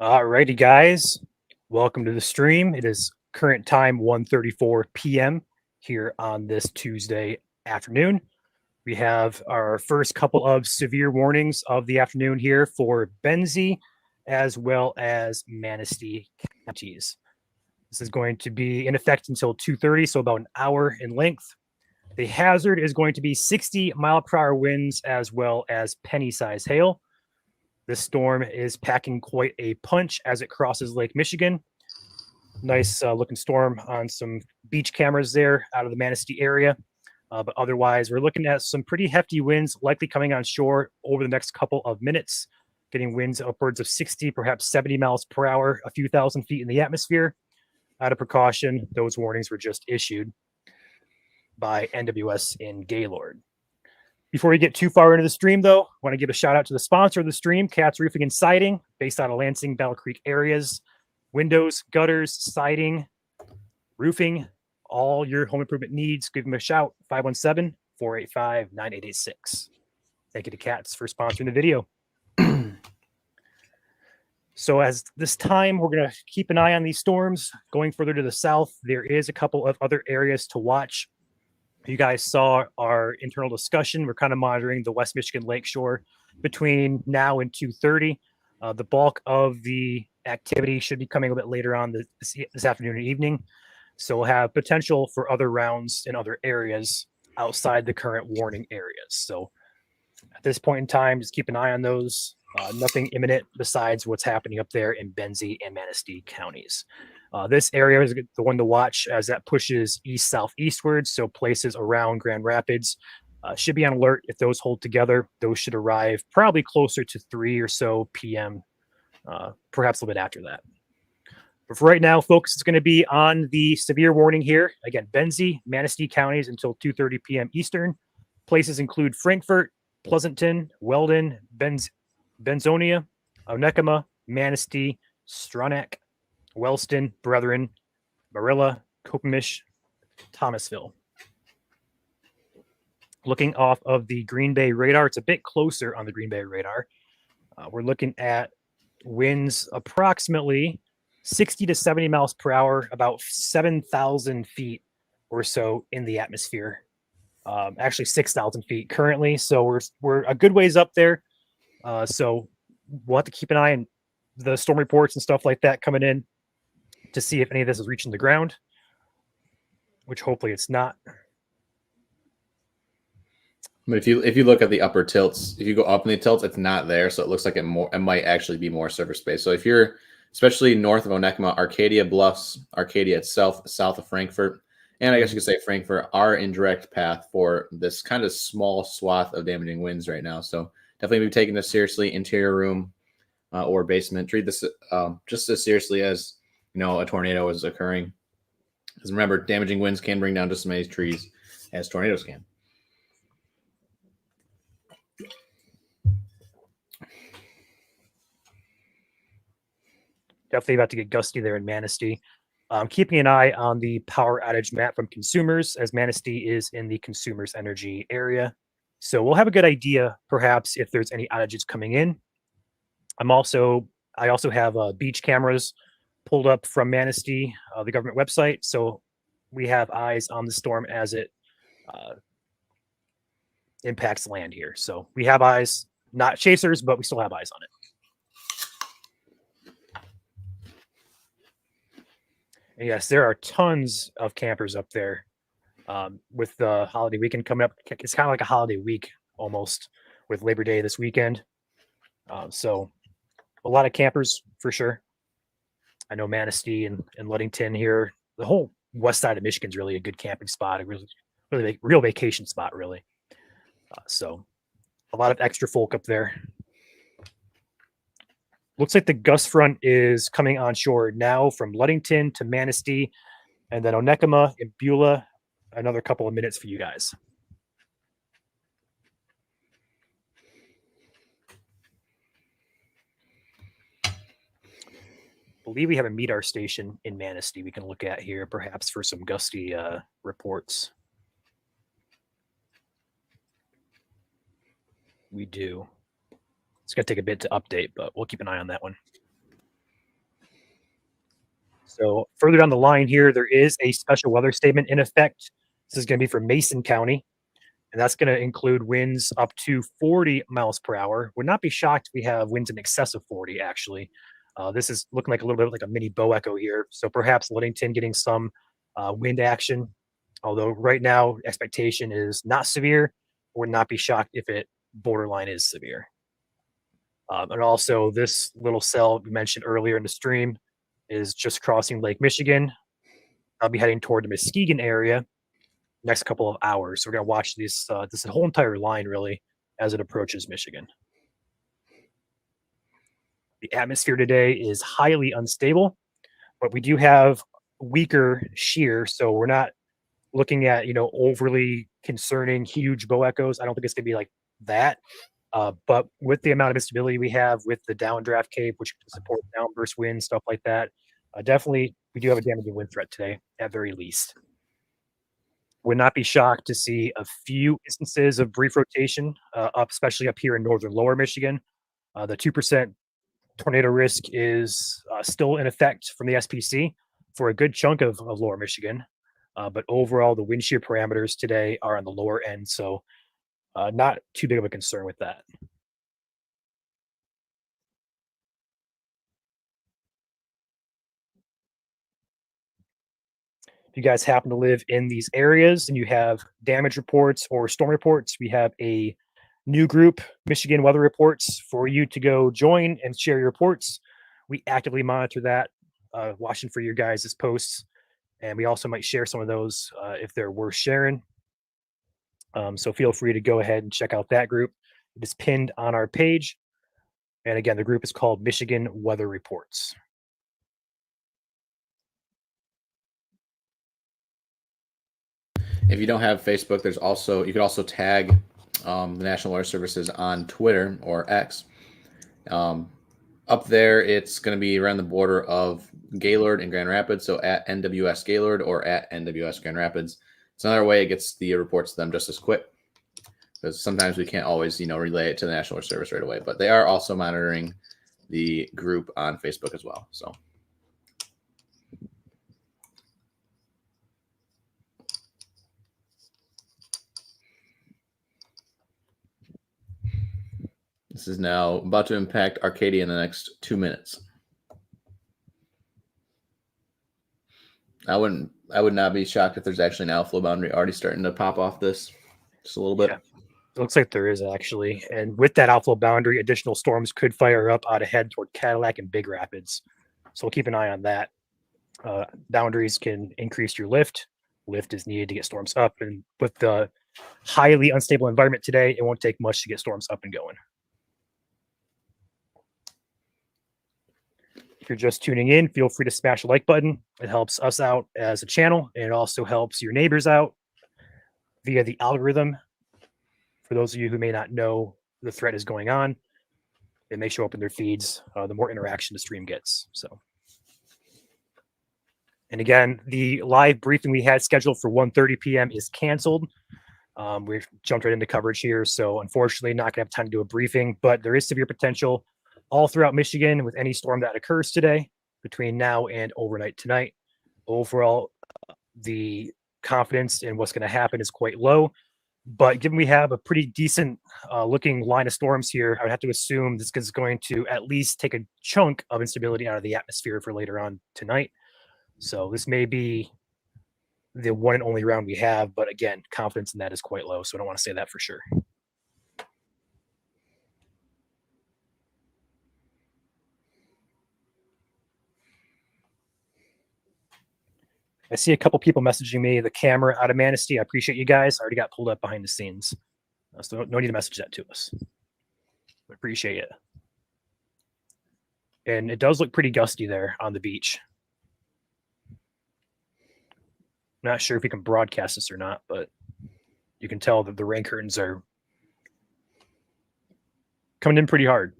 Alrighty, guys. Welcome to the stream. It is current time 1:34 p.m. here on this Tuesday afternoon. We have our first couple of severe warnings of the afternoon here for Benzie as well as Manistee counties. This is going to be in effect until 2:30, so about an hour in length. The hazard is going to be 60-mile-per-hour winds as well as penny-size hail. This storm is packing quite a punch as it crosses Lake Michigan. Nice looking storm on some beach cameras there out of the Manistee area. But otherwise, we're looking at some pretty hefty winds likely coming on shore over the next couple of minutes, getting winds upwards of 60, perhaps 70 miles per hour, a few thousand feet in the atmosphere. Out of precaution, those warnings were just issued by NWS in Gaylord. Before we get too far into the stream, though, I want to give a shout out to the sponsor of the stream, Katz Roofing and Siding, based out of Lansing, Battle Creek areas. Windows, gutters, siding, roofing, all your home improvement needs. Give them a shout, 517-485-9886. Thank you to Katz for sponsoring the video. So as this time, we're going to keep an eye on these storms. Going further to the south, there is a couple of other areas to watch. You guys saw our internal discussion. We're kind of monitoring the West Michigan Lakeshore between now and 2:30. The bulk of the activity should be coming a bit later on this afternoon and evening. So we'll have potential for other rounds in other areas outside the current warning areas. So at this point in time, just keep an eye on those. Nothing imminent besides what's happening up there in Benzie and Manistee counties. This area is the one to watch as that pushes east-southeastward, so places around Grand Rapids should be on alert. If those hold together, those should arrive probably closer to 3 or so p.m., perhaps a little bit after that. But for right now, focus is going to be on the severe warning here. Again, Benzie, Manistee counties until 2:30 p.m. Eastern. Places include Frankfort, Pleasanton, Weldon, Benzonia, Onekama, Manistee, Stronach, Wellston, Brethren, Marilla, Copemish, Thomasville. Looking off of the Green Bay radar, it's a bit closer on the Green Bay radar. We're looking at winds approximately 60 to 70 miles per hour, about 7,000 feet or so in the atmosphere. Actually 6,000 feet currently. So we're a good ways up there. So we'll have to keep an eye on the storm reports and stuff like that coming in to see if any of this is reaching the ground, which hopefully it's not. But if you look at the upper tilts, if you go up in the tilts, it's not there, so it looks like it might actually be more surface space. So if you're especially north of Onekama, Arcadia Bluffs, Arcadia itself, south of Frankfort, and I guess you could say Frankfort are in direct path for this kind of small swath of damaging winds right now. So definitely be taking this seriously. Interior room or basement, treat this just as seriously as a tornado is occurring. Because remember, damaging winds can bring down just as many trees as tornadoes can. Definitely about to get gusty there in Manistee. Keeping an eye on the power outage map from consumers, as Manistee is in the consumers energy area. So we'll have a good idea, perhaps, if there's any outages coming in. I also have beach cameras pulled up from Manistee, the government website. So we have eyes on the storm as it impacts land here. So we have eyes, not chasers, but we still have eyes on it. And yes, there are tons of campers up there with the holiday weekend coming up. It's kind of like a holiday week almost with Labor Day this weekend. So a lot of campers for sure. I know Manistee and Ludington here. The whole west side of Michigan is really a good camping spot. A really real vacation spot, really. So a lot of extra folk up there. Looks like the gust front is coming onshore now from Ludington to Manistee, and then Onekama and Beulah. Another couple of minutes for you guys. I believe we have a MEDAR station in Manistee we can look at here, perhaps for some gusty reports. We do. It's going to take a bit to update, but we'll keep an eye on that one. So further down the line here, there is a special weather statement in effect. This is going to be for Mason County, and that's going to include winds up to 40 miles per hour. Would not be shocked if we have winds in excess of 40, actually. This is looking like a little bit like a mini bow echo here. So perhaps Livingston getting some wind action. Although right now, expectation is not severe. Would not be shocked if it borderline is severe. And also, this little cell we mentioned earlier in the stream is just crossing Lake Michigan. I'll be heading toward the Muskegon area next couple of hours. So we're going to watch this whole entire line really as it approaches Michigan. The atmosphere today is highly unstable, but we do have weaker shear, so we're not looking at overly concerning huge bow echoes. I don't think it's going to be like that. But with the amount of instability we have with the downdraft cape, which can support downburst winds, stuff like that, definitely we do have a damaging wind threat today at very least. Would not be shocked to see a few instances of brief rotation especially up here in northern lower Michigan. The 2% tornado risk is still in effect from the SPC for a good chunk of lower Michigan. But overall, the wind shear parameters today are on the lower end, so not too big of a concern with that. If you guys happen to live in these areas and you have damage reports or storm reports, we have a new group, Michigan Weather Reports, for you to go join and share your reports. We actively monitor that, watching for your guys' posts, and we also might share some of those if they're worth sharing. So feel free to go ahead and check out that group. It is pinned on our page. And again, the group is called Michigan Weather Reports. If you don't have Facebook, you could also tag the National Weather Services on Twitter or X. Up there, it's going to be around the border of Gaylord and Grand Rapids, so at NWS Gaylord or at NWS Grand Rapids. It's another way it gets the reports to them just as quick, because sometimes we can't always, relay it to the National Weather Service right away. But they are also monitoring the group on Facebook as well. So. This is now about to impact Arcadia in the next 2 minutes. I would not be shocked if there's actually an outflow boundary already starting to pop off this just a little bit. Yeah, it looks like there is actually. And with that outflow boundary, additional storms could fire up out ahead toward Cadillac and Big Rapids. So we'll keep an eye on that. Boundaries can increase your lift. Lift is needed to get storms up. And with the highly unstable environment today, it won't take much to get storms up and going. If you're just tuning in, feel free to smash the like button. It helps us out as a channel, and it also helps your neighbors out via the algorithm. For those of you who may not know the threat is going on, it may show up in their feeds. The more interaction the stream gets. So, and again, the live briefing we had scheduled for 1:30 p.m. is canceled. We've jumped right into coverage here, so unfortunately, not going to have time to do a briefing. But there is severe potential all throughout Michigan with any storm that occurs today between now and overnight tonight. Overall, the confidence in what's going to happen is quite low. But given we have a pretty decent looking line of storms here, I would have to assume this is going to at least take a chunk of instability out of the atmosphere for later on tonight. So this may be the one and only round we have. But again, confidence in that is quite low. So I don't want to say that for sure. I see a couple people messaging me the camera out of Manistee. I appreciate you guys. I already got pulled up behind the scenes. So no need to message that to us. I appreciate it. And it does look pretty gusty there on the beach. Not sure if we can broadcast this or not, but you can tell that the rain curtains are coming in pretty hard.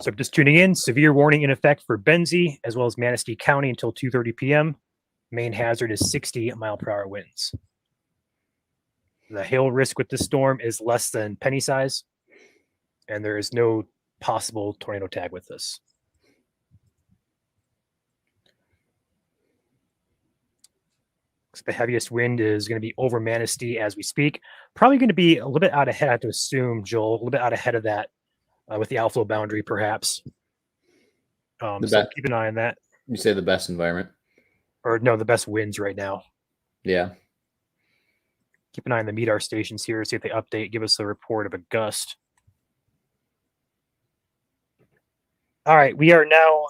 So just tuning in, severe warning in effect for Benzie as well as Manistee County until 2:30 p.m. Main hazard is 60 mile per hour winds. The hail risk with this storm is less than penny size, and there is no possible tornado tag with this. The heaviest wind is going to be over Manistee as we speak. Probably going to be a little bit out ahead, I have to assume, Joel, a little bit out ahead of that with the outflow boundary, perhaps. So keep an eye on that. You say the best environment? Or no, the best winds right now. Yeah. Keep an eye on the MEDAR stations here, see if they update, give us a report of a gust. All right, we are now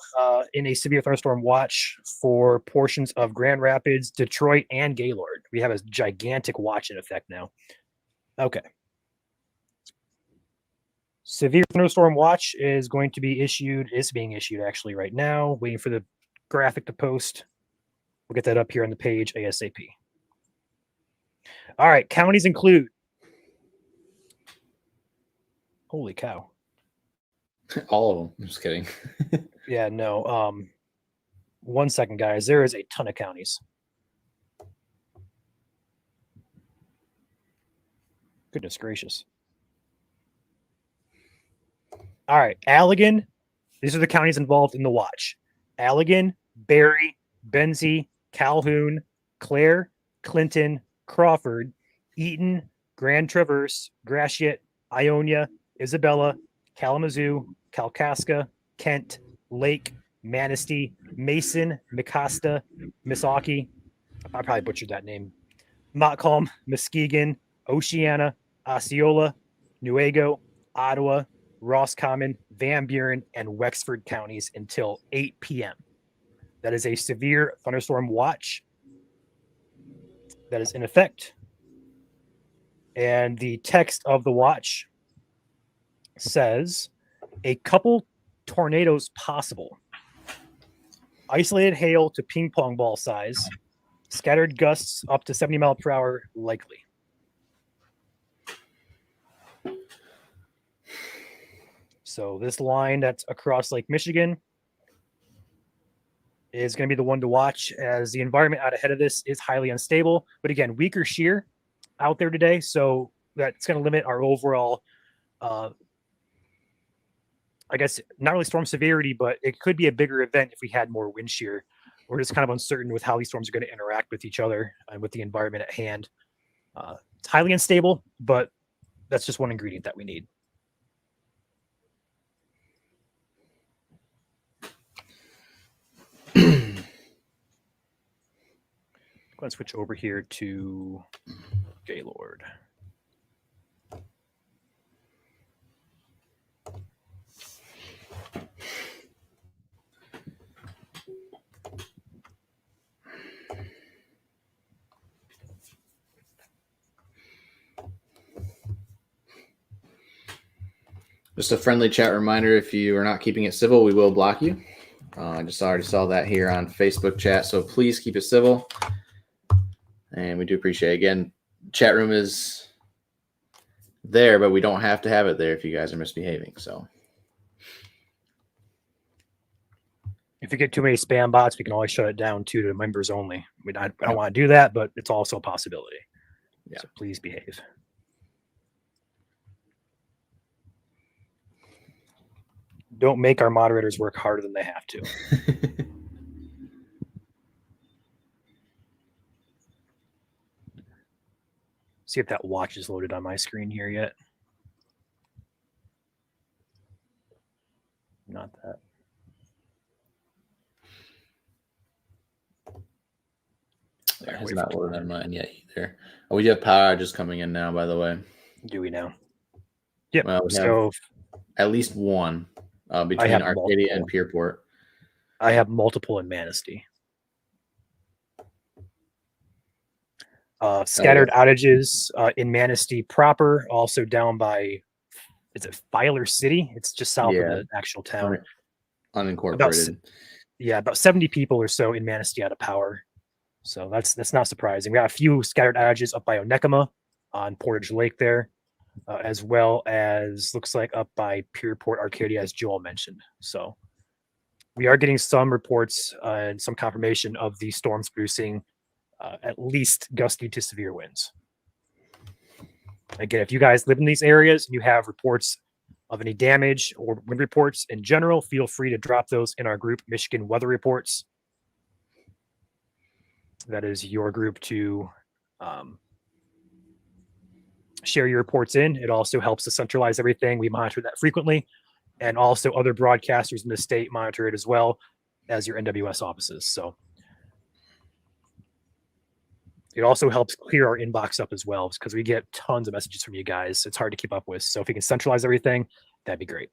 in a severe thunderstorm watch for portions of Grand Rapids, Detroit, and Gaylord. We have a gigantic watch in effect now. Okay. Severe thunderstorm watch is going to be issued, is being issued actually right now, waiting for the graphic to post. We'll get that up here on the page ASAP. All right, counties include. Holy cow. All of them. I'm just kidding. Yeah, no. 1 second, guys. There is a ton of counties. Goodness gracious. All right, Allegan. These are the counties involved in the watch. Allegan, Barry, Benzie, Calhoun, Clare, Clinton, Crawford, Eaton, Grand Traverse, Gratiot, Ionia, Isabella, Kalamazoo, Kalkaska, Kent, Lake, Manistee, Mason, Mecosta, Missaukee. I probably butchered that name. Montcalm, Muskegon, Oceana, Osceola, Newaygo, Ottawa, Roscommon, Van Buren, and Wexford counties until 8 p.m. That is a severe thunderstorm watch that is in effect. And the text of the watch says a couple tornadoes possible. Isolated hail to ping pong ball size. Scattered gusts up to 70 miles per hour likely. So this line that's across Lake Michigan is going to be the one to watch, as the environment out ahead of this is highly unstable. But again, weaker shear out there today. So that's going to limit our overall, I guess, not really storm severity, but it could be a bigger event if we had more wind shear. We're just kind of uncertain with how these storms are going to interact with each other and with the environment at hand. It's highly unstable, but that's just one ingredient that we need. Let's switch over here to Gaylord. Just a friendly chat reminder, if you are not keeping it civil, we will block you. I just already saw that here on Facebook chat, so please keep it civil. And we do appreciate it. Again, chat room is there, but we don't have to have it there if you guys are misbehaving. So if you get too many spam bots, we can always shut it down to members only. I don't want to do that, but it's also a possibility. Yeah. So please behave. Don't make our moderators work harder than they have to. See if that watch is loaded on my screen here yet. Not that. It has not loaded on mine yet either. Oh, we have power just coming in now, by the way. Do we now? Yep. Well, we have at least one between Arcadia and Pierport. I have multiple in Manistee. Scattered outages in Manistee proper, also down by, is it Filer City? It's just south of the actual town. Unincorporated. About 70 people or so in Manistee out of power. So that's not surprising. We got a few scattered outages up by Onekama on Portage Lake there, as well as looks like up by Pierport, Arcadia, as Joel mentioned. So we are getting some reports and some confirmation of these storms producing at least gusty to severe winds. Again, if you guys live in these areas and you have reports of any damage or wind reports in general, feel free to drop those in our group, Michigan Weather Reports. That is your group to share your reports in. It also helps to centralize everything. We monitor that frequently, and also other broadcasters in the state monitor it as well as your NWS offices. So it also helps clear our inbox up as well, because we get tons of messages from you guys. It's hard to keep up with. So if you can centralize everything, that'd be great.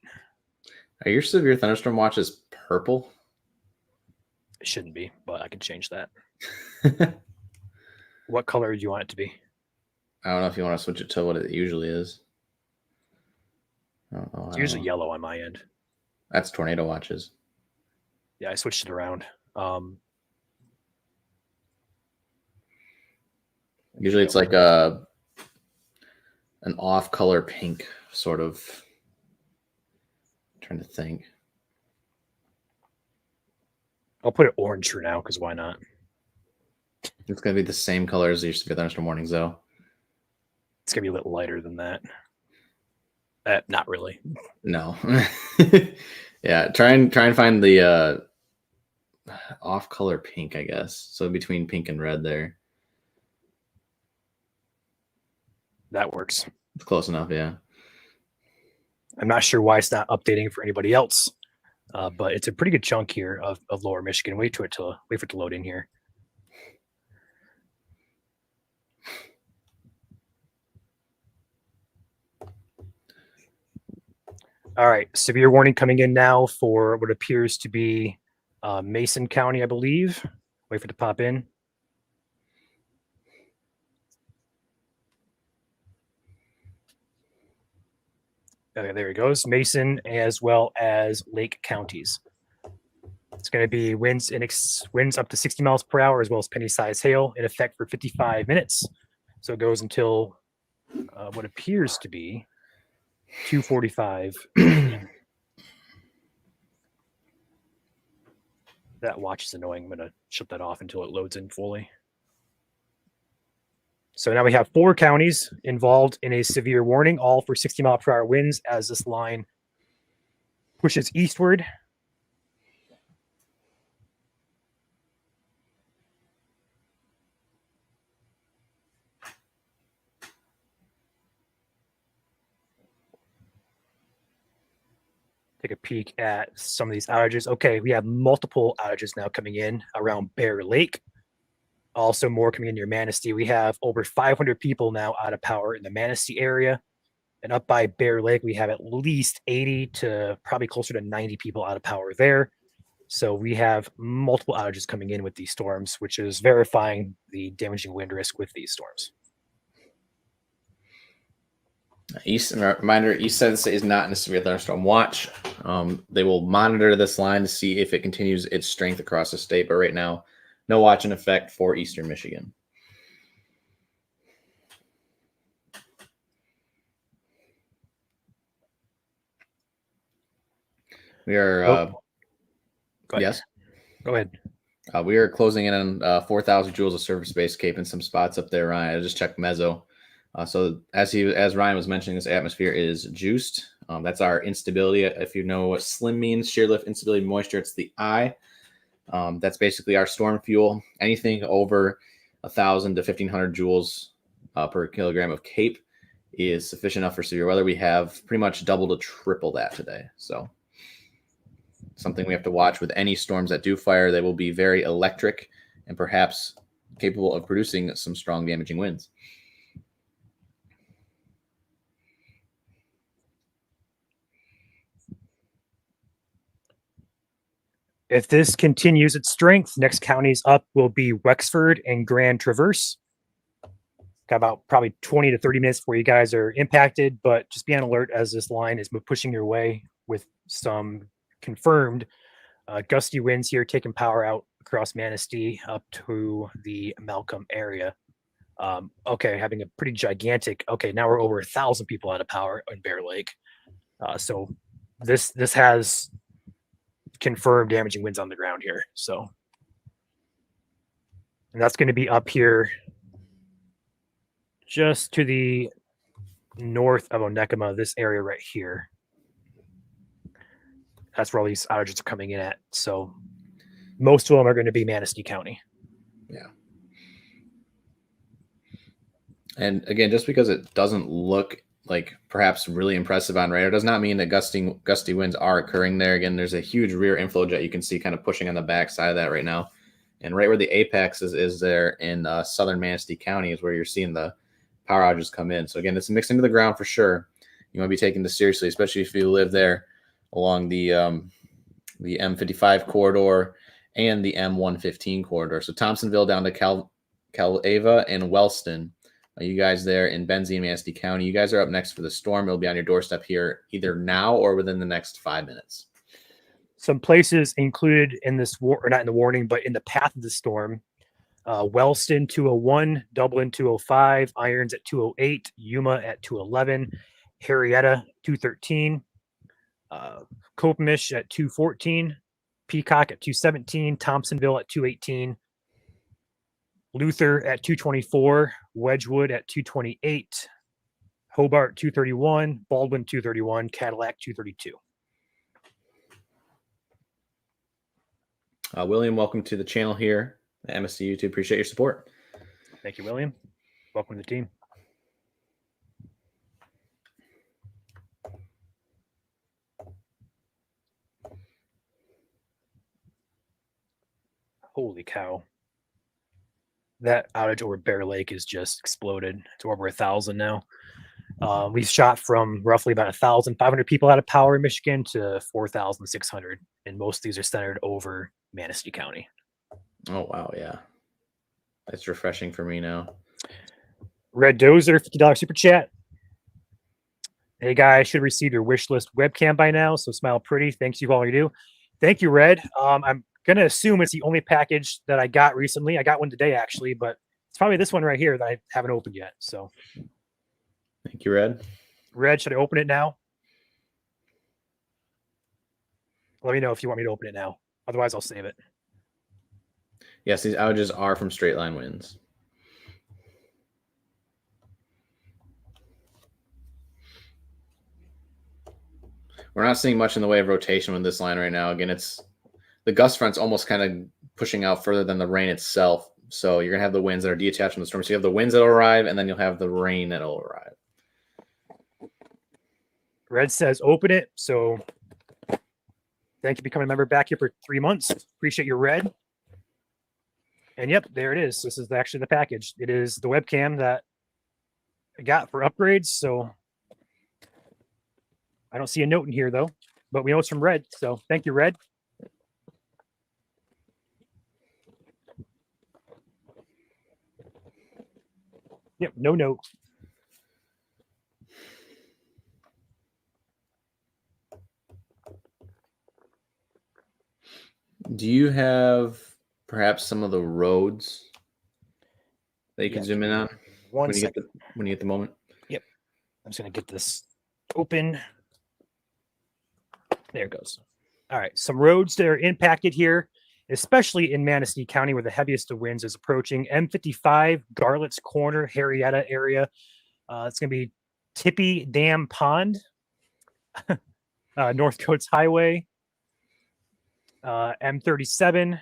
Are your severe thunderstorm watches purple? It shouldn't be, but I can change that. What color do you want it to be? I don't know if you want to switch it to what it usually is. It's usually yellow on my end. That's tornado watches. Yeah, I switched it around. Usually it's like an off-color pink, sort of. I'm trying to think. I'll put it orange for now, because why not? It's going to be the same color as your severe thunderstorm warnings, though. It's going to be a little lighter than that. Not really. No. Yeah, try and find the off-color pink, I guess. So between pink and red there. That works. It's close enough, yeah. I'm not sure why it's not updating for anybody else, but it's a pretty good chunk here of Lower Michigan. Wait for it to load in here. All right, severe warning coming in now for what appears to be Mason County, I believe. Wait for it to pop in. Okay, there it goes. Mason as well as Lake counties. It's going to be winds up to 60 miles per hour, as well as penny-sized hail in effect for 55 minutes. So it goes until what appears to be 2:45. That watch is annoying. I'm going to shut that off until it loads in fully. So now we have 4 counties involved in a severe warning, all for 60 mile per hour winds as this line pushes eastward. Take a peek at some of these outages. Okay, we have multiple outages now coming in around Bear Lake. Also more coming in near Manistee. We have over 500 people now out of power in the Manistee area. And up by Bear Lake, we have at least 80 to probably closer to 90 people out of power there. So we have multiple outages coming in with these storms, which is verifying the damaging wind risk with these storms. Reminder, East Side is not in a severe thunderstorm watch. They will monitor this line to see if it continues its strength across the state. But right now, no watch in effect for Eastern Michigan. We are... yes? Go ahead. We are closing in on 4,000 joules of surface space, caping some spots up there, Ryan. I just checked Mezzo. So as Ryan was mentioning, this atmosphere is juiced. That's our instability. If you know what SLIM means, shear lift, instability, moisture, it's the I. That's basically our storm fuel. Anything over 1,000 to 1,500 joules per kilogram of cape is sufficient enough for severe weather. We have pretty much double to triple that today. So something we have to watch with any storms that do fire. They will be very electric and perhaps capable of producing some strong damaging winds. If this continues its strength, next counties up will be Wexford and Grand Traverse. Got about probably 20 to 30 minutes before you guys are impacted, but just be on alert as this line is pushing your way with some confirmed gusty winds here, taking power out across Manistee up to the Malcolm area. Okay, having a pretty gigantic. Okay, now we're over 1,000 people out of power in Bear Lake. So this has confirmed damaging winds on the ground here. So, and that's going to be up here just to the north of Onekama, this area right here. That's where all these outages are coming in at. So most of them are going to be Manistee County. Yeah. And again, just because it doesn't look like perhaps really impressive on radar does not mean that gusty winds are occurring there. Again, there's a huge rear inflow jet you can see kind of pushing on the back side of that right now. And right where the apex is there in southern Manistee County is where you're seeing the power outages come in. So again, it's mixed into the ground for sure. You want to be taking this seriously, especially if you live there along the M55 corridor and the M115 corridor. So Thompsonville down to Calava and Wellston. You guys there in Benzie and Manistee County, you guys are up next for the storm. It'll be on your doorstep here either now or within the next 5 minutes. Some places included in this or not in the warning, but in the path of the storm: Wellston 201, Dublin 205, Irons at 208, Yuma at 211, Harrietta 213, Copemish at 214, Peacock at 217, Thompsonville at 218, Luther at 224, Wedgwood at 228, Hobart 231, Baldwin 231, Cadillac 232. William, welcome to the channel here at MSC YouTube. Appreciate your support. Thank you, William. Welcome to the team. Holy cow. That outage over Bear Lake is just exploded. It's over 1,000 now. We've shot from roughly about 1,500 people out of power in Michigan to 4,600, and most of these are centered over Manistee County. Oh, wow. Yeah. That's refreshing for me now. Red Dozer, $50 super chat. Hey, guys, should receive your wish list webcam by now, so smile pretty. Thanks you all you do. Thank you, Red. I'm going to assume it's the only package that I got recently. I got one today, actually, but it's probably this one right here that I haven't opened yet. So thank you, Red. Red, should I open it now? Let me know if you want me to open it now. Otherwise, I'll save it. Yes, these outages are from straight line winds. We're not seeing much in the way of rotation with this line right now. Again, it's the gust front's almost kind of pushing out further than the rain itself. So you're going to have the winds that are detached from the storm. So you have the winds that will arrive, and then you'll have the rain that will arrive. Red says open it. So thank you for becoming a member back here for 3 months. Appreciate your Red. And yep, there it is. This is actually the package. It is the webcam that I got for upgrades. So I don't see a note in here though, but we know it's from Red. So thank you, Red. Yep, no note. Do you have perhaps some of the roads that you can zoom in on when you get the moment? Yep. I'm just going to get this open. There it goes. All right. Some roads that are impacted here, especially in Manistee County where the heaviest of winds is approaching. M55, Garlett's Corner, Harrietta area. It's going to be Tippy Dam Pond, North Coates Highway, M37,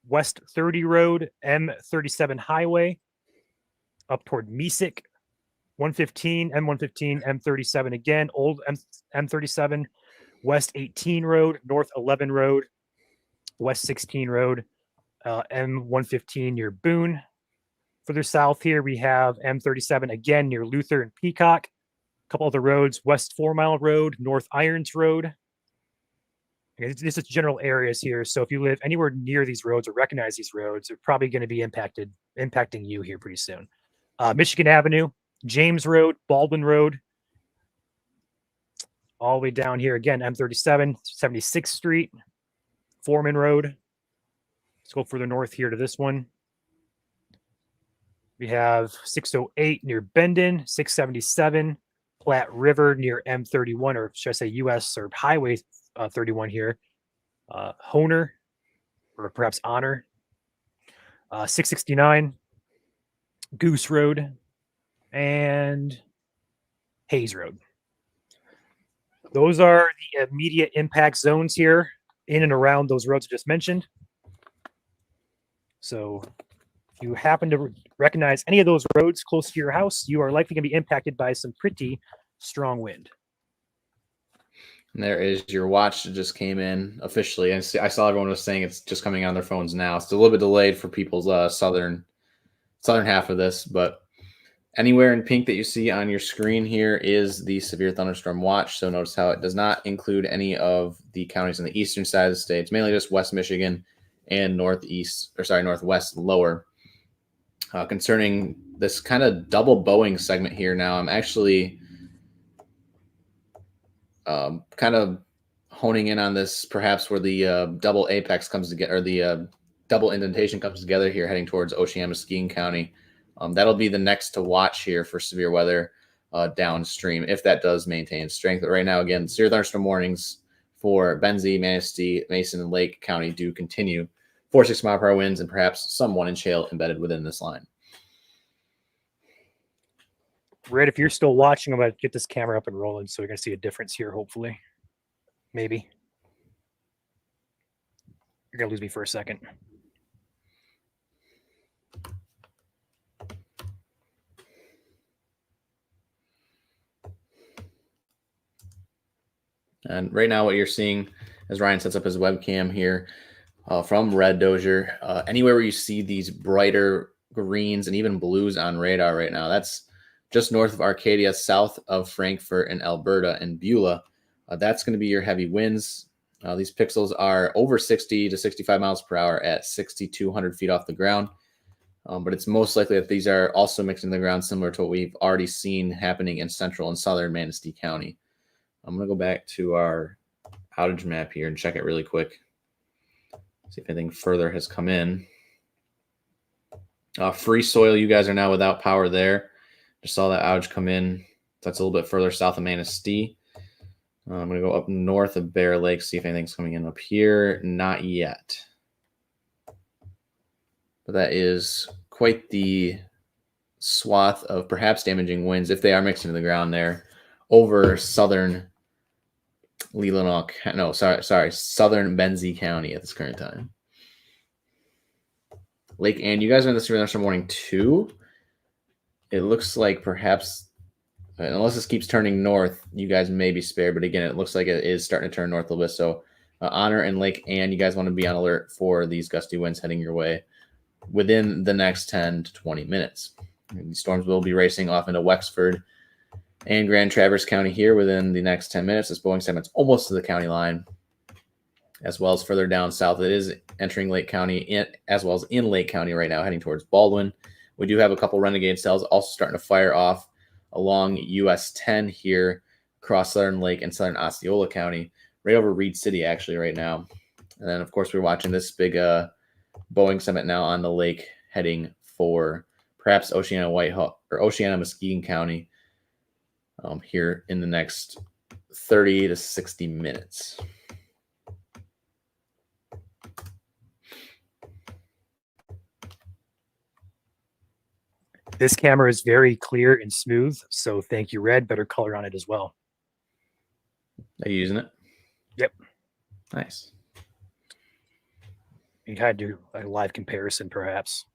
West 30 Road, M37 Highway, up toward Mesick, 115, M115, M37 again, old M37, West 18 Road, North 11 Road, West 16 Road, M115 near Boone. Further south here, we have M37 again near Luther and Peacock. A couple other roads, West 4 Mile Road, North Irons Road. Okay, this is general areas here. So if you live anywhere near these roads or recognize these roads, they're probably going to be impacting you here pretty soon. Michigan Avenue, James Road, Baldwin Road, all the way down here again, M37, 76th Street, Foreman Road. Let's go further north here to this one. We have 608 near Bendon, 677, Platte River near M31, or should I say US or Highway 31 here. Honer, or perhaps Honor. 669, Goose Road, and Hayes Road. Those are the immediate impact zones here in and around those roads I just mentioned. So if you happen to recognize any of those roads close to your house, you are likely going to be impacted by some pretty strong wind. And there is your watch that just came in officially. I saw everyone was saying it's just coming on their phones now. It's a little bit delayed for people's southern half of this, but anywhere in pink that you see on your screen here is the severe thunderstorm watch. So notice how it does not include any of the counties on the eastern side of the state. It's mainly just West Michigan and Northwest lower. Concerning this kind of double bowing segment here now, I'm actually kind of honing in on this, perhaps where the double apex comes together, or the double indentation comes together here, heading towards Oceana-Muskegon County. That'll be the next to watch here for severe weather downstream, if that does maintain strength. But right now, again, severe thunderstorm warnings for Benzie, Manistee, Mason, and Lake County do continue. 4-6 mile per hour winds and perhaps some 1-inch hail embedded within this line. Red, if you're still watching, I'm going to get this camera up and rolling, so you're going to see a difference here, hopefully. Maybe. You're going to lose me for a second. And right now what you're seeing as Ryan sets up his webcam here from Red Dozier, anywhere where you see these brighter greens and even blues on radar right now, that's just north of Arcadia, south of Frankfort and Alberta and Beulah. That's going to be your heavy winds. These pixels are over 60 to 65 miles per hour at 6,200 feet off the ground. But it's most likely that these are also mixing the ground, similar to what we've already seen happening in central and southern Manistee County. I'm going to go back to our outage map here and check it really quick. See if anything further has come in. Free soil, you guys are now without power there. Just saw that outage come in. That's a little bit further south of Manistee. I'm going to go up north of Bear Lake, see if anything's coming in up here. Not yet. But that is quite the swath of perhaps damaging winds, if they are mixing to the ground there, over southern southern Benzie County at this current time. Lake Ann, you guys are in the severe thunderstorm warning too. It looks like perhaps, unless this keeps turning north, you guys may be spared. But again, it looks like it is starting to turn north a little bit. So Honor and Lake Ann, you guys want to be on alert for these gusty winds heading your way within the next 10 to 20 minutes. And these storms will be racing off into Wexford and Grand Traverse County here within the next 10 minutes. This Boeing segment's almost to the county line, as well as further down south. It is entering Lake County, as well as in Lake County right now, heading towards Baldwin. We do have a couple Renegade cells also starting to fire off along US 10 here across Southern Lake and Southern Osceola County, right over Reed City actually right now. And then, of course, we're watching this big Boeing summit now on the lake heading for perhaps Oceana-Muskegon County here in the next 30 to 60 minutes. This camera is very clear and smooth, so thank you, Red. Better color on it as well. Are you using it? Yep. Nice. You had to do a live comparison, perhaps.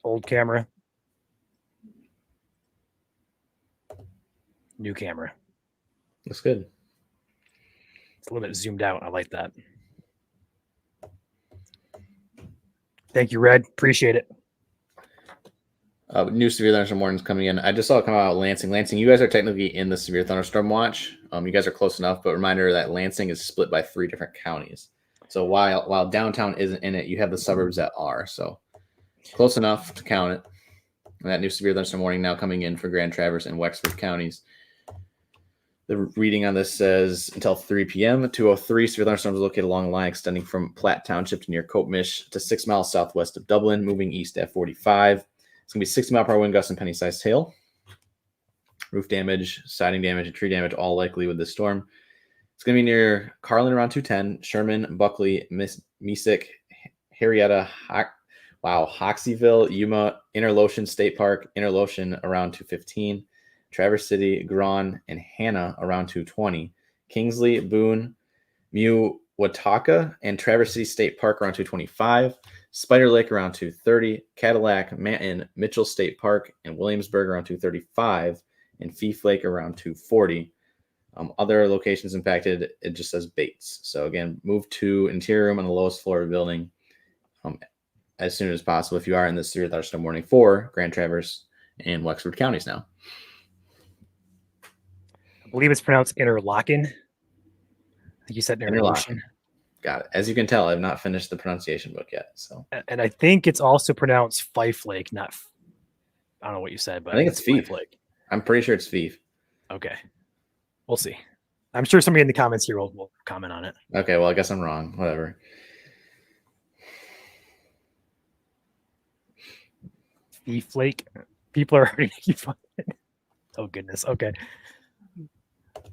Old camera. New camera. Looks good. It's a little bit zoomed out. I like that. Thank you, Red. Appreciate it. New severe thunderstorm warnings coming in. I just saw it come out of Lansing. Lansing, you guys are technically in the severe thunderstorm watch. You guys are close enough, but reminder that Lansing is split by 3 different counties. So while downtown isn't in it, you have the suburbs that are. So close enough to count it. And that new severe thunderstorm warning now coming in for Grand Traverse and Wexford counties. The reading on this says until 3 p.m. 203 severe thunderstorms located along the line extending from Platt Township to near Copemish to 6 miles southwest of Dublin, moving east at 45. It's going to be 60 mile per hour wind gusts and penny-sized hail. Roof damage, siding damage, and tree damage all likely with this storm. It's going to be near Carlin around 210, Sherman, Buckley, Mesick, Harrietta, Wow. Hoxeyville, Yuma, Interlochen State Park, Interlochen around 215. Traverse City, Grand, and Hannah around 220. Kingsley, Boone, Wataka, and Traverse City State Park around 225. Spider Lake around 230. Cadillac, Manton, Mitchell State Park, and Williamsburg around 235. And Fief Lake around 240. Other locations impacted, it just says Bates. So again, move to interior room on the lowest floor of the building as soon as possible if you are in the severe thunderstorm warning for Grand Traverse and Wexford counties now. I believe it's pronounced Interlochen. I think you said Interlochen. Got it. As you can tell, I've not finished the pronunciation book yet. So, and I think it's also pronounced Fife Lake, not. I don't know what you said, but I think it's Fief Lake. I'm pretty sure it's Fief. Okay, we'll see. I'm sure somebody in the comments here will comment on it. Okay, well, I guess I'm wrong. Whatever. Fief Lake. People are already making fun of it. Oh goodness. Okay.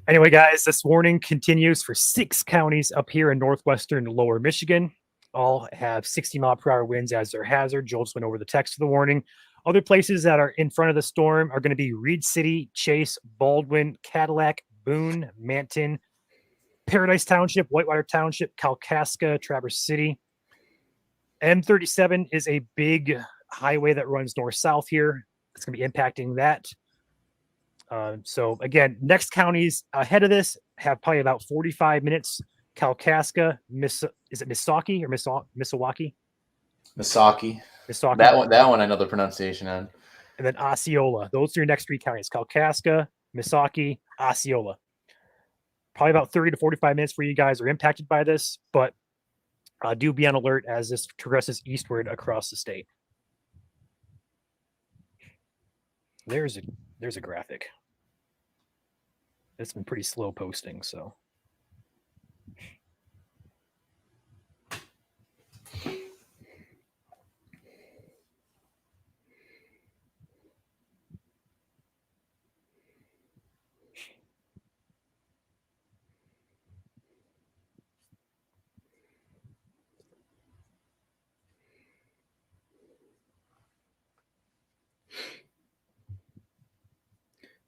Anyway, guys, this warning continues for 6 counties up here in northwestern lower Michigan. All have 60-mile-per-hour winds as their hazard. Joel just went over the text of the warning. Other places that are in front of the storm are going to be Reed City, Chase, Baldwin, Cadillac, Boone, Manton, Paradise Township, Whitewater Township, Kalkaska, Traverse City. M37 is a big highway that runs north-south here. It's going to be impacting that. So again, next counties ahead of this have probably about 45 minutes. Kalkaska, is it Missaukee or Missawaukee? Missaukee. That one I know the pronunciation on. And then Osceola. Those are your next 3 counties: Kalkaska, Missaukee, Osceola. Probably about 30 to 45 minutes where you guys are impacted by this, but do be on alert as this progresses eastward across the state. There's a graphic. It's been pretty slow posting, so.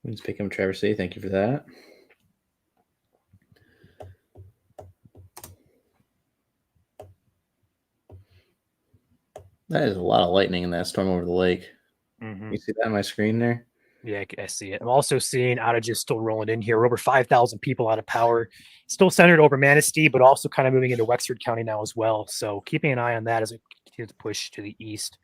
Let's pick him, Traverse City. Thank you for that. That is a lot of lightning in that storm over the lake. Mm-hmm. You see that on my screen there? Yeah, I see it. I'm also seeing outages still rolling in here. We're over 5,000 people out of power, still centered over Manistee, but also kind of moving into Wexford County now as well. So keeping an eye on that as we continue to push to the east.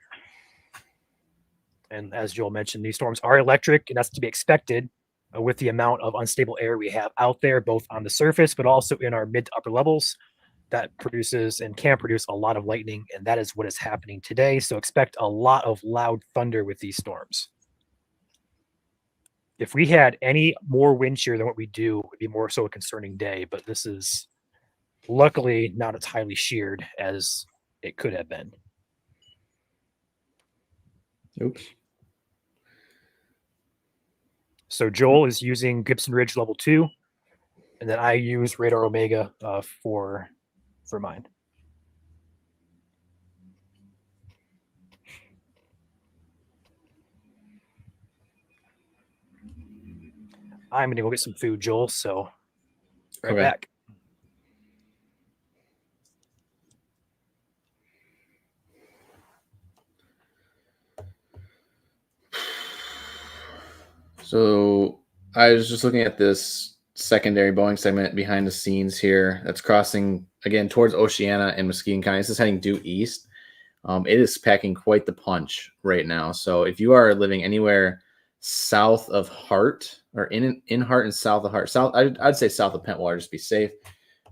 And as Joel mentioned, these storms are electric, and that's to be expected with the amount of unstable air we have out there, both on the surface, but also in our mid to upper levels. That produces and can produce a lot of lightning, and that is what is happening today. So expect a lot of loud thunder with these storms. If we had any more wind shear than what we do, it would be more so a concerning day, but this is luckily not as highly sheared as it could have been. Oops. So Joel is using Gibson Ridge level 2, and then I use Radar Omega for mine. I'm going to go get some food, Joel, so right back. So I was just looking at this secondary Boeing segment behind the scenes here that's crossing again towards Oceana and Muskegon County. This is heading due east. It is packing quite the punch right now. So if you are living anywhere south of Hart or in Hart and south of Hart, I'd say south of Pentwater, just be safe.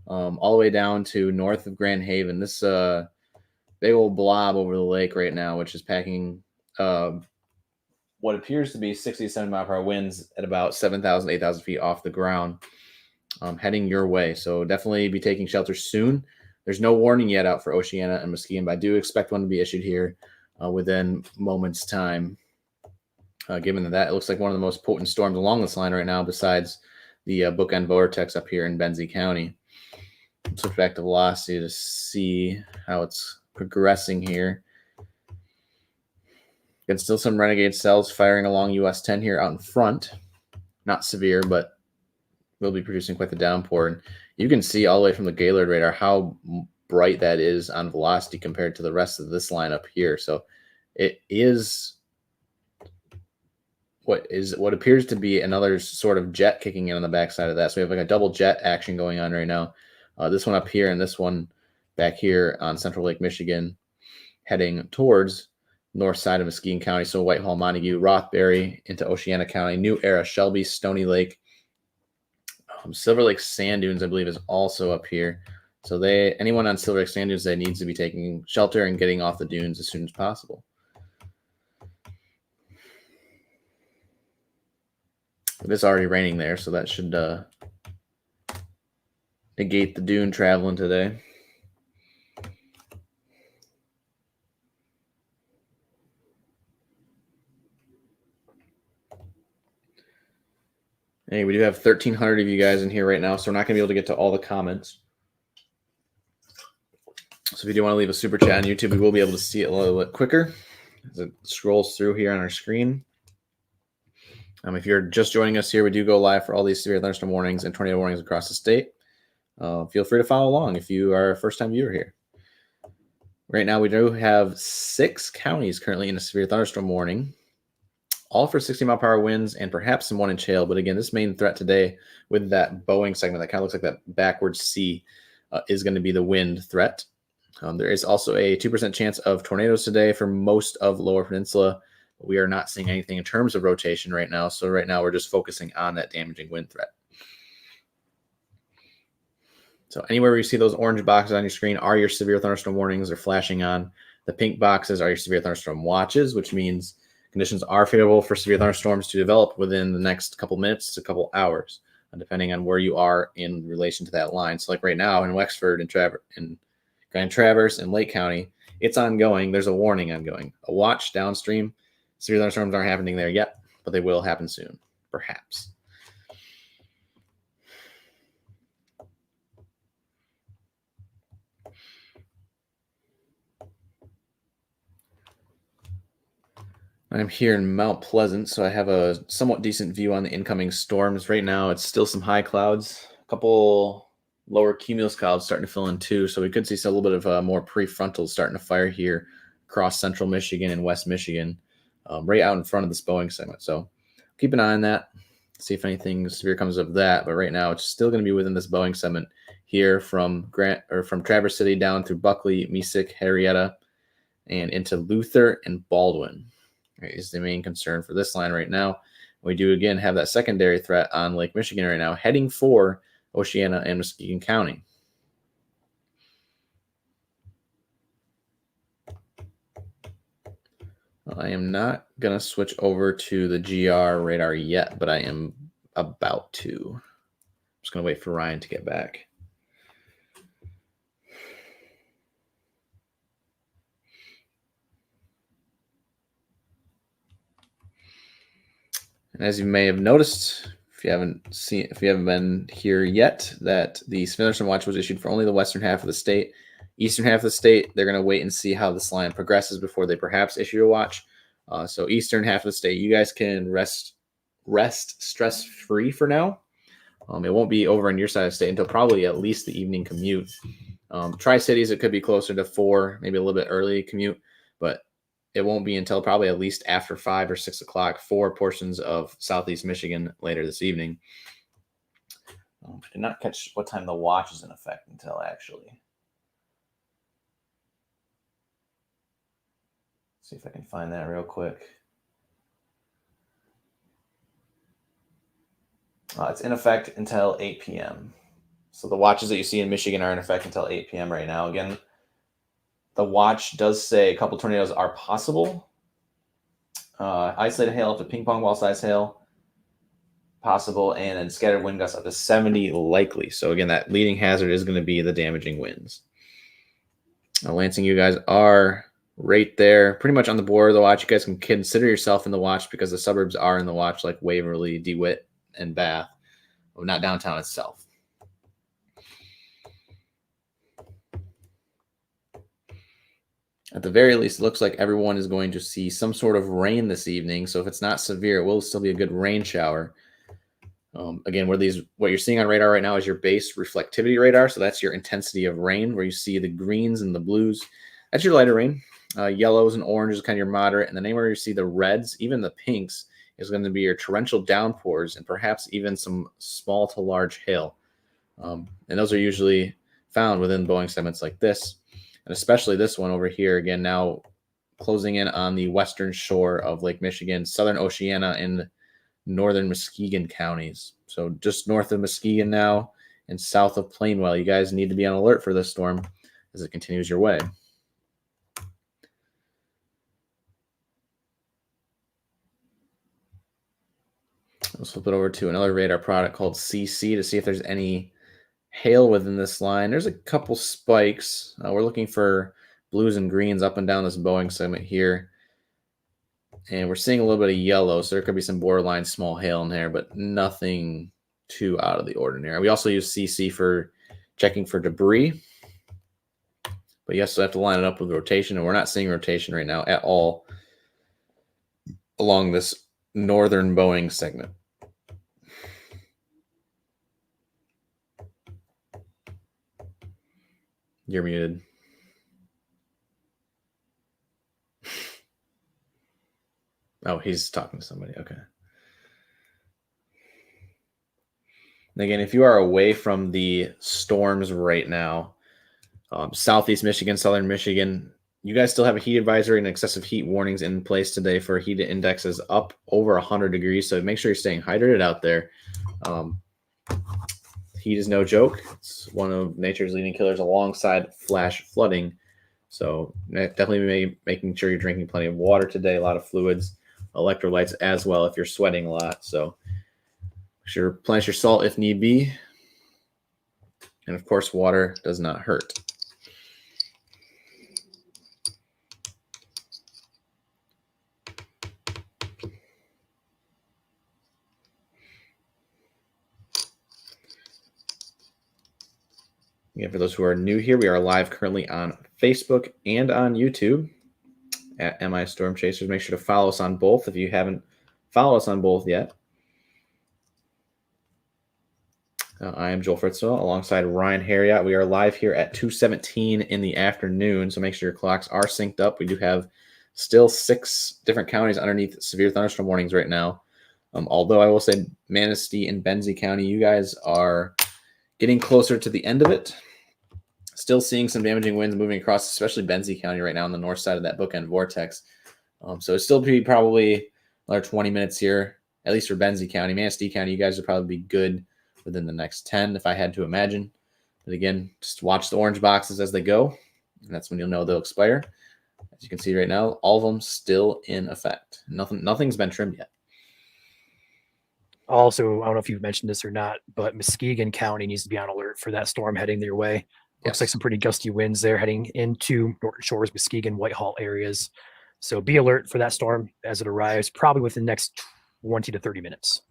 All the way down to north of Grand Haven. This big old blob over the lake right now, which is packing what appears to be 60 to 70 mile per hour winds at about 7,000, 8,000 feet off the ground, heading your way. So definitely be taking shelter soon. There's no warning yet out for Oceana and Muskegon, but I do expect one to be issued here within moments' time. Given that it looks like one of the most potent storms along this line right now, besides the bookend vortex up here in Benzie County. Let's look back to velocity to see how it's progressing here. Again, still some renegade cells firing along US 10 here out in front. Not severe, but will be producing quite the downpour. And you can see all the way from the Gaylord radar how bright that is on velocity compared to the rest of this line up here. So it is what appears to be another sort of jet kicking in on the backside of that. So we have like a double jet action going on right now. This one up here and this one back here on Central Lake Michigan, heading towards north side of Muskegon County. So Whitehall, Montague, Rothbury into Oceana County, New Era, Shelby, Stony Lake, Silver Lake Sand Dunes, I believe, is also up here. So anyone on Silver Lake Sand Dunes, that needs to be taking shelter and getting off the dunes as soon as possible. It is already raining there, so that should negate the dune traveling today. Hey, we do have 1,300 of you guys in here right now, so we're not going to be able to get to all the comments. So if you do want to leave a super chat on YouTube, we will be able to see it a little bit quicker as it scrolls through here on our screen. If you're just joining us here, we do go live for all these severe thunderstorm warnings and tornado warnings across the state. Feel free to follow along if you are a first-time viewer here. Right now, we do have 6 counties currently in a severe thunderstorm warning, all for 60-mile-per-hour winds and perhaps some 1-inch hail. But again, this main threat today with that Boeing segment that kind of looks like that backwards C is going to be the wind threat. There is also a 2% chance of tornadoes today for most of Lower Peninsula. We are not seeing anything in terms of rotation right now. So right now we're just focusing on that damaging wind threat. So anywhere where you see those orange boxes on your screen are your severe thunderstorm warnings. They're flashing on. The pink boxes are your severe thunderstorm watches, which means conditions are favorable for severe thunderstorms to develop within the next couple minutes to a couple hours, depending on where you are in relation to that line. So like right now in Wexford and Grand Traverse and Lake County, it's ongoing. There's a warning ongoing. A watch downstream. Severe thunderstorms aren't happening there yet, but they will happen soon, perhaps. I'm here in Mount Pleasant, so I have a somewhat decent view on the incoming storms. Right now, it's still some high clouds, a couple lower cumulus clouds starting to fill in too, so we could see a little bit of more prefrontals starting to fire here across central Michigan and west Michigan, right out in front of this Boeing segment. So keep an eye on that, see if anything severe comes of that. But right now, it's still going to be within this Boeing segment here from Traverse City down through Buckley, Mesick, Henrietta, and into Luther and Baldwin. Is the main concern for this line right now. We do again have that secondary threat on Lake Michigan right now, heading for Oceana and Muskegon County. I am not going to switch over to the GR radar yet, but I am about to. I'm just going to wait for Ryan to get back. And as you may have noticed, if you haven't been here yet, that the thunderstorm watch was issued for only the western half of the state. Eastern half of the state, they're going to wait and see how this line progresses before they perhaps issue a watch. So eastern half of the state, you guys can rest stress-free for now. It won't be over on your side of the state until probably at least the evening commute. Tri-Cities, it could be closer to 4, maybe a little bit early commute, but it won't be until probably at least after 5 or 6 o'clock for portions of southeast Michigan later this evening. I did not catch what time the watch is in effect until actually. See if I can find that real quick. It's in effect until 8 p.m. So the watches that you see in Michigan are in effect until 8 p.m. right now. Again, the watch does say a couple tornadoes are possible. Isolated hail up to ping pong ball size hail possible, and then scattered wind gusts up to 70 likely. So again, that leading hazard is going to be the damaging winds. Lansing, you guys are right there, pretty much on the border of the watch. You guys can consider yourself in the watch because the suburbs are in the watch, like Waverly, DeWitt, and Bath, but not downtown itself. At the very least, it looks like everyone is going to see some sort of rain this evening. So if it's not severe, it will still be a good rain shower. Again, what you're seeing on radar right now is your base reflectivity radar. So that's your intensity of rain, where you see the greens and the blues. That's your lighter rain. Yellows and oranges kind of your moderate. And then anywhere you see the reds, even the pinks, is going to be your torrential downpours and perhaps even some small to large hail. And those are usually found within Boeing segments like this. And especially this one over here, again, now closing in on the western shore of Lake Michigan, southern Oceania, and northern Muskegon counties. So just north of Muskegon now and south of Plainwell. You guys need to be on alert for this storm as it continues your way. Let's flip it over to another radar product called CC to see if there's any hail within this line. There's a couple spikes. We're looking for blues and greens up and down this Boeing segment here. And we're seeing a little bit of yellow, so there could be some borderline small hail in there, but nothing too out of the ordinary. We also use CC for checking for debris. But you also have to line it up with rotation, and we're not seeing rotation right now at all along this northern Boeing segment. You're muted. Oh, he's talking to somebody. Okay. And again, if you are away from the storms right now, southeast Michigan, southern Michigan, you guys still have a heat advisory and excessive heat warnings in place today for heat indexes up over 100 degrees. So make sure you're staying hydrated out there. Heat is no joke. It's one of nature's leading killers alongside flash flooding. So definitely making sure you're drinking plenty of water today, a lot of fluids, electrolytes as well if you're sweating a lot. So make sure to replenish your salt if need be. And of course, water does not hurt. Again, for those who are new here, we are live currently on Facebook and on YouTube at MI Storm Chasers. Make sure to follow us on both if you haven't followed us on both yet. I am Joel Fritzwell alongside Ryan Harriott. We are live here at 2:17 in the afternoon, so make sure your clocks are synced up. We do have still 6 different counties underneath severe thunderstorm warnings right now. Although I will say Manistee and Benzie County, you guys are getting closer to the end of it. Still seeing some damaging winds moving across, especially Benzie County right now on the north side of that bookend vortex. So it's still be probably another 20 minutes here, at least for Benzie County. Manistee County, you guys would probably be good within the next 10, if I had to imagine. But again, just watch the orange boxes as they go, and that's when you'll know they'll expire. As you can see right now, all of them still in effect. Nothing's been trimmed yet. Also, I don't know if you've mentioned this or not, but Muskegon County needs to be on alert for that storm heading their way. Looks like some pretty gusty winds there heading into Norton Shores, Muskegon, Whitehall areas. So be alert for that storm as it arrives, probably within the next 20 to 30 minutes.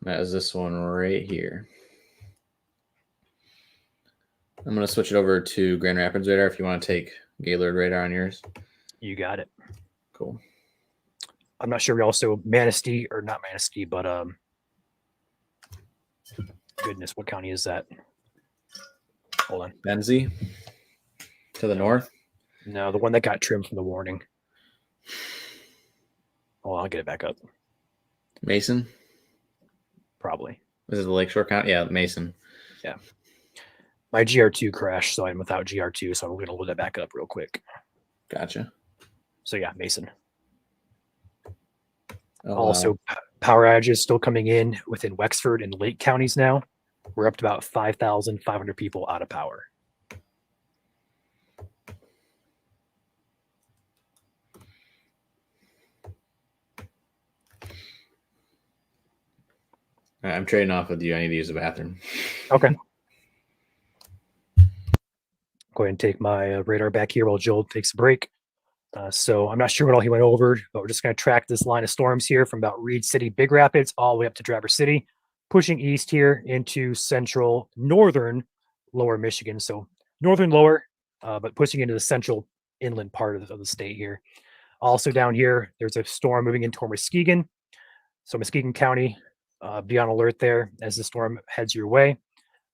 That is this one right here. I'm going to switch it over to Grand Rapids radar if you want to take Gaylord radar on yours. You got it. Cool. I'm not sure we also Manistee, or not Manistee, but goodness, what county is that? Hold on. Benzie to the north? No, the one that got trimmed from the warning. Oh, I'll get it back up. Mason? Probably. This is the Lakeshore County? Yeah, Mason. Yeah. My GR2 crashed, so I'm without GR2, so I'm going to load that back up real quick. Gotcha. So yeah, Mason. Oh, also, wow. Power outages still coming in within Wexford and Lake counties now. We're up to about 5,500 people out of power. I'm trading off with you. I need to use the bathroom. Okay. Go ahead and take my radar back here while Joel takes a break. So I'm not sure what all he went over, but we're just going to track this line of storms here from about Reed City, Big Rapids, all the way up to Traverse City, pushing east here into central, northern, lower Michigan. So northern, lower, but pushing into the central inland part of the state here. Also down here, there's a storm moving into Muskegon. So Muskegon County, be on alert there as the storm heads your way.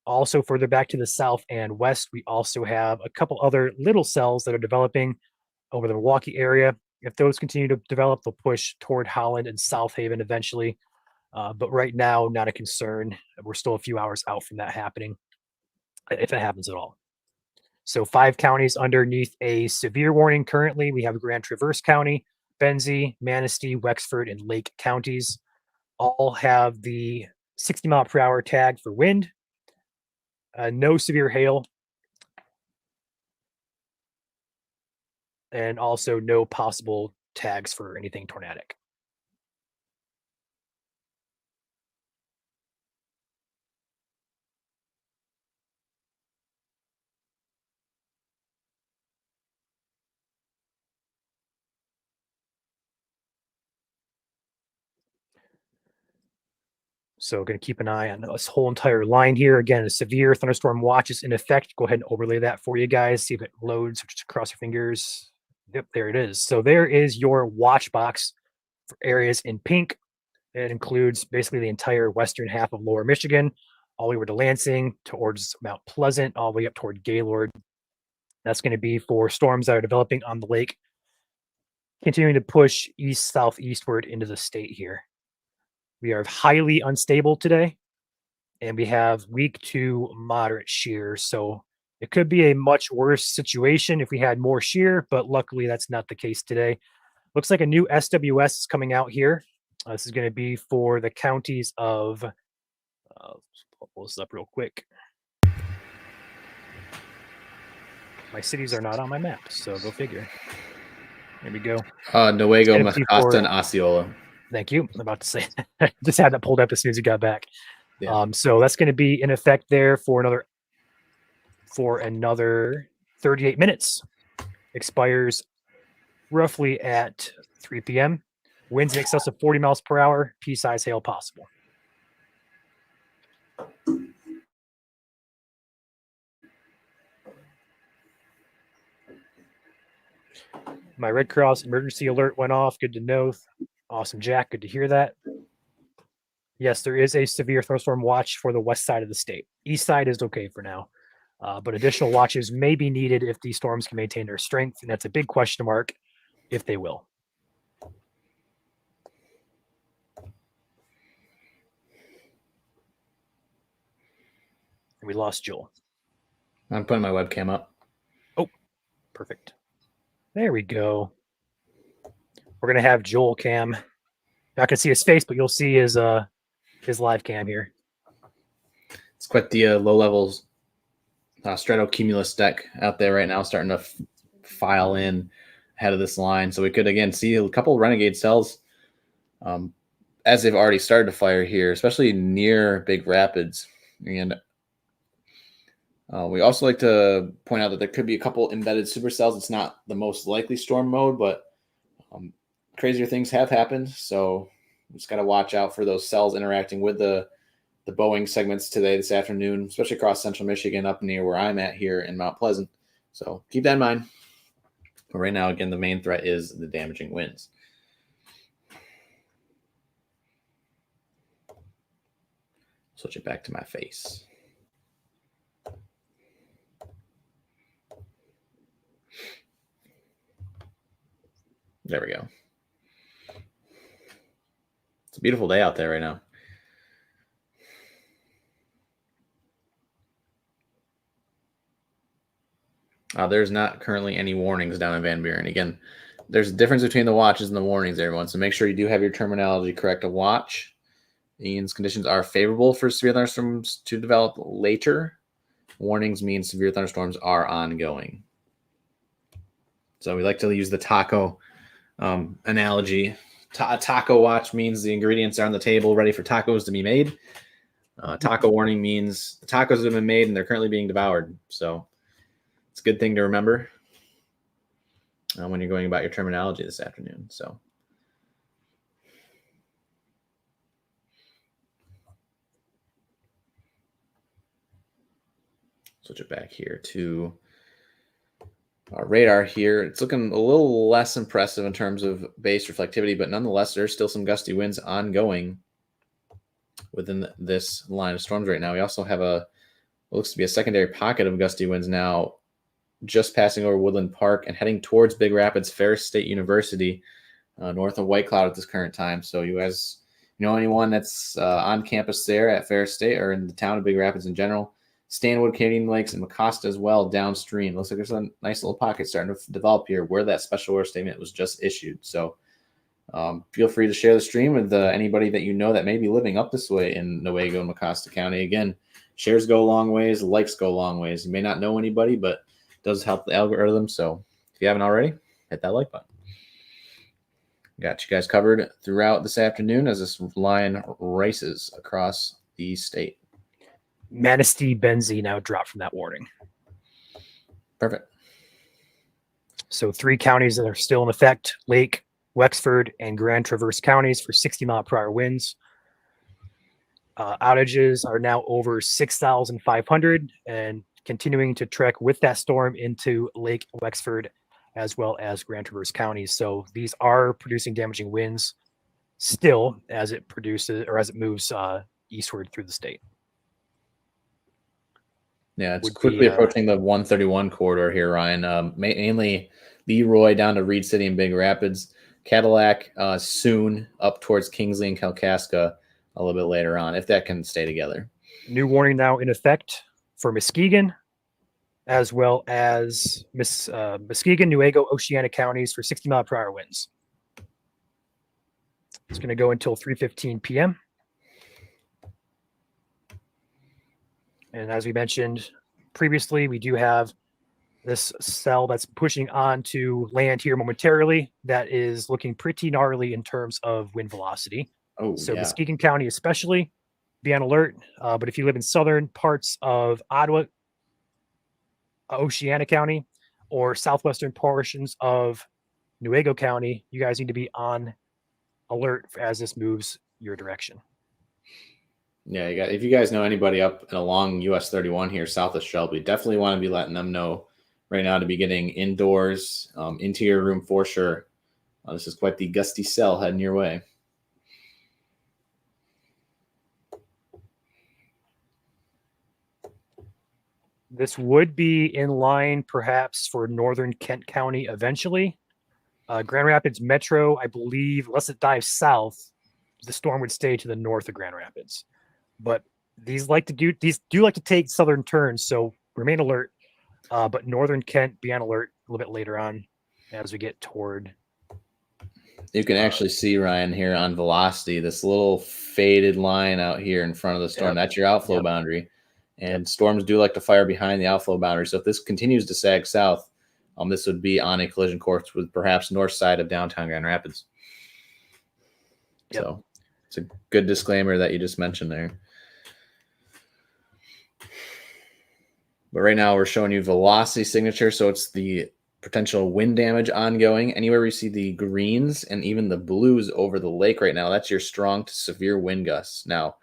Also further back to the south and west, we also have a couple other little cells that are developing over the Milwaukee area. If those continue to develop, they'll push toward Holland and South Haven eventually. But right now, not a concern. We're still a few hours out from that happening, if it happens at all. So 5 counties underneath a severe warning currently. We have Grand Traverse County, Benzie, Manistee, Wexford, and Lake counties. All have the 60-mile-per-hour tag for wind. No severe hail. And also no possible tags for anything tornadic. So going to keep an eye on this whole entire line here. Again, a severe thunderstorm watch is in effect. Go ahead and overlay that for you guys. See if it loads. Just cross your fingers. Yep, there it is. So there is your watch box for areas in pink. It includes basically the entire western half of lower Michigan, all the way over to Lansing, towards Mount Pleasant, all the way up toward Gaylord. That's going to be for storms that are developing on the lake, continuing to push east southeastward into the state here. We are highly unstable today, and we have weak to moderate shear. So it could be a much worse situation if we had more shear, but luckily that's not the case today. Looks like a new SWS is coming out here. This is going to be for the counties of, pull this up real quick. My cities are not on my map, so go figure. There we go. Newego, Mecosta, and Osceola. Thank you. I'm about to say, just had that pulled up as soon as you got back. Yeah. So that's going to be in effect there for another 38 minutes. Expires roughly at 3 p.m. Winds in excess of 40 miles per hour. Pea-size hail possible. My Red Cross emergency alert went off. Good to know. Awesome, Jack. Good to hear that. Yes, there is a severe thunderstorm watch for the west side of the state. East side is okay for now, but additional watches may be needed if these storms can maintain their strength, and that's a big question mark if they will. And we lost Joel. I'm putting my webcam up. Oh, perfect. There we go. We're going to have Joel cam. Not going to see his face, but you'll see his live cam here. It's quite the low levels stratocumulus deck out there right now, starting to file in ahead of this line. So we could, again, see a couple renegade cells as they've already started to fire here, especially near Big Rapids. And we also like to point out that there could be a couple embedded supercells. It's not the most likely storm mode, but crazier things have happened. So just got to watch out for those cells interacting with the Boeing segments this afternoon, especially across central Michigan up near where I'm at here in Mount Pleasant. So keep that in mind. But right now, again, the main threat is the damaging winds. Switch it back to my face. There we go. It's a beautiful day out there right now. There's not currently any warnings down in Van Buren. Again, there's a difference between the watches and the warnings, everyone. So make sure you do have your terminology correct. A watch means conditions are favorable for severe thunderstorms to develop later. Warnings mean severe thunderstorms are ongoing. So we like to use the taco analogy. A taco watch means the ingredients are on the table ready for tacos to be made. Taco warning means the tacos have been made and they're currently being devoured. So it's a good thing to remember when you're going about your terminology this afternoon. So switch it back here to radar here. It's looking a little less impressive in terms of base reflectivity, but nonetheless, there's still some gusty winds ongoing within this line of storms right now. We also have what looks to be a secondary pocket of gusty winds now just passing over Woodland Park and heading towards Big Rapids Ferris State University, north of White Cloud at this current time. So you guys know anyone that's on campus there at Ferris State or in the town of Big Rapids in general, Stanwood, Canadian Lakes, and Mecosta as well downstream. Looks like there's a nice little pocket starting to develop here where that special order statement was just issued. So feel free to share the stream with anybody that you know that may be living up this way in Newaygo and Mecosta County. Again, shares go a long ways, likes go a long ways. You may not know anybody, but it does help the algorithm. So if you haven't already, hit that like button. Got you guys covered throughout this afternoon as this line races across the state. Manistee, Benzie now dropped from that warning. Perfect. So 3 counties that are still in effect: Lake, Wexford, and Grand Traverse counties for 60-mile-per-hour winds. Outages are now over 6,500 and continuing to trek with that storm into Lake, Wexford, as well as Grand Traverse counties. So these are producing damaging winds still as it produces or as it moves eastward through the state. Yeah, it's quickly approaching the 131 corridor here, Ryan. Mainly Leroy down to Reed City and Big Rapids. Cadillac soon up towards Kingsley and Kalkaska a little bit later on, if that can stay together. New warning now in effect for Muskegon, as well as Muskegon, Newaygo, Oceana counties for 60-mile-per-hour winds. It's going to go until 3:15 p.m. And as we mentioned previously, we do have this cell that's pushing on to land here momentarily that is looking pretty gnarly in terms of wind velocity. So Muskegon County especially, be on alert. But if you live in southern parts of Ottawa, Oceana County, or southwestern portions of Newaygo County, you guys need to be on alert as this moves your direction. Yeah, if you guys know anybody up and along US 31 here south of Shelby, definitely want to be letting them know right now to be getting indoors, into your room for sure. This is quite the gusty cell heading your way. This would be in line perhaps for northern Kent County eventually. Grand Rapids Metro, I believe, unless it dives south, the storm would stay to the north of Grand Rapids. But these do like to take southern turns, so remain alert. But northern Kent, be on alert a little bit later on as we get toward. You can actually see, Ryan, here on velocity, this little faded line out here in front of the storm. Yep. That's your outflow boundary. And storms do like to fire behind the outflow boundary. So if this continues to sag south, this would be on a collision course with perhaps north side of downtown Grand Rapids. Yep. So it's a good disclaimer that you just mentioned there. But right now we're showing you velocity signature. So it's the potential wind damage ongoing. Anywhere we see the greens and even the blues over the lake right now, that's your strong to severe wind gusts. Now,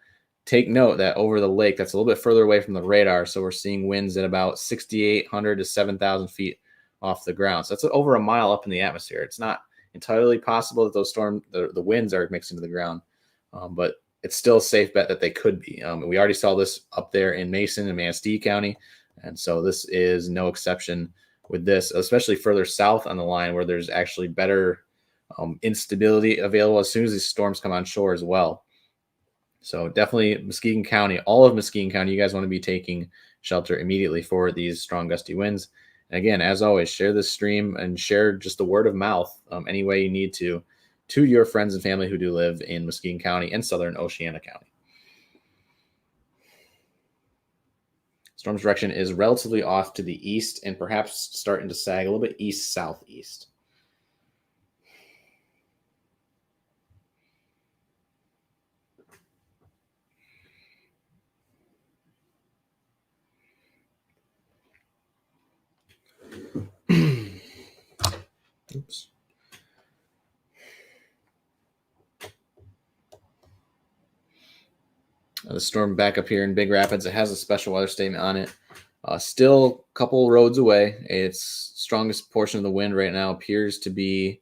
take note that over the lake, that's a little bit further away from the radar. So we're seeing winds at about 6,800 to 7,000 feet off the ground. So that's over a mile up in the atmosphere. It's not entirely possible that those the winds are mixing to the ground, but it's still a safe bet that they could be. We already saw this up there in Mason and Manistee County. And so this is no exception with this, especially further south on the line where there's actually better instability available as soon as these storms come on shore as well. So definitely Muskegon County, all of Muskegon County, you guys want to be taking shelter immediately for these strong gusty winds. And again, as always, share this stream and share just the word of mouth any way you need to your friends and family who do live in Muskegon County and southern Oceana County. Storm's direction is relatively off to the east and perhaps starting to sag a little bit east-southeast. Oops. The storm back up here in Big Rapids, it has a special weather statement on it. Still a couple roads away. Its strongest portion of the wind right now appears to be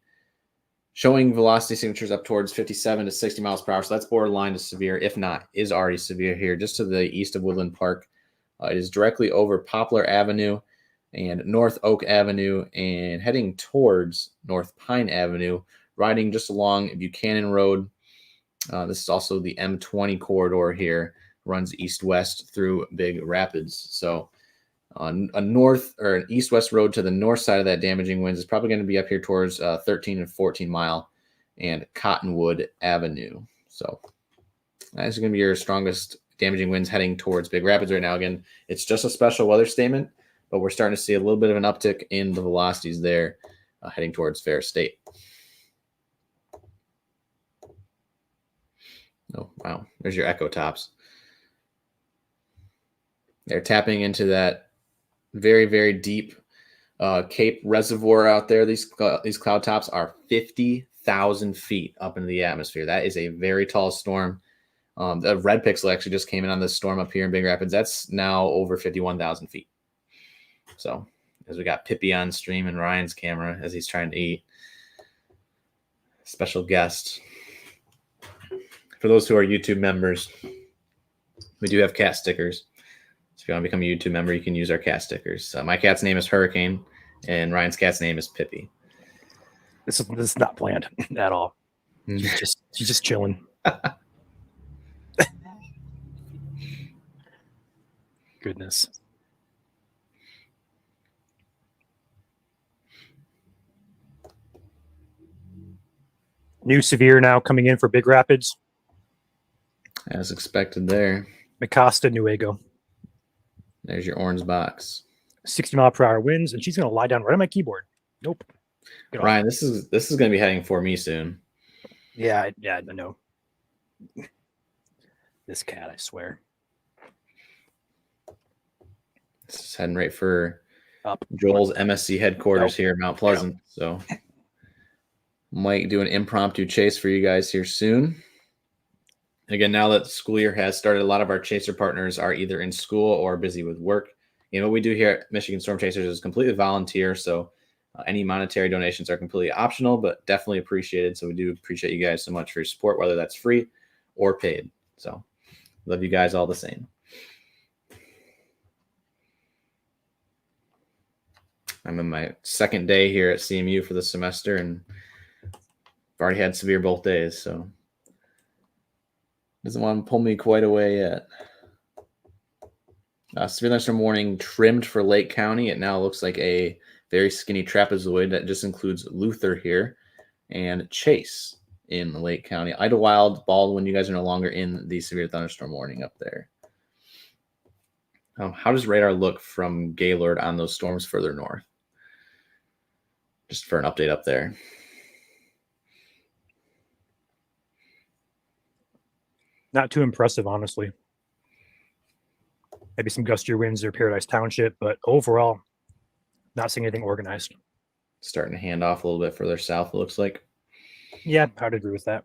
showing velocity signatures up towards 57 to 60 miles per hour. So that's borderline to severe, if not, is already severe here, just to the east of Woodland Park. It is directly over Poplar Avenue and North Oak Avenue and heading towards North Pine Avenue, riding just along Buchanan Road. This is also the M20 corridor here, runs east-west through Big Rapids. So on a north or an east-west road to the north side of that damaging winds is probably going to be up here towards 13 and 14 Mile and Cottonwood Avenue. So that's going to be your strongest damaging winds heading towards Big Rapids right now. Again, it's just a special weather statement, but we're starting to see a little bit of an uptick in the velocities there heading towards Fair State. Oh, wow. There's your echo tops. They're tapping into that very, very deep Cape Reservoir out there. These cloud tops are 50,000 feet up into the atmosphere. That is a very tall storm. The red pixel actually just came in on this storm up here in Big Rapids. That's now over 51,000 feet. So as we got Pippi on stream and Ryan's camera as he's trying to eat. Special guest. For those who are YouTube members, we do have cat stickers. So if you want to become a YouTube member, you can use our cat stickers. My cat's name is Hurricane, and Ryan's cat's name is Pippi. This is not planned at all. She's just chilling. Goodness. New severe now coming in for Big Rapids. As expected there. Mecosta, Nuevo. There's your orange box. 60 mile per hour winds, and she's going to lie down right on my keyboard. Nope. Ryan, this is going to be heading for me soon. Yeah, I know. This cat, I swear. This is heading right for up Joel's MSC headquarters here in Mount Pleasant. So might do an impromptu chase for you guys here soon. Again, now that the school year has started, a lot of our chaser partners are either in school or busy with work. You know, what we do here at Michigan Storm Chasers is completely volunteer. So any monetary donations are completely optional, but definitely appreciated. So we do appreciate you guys so much for your support, whether that's free or paid. So love you guys all the same. I'm in my second day here at CMU for the semester, and I've already had severe both days, so doesn't want to pull me quite away yet. Severe thunderstorm warning trimmed for Lake County. It now looks like a very skinny trapezoid that just includes Luther here and Chase in Lake County. Idlewild, Baldwin, you guys are no longer in the severe thunderstorm warning up there. How does radar look from Gaylord on those storms further north? Just for an update up there. Not too impressive, honestly. Maybe some gustier winds or Paradise Township, but overall, not seeing anything organized. Starting to hand off a little bit further south, it looks like. Yeah, I'd agree with that.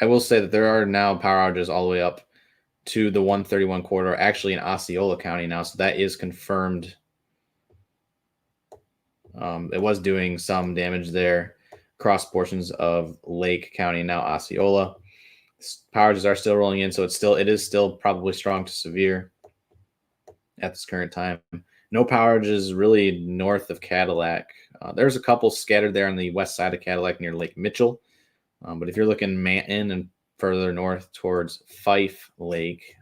I will say that there are now power outages all the way up to the 131 corridor, actually in Osceola County now, so that is confirmed. It was doing some damage there across portions of Lake County, now Osceola. Power outages are still rolling in, so it is still probably strong to severe at this current time. No power outages really north of Cadillac. There's a couple scattered there on the west side of Cadillac near Lake Mitchell. But if you're looking Manton and further north towards Fife Lake,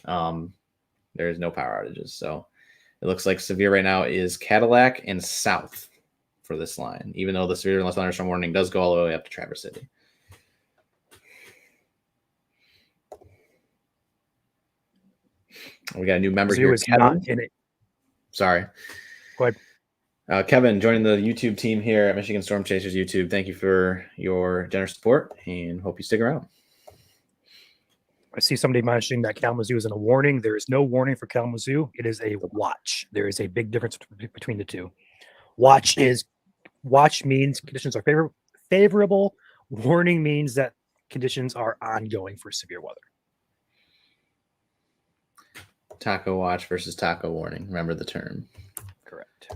there is no power outages. So it looks like severe right now is Cadillac and south for this line, even though the severe thunderstorm warning does go all the way up to Traverse City. We got a new member here, Kevin. In it. Sorry. Go ahead. Kevin, joining the YouTube team here at Michigan Storm Chasers YouTube. Thank you for your generous support and hope you stick around. I see somebody mentioning that Kalamazoo is in a warning. There is no warning for Kalamazoo. It is a watch. There is a big difference between the two. Watch means conditions are favorable. Warning means that conditions are ongoing for severe weather. Taco watch versus taco warning. Remember the term. Correct.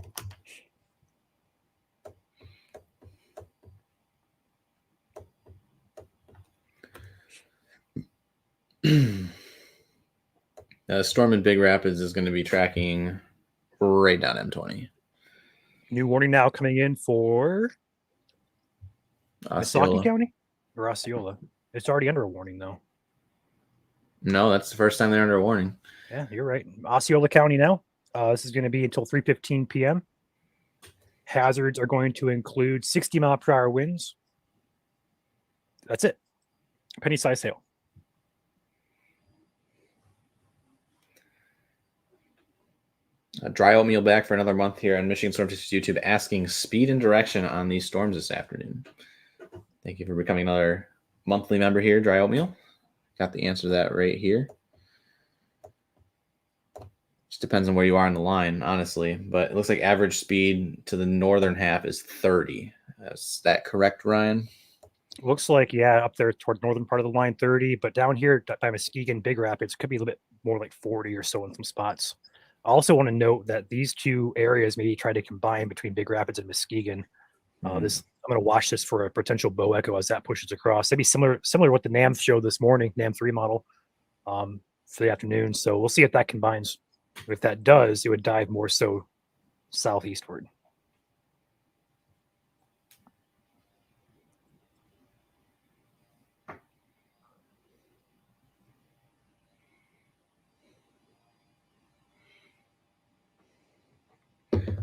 Storm in Big Rapids is going to be tracking right down M20. New warning now coming in for Misaki County or Osceola. It's already under a warning, though. No, that's the first time they're under a warning. Yeah, you're right. Osceola County now. This is going to be until 3:15 p.m. Hazards are going to include 60-mile-per-hour winds. That's it. Penny-sized hail. Dry oatmeal back for another month here on Michigan Storm Chasers YouTube, asking speed and direction on these storms this afternoon. Thank you for becoming another monthly member here, Dry Oatmeal. Got the answer to that right here. Just depends on where you are on the line, honestly. But it looks like average speed to the northern half is 30. Is that correct, Ryan? Looks like, yeah, up there toward northern part of the line, 30. But down here by Muskegon, Big Rapids, could be a little bit more like 40 or so in some spots. I also want to note that these two areas maybe try to combine between Big Rapids and Muskegon. I'm going to watch this for a potential bow echo as that pushes across. That'd be similar to what the NAM showed this morning, NAM 3 model for the afternoon. So we'll see if that combines. If that does, it would dive more so southeastward.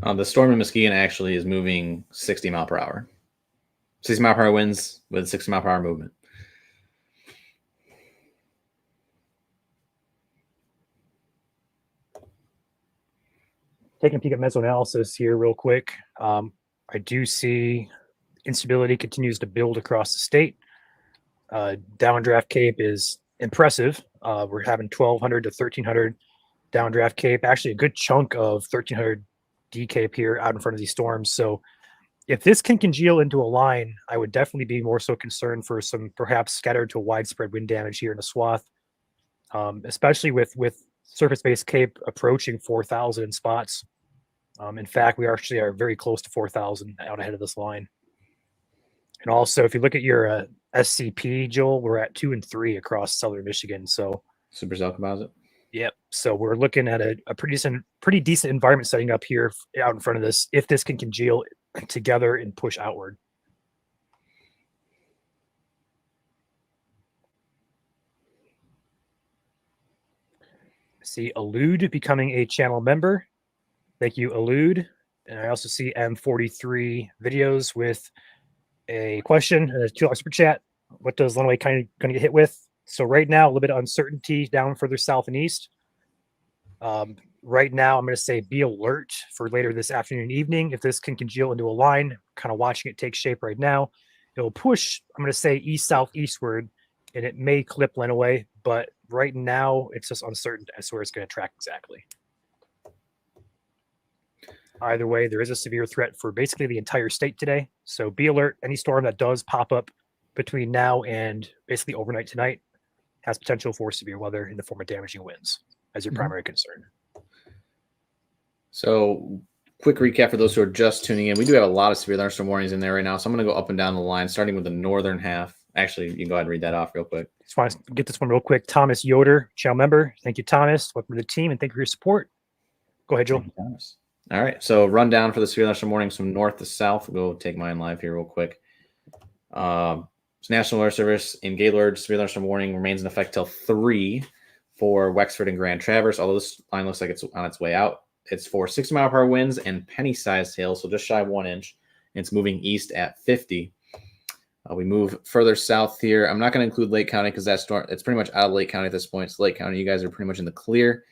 The storm in Muskegon actually is moving 60 mile per hour. 60 mile per hour winds with 60 mile per hour movement. Taking a peek at mesoanalysis here real quick. I do see instability continues to build across the state. Downdraft Cape is impressive. We're having 1,200 to 1,300 downdraft Cape. Actually, a good chunk of 1,300 D Cape here out in front of these storms. So if this can congeal into a line, I would definitely be more so concerned for some perhaps scattered to widespread wind damage here in the swath, especially with surface-based Cape approaching 4,000 in spots. In fact, we actually are very close to 4,000 out ahead of this line. And also, if you look at your SCP, Joel, we're at 2 and 3 across southern Michigan. So Supercell composite. Yep. So we're looking at a pretty decent environment setting up here out in front of this, if this can congeal together and push outward. I see Elude becoming a channel member. Thank you, Elude. And I also see M43 videos with a question and a $2 super chat. What does Lenawee kind of going to get hit with? So right now, a little bit of uncertainty down further south and east. Right now, I'm going to say be alert for later this afternoon and evening. If this can congeal into a line, kind of watching it take shape right now, it will push, I'm going to say east-southeastward, and it may clip Lenawee, but right now it's just uncertain as to where it's going to track exactly. Either way, there is a severe threat for basically the entire state today. So be alert. Any storm that does pop up between now and basically overnight tonight has potential for severe weather in the form of damaging winds as your primary concern. So quick recap for those who are just tuning in. We do have a lot of severe thunderstorm warnings in there right now. So I'm going to go up and down the line, starting with the northern half. Actually, you can go ahead and read that off real quick. Just want to get this one real quick. Thomas Yoder, channel member. Thank you, Thomas. Welcome to the team, and thank you for your support. Go ahead, Joel. Thank you, Thomas. All right. So rundown for the severe thunderstorm warnings from north to south. We'll go take mine live here real quick. So National Weather Service in Gaylord, severe thunderstorm warning remains in effect till 3 for Wexford and Grand Traverse, although this line looks like it's on its way out. It's for 60 mile per hour winds and penny-sized hail, so just shy of 1 inch. And it's moving east at 50. We move further south here. I'm not going to include Lake County because it's pretty much out of Lake County at this point. It's Lake County. You guys are pretty much in the clear.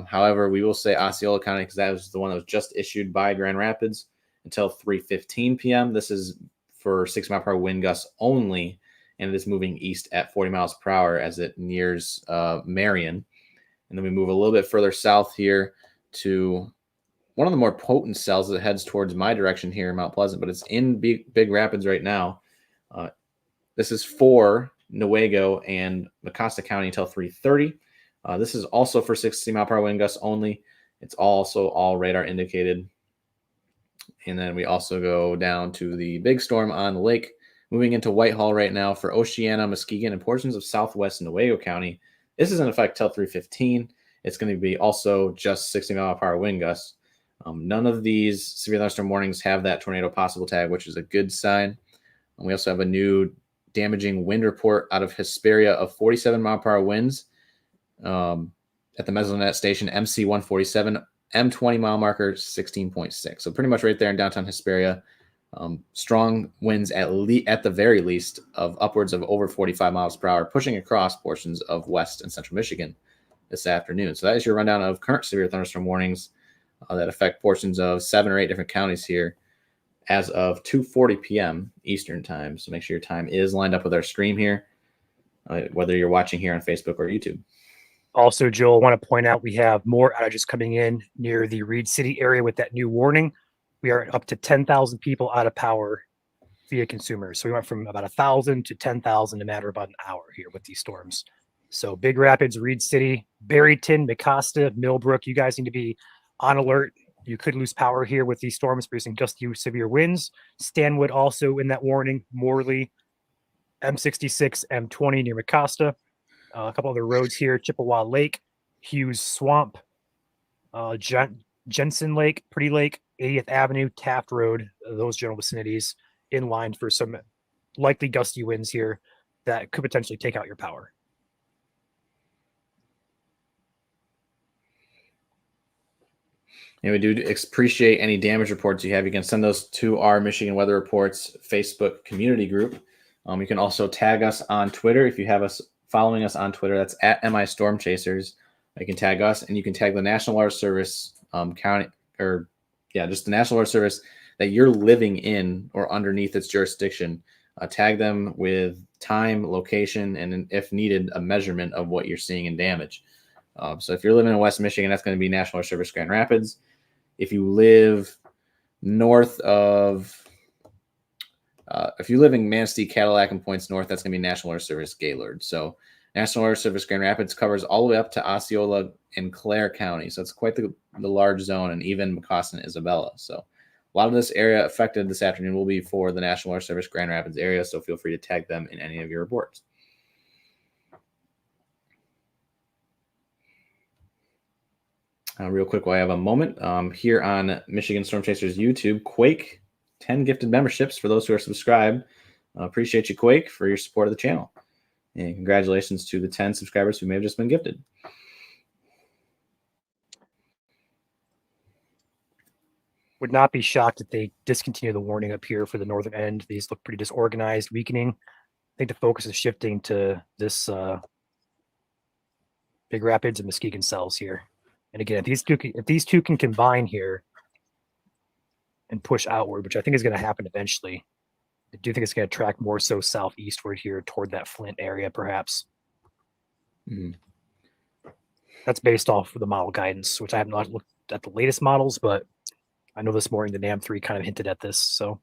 However, we will say Osceola County because that was the one that was just issued by Grand Rapids until 3:15 p.m. This is for 60 mile per hour wind gusts only, and it is moving east at 40 miles per hour as it nears Marion. And then we move a little bit further south here to one of the more potent cells that heads towards my direction here in Mount Pleasant, but it's in Big Rapids right now. This is for Newaygo and Mecosta County until 3:30. This is also for 60-mile-per-hour wind gusts only. It's also all radar indicated. And then we also go down to the big storm on the lake, moving into Whitehall right now for Oceana, Muskegon, and portions of southwest Newaygo County. This is in effect till 3:15. It's going to be also just 60-mile-per-hour wind gusts. None of these severe thunderstorm warnings have that tornado possible tag, which is a good sign. We also have a new damaging wind report out of Hesperia of 47-mile-per-hour winds at the Mesonet station MC147, M20 mile marker 16.6. So pretty much right there in downtown Hesperia. Strong winds at the very least of upwards of over 45 miles per hour, pushing across portions of west and central Michigan this afternoon. So that is your rundown of current severe thunderstorm warnings that affect portions of 7 or 8 different counties here as of 2:40 p.m. Eastern time. So make sure your time is lined up with our stream here, whether you're watching here on Facebook or YouTube. Also, Joel, I want to point out we have more outages coming in near the Reed City area with that new warning. We are up to 10,000 people out of power via consumers. So we went from about 1,000 to 10,000 in a matter of about an hour here with these storms. So Big Rapids, Reed City, Barryton, Mecosta, Millbrook, you guys need to be on alert. You could lose power here with these storms producing gusty severe winds. Stanwood also in that warning. Morley, M66, M20 near Mecosta. A couple other roads here: Chippewa Lake, Hughes Swamp, Jensen Lake, Pretty Lake, 80th Avenue, Taft Road. Those general vicinities in line for some likely gusty winds here that could potentially take out your power. And we do appreciate any damage reports you have. You can send those to our Michigan Weather Reports Facebook community group. You can also tag us on Twitter if you have us following us on Twitter. That's at MI Storm Chasers. You can tag us, and you can tag the National Weather Service just the National Weather Service that you're living in or underneath its jurisdiction. Tag them with time, location, and if needed, a measurement of what you're seeing in damage. So if you're living in West Michigan, that's going to be National Weather Service Grand Rapids. If you live north of, if you live in Manistee, Cadillac, and points north, that's going to be National Weather Service Gaylord. So National Weather Service Grand Rapids covers all the way up to Osceola and Clare County. So it's quite the large zone, and even Mecosta and Isabella. So a lot of this area affected this afternoon will be for the National Weather Service Grand Rapids area. So feel free to tag them in any of your reports. Real quick, while I have a moment, here on Michigan Storm Chasers YouTube, Quake, 10 gifted memberships for those who are subscribed. Appreciate you, Quake, for your support of the channel. And congratulations to the 10 subscribers who may have just been gifted. Would not be shocked if they discontinue the warning up here for the northern end. These look pretty disorganized, weakening. I think the focus is shifting to this Big Rapids and Muskegon cells here. And again, if these two can combine here and push outward, which I think is going to happen eventually, I do think it's going to track more so southeastward here toward that Flint area, perhaps. That's based off of the model guidance, which I have not looked at the latest models, but I know this morning the NAM3 kind of hinted at this. So,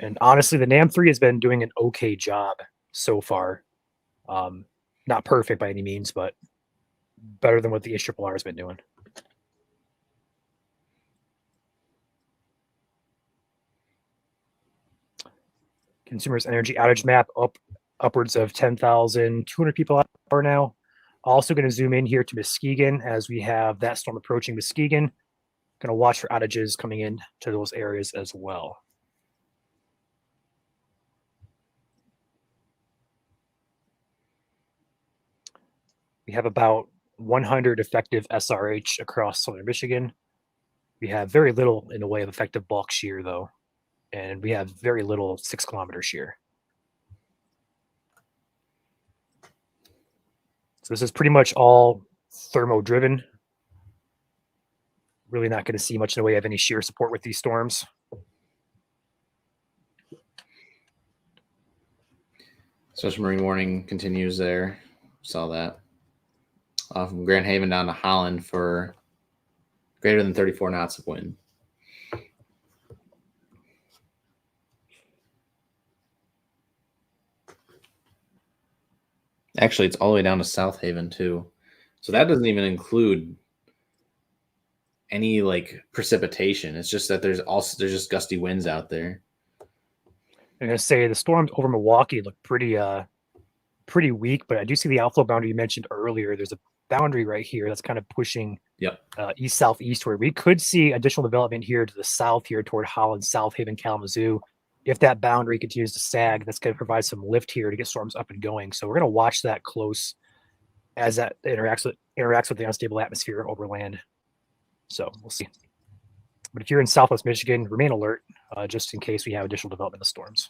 and honestly, the NAM3 has been doing an okay job so far. Not perfect by any means, but better than what the HRRR has been doing. Consumers energy outage map upwards of 10,200 people out per now. Also going to zoom in here to Muskegon as we have that storm approaching Muskegon. Going to watch for outages coming in to those areas as well. We have about 100 effective SRH across southern Michigan. We have very little in the way of effective bulk shear, though, and we have very little 6-kilometer shear. So this is pretty much all thermo-driven. Really not going to see much in the way of any shear support with these storms. Special Marine warning continues there. Saw that. From Grand Haven down to Holland for greater than 34 knots of wind. Actually, it's all the way down to South Haven too. So that doesn't even include any like precipitation. It's just that there's just gusty winds out there. I'm gonna say the storms over Milwaukee look pretty weak, but I do see the outflow boundary you mentioned earlier. There's a boundary right here that's kind of pushing east southeastward. We could see additional development here to the south here toward Holland, South Haven, Kalamazoo. If that boundary continues to sag, that's going to provide some lift here to get storms up and going. So we're going to watch that close as that interacts with the unstable atmosphere over land. So we'll see. But if you're in Southwest Michigan, remain alert just in case we have additional development of storms.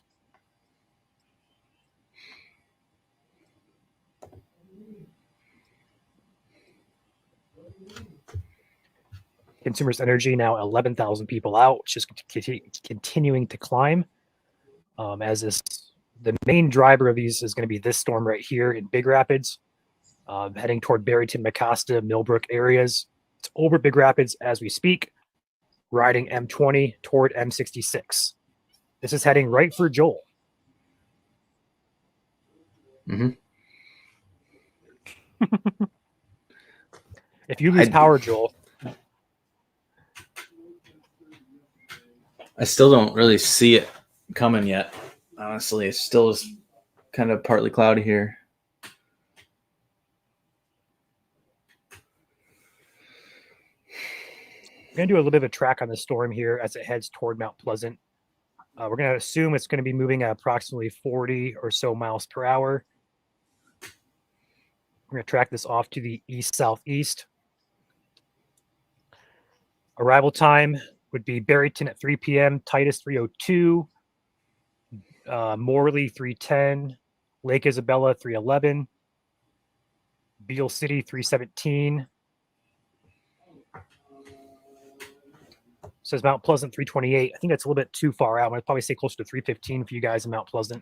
Consumers Energy now 11,000 people out, which is continuing to climb. As the main driver of these is going to be this storm right here in Big Rapids, heading toward Barrington, Mecosta, Millbrook areas. It's over Big Rapids as we speak, riding M20 toward M66. This is heading right for Joel. Mm-hmm. If you lose power, Joel. I still don't really see it coming yet. Honestly, it still is kind of partly cloudy here. We're going to do a little bit of a track on the storm here as it heads toward Mount Pleasant. We're going to assume it's going to be moving at approximately 40 or so miles per hour. We're going to track this off to the east-southeast. Arrival time would be Barrington at 3 p.m., Titus 3:02, Morley 3:10, Lake Isabella 3:11, Beale City 3:17. Says Mount Pleasant 3:28. I think that's a little bit too far out. I'd probably say closer to 3:15 for you guys in Mount Pleasant.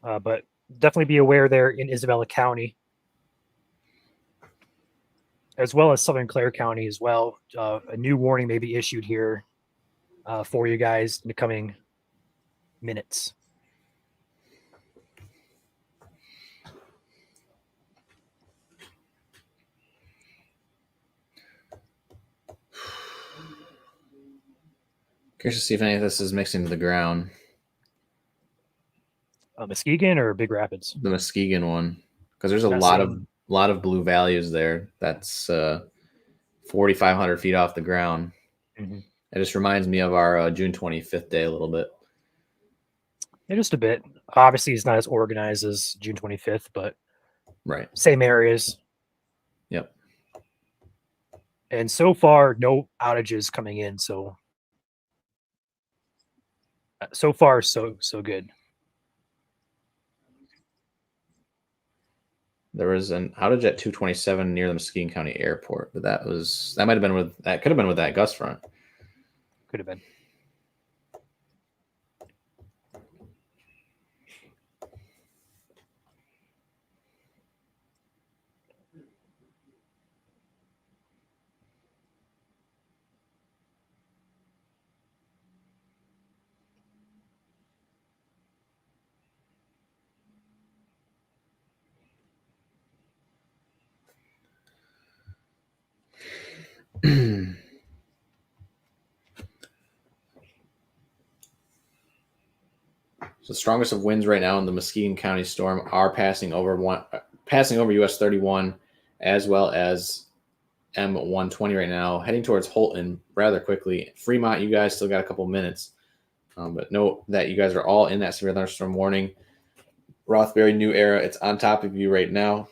But definitely be aware there in Isabella County, as well as Southern Clare County as well. A new warning may be issued here for you guys in the coming minutes. Curious to see if any of this is mixing to the ground. Muskegon or Big Rapids? The Muskegon one, because there's a lot of blue values there. That's 4,500 feet off the ground. Mm-hmm. It just reminds me of our June 25th day a little bit. Yeah, just a bit. Obviously, it's not as organized as June 25th, but right, same areas. Yep. And so far, no outages coming in. So far, so good. There was an outage at 227 near the Muskegon County Airport, but that could have been with that gust front. Could have been. So the strongest of winds right now in the Muskegon County storm are passing over US 31 as well as M120 right now, heading towards Holton rather quickly. Fremont, you guys still got a couple minutes, but note that you guys are all in that severe thunderstorm warning. Rothbury, New Era, it's on top of you right now,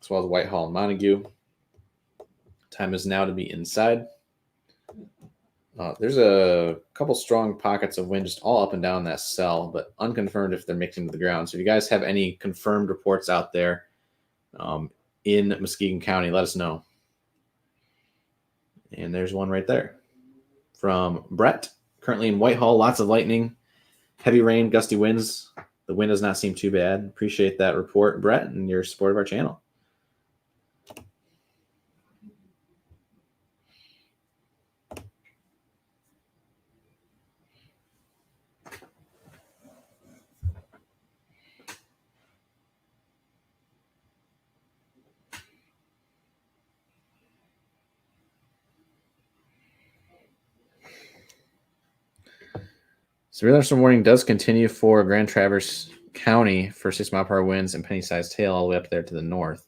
as well as Whitehall and Montague. Time is now to be inside. There's a couple strong pockets of wind just all up and down that cell, but unconfirmed if they're mixing to the ground. So if you guys have any confirmed reports out there in Muskegon County, let us know. And there's one right there from Brett, currently in Whitehall. Lots of lightning, heavy rain, gusty winds. The wind does not seem too bad. Appreciate that report, Brett, and your support of our channel. Severe thunderstorm warning does continue for Grand Traverse County for 6-mile-per-hour winds and penny-sized hail all the way up there to the north.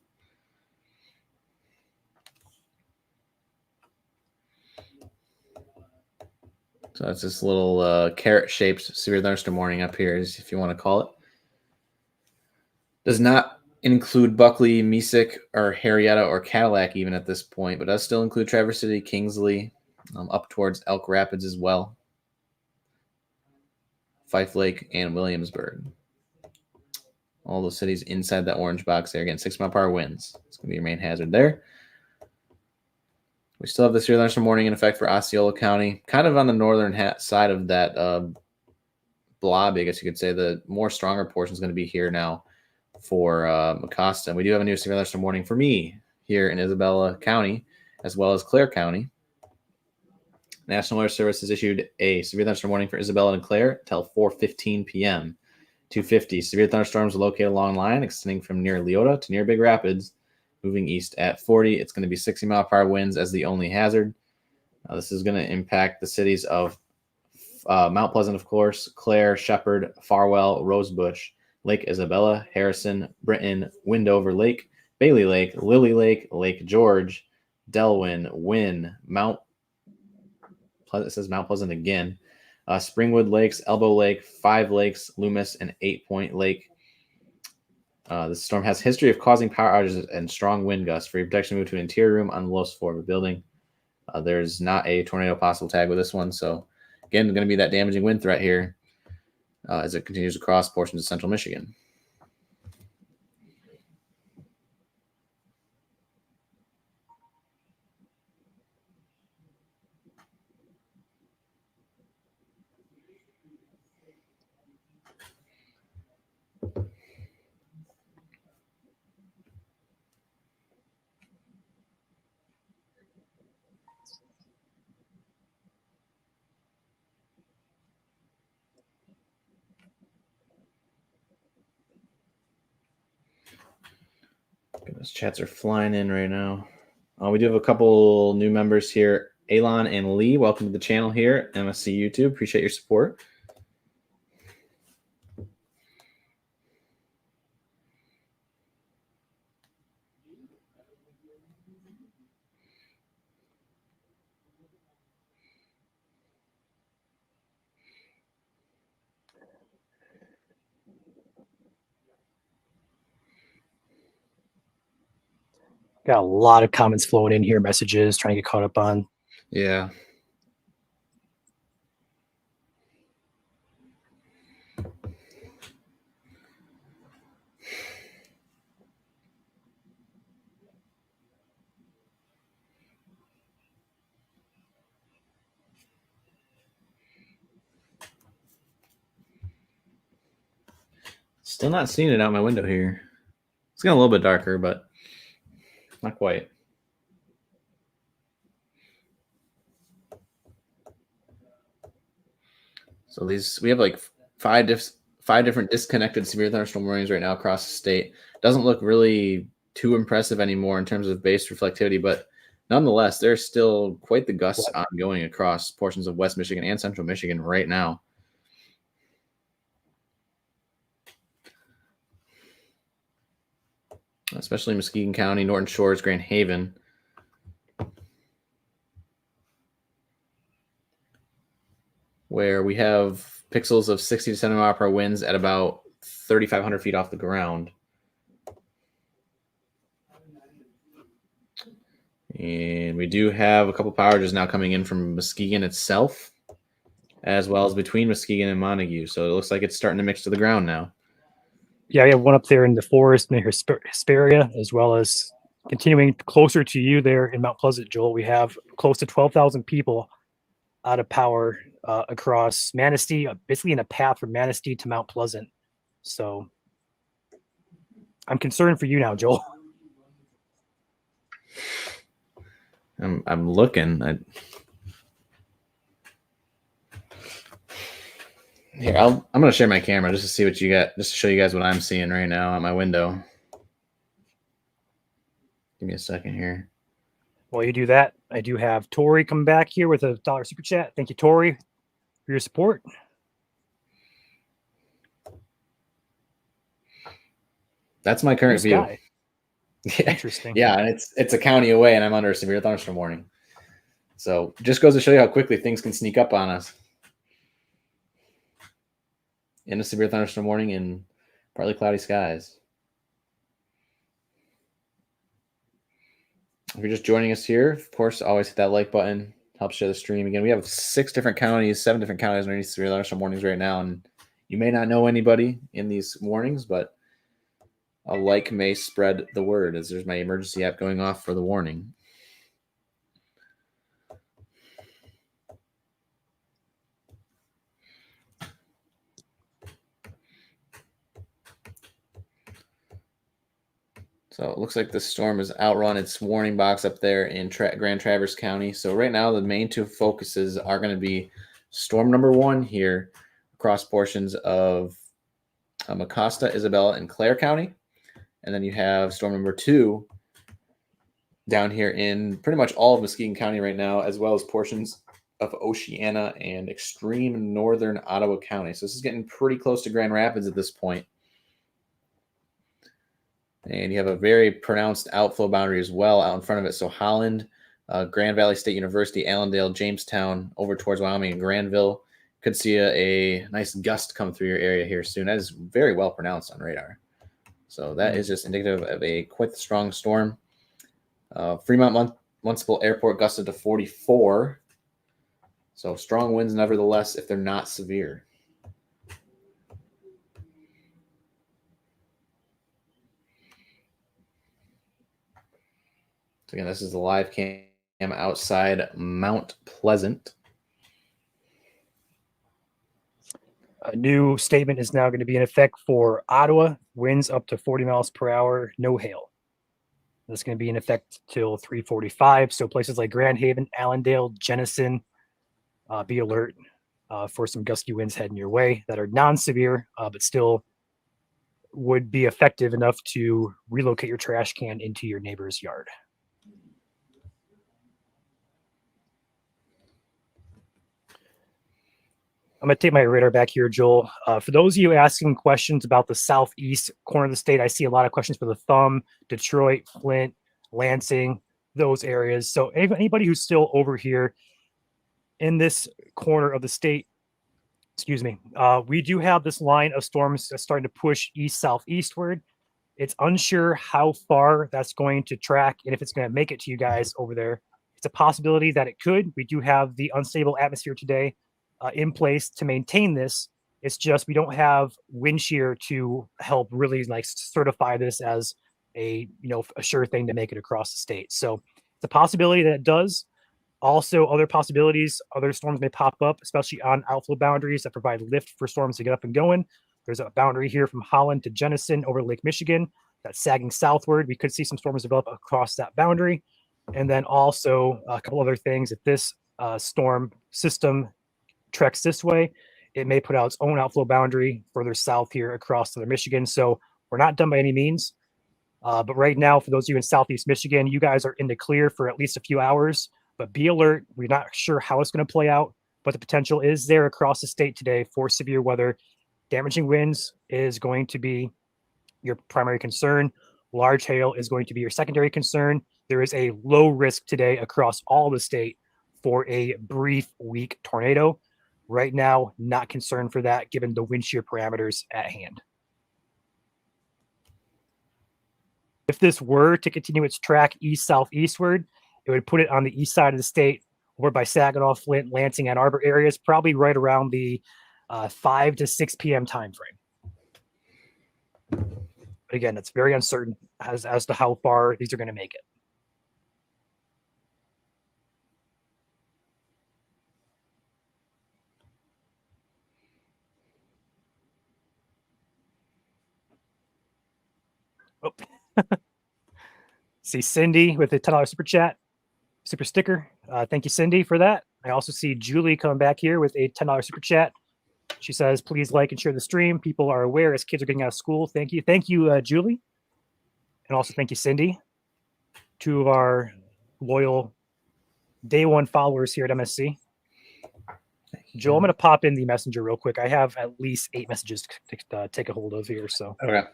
So that's this little carrot-shaped severe thunderstorm warning up here, if you want to call it. Does not include Buckley, Mesick, or Harrietta, or Cadillac even at this point, but does still include Traverse City, Kingsley, up towards Elk Rapids as well, Fife Lake, and Williamsburg. All those cities inside that orange box there. Again, 6-mile-per-hour winds. It's going to be your main hazard there. We still have the severe thunderstorm warning in effect for Osceola County, kind of on the northern side of that blob, I guess you could say. The more stronger portion is going to be here now for Mecosta. And we do have a new severe thunderstorm warning for me here in Isabella County, as well as Clare County. National Weather Service has issued a severe thunderstorm warning for Isabella and Clare until 4:15 p.m. 250. Severe thunderstorms are located along the line, extending from near Leota to near Big Rapids. Moving east at 40. It's going to be 60-mile-per-hour winds as the only hazard. This is going to impact the cities of Mount Pleasant, of course, Clare, Shepherd, Farwell, Rosebush, Lake Isabella, Harrison, Britton, Windover Lake, Bailey Lake, Lily Lake, Lake George, Delwyn, Wynn, it says Mount Pleasant again, Springwood Lakes, Elbow Lake, Five Lakes, Loomis, and 8-Point Lake. This storm has history of causing power outages and strong wind gusts. For your protection, move to an interior room on the lowest floor of a building. There's not a tornado possible tag with this one. So, again, going to be that damaging wind threat here as it continues across portions of central Michigan. Goodness, chats are flying in right now. We do have a couple new members here. Alon and Lee, welcome to the channel here, MSC YouTube. Appreciate your support. Got a lot of comments flowing in here, messages, trying to get caught up on. Yeah. Still not seeing it out my window here. It's getting a little bit darker, but not quite. So we have like five different disconnected severe thunderstorm warnings right now across the state. Doesn't look really too impressive anymore in terms of base reflectivity, but nonetheless, there's still quite the gusts ongoing across portions of West Michigan and Central Michigan right now. Especially Muskegon County, Norton Shores, Grand Haven. Where we have pixels of 60 to 70 mile per hour winds at about 3,500 feet off the ground. And we do have a couple power outages now coming in from Muskegon itself, as well as between Muskegon and Montague. So it looks like it's starting to mix to the ground now. Yeah, we have one up there in the forest near Hesperia, as well as continuing closer to you there in Mount Pleasant, Joel. We have close to 12,000 people out of power across Manistee, basically in a path from Manistee to Mount Pleasant. So I'm concerned for you now, Joel. I'm looking. Here, I'm going to share my camera just to see what you got, just to show you guys what I'm seeing right now at my window. Give me a second here. While you do that, I do have Tori come back here with $1 super chat. Thank you, Tori, for your support. That's my current Blue view. sky. Yeah. Interesting. Yeah, and it's a county away, and I'm under a severe thunderstorm warning. So just goes to show you how quickly things can sneak up on us. In a severe thunderstorm warning in partly cloudy skies. If you're just joining us here, of course, always hit that like button. Helps share the stream. Again, we have 7 different counties underneath severe thunderstorm warnings right now, and you may not know anybody in these warnings, but a like may spread the word, as there's my emergency app going off for the warning. So it looks like the storm has outrun its warning box up there in Grand Traverse County. So right now, the main 2 focuses are going to be storm number 1 here across portions of Acosta, Isabella, and Clare County. And then you have storm number 2 down here in pretty much all of Muskegon County right now, as well as portions of Oceana and extreme northern Ottawa County. So this is getting pretty close to Grand Rapids at this point. And you have a very pronounced outflow boundary as well out in front of it. So Holland, Grand Valley State University, Allendale, Jamestown, over towards Wyoming and Granville. Could see a nice gust come through your area here soon. That is very well pronounced on radar. So that is just indicative of a quite strong storm. Fremont Municipal Airport gusted to 44. So strong winds nevertheless if they're not severe. So again, this is the live cam outside Mount Pleasant. A new statement is now going to be in effect for Ottawa. Winds up to 40 miles per hour, no hail. That's going to be in effect till 3:45. So places like Grand Haven, Allendale, Jenison, be alert for some gusty winds heading your way that are non-severe, but still would be effective enough to relocate your trash can into your neighbor's yard. I'm going to take my radar back here, Joel. For those of you asking questions about the southeast corner of the state, I see a lot of questions for the Thumb, Detroit, Flint, Lansing, those areas. So anybody who's still over here in this corner of the state, excuse me, we do have this line of storms that's starting to push east-southeastward. It's unsure how far that's going to track and if it's going to make it to you guys over there. It's a possibility that it could. We do have the unstable atmosphere today in place to maintain this. It's just we don't have wind shear to help really like certify this as a sure thing to make it across the state. So it's a possibility that it does. Also, other possibilities, other storms may pop up, especially on outflow boundaries that provide lift for storms to get up and going. There's a boundary here from Holland to Jenison over Lake Michigan that's sagging southward. We could see some storms develop across that boundary. And then also a couple other things. If this storm system treks this way, it may put out its own outflow boundary further south here across southern Michigan. So we're not done by any means. But right now, for those of you in southeast Michigan, you guys are in the clear for at least a few hours. But be alert. We're not sure how it's going to play out, but the potential is there across the state today for severe weather. Damaging winds is going to be your primary concern. Large hail is going to be your secondary concern. There is a low risk today across all the state for a brief, weak tornado. Right now, not concerned for that given the wind shear parameters at hand. If this were to continue its track east-southeastward, it would put it on the east side of the state over by Saginaw, Flint, Lansing, Ann Arbor areas, probably right around the 5 to 6 p.m. time frame. But again, it's very uncertain as to how far these are going to make it. Oh. See Cindy with a $10 super chat, super sticker. Thank you, Cindy, for that. I also see Julie coming back here with a $10 super chat. She says, please like and share the stream. People are aware as kids are getting out of school. Thank you. Thank you, Julie. And also thank you, Cindy, 2 of our loyal day one followers here at MSC. Joel, I'm going to pop in the messenger real quick. I have at least 8 messages to take a hold of here. So okay.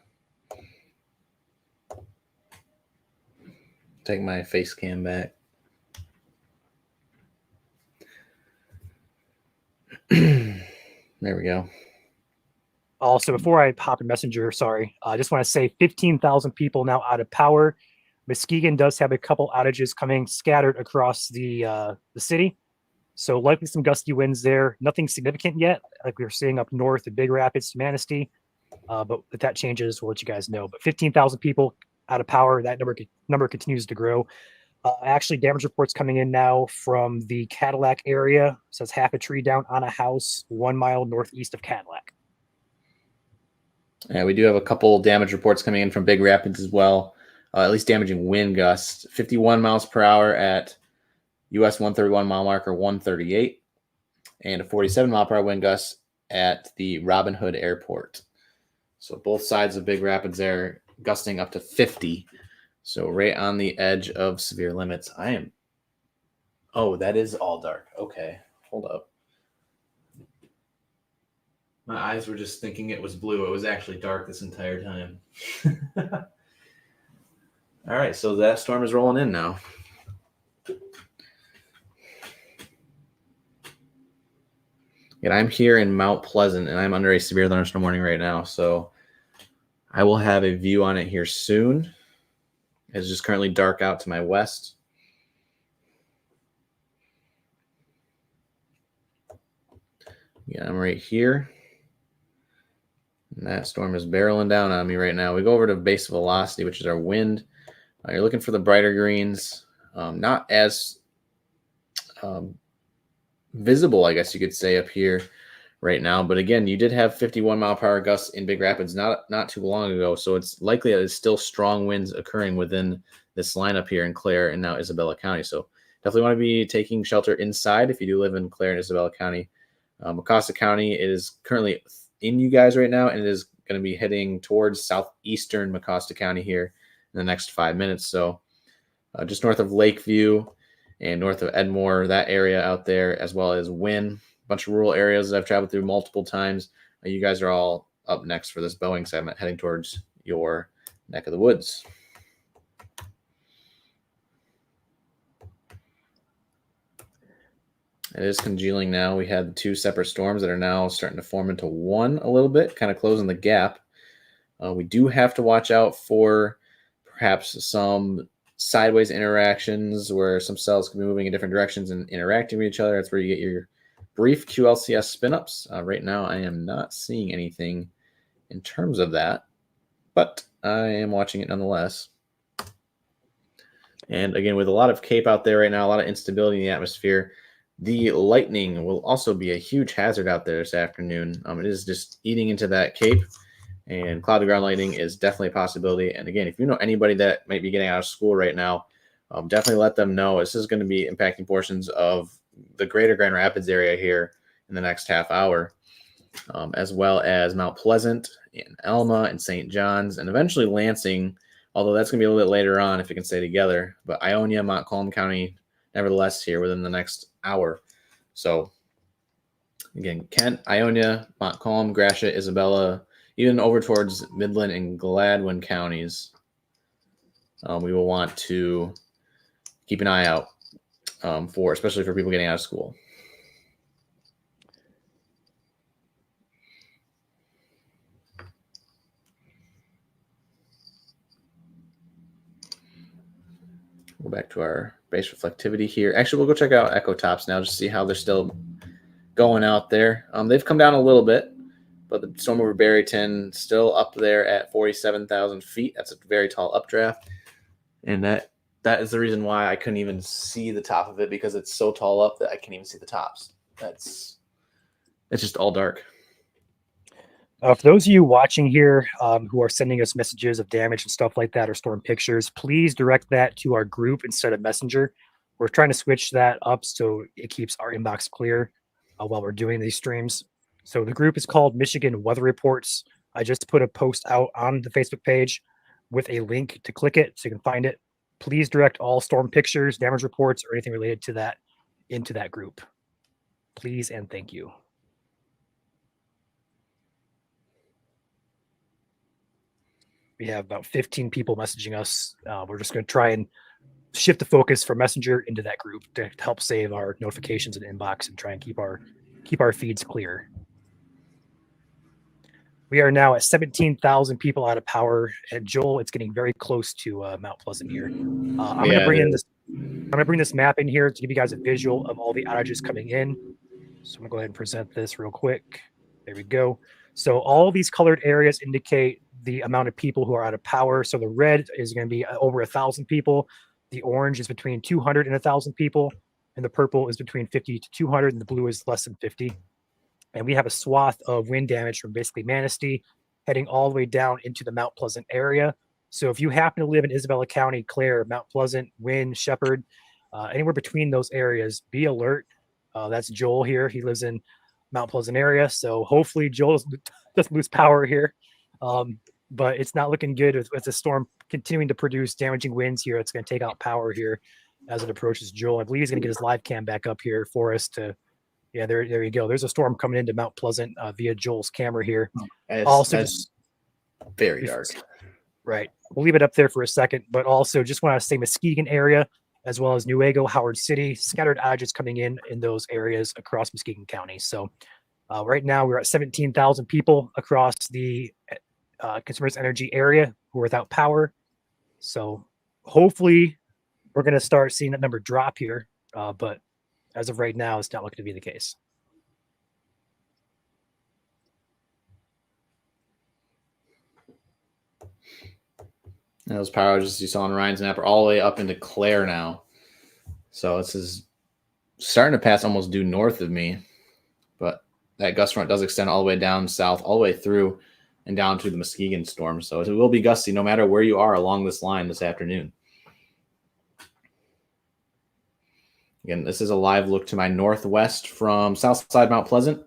Take my face cam back. There we go. Also, before I hop in Messenger, sorry, I just want to say 15,000 people now out of power. Muskegon does have a couple outages coming scattered across the city. So likely some gusty winds there. Nothing significant yet, like we were seeing up north at Big Rapids to Manistee. But if that changes, we'll let you guys know. But 15,000 people out of power. That number continues to grow. Actually, damage reports coming in now from the Cadillac area. Says half a tree down on a house 1 mile northeast of Cadillac. Yeah, we do have a couple damage reports coming in from Big Rapids as well. At least damaging wind gusts, 51 miles per hour at US 131 mile marker 138, and a 47 mile per hour wind gust at the Robin Hood Airport. So both sides of Big Rapids there gusting up to 50. So right on the edge of severe limits. Oh, that is all dark. Okay, hold up. My eyes were just thinking it was blue. It was actually dark this entire time. All right, so that storm is rolling in now. And I'm here in Mount Pleasant, and I'm under a severe thunderstorm warning right now. So I will have a view on it here soon. It's just currently dark out to my west. Yeah, I'm right here. And that storm is barreling down on me right now. We go over to base velocity, which is our wind. You're looking for the brighter greens. Not as visible, I guess you could say, up here right now. But again, you did have 51 mile per hour gusts in Big Rapids not too long ago. So it's likely that there's still strong winds occurring within this lineup here in Clare and now Isabella County. So definitely want to be taking shelter inside if you do live in Clare and Isabella County. Mecosta County is currently in you guys right now, and it is going to be heading towards southeastern Mecosta County here in the next 5 minutes. So just north of Lakeview and north of Edmore, that area out there, as well as Wynn, a bunch of rural areas that I've traveled through multiple times. You guys are all up next for this Boeing segment, heading towards your neck of the woods. It is congealing now. We had two separate storms that are now starting to form into one a little bit, kind of closing the gap. We do have to watch out for perhaps some sideways interactions where some cells can be moving in different directions and interacting with each other. That's where you get your brief QLCS spin-ups. Right now, I am not seeing anything in terms of that, but I am watching it nonetheless. And again, with a lot of CAPE out there right now, a lot of instability in the atmosphere, the lightning will also be a huge hazard out there this afternoon. It is just eating into that CAPE, and cloud to ground lightning is definitely a possibility. And again, if you know anybody that might be getting out of school right now, definitely let them know. This is going to be impacting portions of the greater Grand Rapids area here in the next half hour, as well as Mount Pleasant and Alma and St. John's, and eventually Lansing, although that's going to be a little bit later on if it can stay together. But Ionia, Montcalm County, nevertheless, here within the next hour. So again, Kent, Ionia, Montcalm, Gratiot, Isabella, even over towards Midland and Gladwin counties, we will want to keep an eye out for, especially for people getting out of school. Go back to our base reflectivity here. Actually, we'll go check out Echo Tops now, just see how they're still going out there. They've come down a little bit, but the storm over Barryton still up there at 47,000 feet. That's a very tall updraft, and that is the reason why I couldn't even see the top of it, because it's so tall up that I can't even see the tops. It's just all dark. For those of you watching here who are sending us messages of damage and stuff like that, or storm pictures, please direct that to our group instead of Messenger. We're trying to switch that up so it keeps our inbox clear while we're doing these streams. So the group is called Michigan Weather Reports. I just put a post out on the Facebook page with a link to click it so you can find it. Please direct all storm pictures, damage reports, or anything related to that into that group. Please and thank you. We have about 15 people messaging us. We're just going to try and shift the focus from Messenger into that group to help save our notifications and inbox and try and keep our feeds clear. We are now at 17,000 people out of power. And Joel, it's getting very close to Mount Pleasant here. I'm going to bring this map in here to give you guys a visual of all the outages coming in. So I'm going to go ahead and present this real quick. There we go. So all these colored areas indicate the amount of people who are out of power. So the red is going to be over 1,000 people. The orange is between 200 and 1,000 people. And the purple is between 50 to 200. And the blue is less than 50. And we have a swath of wind damage from basically Manistee heading all the way down into the Mount Pleasant area. So if you happen to live in Isabella County, Clare, Mount Pleasant, Wynn, Shepherd, anywhere between those areas, be alert. That's Joel here. He lives in Mount Pleasant area. So hopefully Joel doesn't lose power here. But it's not looking good with the storm continuing to produce damaging winds here. It's going to take out power here as it approaches Joel. I believe he's going to get his live cam back up here for us to. Yeah, there you go. There's a storm coming into Mount Pleasant via Joel's camera here. That's very dark. Right. We'll leave it up there for a second, but also just want to say Muskegon area, as well as Newaygo, Howard City, scattered outages coming in those areas across Muskegon County. So right now we're at 17,000 people across the Consumers Energy area who are without power. So hopefully we're going to start seeing that number drop here. But as of right now, it's not looking to be the case. And those power outages you saw on Ryan's map are all the way up into Clare now. So this is starting to pass almost due north of me. But that gust front does extend all the way down south, all the way through and down to the Muskegon storm. So it will be gusty no matter where you are along this line this afternoon. Again, this is a live look to my northwest from south side Mount Pleasant.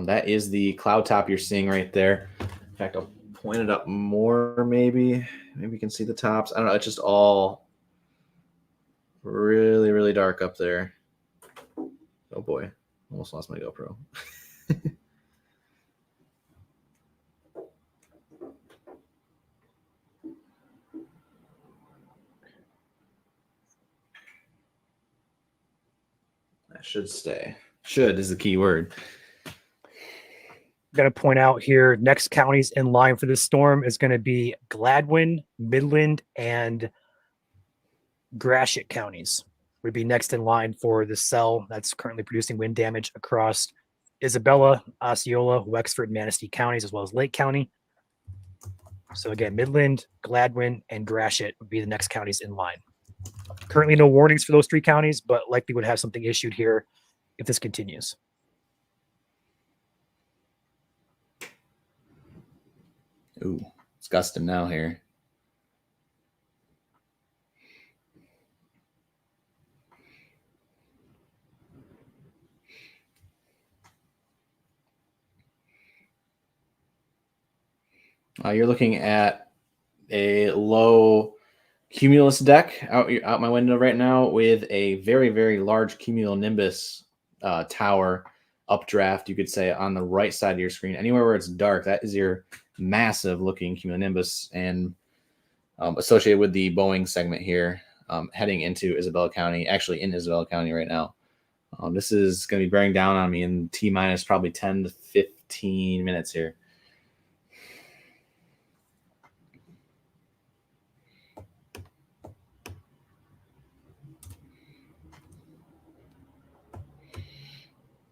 That is the cloud top you're seeing right there. In fact, I'll point it up more maybe. Maybe you can see the tops. I don't know. It's just all really, really dark up there. Oh, boy. Almost lost my GoPro. That should stay. Should is the key word. I'm going to point out here, next counties in line for this storm is going to be Gladwin, Midland, and Gratiot counties would be next in line for the cell that's currently producing wind damage across Isabella, Osceola, Wexford, Manistee counties, as well as Lake County. So again, Midland, Gladwin, and Gratiot would be the next counties in line. Currently no warnings for those three counties, but likely would have something issued here if this continues. Ooh, it's gusting now here. You're looking at a low cumulus deck out my window right now with a very, very large cumulonimbus tower updraft, you could say, on the right side of your screen. Anywhere where it's dark, that is your massive looking cumulonimbus, and associated with the Boeing segment here, heading into Isabella County, actually in Isabella County right now. This is going to be bearing down on me in T-minus probably 10 to 15 minutes here.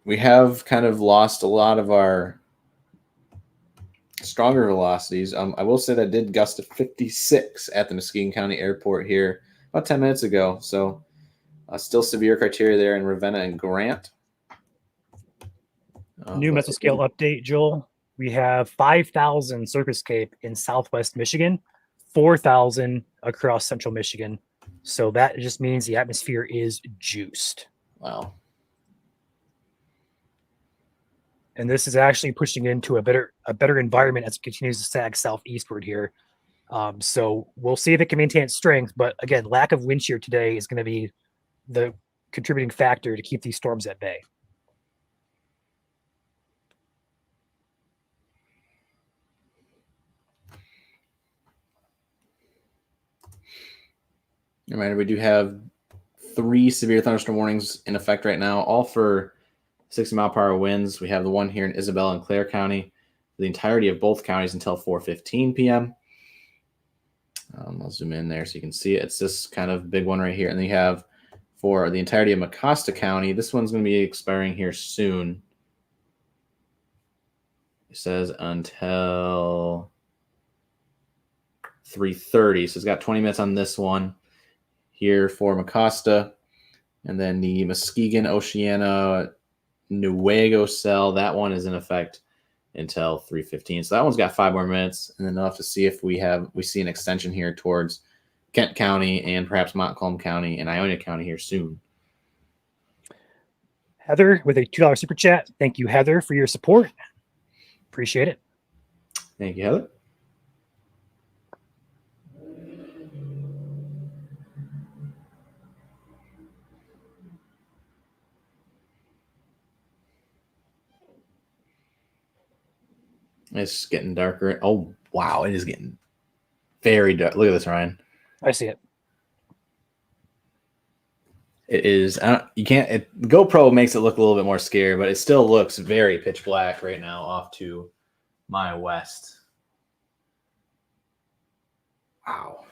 We have kind of lost a lot of our stronger velocities. I will say that did gust to 56 at the Muskegon County Airport here about 10 minutes ago. So still severe criteria there in Ravenna and Grant. New mesoscale update, Joel. We have 5,000 surface cape in southwest Michigan, 4,000 across central Michigan. So that just means the atmosphere is juiced. Wow. And this is actually pushing into a better environment as it continues to sag southeastward here. So we'll see if it can maintain its strength. But again, lack of wind shear today is going to be the contributing factor to keep these storms at bay. Reminder, we do have 3 severe thunderstorm warnings in effect right now, all for 60-mile-per-hour winds. We have the one here in Isabella and Clare County, the entirety of both counties until 4:15 p.m. I'll zoom in there so you can see it. It's this kind of big one right here. And then you have for the entirety of Mecosta County, this one's going to be expiring here soon. It says until 3:30. So it's got 20 minutes on this one here for Mecosta. And then the Muskegon, Oceana, Newaygo cell, that one is in effect until 3:15. So that one's got 5 more minutes. And then they'll have to see if we see an extension here towards Kent County and perhaps Montcalm County and Ionia County here soon. Heather with a $2 super chat. Thank you, Heather, for your support. Appreciate it. Thank you, Heather. It's getting darker. Oh, wow. It is getting very dark. Look at this, Ryan. I see it. It is. GoPro makes it look a little bit more scary, but it still looks very pitch black right now off to my west. Wow.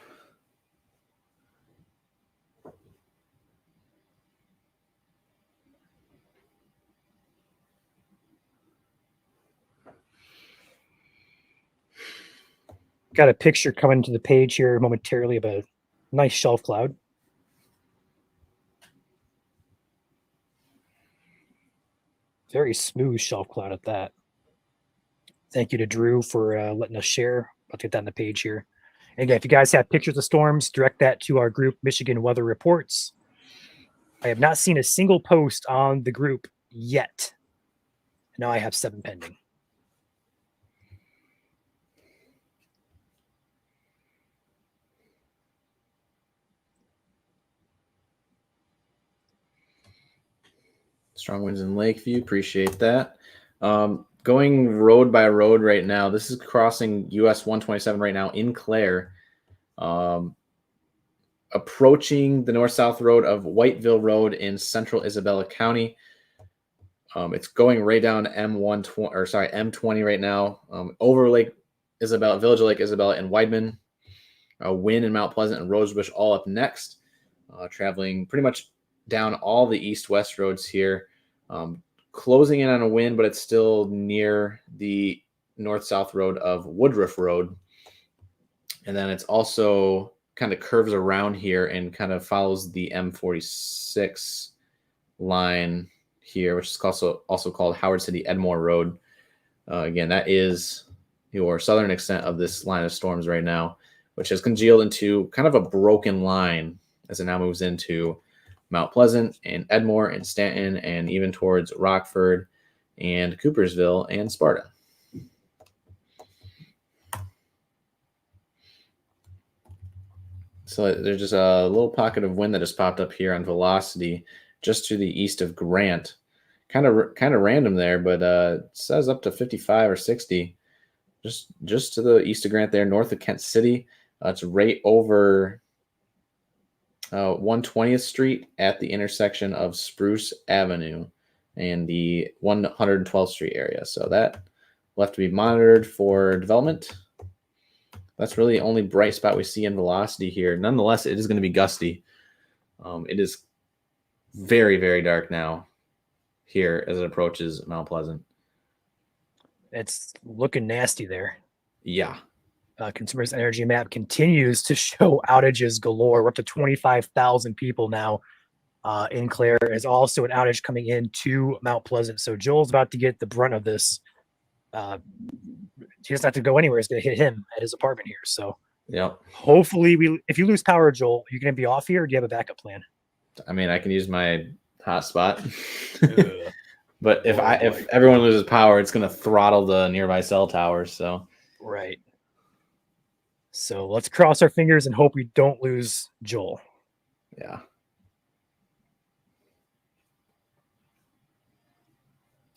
Got a picture coming to the page here momentarily of a nice shelf cloud. Very smooth shelf cloud at that. Thank you to Drew for letting us share. I'll get that on the page here. And again, if you guys have pictures of storms, direct that to our group, Michigan Weather Reports. I have not seen a single post on the group yet. Now I have 7 pending. Strong winds in Lakeview. Appreciate that. Going road by road right now. This is crossing US 127 right now in Clare. Approaching the north-south road of Whiteville Road in central Isabella County. It's going right down M20 right now. Over Lake Isabella, Village of Lake Isabella and Weidman. Wynn and Mount Pleasant and Rosebush all up next. Traveling pretty much down all the east-west roads here. Closing in on a Wynn, but it's still near the north-south road of Woodruff Road. And then it's also kind of curves around here and kind of follows the M46 line here, which is also called Howard City Edmore Road. Again, that is your southern extent of this line of storms right now, which has congealed into kind of a broken line as it now moves into Mount Pleasant and Edmore and Stanton and even towards Rockford and Coopersville and Sparta. So there's just a little pocket of wind that just popped up here on velocity just to the east of Grant. Kind of random there, but it says up to 55 or 60 just to the east of Grant there, north of Kent City. It's right over 120th Street at the intersection of Spruce Avenue and the 112th Street area. So that will have to be monitored for development. That's really the only bright spot we see in velocity here. Nonetheless, it is going to be gusty. It is very, very dark now here as it approaches Mount Pleasant. It's looking nasty there. Yeah. Consumers Energy Map continues to show outages galore. We're up to 25,000 people now in Clare. There's also an outage coming in to Mount Pleasant. So Joel's about to get the brunt of this. He doesn't have to go anywhere. It's going to hit him at his apartment here. So yeah, hopefully if you lose power, Joel, you're going to be off here, or do you have a backup plan? I mean, I can use my hotspot. But if everyone loses power, it's going to throttle the nearby cell towers. So right. So let's cross our fingers and hope we don't lose Joel. Yeah.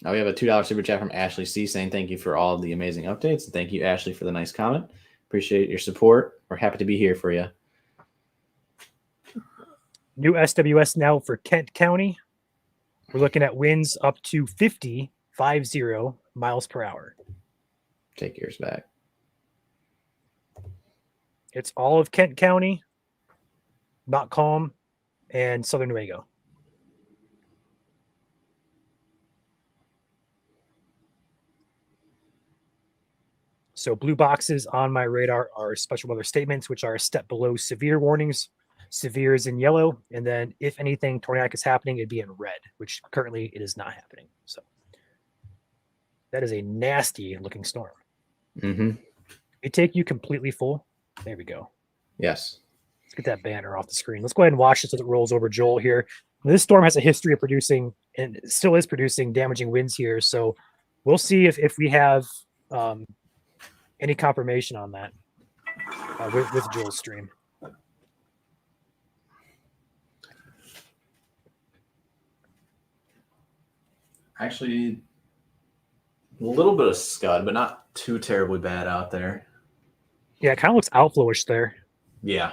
Now we have a $2 super chat from Ashley C saying thank you for all the amazing updates. And thank you, Ashley, for the nice comment. Appreciate your support. We're happy to be here for you. New SWS now for Kent County. We're looking at winds up to 50 miles per hour. Take yours back. It's all of Kent County, Montcalm, and Southern Nuevo. So blue boxes on my radar are special weather statements, which are a step below severe warnings. Severe is in yellow, and then if anything tornadic is happening, it'd be in red, which currently it is not happening. So that is a nasty looking storm. Mm-hmm. It take you completely full. There we go. Yes. Let's get that banner off the screen. Let's go ahead and watch this as it rolls over Joel here. This storm has a history of producing, and still is producing, damaging winds here. So we'll see if we have any confirmation on that with Joel's stream. Actually, a little bit of scud, but not too terribly bad out there. Yeah, it kind of looks outflowish there. Yeah.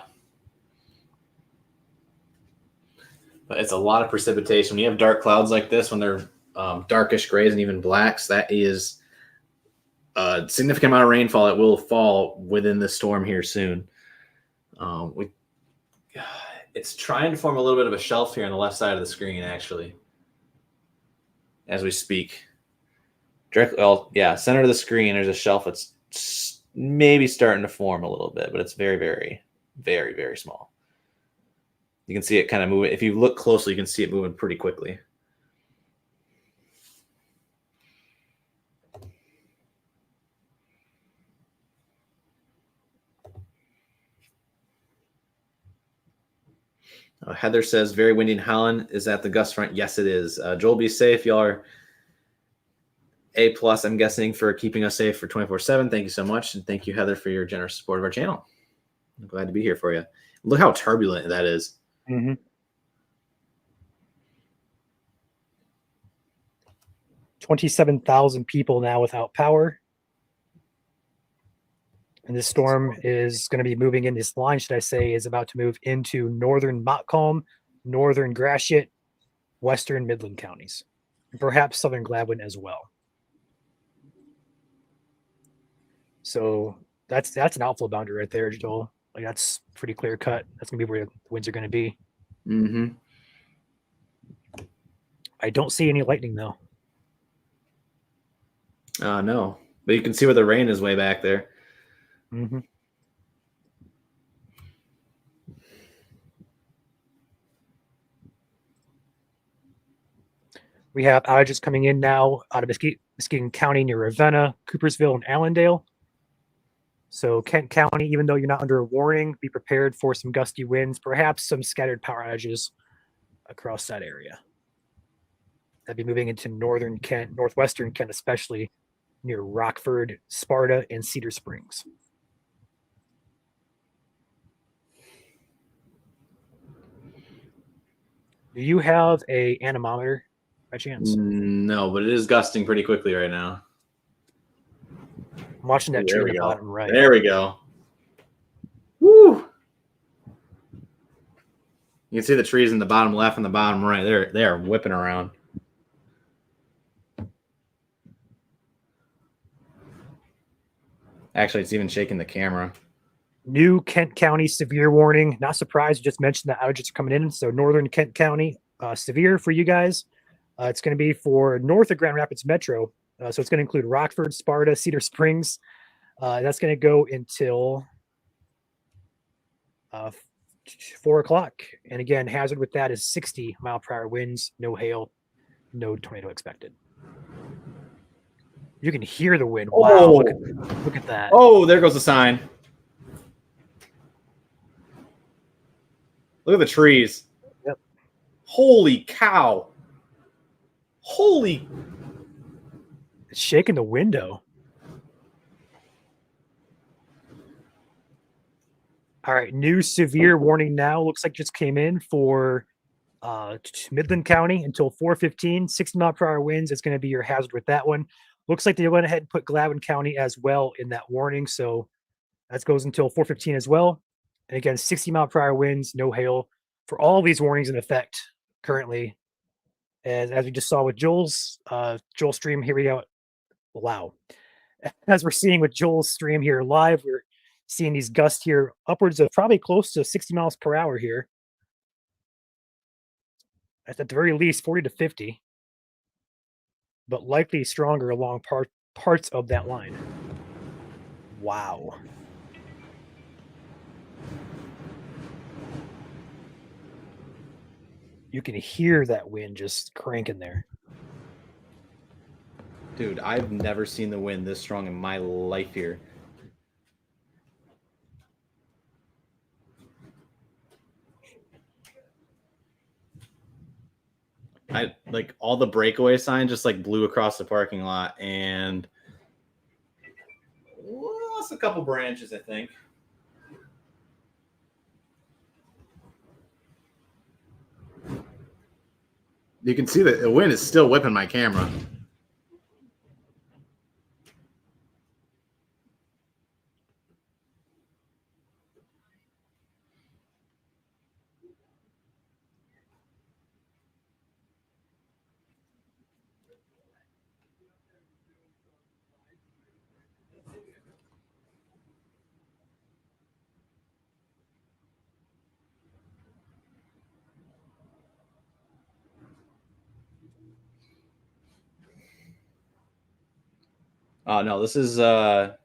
But it's a lot of precipitation. When you have dark clouds like this, when they're darkish grays and even blacks, that is a significant amount of rainfall that will fall within the storm here soon. It's trying to form a little bit of a shelf here on the left side of the screen, actually, as we speak. Directly, well, yeah, center of the screen, there's a shelf that's maybe starting to form a little bit, but it's very, very, very, very small. You can see it kind of moving. If you look closely, you can see it moving pretty quickly. Heather says, very windy in Holland. Is that the gust front? Yes, it is. Joel, be safe. Y'all are A+, I'm guessing, for keeping us safe for 24/7. Thank you so much. And thank you, Heather, for your generous support of our channel. I'm glad to be here for you. Look how turbulent that is. Mm-hmm. 27,000 people now without power. And this storm is going to be moving in. This line, should I say, is about to move into northern Montcalm, northern Gratiot, western Midland counties, and perhaps southern Gladwin as well. So that's an outflow boundary right there, Joel. Like, that's pretty clear cut. That's going to be where the winds are going to be. Mm-hmm. I don't see any lightning, though. No, but you can see where the rain is way back there. Mm-hmm. We have outages coming in now out of Muskegon County near Ravenna, Coopersville, and Allendale. So Kent County, even though you're not under a warning, be prepared for some gusty winds, perhaps some scattered power outages across that area. That'd be moving into northern Kent, northwestern Kent, especially near Rockford, Sparta, and Cedar Springs. Do you have a anemometer by chance? No, but it is gusting pretty quickly right now. I'm watching that tree in the bottom right. There we go. Woo! You can see the trees in the bottom left and the bottom right. They are whipping around. Actually, it's even shaking the camera. New Kent County severe warning. Not surprised. You just mentioned that outages are coming in. So northern Kent County, severe for you guys. It's going to be for north of Grand Rapids Metro. So it's going to include Rockford, Sparta, Cedar Springs. That's going to go until 4 o'clock. And again, hazard with that is 60-mile-per-hour winds, no hail, no tornado expected. You can hear the wind. Wow, Oh. look at that. Oh, there goes the sign. Look at the trees. Yep. Holy cow. Holy. It's shaking the window. All right, new severe warning now. Looks like just came in for Midland County until 4:15. 60-mile-per-hour winds. It's going to be your hazard with that one. Looks like they went ahead and put Gladwin County as well in that warning. So that goes until 4:15 as well. And again, 60-mile-per-hour winds, no hail, for all these warnings in effect currently. As we just saw with Joel's stream, here we go. Wow. As we're seeing with Joel's stream here live, we're seeing these gusts here upwards of probably close to 60 miles per hour here. At the very least, 40 to 50, but likely stronger along parts of that line. Wow. You can hear that wind just cranking there. Dude, I've never seen the wind this strong in my life here. I like all the breakaway signs just like blew across the parking lot and lost a couple branches, I think. You can see that the wind is still whipping my camera. Oh no, this is the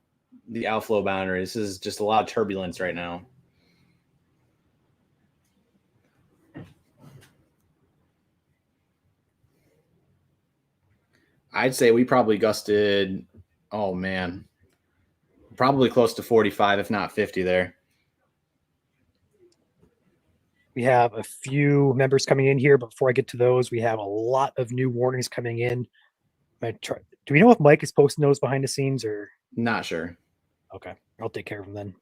outflow boundary. This is just a lot of turbulence right now. I'd say we probably gusted, oh man, probably close to 45, if not 50 there. We have a few members coming in here, but before I get to those, we have a lot of new warnings coming in. Do we know if Mike is posting those behind the scenes or? Not sure. Okay, I'll take care of them then.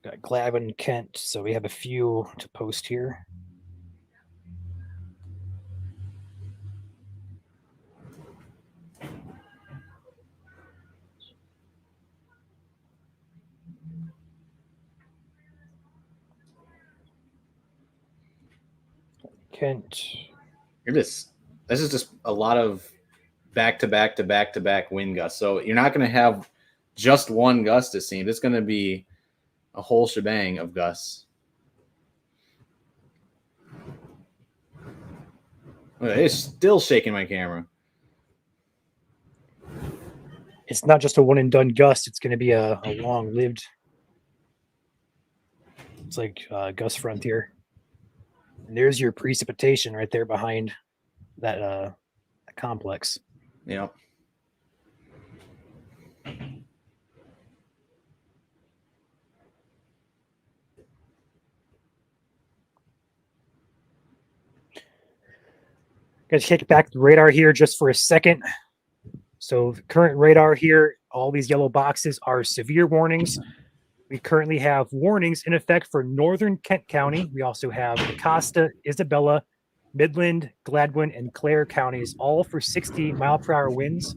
Got Glavin and Kent, so we have a few to post here. Kent. This is just a lot of back-to-back wind gusts. So you're not going to have just one gust, it seems. It's going to be a whole shebang of gusts. It's still shaking my camera. It's not just a one and done gust. It's going to be a long-lived. It's like gust frontier. And there's your precipitation right there behind that complex. Yeah. Going to kick back the radar here just for a second. So the current radar here, all these yellow boxes are severe warnings. We currently have warnings in effect for northern Kent County. We also have Acosta, Isabella, Midland, Gladwin, and Clare counties, all for 60 mile per hour winds.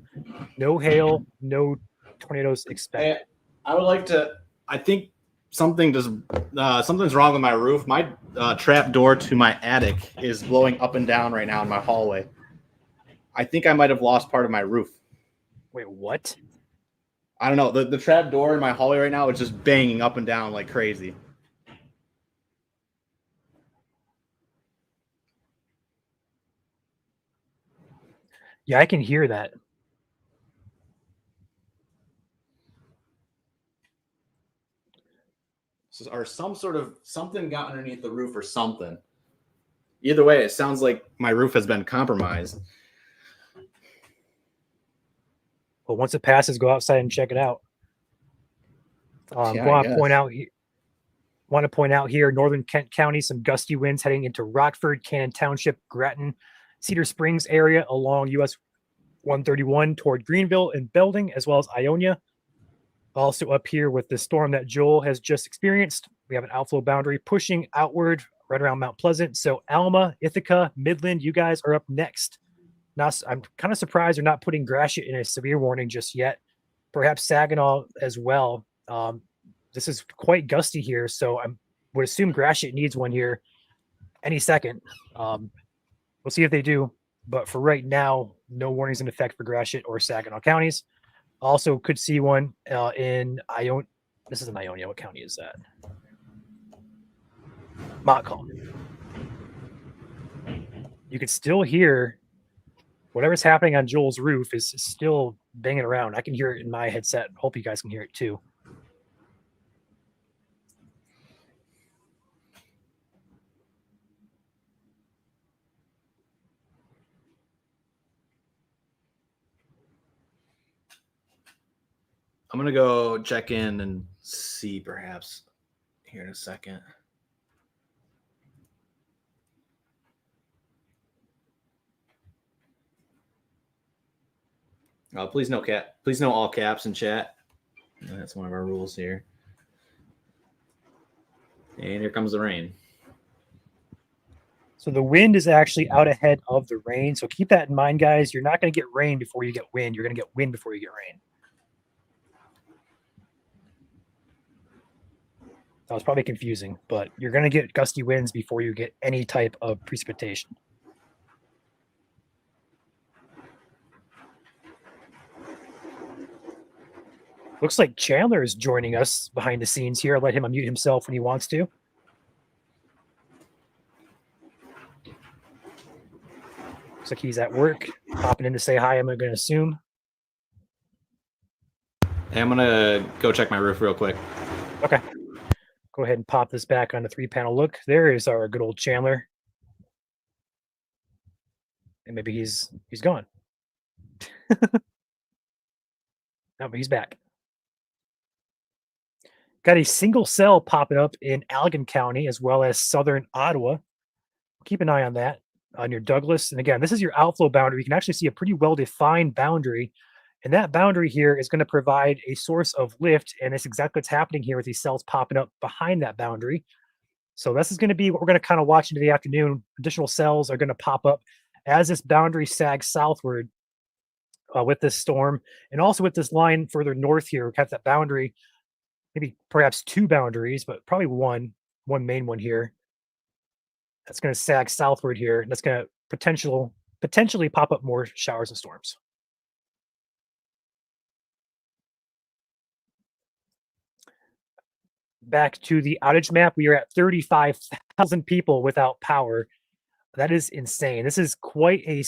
No hail, no tornadoes expected. I would like to. I think something's wrong with my roof. My trap door to my attic is blowing up and down right now in my hallway. I think I might have lost part of my roof. Wait, what? I don't know. The trap door in my hallway right now is just banging up and down like crazy. Yeah, I can hear that. Or something got underneath the roof or something. Either way, it sounds like my roof has been compromised. Well, once it passes, go outside and check it out. Want to point out here, northern Kent County, some gusty winds heading into Rockford, Cannon Township, Grattan, Cedar Springs area along US 131 toward Greenville and Belding, as well as Ionia. Also up here with the storm that Joel has just experienced, we have an outflow boundary pushing outward right around Mount Pleasant. So Alma, Ithaca, Midland, you guys are up next. Now, I'm kind of surprised they're not putting Gratiot in a severe warning just yet. Perhaps Saginaw as well. this is quite gusty here, so I would assume Gratiot needs one here any second. We'll see if they do, but for right now, no warnings in effect for Gratiot or Saginaw counties. Also, could see one in Ione. This is in Ionia. What county is that? Montcalm. You could still hear whatever's happening on Joel's roof is still banging around. I can hear it in my headset. Hope you guys can hear it too. I'm gonna go check in and see perhaps here in a second. Please no all caps in chat. That's one of our rules here. And here comes the rain. So the wind is actually out ahead of the rain. So keep that in mind, guys. You're not going to get rain before you get wind. You're going to get wind before you get rain. That was probably confusing, but you're going to get gusty winds before you get any type of precipitation. Looks like Chandler is joining us behind the scenes here. I'll let him unmute himself when he wants to. Looks like he's at work, popping in to say hi, I'm going to assume. Hey, I'm going to go check my roof real quick. Okay. Go ahead and pop this back on the 3-panel look. There is our good old Chandler. And maybe he's gone. No, but he's back. Got a single cell popping up in Allegan County as well as southern Ottawa. Keep an eye on that near Douglas. And again, this is your outflow boundary. You can actually see a pretty well-defined boundary. And that boundary here is going to provide a source of lift. And that's exactly what's happening here with these cells popping up behind that boundary. So this is going to be what we're going to kind of watch into the afternoon. Additional cells are going to pop up as this boundary sags southward with this storm. And also with this line further north here, we have that boundary, maybe perhaps two boundaries, but probably one main one here. That's going to sag southward here. And that's going to potentially pop up more showers and storms. Back to the outage map, we are at 35,000 people without power. That is insane. This is quite a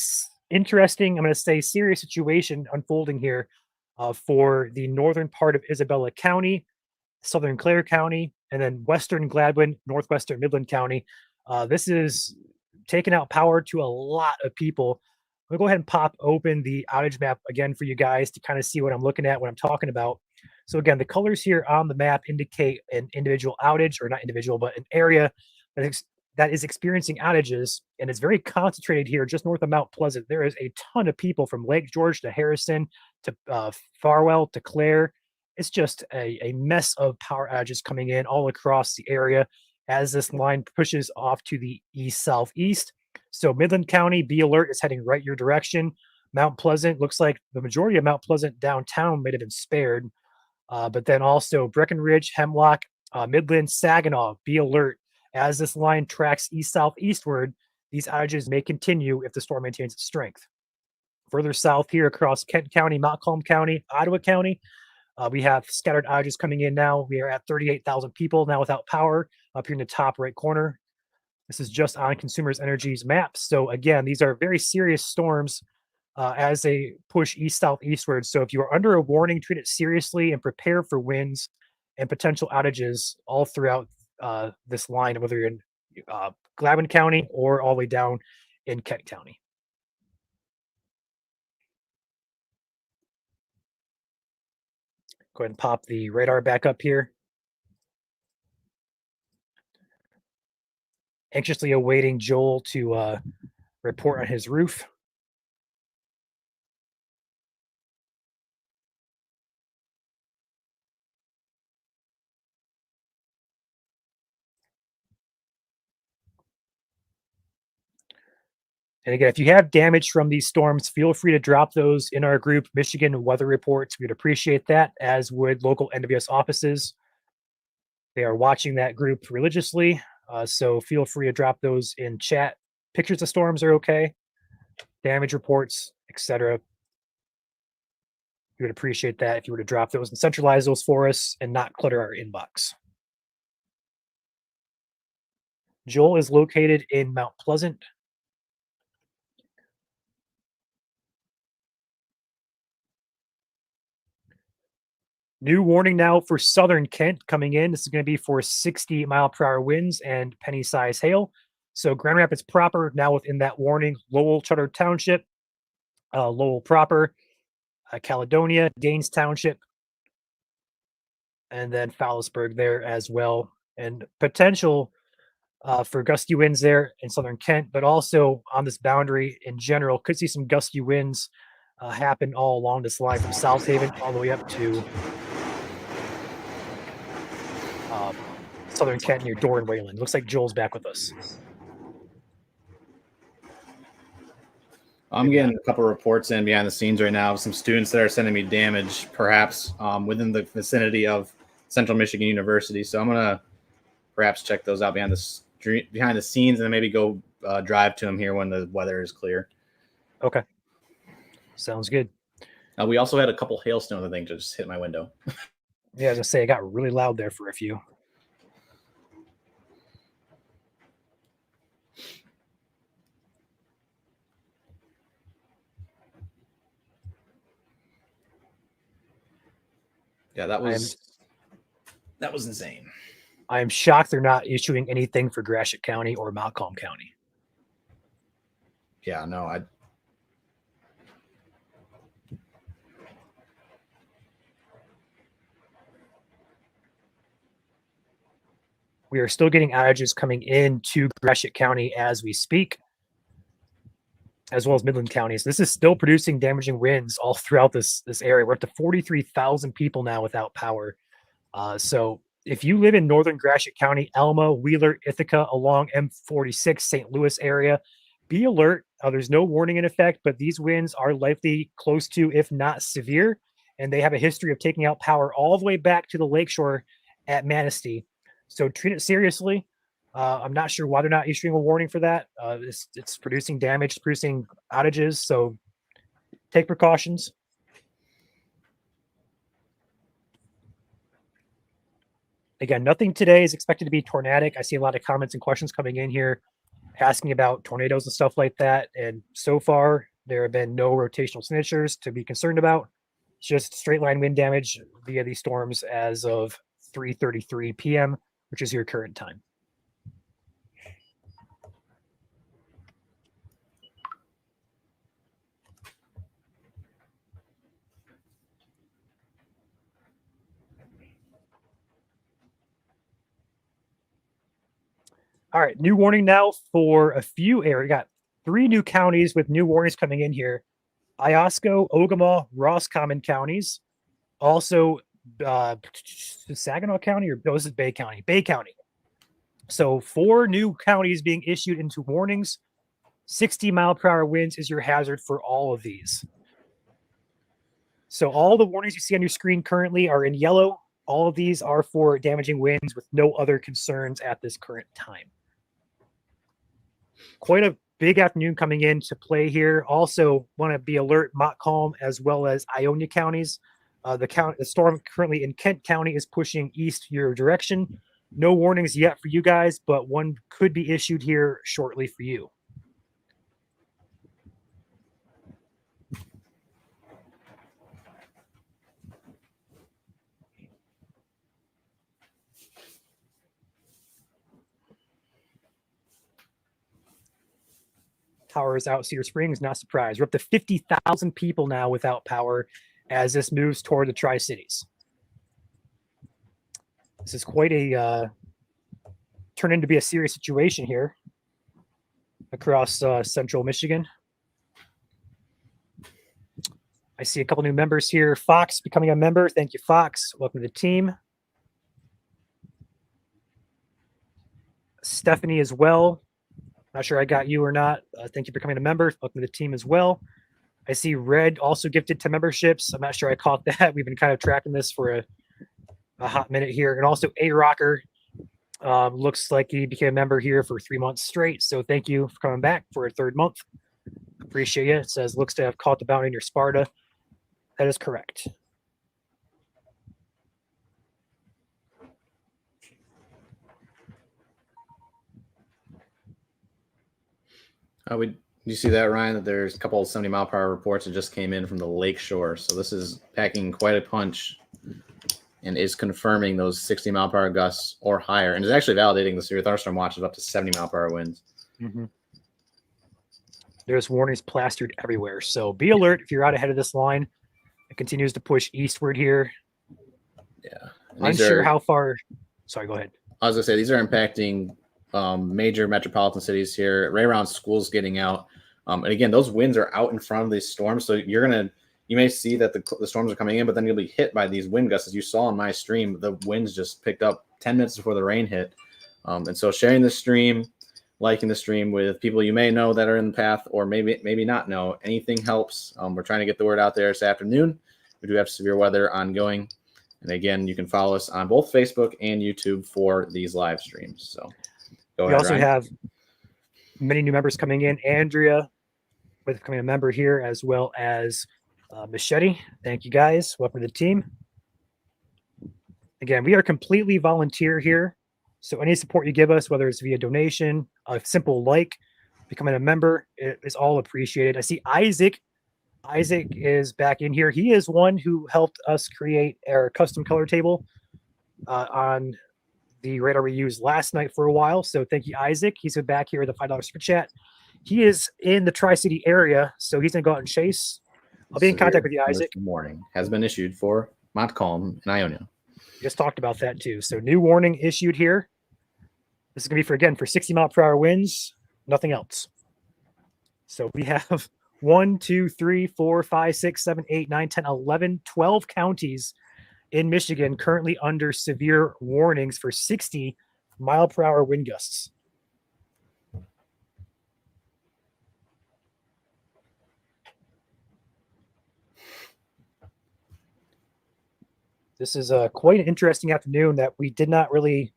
interesting, I'm going to say, serious situation unfolding here for the northern part of Isabella County, southern Clare County, and then western Gladwin, northwestern Midland County. This is taking out power to a lot of people. I'm going to go ahead and pop open the outage map again for you guys to kind of see what I'm looking at, what I'm talking about. So again, the colors here on the map indicate an individual outage, or not individual, but an area that is experiencing outages, and it's very concentrated here just north of Mount Pleasant. There is a ton of people from Lake George to Harrison to Farwell to Clare. It's just a mess of power outages coming in all across the area as this line pushes off to the east-southeast. So Midland County, be alert, is heading right your direction. Mount Pleasant, looks like the majority of Mount Pleasant downtown might have been spared. But then also Breckenridge, Hemlock, Midland, Saginaw, be alert. As this line tracks east-southeastward, these outages may continue if the storm maintains its strength. Further south here across Kent County, Montcalm County, Ottawa County, we have scattered outages coming in now. We are at 38,000 people now without power up here in the top right corner. This is just on Consumers Energy's maps. So again, these are very serious storms as they push east-southeastward. So if you are under a warning, treat it seriously and prepare for winds and potential outages all throughout this line, whether you're in Gladwin County or all the way down in Kent County. Go ahead and pop the radar back up here. Anxiously awaiting Joel to report on his roof. And again, if you have damage from these storms, feel free to drop those in our group, Michigan Weather Reports. We'd appreciate that, as would local NWS offices. They are watching that group religiously, so feel free to drop those in chat. Pictures of storms are okay. Damage reports, etc. We would appreciate that if you were to drop those and centralize those for us and not clutter our inbox. Joel is located in Mount Pleasant. New warning now for southern Kent coming in. This is going to be for 60-mile-per-hour winds and penny-size hail. So Grand Rapids proper now within that warning. Lowell Charter Township, Lowell proper, Caledonia, Danes Township, and then Fowlsburg there as well. And potential for gusty winds there in southern Kent, but also on this boundary in general, could see some gusty winds happen all along this line from South Haven all the way up to southern Kent near Doran Wayland. Looks like Joel's back with us. I'm getting a couple reports in behind the scenes right now of some students that are sending me damage, perhaps within the vicinity of Central Michigan University. So I'm gonna perhaps check those out behind the scenes, and then maybe go drive to them here when the weather is clear. Okay, sounds good. We also had a couple hailstones, I think, just hit my window. Yeah, as I say, it got really loud there for a few. Yeah, that was insane. I am shocked they're not issuing anything for Gratiot County or Montcalm County. Yeah, no, We are still getting outages coming into Gratiot County as we speak, as well as Midland counties. This is still producing damaging winds all throughout this area. We're up to 43,000 people now without power. So if you live in northern Gratiot County, Alma, Wheeler, Ithaca, along M46, St. Louis area, be alert. There's no warning in effect, but these winds are likely close to, if not severe, and they have a history of taking out power all the way back to the lakeshore at Manistee. So treat it seriously. I'm not sure why they're not issuing a warning for that. It's producing damage, it's producing outages, so take precautions. Again, nothing today is expected to be tornadic. I see a lot of comments and questions coming in here asking about tornadoes and stuff like that. And so far, there have been no rotational signatures to be concerned about. It's just straight line wind damage via these storms as of 3:33 p.m., which is your current time. All right, new warning now for a few areas. We got 3 new counties with new warnings coming in here. Iosco, Ogama, Roscommon counties. Also, Saginaw County, or this is Bay County. Bay County. So 4 new counties being issued into warnings. 60-mile-per-hour winds is your hazard for all of these. So all the warnings you see on your screen currently are in yellow. All of these are for damaging winds with no other concerns at this current time. Quite a big afternoon coming into play here. Also want to be alert Montcalm as well as Ionia counties. The storm currently in Kent County is pushing east your direction. No warnings yet for you guys, but one could be issued here shortly for you. Power is out Cedar Springs, not surprised. We're up to 50,000 people now without power as this moves toward the Tri-Cities. This is quite a turn into be a serious situation here across central Michigan. I see a couple new members here. Fox becoming a member. Thank you, Fox. Welcome to the team. Stephanie as well. Not sure I got you or not. Thank you for becoming a member. Welcome to the team as well. I see Red also gifted to memberships. I'm not sure I caught that. We've been kind of tracking this for a hot minute here. And also A Rocker looks like he became a member here for 3 months straight. So thank you for coming back for a third month. Appreciate you. It says looks to have caught the bounty near Sparta. That is correct. You see that, Ryan, that there's a couple of 70-mile-per-hour reports that just came in from the lake shore. So this is packing quite a punch and is confirming those 60-mile-per-hour gusts or higher. And is actually validating the severe thunderstorm watch of up to 70-mile-per-hour winds. Mm-hmm. There's warnings plastered everywhere. So be alert if you're out ahead of this line. It continues to push eastward here. Yeah. Unsure how far. Sorry, go ahead. I was going to say, these are impacting major metropolitan cities here, right around schools getting out. And again, those winds are out in front of these storms. So you may see that the storms are coming in, but then you'll be hit by these wind gusts. As you saw in my stream, the winds just picked up 10 minutes before the rain hit. And so sharing the stream, liking the stream with people you may know that are in the path, or maybe not know, anything helps. We're trying to get the word out there this afternoon. We do have severe weather ongoing. And again, you can follow us on both Facebook and YouTube for these live streams. So go ahead, we also Ryan. have many new members coming in. Andrea with becoming a member here, as well as Machete. Thank you guys. Welcome to the team. Again, we are completely volunteer here. So any support you give us, whether it's via donation, a simple like, becoming a member, it is all appreciated. I see Isaac. Isaac is back in here. He is one who helped us create our custom color table on the radar we used last night for a while. So thank you, Isaac. He's back here with a $5 super chat. He is in the Tri-City area, so he's going to go out and chase. I'll be in contact with you, Isaac. Warning has been issued for Montcalm and Ionia. Just talked about that too. So new warning issued here. This is going to be for 60-mile-per-hour winds, nothing else. So we have 1, 2, 3, 4, 5, 6, 7, 8, 9, 10, 11, 12 counties in Michigan currently under severe warnings for 60-mile-per-hour wind gusts. This is quite an interesting afternoon that we did not really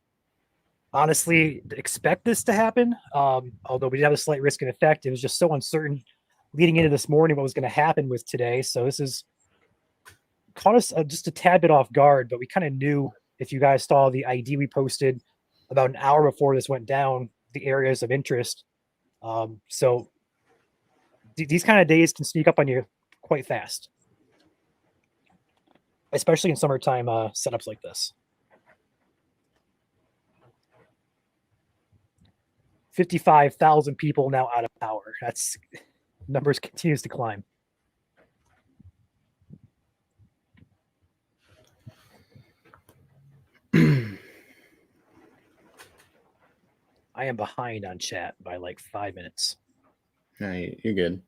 honestly expect this to happen. Although we did have a slight risk and effect. It was just so uncertain leading into this morning what was going to happen with today. So this is caught us just a tad bit off guard, but we kind of knew, if you guys saw the ID we posted about an hour before this went down, the areas of interest. So these kind of days can sneak up on you quite fast, especially in summertime setups like this. 55,000 people now out of power. That's numbers continues to climb. I am behind on chat by like 5 minutes. Right, you're good.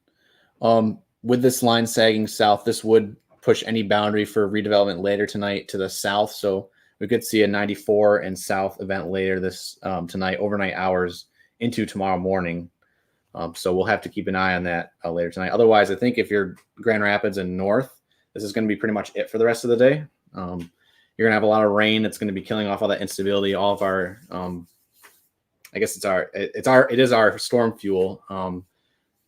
With this line sagging south, this would push any boundary for redevelopment later tonight to the south. So we could see a 94 and south event later this tonight, overnight hours into tomorrow morning. So we'll have to keep an eye on that later tonight. Otherwise, I think if you're Grand Rapids and north, this is going to be pretty much it for the rest of the day. You're going to have a lot of rain. It's going to be killing off all that instability. All of our, I guess it is our storm fuel.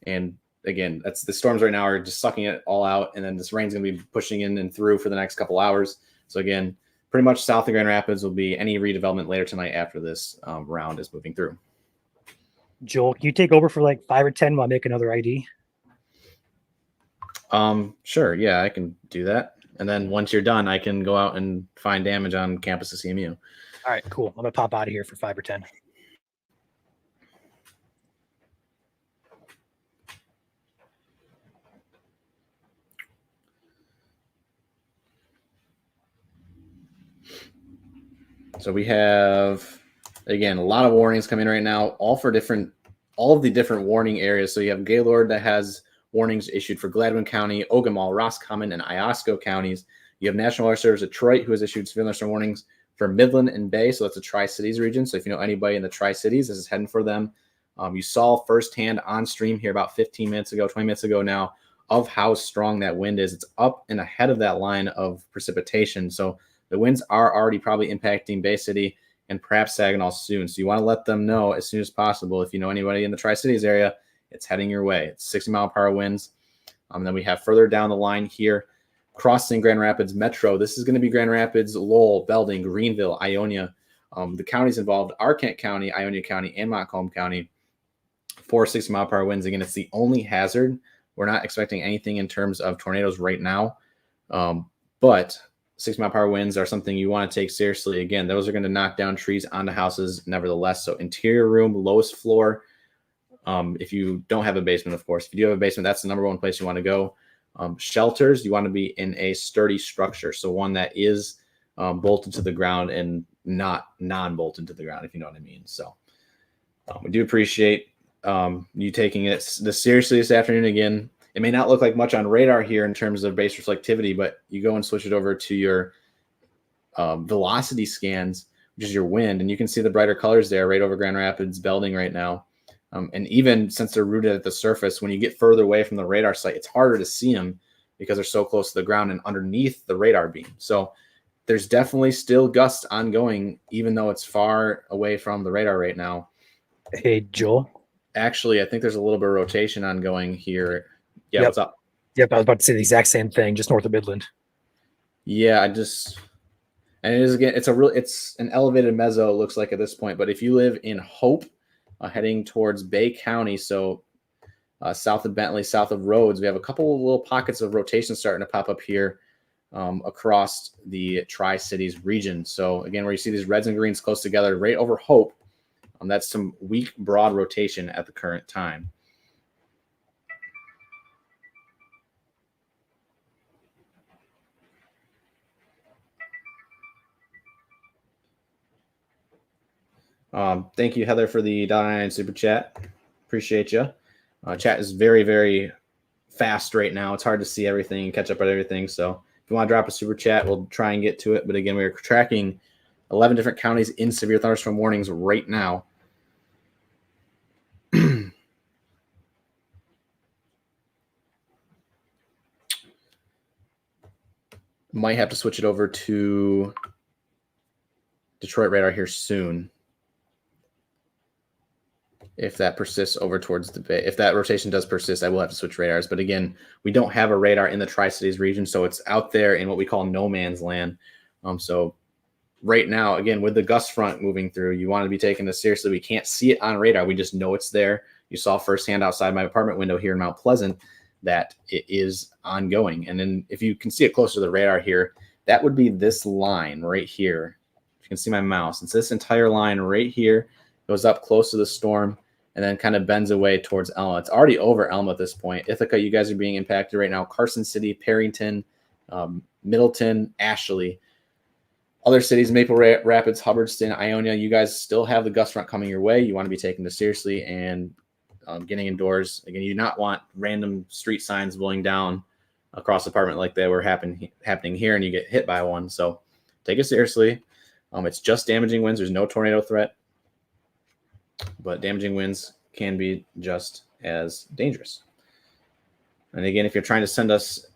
And again, that's the storms right now are just sucking it all out. And then this rain's going to be pushing in and through for the next couple hours. So again, pretty much south of Grand Rapids will be any redevelopment later tonight after this round is moving through. Joel, can you take over for like 5 or 10 while I make another ID? Sure. Yeah, I can do that. And then once you're done, I can go out and find damage on campus of CMU. All right, cool. I'm going to pop out of here for 5 or 10. So we have, again, a lot of warnings coming right now, all of the different warning areas. So you have Gaylord that has warnings issued for Gladwin County, Ogama, Roscommon, and Iosco counties. You have National Weather Service Detroit, who has issued severe thunderstorm warnings for Midland and Bay. So that's the Tri-Cities region. So if you know anybody in the Tri-Cities, this is heading for them. You saw firsthand on stream here about 20 minutes ago now, of how strong that wind is. It's up and ahead of that line of precipitation. So the winds are already probably impacting Bay City and perhaps Saginaw soon. So you want to let them know as soon as possible. If you know anybody in the Tri-Cities area, it's heading your way. It's 60-mile-per-hour winds. Then we have further down the line here, crossing Grand Rapids Metro. This is going to be Grand Rapids, Lowell, Belding, Greenville, Ionia. The counties involved are Kent County, Ionia County, and Montcalm County. 4 60-mile-per-hour winds. Again, it's the only hazard. We're not expecting anything in terms of tornadoes right now. But 60-mile-per-hour winds are something you want to take seriously. Again, those are going to knock down trees onto houses nevertheless. So interior room, lowest floor. If you don't have a basement, of course. If you do have a basement, that's the number one place you want to go. Shelters, you want to be in a sturdy structure. So one that is bolted to the ground and not non-bolted to the ground, if you know what I mean. So we do appreciate you taking it this seriously this afternoon. Again, it may not look like much on radar here in terms of base reflectivity, but you go and switch it over to your velocity scans, which is your wind, and you can see the brighter colors there right over Grand Rapids, Belding right now. And even since they're rooted at the surface, when you get further away from the radar site, it's harder to see them because they're so close to the ground and underneath the radar beam. So there's definitely still gusts ongoing, even though it's far away from the radar right now. Hey, Joel. Actually, I think there's a little bit of rotation ongoing here. Yeah, Yep. What's up? Yep, I was about to say the exact same thing, just north of Midland. Yeah, and it is, again, it's an elevated mezzo, it looks like at this point. But if you live in Hope, heading towards Bay County, so south of Bentley, south of Rhodes, we have a couple of little pockets of rotation starting to pop up here across the Tri-Cities region. So again, where you see these reds and greens close together right over Hope, that's some weak broad rotation at the current time. Thank you, Heather, for the $9 super chat. Appreciate you. Chat is very, very fast right now. It's hard to see everything and catch up on everything. So if you want to drop a super chat, we'll try and get to it. But again, we're tracking 11 different counties in severe thunderstorm warnings right now. Might have to switch it over to Detroit radar here soon. If that persists over towards the Bay, if that rotation does persist, I will have to switch radars. But again, we don't have a radar in the Tri-Cities region, so it's out there in what we call no man's land. So right now, again, with the gust front moving through, you want to be taking this seriously. We can't see it on radar. We just know it's there. You saw firsthand outside my apartment window here in Mount Pleasant that it is ongoing. And then if you can see it closer to the radar here, that would be this line right here. You can see my mouse. It's this entire line right here, goes up close to the storm, and then kind of bends away towards Elma. It's already over Elma at this point. Ithaca, you guys are being impacted right now. Carson City, Perryton, Middleton, Ashley. Other cities, Maple Rapids, Hubbardston, Ionia, you guys still have the gust front coming your way. You want to be taking this seriously and getting indoors. Again, you do not want random street signs blowing down across the apartment like they were happening here, and you get hit by one. So take it seriously. It's just damaging winds. There's no tornado threat, but damaging winds can be just as dangerous. And again, if you're trying to send us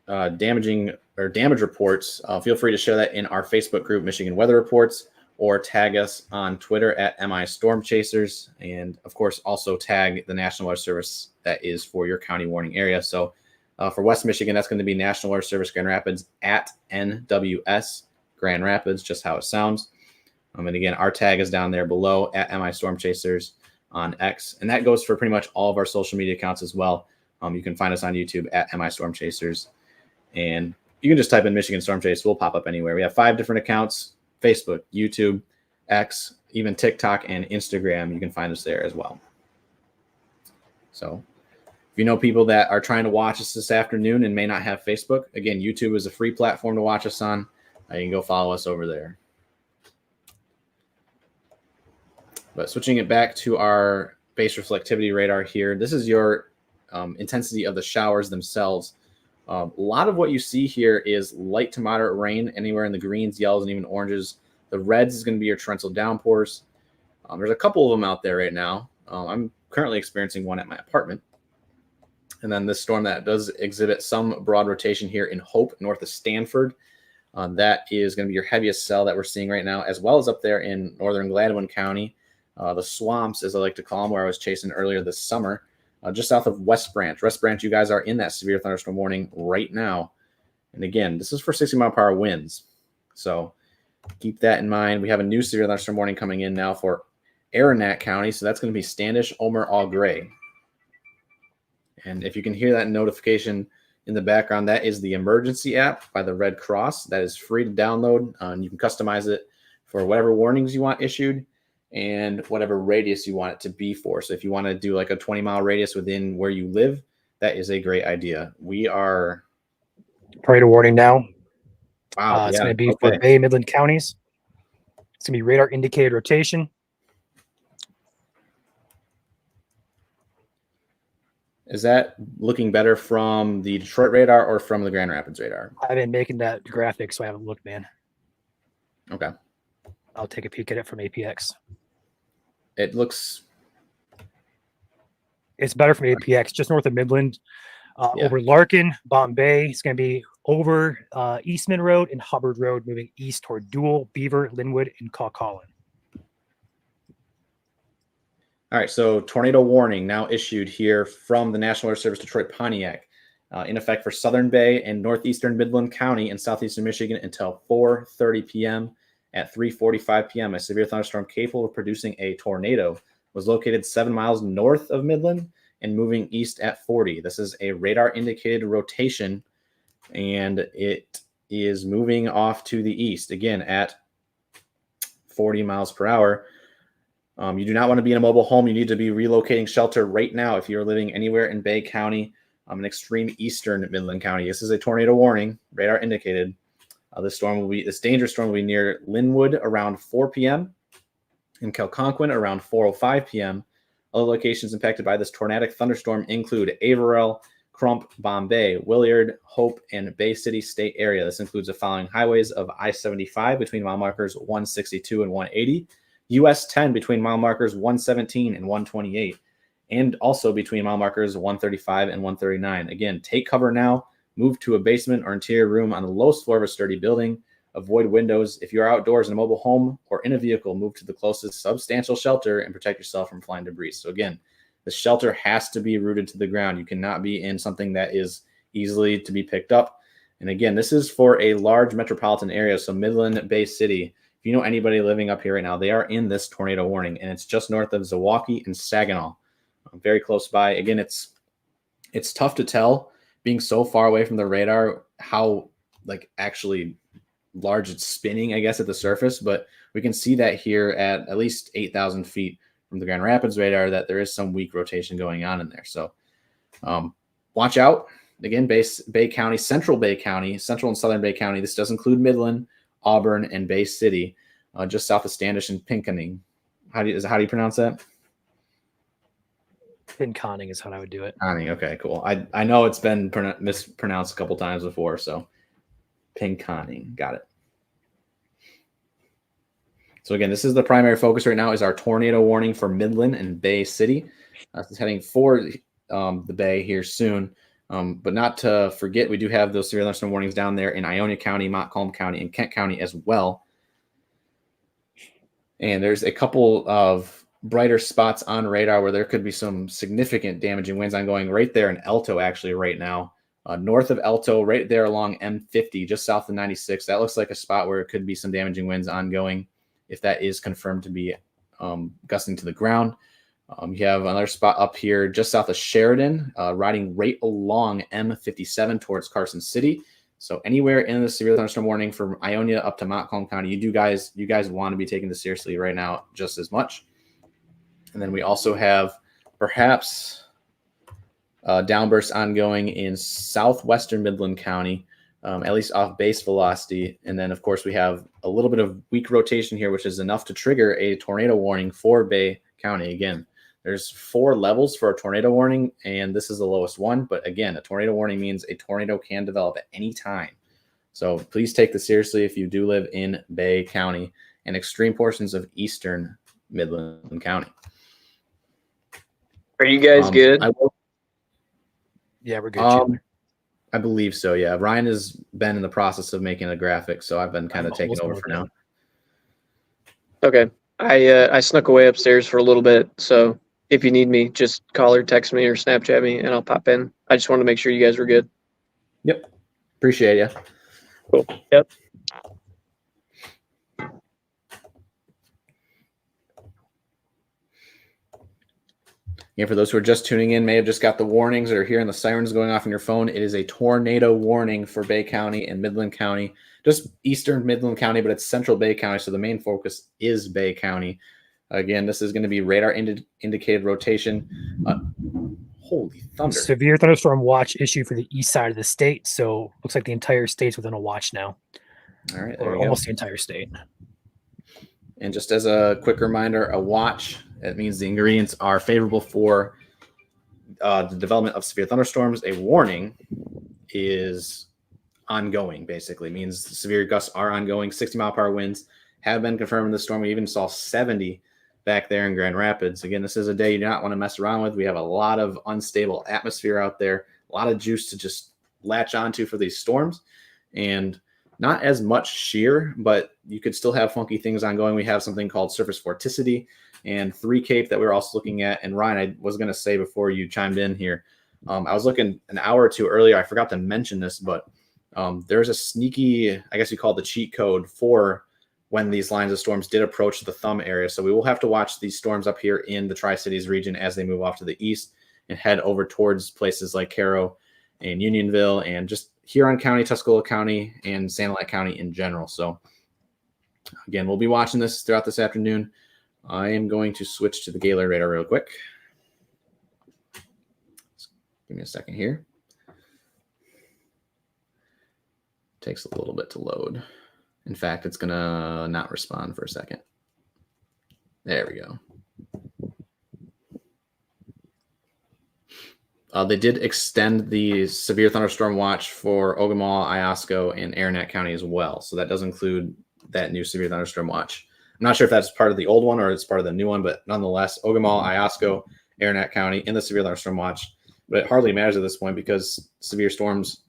damage reports, feel free to share that in our Facebook group, Michigan Weather Reports, or tag us on Twitter at MI Storm Chasers. And of course, also tag the National Weather Service that is for your county warning area. So for West Michigan, that's going to be National Weather Service Grand Rapids at NWS Grand Rapids, just how it sounds. And again, our tag is down there below at MI Storm Chasers on X. And that goes for pretty much all of our social media accounts as well. You can find us on YouTube at MI Storm Chasers. And you can just type in Michigan Storm Chase. We'll pop up anywhere. We have 5 different accounts: Facebook, YouTube, X, even TikTok and Instagram. You can find us there as well. So if you know people that are trying to watch us this afternoon and may not have Facebook, again, YouTube is a free platform to watch us on. You can go follow us over there. But switching it back to our base reflectivity radar here, this is your intensity of the showers themselves. A lot of what you see here is light to moderate rain anywhere in the greens, yellows, and even oranges. The reds is going to be your torrential downpours. There's a couple of them out there right now. I'm currently experiencing one at my apartment. And then this storm that does exhibit some broad rotation here in Hope, north of Stanford. That is going to be your heaviest cell that we're seeing right now, as well as up there in northern Gladwin County. The swamps, as I like to call them, where I was chasing earlier this summer, just south of West Branch. West Branch, you guys are in that severe thunderstorm warning right now. And again, this is for 60-mile-per-hour winds. So keep that in mind. We have a new severe thunderstorm warning coming in now for Aranac County. So that's going to be Standish, Omer, Au Gres. And if you can hear that notification in the background, that is the emergency app by the Red Cross. That is free to download. You can customize it for whatever warnings you want issued and whatever radius you want it to be for. So if you want to do like a 20-mile radius within where you live, that is a great idea. We are Tornado warning now. wow. It's going to be for Bay and Midland counties. It's going to be radar indicated rotation. Is that looking better from the Detroit radar or from the Grand Rapids radar? I've been making that graphic, so I haven't looked, man. Okay. I'll take a peek at it from APX. It looks... It's better from APX, just north of Midland, over Larkin, Bombay. It's going to be over Eastman Road and Hubbard Road, moving east toward Dual, Beaver, Linwood, and Cawcolin. All right, so tornado warning now issued here from the National Weather Service Detroit Pontiac, in effect for Southern Bay and northeastern Midland County and southeastern Michigan until 4:30 p.m. At 3:45 p.m., a severe thunderstorm capable of producing a tornado was located 7 miles north of Midland and moving east at 40. This is a radar indicated rotation, and it is moving off to the east again at 40 miles per hour. You do not want to be in a mobile home. You need to be relocating shelter right now if you're living anywhere in Bay County, an extreme eastern Midland County. This is a tornado warning, radar indicated. This dangerous storm will be near Linwood around 4 p.m. and Calconquin around 4:05 p.m. Other locations impacted by this tornadic thunderstorm include Averell, Crump, Bombay, Williard, Hope, and Bay City State area. This includes the following highways of I-75 between mile markers 162 and 180, US 10 between mile markers 117 and 128, and also between mile markers 135 and 139. Again, take cover now, move to a basement or interior room on the lowest floor of a sturdy building, avoid windows. If you're outdoors in a mobile home or in a vehicle, move to the closest substantial shelter and protect yourself from flying debris. So again, the shelter has to be rooted to the ground. You cannot be in something that is easily to be picked up. And again, this is for a large metropolitan area. So Midland, Bay City, if you know anybody living up here right now, they are in this tornado warning, and it's just north of Zmilwaukee and Saginaw, very close by. Again, it's tough to tell being so far away from the radar how actually large it's spinning, I guess, at the surface, but we can see that here at least 8,000 feet from the Grand Rapids radar that there is some weak rotation going on in there. So watch out. Again, Bay County, Central and Southern Bay County. This does include Midland, Auburn, and Bay City, just south of Standish and Pinconning. How do you pronounce that? Pinconning is how I would do it. Pinconning. Okay, cool. I know it's been mispronounced a couple times before, so Pinconning. Got it. So again, this is the primary focus right now is our tornado warning for Midland and Bay City. It's heading for the Bay here soon. But not to forget, we do have those severe thunderstorm warnings down there in Ionia County, Montcalm County, and Kent County as well. And there's a couple of brighter spots on radar where there could be some significant damaging winds ongoing right there in Elto, actually, right now. North of Elto, right there along M50, just south of 96. That looks like a spot where it could be some damaging winds ongoing if that is confirmed to be gusting to the ground. You have another spot up here just south of Sheridan, riding right along M57 towards Carson City. So anywhere in the severe thunderstorm warning from Ionia up to Montcalm County, you guys want to be taking this seriously right now just as much. And then we also have perhaps downbursts ongoing in southwestern Midland County, at least off base velocity. And then, of course, we have a little bit of weak rotation here, which is enough to trigger a tornado warning for Bay County. Again, there's 4 levels for a tornado warning, and this is the lowest one. But again, a tornado warning means a tornado can develop at any time. So please take this seriously if you do live in Bay County and extreme portions of eastern Midland County. Are you guys good? Yeah, we're good. I believe so. Yeah, Ryan has been in the process of making a graphic, so I've been kind of taking over for now. Okay. I snuck away upstairs for a little bit, so if you need me, just call or text me or Snapchat me, and I'll pop in. I just wanted to make sure you guys were good. Yep. Appreciate you. Cool. Yep. And for those who are just tuning in, may have just got the warnings or hearing the sirens going off on your phone. It is a tornado warning for Bay County and Midland County, just eastern Midland County, but it's central Bay County. So the main focus is Bay County. Again, this is going to be radar indicated rotation. Holy thunder. Severe thunderstorm watch issued for the east side of the state. So looks like the entire state's within a watch now. All right. Or almost the entire state. And just as a quick reminder, a watch, it means the ingredients are favorable for the development of severe thunderstorms. A warning is ongoing, basically. It means severe gusts are ongoing. 60-mile-per-hour winds have been confirmed in the storm. We even saw 70 back there in Grand Rapids. Again, this is a day you do not want to mess around with. We have a lot of unstable atmosphere out there, a lot of juice to just latch onto for these storms. And not as much shear, but you could still have funky things ongoing. We have something called surface vorticity and 3 Cape that we were also looking at. And Ryan, I was going to say before you chimed in here, I was looking an hour or two earlier. I forgot to mention this, but there's a sneaky, I guess you call it the cheat code for when these lines of storms did approach the thumb area. So we will have to watch these storms up here in the Tri-Cities region as they move off to the east and head over towards places like Caro and Unionville and just Huron County, Tuscola County, and Sanilac County in general. So again, we'll be watching this throughout this afternoon. I am going to switch to the Gaylord radar real quick. Give me a second here. Takes a little bit to load. In fact, it's going to not respond for a second. There we go. They did extend the severe thunderstorm watch for Ogemaw, Iosco, and Aranet County as well. So that does include that new severe thunderstorm watch. I'm not sure if that's part of the old one or it's part of the new one, but nonetheless, Ogemaw, Iosco, Aranet County in the severe thunderstorm watch. But it hardly matters at this point because severe storms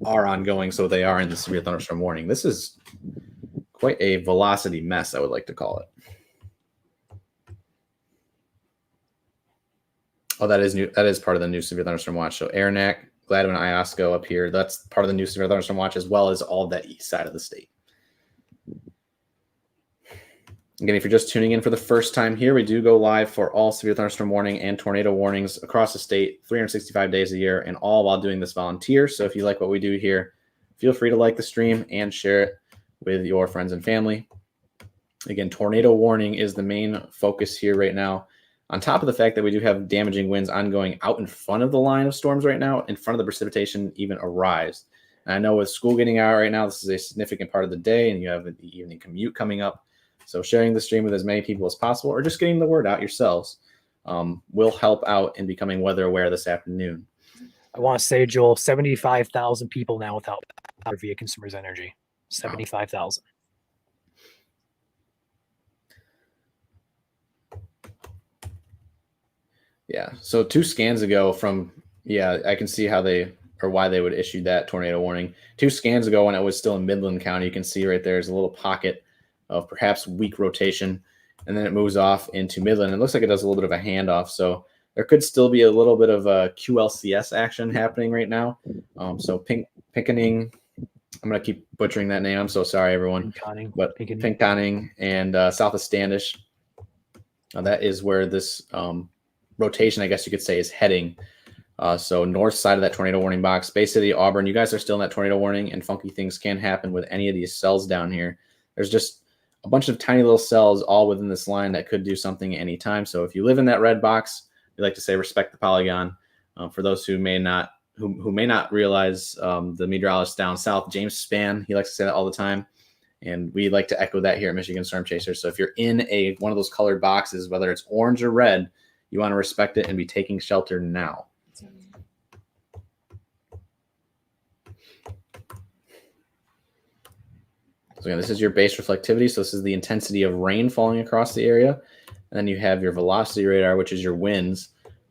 are ongoing, so they are in the severe thunderstorm warning. This is quite a velocity mess, I would like to call it. Oh, that is new. That is part of the new severe thunderstorm watch. So Aranet, Gladwin, Iosco up here. That's part of the new severe thunderstorm watch, as well as all of that east side of the state. Again, if you're just tuning in for the first time here, we do go live for all severe thunderstorm warning and tornado warnings across the state, 365 days a year, and all while doing this volunteer. So if you like what we do here, feel free to like the stream and share it with your friends and family. Again, tornado warning is the main focus here right now. On top of the fact that we do have damaging winds ongoing out in front of the line of storms right now, in front of the precipitation even arrives. And I know with school getting out right now, this is a significant part of the day, and you have the evening commute coming up. So sharing the stream with as many people as possible, or just getting the word out yourselves, will help out in becoming weather aware this afternoon. I want to say, Joel, 75,000 people now without power via Consumers Energy. 75,000. Yeah. So 2 scans ago I can see how why they would issue that tornado warning. 2 scans ago when it was still in Midland County, you can see right there's a little pocket of perhaps weak rotation, and then it moves off into Midland. It looks like it does a little bit of a handoff. So there could still be a little bit of a QLCS action happening right now. So Pinconning, I'm going to keep butchering that name. I'm so sorry, everyone. Pinconning and south of Standish. That is where this rotation, I guess you could say, is heading. So north side of that tornado warning box, Bay City, Auburn, you guys are still in that tornado warning, and funky things can happen with any of these cells down here. There's just a bunch of tiny little cells all within this line that could do something anytime. So if you live in that red box, we like to say respect the polygon. For those who may not realize, the meteorologist down south, James Spann, he likes to say that all the time. And we like to echo that here at Michigan Storm Chasers. So if you're in one of those colored boxes, whether it's orange or red, you want to respect it and be taking shelter now. So again, this is your base reflectivity. So this is the intensity of rain falling across the area. And then you have your velocity radar, which is your winds.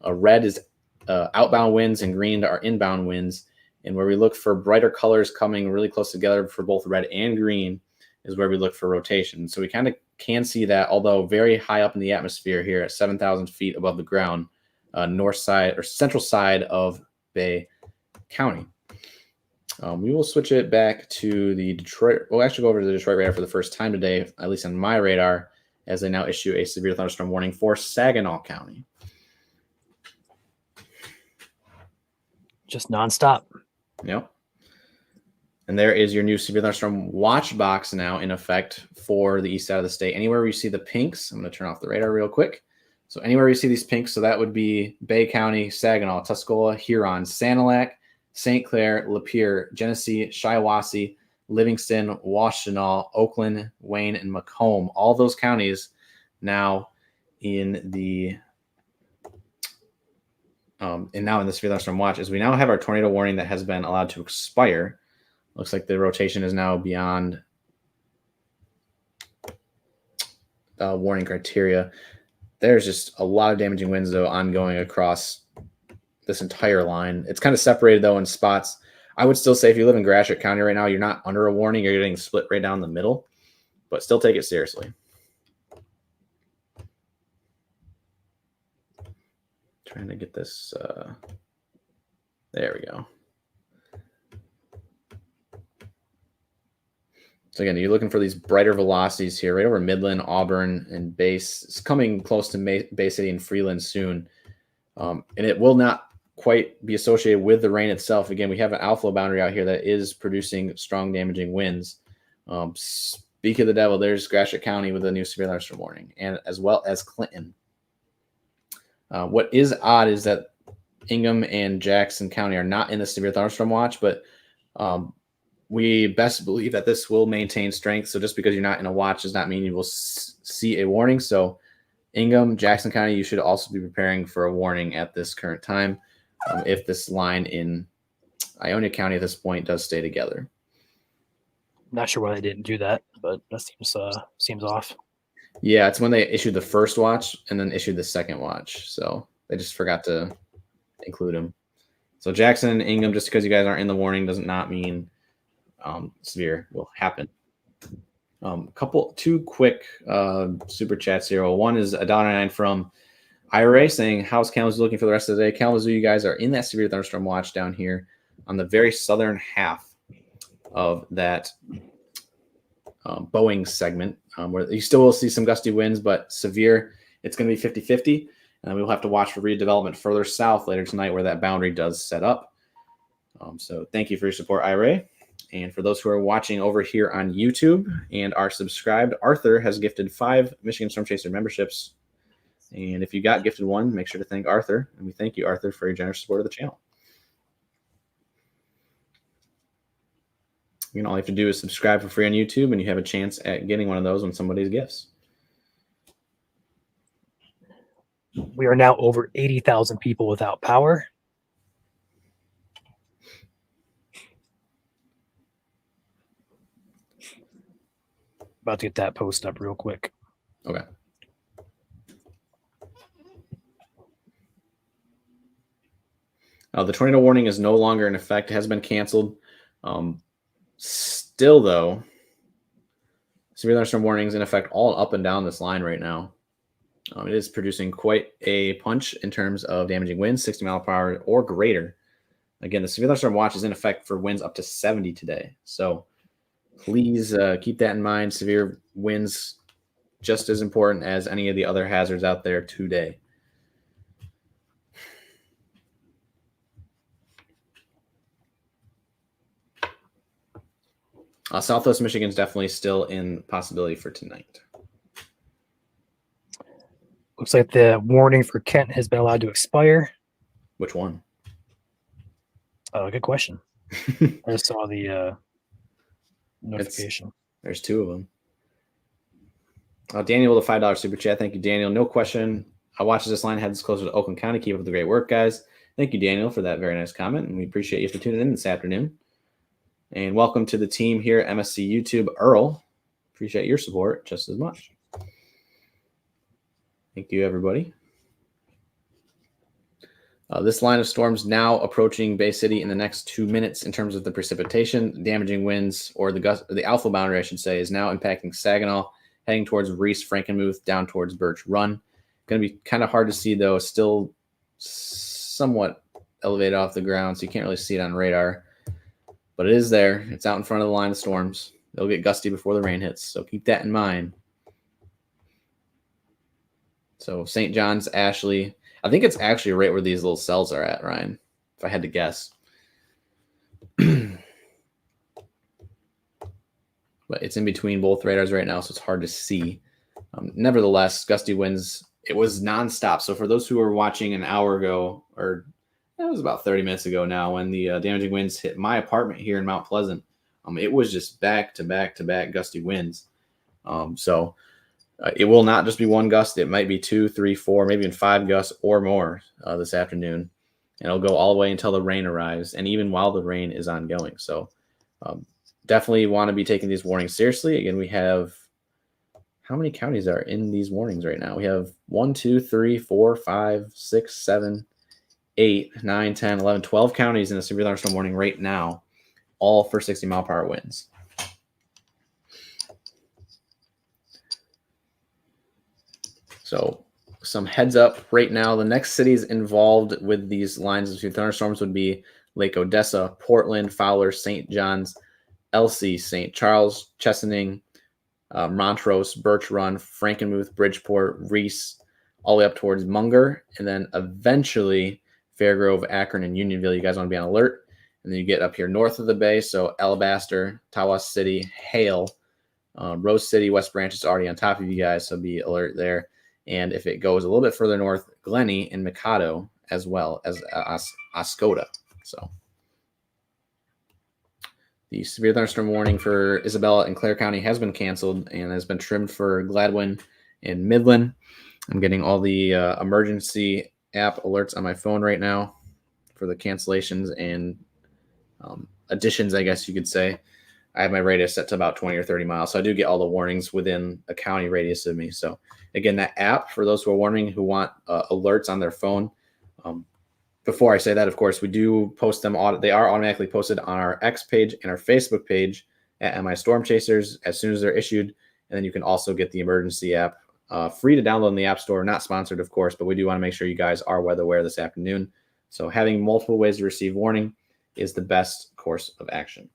Red is outbound winds and green are inbound winds. And where we look for brighter colors coming really close together for both red and green is where we look for rotation. So we kind of can see that, although very high up in the atmosphere here at 7,000 feet above the ground, north side or central side of Bay County. We will switch it back to the Detroit. We'll actually go over to the Detroit radar for the first time today, at least on my radar, as they now issue a severe thunderstorm warning for Saginaw County. Just nonstop. Yep. And there is your new severe thunderstorm watch box now in effect for the east side of the state. Anywhere where you see the pinks, I'm going to turn off the radar real quick. So anywhere you see these pinks, so that would be Bay County, Saginaw, Tuscola, Huron, Sanilac, St. Clair, Lapeer, Genesee, Shiawassee, Livingston, Washtenaw, Oakland, Wayne, and Macomb. All those counties now in the severe thunderstorm watch, as we now have our tornado warning that has been allowed to expire. Looks like the rotation is now beyond warning criteria. There's just a lot of damaging winds, though, ongoing across this entire line. It's kind of separated, though, in spots. I would still say if you live in Gratiot County right now, you're not under a warning. You're getting split right down the middle, but still take it seriously. Trying to get this. There we go. So again, you're looking for these brighter velocities here, right over Midland, Auburn, and Base. It's coming close to Bay City and Freeland soon. And it will not quite be associated with the rain itself. Again, we have an outflow boundary out here that is producing strong damaging winds. Speak of the devil, there's Gratiot County with a new severe thunderstorm warning, and as well as Clinton. What is odd is that Ingham and Jackson County are not in the severe thunderstorm watch, but we best believe that this will maintain strength. So just because you're not in a watch does not mean you will see a warning. So Ingham, Jackson County, you should also be preparing for a warning at this current time if this line in Ionia County at this point does stay together. Not sure why they didn't do that, but that seems off. Yeah, it's when they issued the first watch and then issued the second watch. So they just forgot to include them. So Jackson and Ingham, just because you guys aren't in the warning does not mean severe will happen. Two quick super chats here. One is $1.99 from IRA saying, how's Kalamazoo looking for the rest of the day? Kalamazoo, you guys are in that severe thunderstorm watch down here on the very southern half of that Boeing segment, where you still will see some gusty winds, but severe, it's going to be 50-50. And we'll have to watch for redevelopment further south later tonight where that boundary does set up. So thank you for your support, IRA. And for those who are watching over here on YouTube and are subscribed, Arthur has gifted 5 Michigan Storm Chaser memberships. And if you got gifted one, make sure to thank Arthur. And we thank you, Arthur, for your generous support of the channel. All you have to do is subscribe for free on YouTube, and you have a chance at getting one of those when somebody's gifts. We are now over 80,000 people without power. About to get that post up real quick. Okay. The tornado warning is no longer in effect. It has been canceled. Still, though, severe thunderstorm warnings in effect all up and down this line right now. It is producing quite a punch in terms of damaging winds, 60 mile per hour or greater. Again, the severe thunderstorm watch is in effect for winds up to 70 today. So please keep that in mind. Severe winds just as important as any of the other hazards out there today. Southwest Michigan is definitely still in possibility for tonight. Looks like the warning for Kent has been allowed to expire. Which one? Good question. I just saw the notification. There's 2 of them. Daniel with a $5 super chat. Thank you, Daniel. No question. I watched this line heads closer to Oakland County. Keep up the great work, guys. Thank you, Daniel, for that very nice comment, and we appreciate you for tuning in this afternoon. And welcome to the team here at MSC YouTube, Earl. Appreciate your support just as much. Thank you, everybody. This line of storms now approaching Bay City in the next 2 minutes in terms of the precipitation. Damaging winds, or the alpha boundary, I should say, is now impacting Saginaw, heading towards Reese, Frankenmuth, down towards Birch Run. Going to be kind of hard to see, though. Still somewhat elevated off the ground, so you can't really see it on radar. But it is there. It's out in front of the line of storms. They'll get gusty before the rain hits, so keep that in mind. So St. John's, Ashley. I think it's actually right where these little cells are at, Ryan, if I had to guess. But it's in between both radars right now, so it's hard to see. Nevertheless, gusty winds, it was nonstop. So for those who were watching an hour ago, or it was about 30 minutes ago now, when the damaging winds hit my apartment here in Mount Pleasant, it was just back to back to back gusty winds. It will not just be one gust. It might be 2, 3, 4, maybe even 5 gusts or more this afternoon. And it'll go all the way until the rain arrives, and even while the rain is ongoing. So definitely want to be taking these warnings seriously. Again, we have, how many counties are in these warnings right now? We have 1, 2, 3, 4, 5, 6, 7, 8, 9, 10, 11, 12 counties in a severe thunderstorm warning right now, all for 60-mile-per-hour winds. So some heads up right now. The next cities involved with these lines of thunderstorms would be Lake Odessa, Portland, Fowler, St. John's, Elsie, St. Charles, Chesaning, Montrose, Birch Run, Frankenmuth, Bridgeport, Reese, all the way up towards Munger, and then eventually Fairgrove, Akron, and Unionville. You guys want to be on alert. And then you get up here north of the bay, so Alabaster, Tawas City, Hale, Rose City, West Branch is already on top of you guys, so be alert there. And if it goes a little bit further north, Glenny and Mikado, as well as Oscoda. So the severe thunderstorm warning for Isabella and Clare County has been canceled and has been trimmed for Gladwin and Midland. I'm getting all the emergency app alerts on my phone right now for the cancellations and additions, I guess you could say. I have my radius set to about 20 or 30 miles. So I do get all the warnings within a county radius of me. So again, that app, for those who are wondering, who want alerts on their phone. Before I say that, of course, we do post them. They are automatically posted on our X page and our Facebook page at MI Storm Chasers as soon as they're issued. And then you can also get the emergency app free to download in the App Store. Not sponsored, of course, but we do want to make sure you guys are weather aware this afternoon. So having multiple ways to receive warning is the best course of action.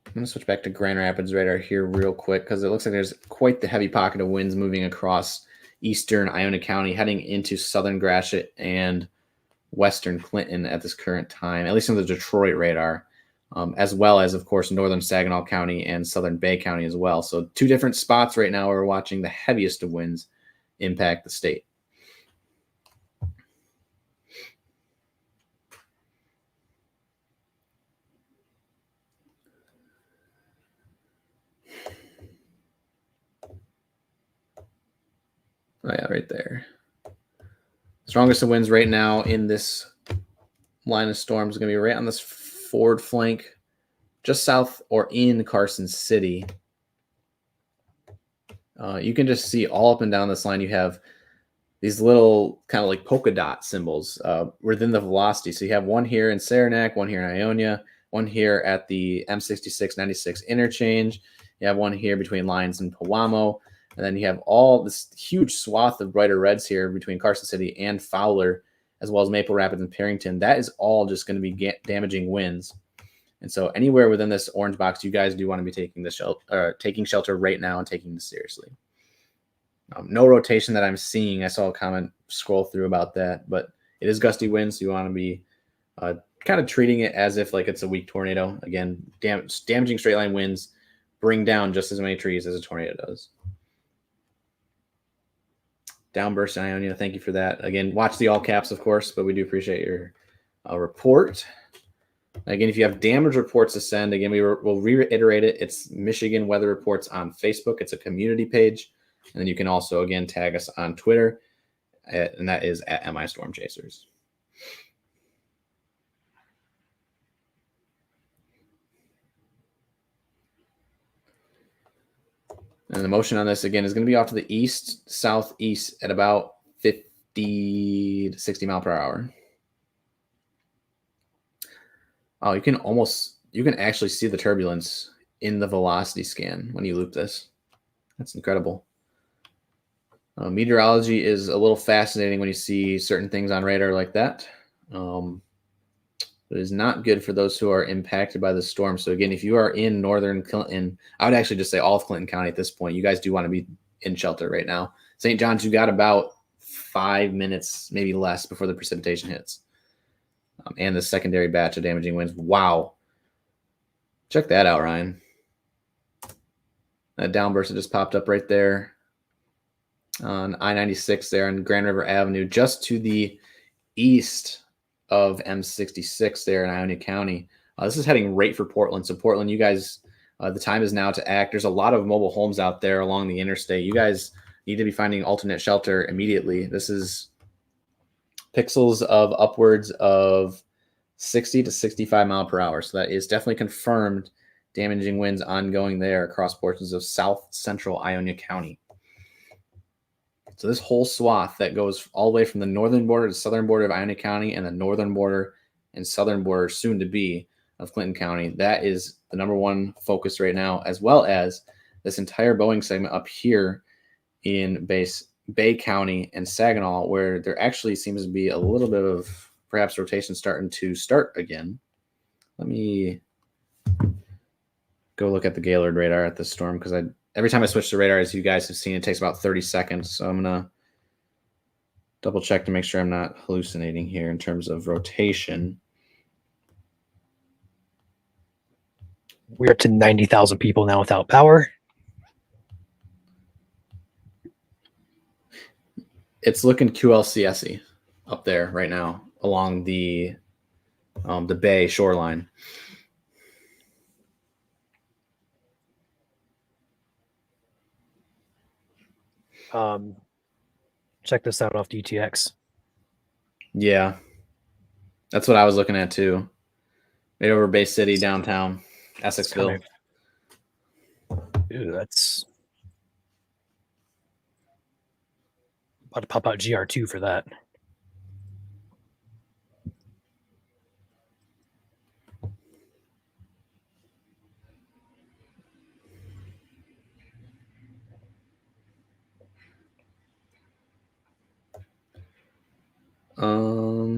I'm going to switch back to Grand Rapids radar here real quick because it looks like there's quite the heavy pocket of winds moving across eastern Iona County, heading into southern Gratiot and western Clinton at this current time, at least on the Detroit radar, as well as, of course, northern Saginaw County and southern Bay County as well. So 2 different spots right now we're watching the heaviest of winds impact the state. Oh, yeah, right there. Strongest of winds right now in this line of storms is going to be right on this forward flank, just south or in Carson City. You can just see all up and down this line. You have these little kind of like polka dot symbols within the velocity. So you have one here in Saranac, one here in Ionia, one here at the M66-96 interchange. You have one here between Lyons and Pewamo. And then you have all this huge swath of brighter reds here between Carson City and Fowler, as well as Maple Rapids and Perrington. That is all just going to be damaging winds. And so anywhere within this orange box, you guys do want to be taking taking shelter right now and taking this seriously. No rotation that I'm seeing. I saw a comment scroll through about that, but it is gusty winds. So you want to be kind of treating it as if like it's a weak tornado. Again, damaging straight line winds bring down just as many trees as a tornado does. Downburst in Ionia, thank you for that. Again, watch the all caps, of course, but we do appreciate your report. Again, if you have damage reports to send, again, we'll reiterate it. It's Michigan Weather Reports on Facebook. It's a community page. And then you can also, again, tag us on Twitter, and that is at MI Storm Chasers. And the motion on this, again, is going to be off to the east, southeast at about 50 to 60 mile per hour. Oh, you can actually see the turbulence in the velocity scan when you loop this. That's incredible. Meteorology is a little fascinating when you see certain things on radar like that. It is not good for those who are impacted by the storm. So again, if you are in northern Clinton, I would actually just say all of Clinton County at this point, you guys do want to be in shelter right now. St. John's, you got about 5 minutes, maybe less, before the precipitation hits. And the secondary batch of damaging winds. Wow. Check that out, Ryan. That downburst that just popped up right there on I-96 there on Grand River Avenue, just to the east of M66 there in Ionia County. This is heading right for Portland. So Portland, you guys, the time is now to act. There's a lot of mobile homes out there along the interstate. You guys need to be finding alternate shelter immediately. This is pixels of upwards of 60 to 65 mile per hour. So that is definitely confirmed damaging winds ongoing there across portions of south central Ionia County. So this whole swath that goes all the way from the northern border to southern border of Ionia County and the northern border and southern border soon to be of Clinton County, that is the number one focus right now, as well as this entire Boeing segment up here in Bay County and Saginaw, where there actually seems to be a little bit of perhaps rotation starting to start again. Let me go look at the Gaylord radar at this storm, because every time I switch to radar, as you guys have seen, it takes about 30 seconds. So I'm going to double check to make sure I'm not hallucinating here in terms of rotation. We're up to 90,000 people now without power. It's looking QLCSy up there right now along the Bay shoreline. Check this out off DTX. Yeah, that's what I was looking at too. Right over Bay City, downtown, Essexville. Ooh, that's about to pop out GR2 for that.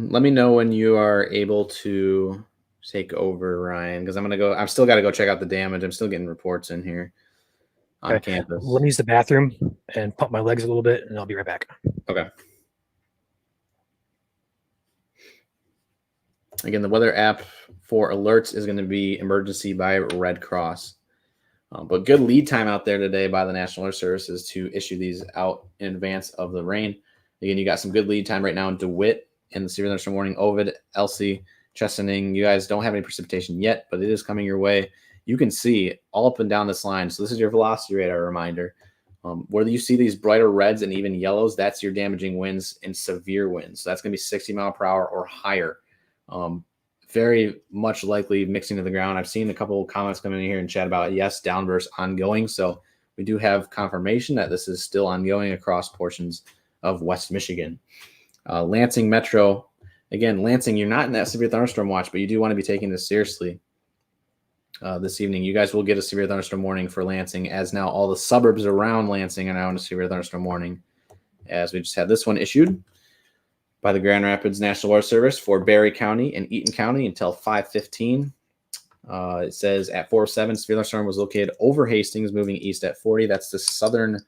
Let me know when you are able to take over, Ryan, because I've still got to go check out the damage. I'm still getting reports in here on campus. Let me use the bathroom and pump my legs a little bit, and I'll be right back. Okay. Again, the weather app for alerts is going to be emergency by Red Cross. But good lead time out there today by the National Alert Services to issue these out in advance of the rain. Again, you got some good lead time right now in DeWitt in the severe thunderstorm warning. Ovid, Elsie, Chesaning. You guys don't have any precipitation yet, but it is coming your way. You can see all up and down this line. So this is your velocity radar reminder. Whether you see these brighter reds and even yellows, that's your damaging winds and severe winds. So that's going to be 60 mile per hour or higher. Very much likely mixing to the ground. I've seen a couple of comments coming in here and chat about, yes, downburst ongoing. So we do have confirmation that this is still ongoing across portions of West Michigan. Lansing Metro. Again, Lansing, you're not in that severe thunderstorm watch, but you do want to be taking this seriously. This evening, you guys will get a severe thunderstorm warning for Lansing, as now all the suburbs around Lansing are now in a severe thunderstorm warning, as we just had this one issued by the Grand Rapids National Weather Service for Berry County and Eaton County until 5:15. It says at 4:07, severe thunderstorm was located over Hastings, moving east at 40. That's the southern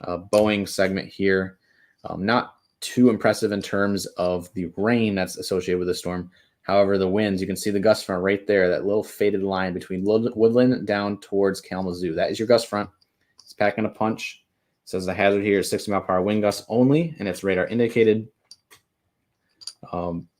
Boeing segment here. Not too impressive in terms of the rain that's associated with the storm. However, the winds, you can see the gust front right there, that little faded line between Woodland down towards Kalamazoo. That is your gust front. It's packing a punch. It says the hazard here is 60 mile per hour wind gusts only, and it's radar indicated.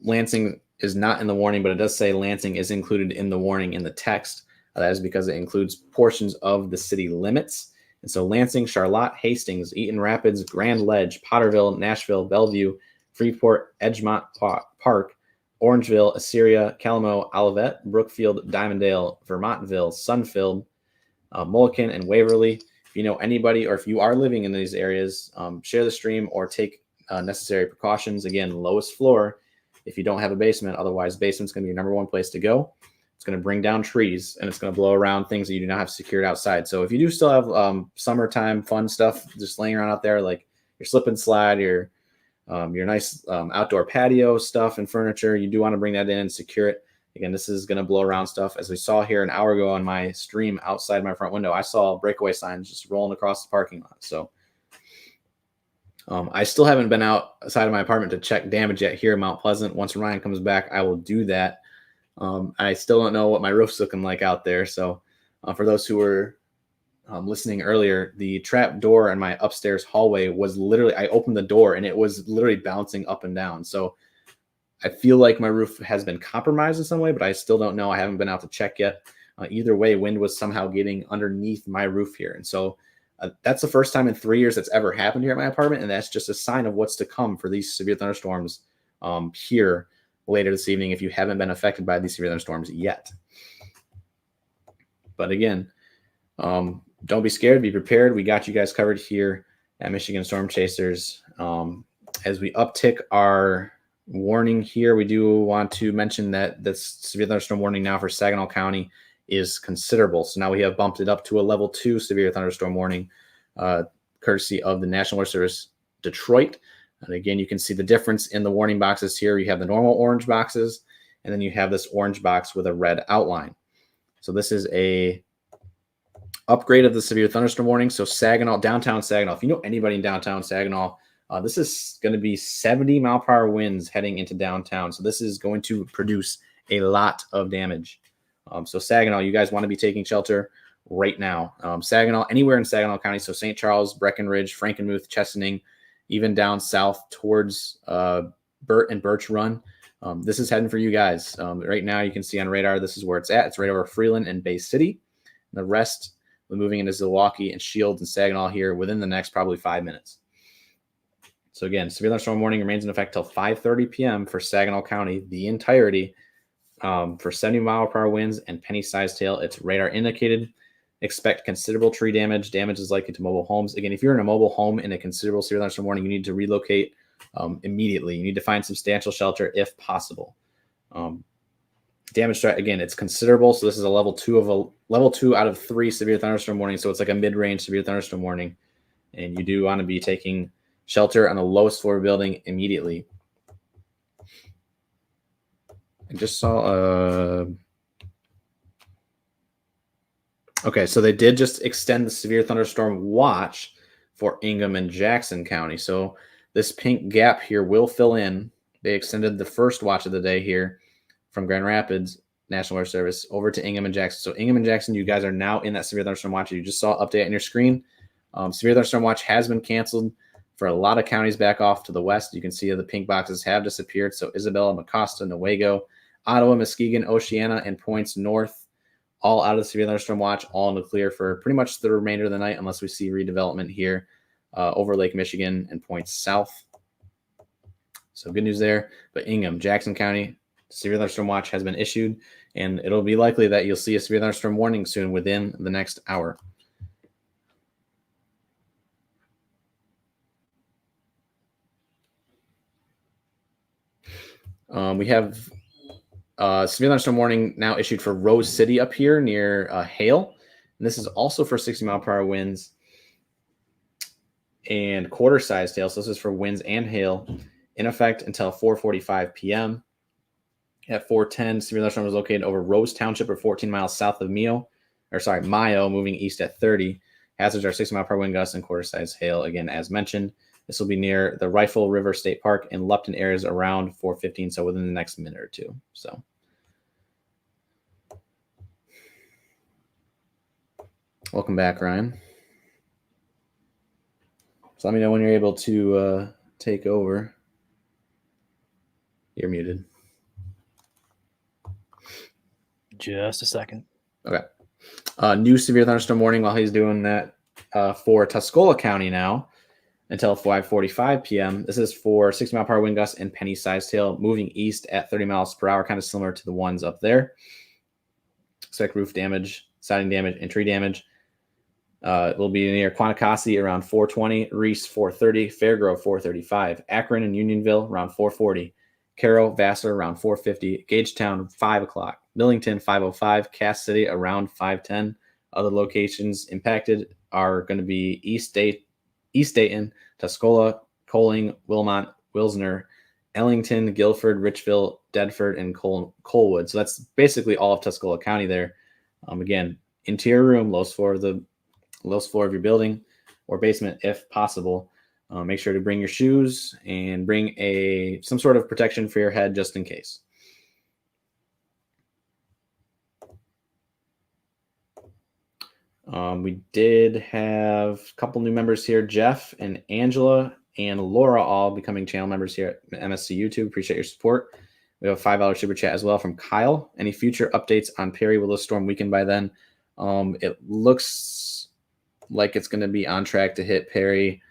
Lansing is not in the warning, but it does say Lansing is included in the warning in the text. That is because it includes portions of the city limits. And so Lansing, Charlotte, Hastings, Eaton Rapids, Grand Ledge, Potterville, Nashville, Bellevue, Freeport, Edgemont Park, Orangeville, Assyria, Calamo, Olivet, Brookfield, Diamonddale, Vermontville, Sunfield, Mulliken, and Waverly. If you know anybody, or if you are living in these areas, share the stream or take necessary precautions. Again, lowest floor if you don't have a basement. Otherwise, basement's going to be your number one place to go. It's going to bring down trees, and it's going to blow around things that you do not have secured outside. So if you do still have summertime fun stuff just laying around out there, like your slip and slide, your nice outdoor patio stuff and furniture, you do want to bring that in and secure it. Again, this is going to blow around stuff. As we saw here an hour ago on my stream outside my front window, I saw breakaway signs just rolling across the parking lot. So I still haven't been outside of my apartment to check damage yet here in Mount Pleasant. Once Ryan comes back, I will do that. I still don't know what my roof's looking like out there. So for those who were listening earlier, the trap door in my upstairs hallway was literally, I opened the door and it was literally bouncing up and down. So I feel like my roof has been compromised in some way, but I still don't know. I haven't been out to check yet. Either way, wind was somehow getting underneath my roof here. And so that's the first time in 3 years that's ever happened here at my apartment. And that's just a sign of what's to come for these severe thunderstorms here later this evening if you haven't been affected by these severe thunderstorms yet. But again, don't be scared. Be prepared. We got you guys covered here at Michigan Storm Chasers. As we uptick our warning here, we do want to mention that this severe thunderstorm warning now for Saginaw County is considerable. So now we have bumped it up to a level 2 severe thunderstorm warning, courtesy of the National Weather Service Detroit. And again, you can see the difference in the warning boxes here. You have the normal orange boxes, and then you have this orange box with a red outline. So this is a upgrade of the severe thunderstorm warning. So Saginaw, downtown Saginaw, if you know anybody in downtown Saginaw, this is going to be 70 mile per hour winds heading into downtown. So this is going to produce a lot of damage. So Saginaw, you guys want to be taking shelter right now. Saginaw, anywhere in Saginaw County. So St. Charles, Breckenridge, Frankenmuth, Chesaning, even down south towards Burt and Birch Run. This is heading for you guys. Right now you can see on radar, this is where it's at. It's right over Freeland and Bay City. And the rest, we're moving into Zilwaukee and Shields and Saginaw here within the next probably 5 minutes. So again, severe thunderstorm warning remains in effect till 5:30 p.m. for Saginaw County, the entirety, for 70 mile per hour winds and penny-sized hail. It's radar indicated. Expect considerable tree damage. Damage is likely to mobile homes. Again, if you're in a mobile home in a considerable severe thunderstorm warning, you need to relocate immediately. You need to find substantial shelter if possible. Damage threat, again, it's considerable. So this is a level 2 out of 3 severe thunderstorm warning. So it's like a mid-range severe thunderstorm warning. And you do want to be taking shelter on the lowest floor building immediately. I just saw okay, so they did just extend the severe thunderstorm watch for Ingham and Jackson County. So this pink gap here will fill in. They extended the first watch of the day here from Grand Rapids National Weather Service over to Ingham and Jackson. So Ingham and Jackson, you guys are now in that severe thunderstorm watch. You just saw update on your screen. Severe thunderstorm watch has been canceled for a lot of counties back off to the west. You can see the pink boxes have disappeared. So Isabella, Mecosta, Newaygo, Ottawa, Muskegon, Oceana, and points north, all out of the severe thunderstorm watch, all in the clear for pretty much the remainder of the night, unless we see redevelopment here over Lake Michigan and points south. So good news there. But Ingham, Jackson County, severe thunderstorm watch has been issued, and it'll be likely that you'll see a severe thunderstorm warning soon within the next hour. We have severe thunderstorm warning now issued for Rose City up here near Hale. And this is also for 60 mile per hour winds and quarter-sized hail. So this is for winds and hail in effect until 4:45 p.m. At 4:10, severe thunderstorm was located over Rose Township or 14 miles south of Mayo, moving east at 30. Hazards are 60 mile per hour wind gusts and quarter-sized hail, again, as mentioned. This will be near the Rifle River State Park and Lupton areas around 4:15, so within the next minute or two. So, welcome back, Ryan. So let me know when you're able to take over. You're muted. Just a second. Okay. New severe thunderstorm warning while he's doing that for Tuscola County now until 5:45 p.m. This is for 60 mile per hour wind gusts and penny-sized hail moving east at 30 miles per hour, kind of similar to the ones up there. Expect roof damage, siding damage, and tree damage. It will be near Quanticosi around 4:20, Reese 4:30, Fairgrove 4:35, Akron and Unionville around 4:40, Carroll, Vassar around 4:50, Gagetown 5 o'clock, Millington 5:05, Cass City around 5:10. Other locations impacted are going to be East Dayton, Tuscola, Coling, Wilmot, Wilsner, Ellington, Guilford, Richville, Dedford, and Colwood. So that's basically all of Tuscola County there. Again, interior room, lowest floor of your building or basement if possible. Make sure to bring your shoes and bring some sort of protection for your head just in case. We did have a couple new members here, Jeff and Angela and Laura, all becoming channel members here at MSC YouTube. Appreciate your support. We have a $5 super chat as well from Kyle. Any future updates on Perry? Will the storm weaken by then? It looks like it's going to be on track to hit Perry.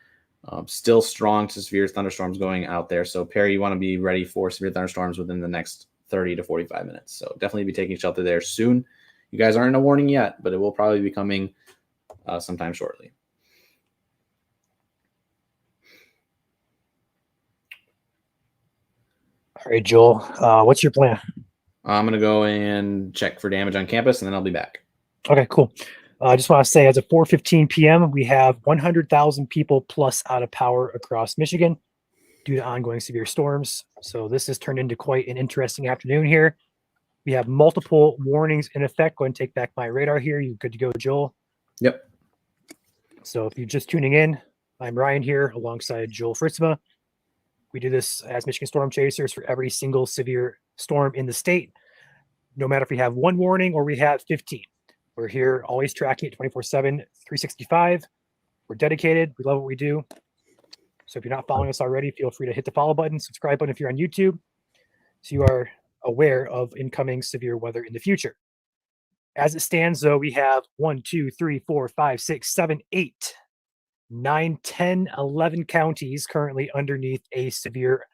Still strong to severe thunderstorms going out there. So Perry, you want to be ready for severe thunderstorms within the next 30 to 45 minutes. So definitely be taking shelter there soon. You guys aren't in a warning yet, but it will probably be coming sometime shortly. All right, Joel, what's your plan? I'm going to go and check for damage on campus, and then I'll be back. Okay, cool. I just want to say, as of 4:15 p.m., we have 100,000 people plus out of power across Michigan due to ongoing severe storms. So this has turned into quite an interesting afternoon here. We have multiple warnings in effect. Go ahead and take back my radar here. You good to go, Joel? Yep. So if you're just tuning in, I'm Ryan here alongside Joel Fritzma. We do this as Michigan Storm Chasers for every single severe storm in the state, no matter if we have one warning or we have 15. We're here always tracking it 24/7, 365. We're dedicated. We love what we do. So if you're not following us already, feel free to hit the follow button, subscribe button if you're on YouTube, so you are aware of incoming severe weather in the future. As it stands, though, we have 1, 2, 3, 4, 5, 6, 7, 8, 9, 10, 11 counties currently underneath a severe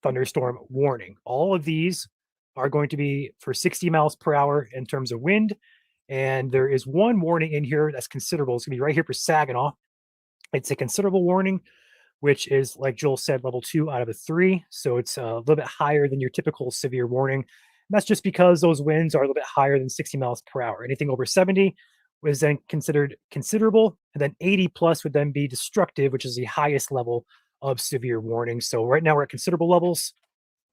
thunderstorm warning. All of these are going to be for 60 miles per hour in terms of wind. And there is one warning in here that's considerable. It's going to be right here for Saginaw. It's a considerable warning, which is, like Joel said, level 2 out of a 3. So it's a little bit higher than your typical severe warning. And that's just because those winds are a little bit higher than 60 miles per hour. Anything over 70 was then considered considerable. And then 80 plus would then be destructive, which is the highest level of severe warning. So right now we're at considerable levels.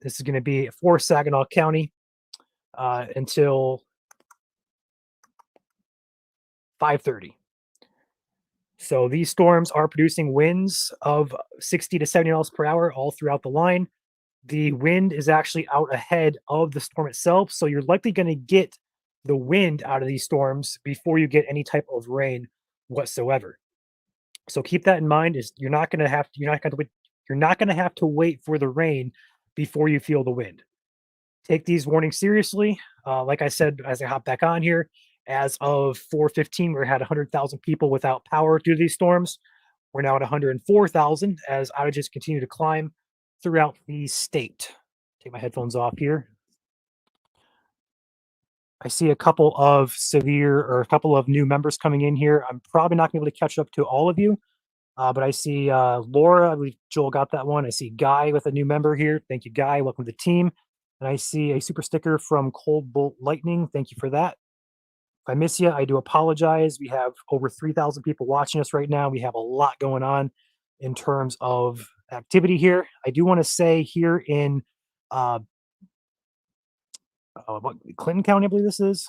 This is going to be for Saginaw County until 5:30. So these storms are producing winds of 60 to 70 miles per hour all throughout the line. The wind is actually out ahead of the storm itself. So you're likely going to get the wind out of these storms before you get any type of rain whatsoever. So keep that in mind. Is you're not going to have to wait for the rain before you feel the wind. Take these warnings seriously. Like I said, as I hop back on here, as of 4:15, we had 100,000 people without power due to these storms. We're now at 104,000 as outages continue to climb throughout the state. Take my headphones off here. I see a couple of new members coming in here. I'm probably not going to be able to catch up to all of you, but I see Laura. I believe Joel got that one. I see Guy with a new member here. Thank you, Guy. Welcome to the team. And I see a super sticker from Cold Bolt Lightning. Thank you for that. If I miss you, I do apologize. We have over 3,000 people watching us right now. We have a lot going on in terms of activity here. I do want to say here in Clinton County, I believe this is.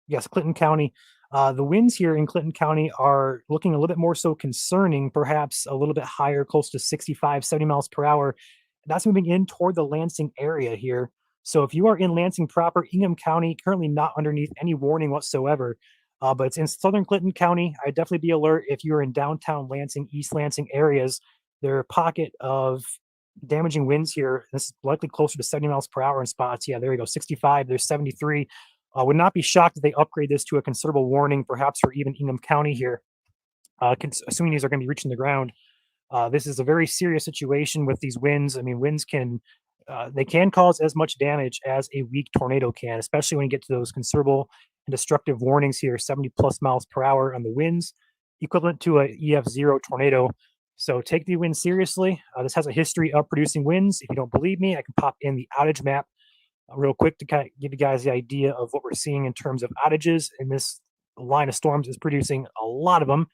Yes, Clinton County. The winds here in Clinton County are looking a little bit more so concerning, perhaps a little bit higher, close to 65, 70 miles per hour. That's moving in toward the Lansing area here. So if you are in Lansing proper, Ingham County, currently not underneath any warning whatsoever, but it's in southern Clinton County. I'd definitely be alert if you're in downtown Lansing, East Lansing areas. There are a pocket of damaging winds here. This is likely closer to 70 miles per hour in spots. Yeah, there you go, 65, there's 73. Would not be shocked if they upgrade this to a considerable warning, perhaps for even Ingham County here, assuming these are going to be reaching the ground. This is a very serious situation with these winds. I mean, winds can cause as much damage as a weak tornado can, especially when you get to those considerable and destructive warnings here, 70 plus miles per hour on the winds. equivalent to a EF0 tornado. So take the wind seriously. This has a history of producing winds. If you don't believe me, I can pop in the outage map real quick to kind of give you guys the idea of what we're seeing in terms of outages. And this line of storms is producing a lot of them.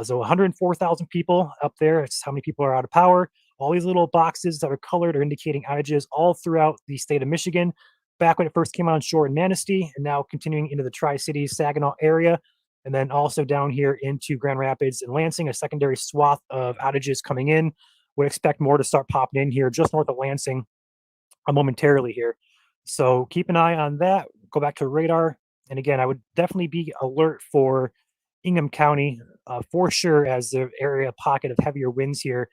So 104,000 people up there. It's how many people are out of power. All these little boxes that are colored are indicating outages all throughout the state of Michigan. Back when it first came on shore in Manistee, and now continuing into the Tri-Cities, Saginaw area, and then also down here into Grand Rapids and Lansing, a secondary swath of outages coming in. Would expect more to start popping in here just north of Lansing momentarily here. So keep an eye on that. Go back to radar. And again, I would definitely be alert for Ingham County for sure, as the area pocket of heavier winds here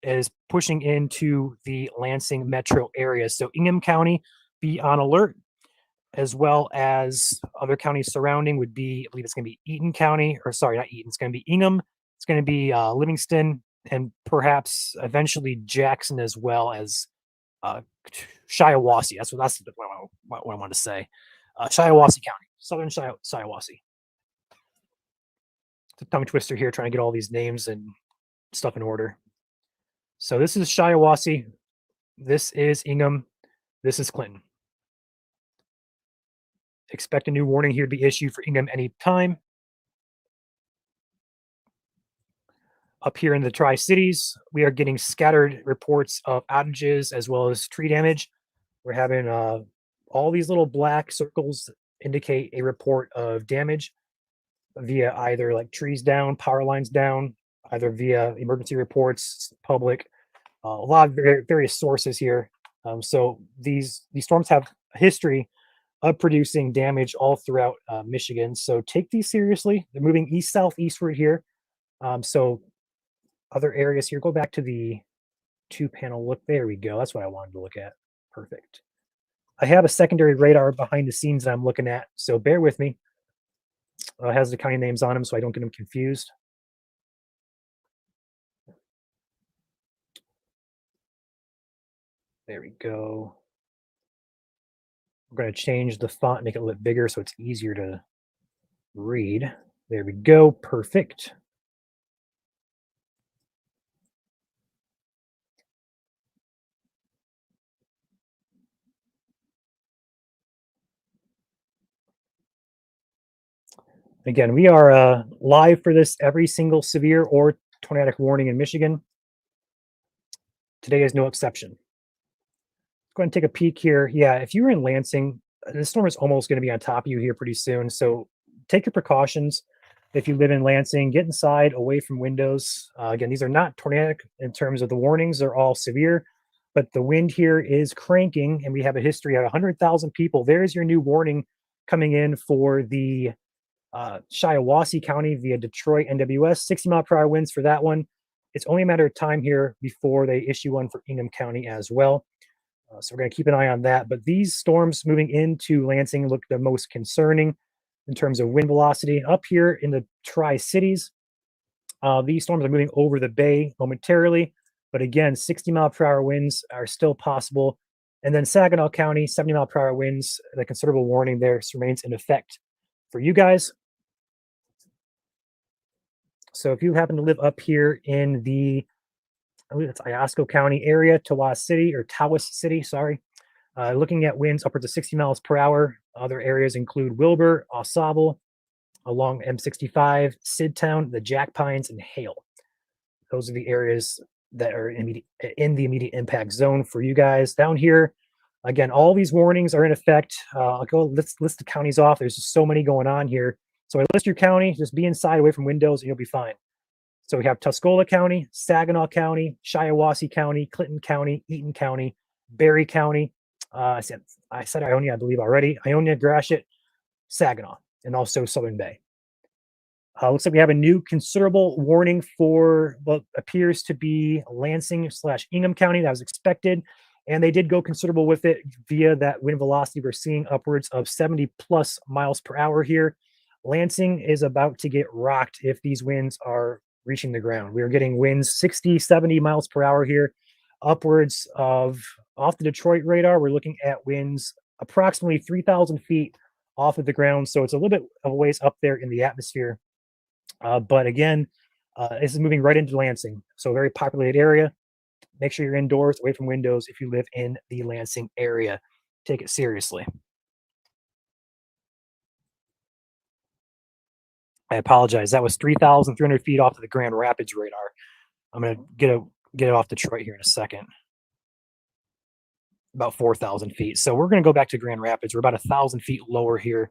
is pushing into the Lansing metro area. So Ingham County, be on alert, as well as other counties surrounding would be, I believe it's going to be Eaton County, or sorry, not Eaton, it's going to be Ingham, it's going to be Livingston, and perhaps eventually Jackson, as well as Shiawassee. That's what I want to say. Shiawassee County, southern Shiawassee. It's a tongue twister here trying to get all these names and stuff in order. So this is Shiawassee. This is Ingham. This is Clinton. Expect a new warning here to be issued for Ingham any time. Up here in the Tri-Cities, we are getting scattered reports of outages as well as tree damage. We're having all these little black circles indicate a report of damage via either like trees down, power lines down, either via emergency reports, public, a lot of various sources here. So these storms have a history of producing damage all throughout Michigan. So take these seriously. They're moving east, southeastward here. So other areas here, go back to the 2-panel look. There we go. That's what I wanted to look at. Perfect. I have a secondary radar behind the scenes that I'm looking at, so bear with me. It has the county names on them, so I don't get them confused. There we go. We're going to change the font, make it a little bit bigger so it's easier to read. There we go. Perfect. Again, we are live for this every single severe or tornadic warning in Michigan. Today is no exception. Go ahead and take a peek here. Yeah, if you were in Lansing, this storm is almost going to be on top of you here pretty soon. So take your precautions. If you live in Lansing, get inside, away from windows. Again, these are not tornadic in terms of the warnings. They're all severe, but the wind here is cranking, and we have a history of 100,000 people. There's your new warning coming in for the Shiawassee County via Detroit NWS, 60-mile-per-hour winds for that one. It's only a matter of time here before they issue one for Ingham County as well. So we're going to keep an eye on that. But these storms moving into Lansing look the most concerning in terms of wind velocity. Up here in the Tri-Cities, these storms are moving over the bay momentarily. But again, 60-mile-per-hour winds are still possible. And then Saginaw County, 70-mile-per-hour winds, the considerable warning there remains in effect for you guys. So if you happen to live up here in the, I believe it's Iosco County area, Tawas City, sorry. Looking at winds upwards of 60 miles per hour. Other areas include Wilbur, Au along M65, Sidtown, the Jack Pines, and Hale. Those are the areas that are in the immediate impact zone for you guys. Down here, again, all these warnings are in effect. Let's list the counties off. There's just so many going on here. So I list your county, just be inside away from windows and you'll be fine. So we have Tuscola County, Saginaw County, Shiawassee County, Clinton County, Eaton County, Berry County. I said Ionia, I believe already. Ionia, Gratiot, Saginaw, and also Southern Bay. Looks like we have a new considerable warning for what appears to be Lansing/Ingham County. That was expected. And they did go considerable with it via that wind velocity. We're seeing upwards of 70 plus miles per hour here. Lansing is about to get rocked if these winds are reaching the ground. We are getting winds 60, 70 miles per hour here, upwards of, off the Detroit radar, we're looking at winds approximately 3,000 feet off of the ground. So it's a little bit of a ways up there in the atmosphere. But again, this is moving right into Lansing, so a very populated area. Make sure you're indoors, away from windows if you live in the Lansing area. Take it seriously. I apologize. That was 3,300 feet off of the Grand Rapids radar. I'm going to get it off Detroit here in a second. About 4,000 feet. So we're going to go back to Grand Rapids. We're about 1,000 feet lower here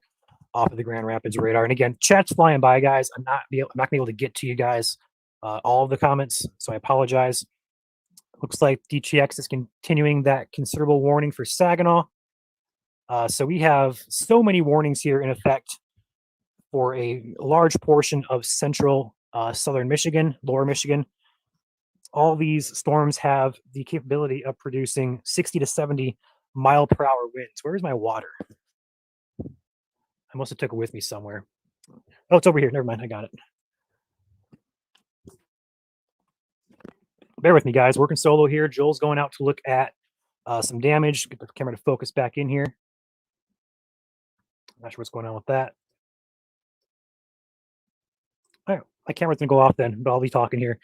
off of the Grand Rapids radar. And again, chat's flying by, guys. I'm not going to be able to get to you guys all of the comments, so I apologize. Looks like DTX is continuing that considerable warning for Saginaw. So we have so many warnings here in effect for a large portion of central southern Michigan, lower Michigan. All these storms have the capability of producing 60 to 70 mile per hour winds. Where's my water? I must have took it with me somewhere. Oh, it's over here. Never mind. I got it. Bear with me, guys. Working solo here. Joel's going out to look at some damage. Get the camera to focus back in here. Not sure what's going on with that. All right, my camera's gonna go off then, but I'll be talking here.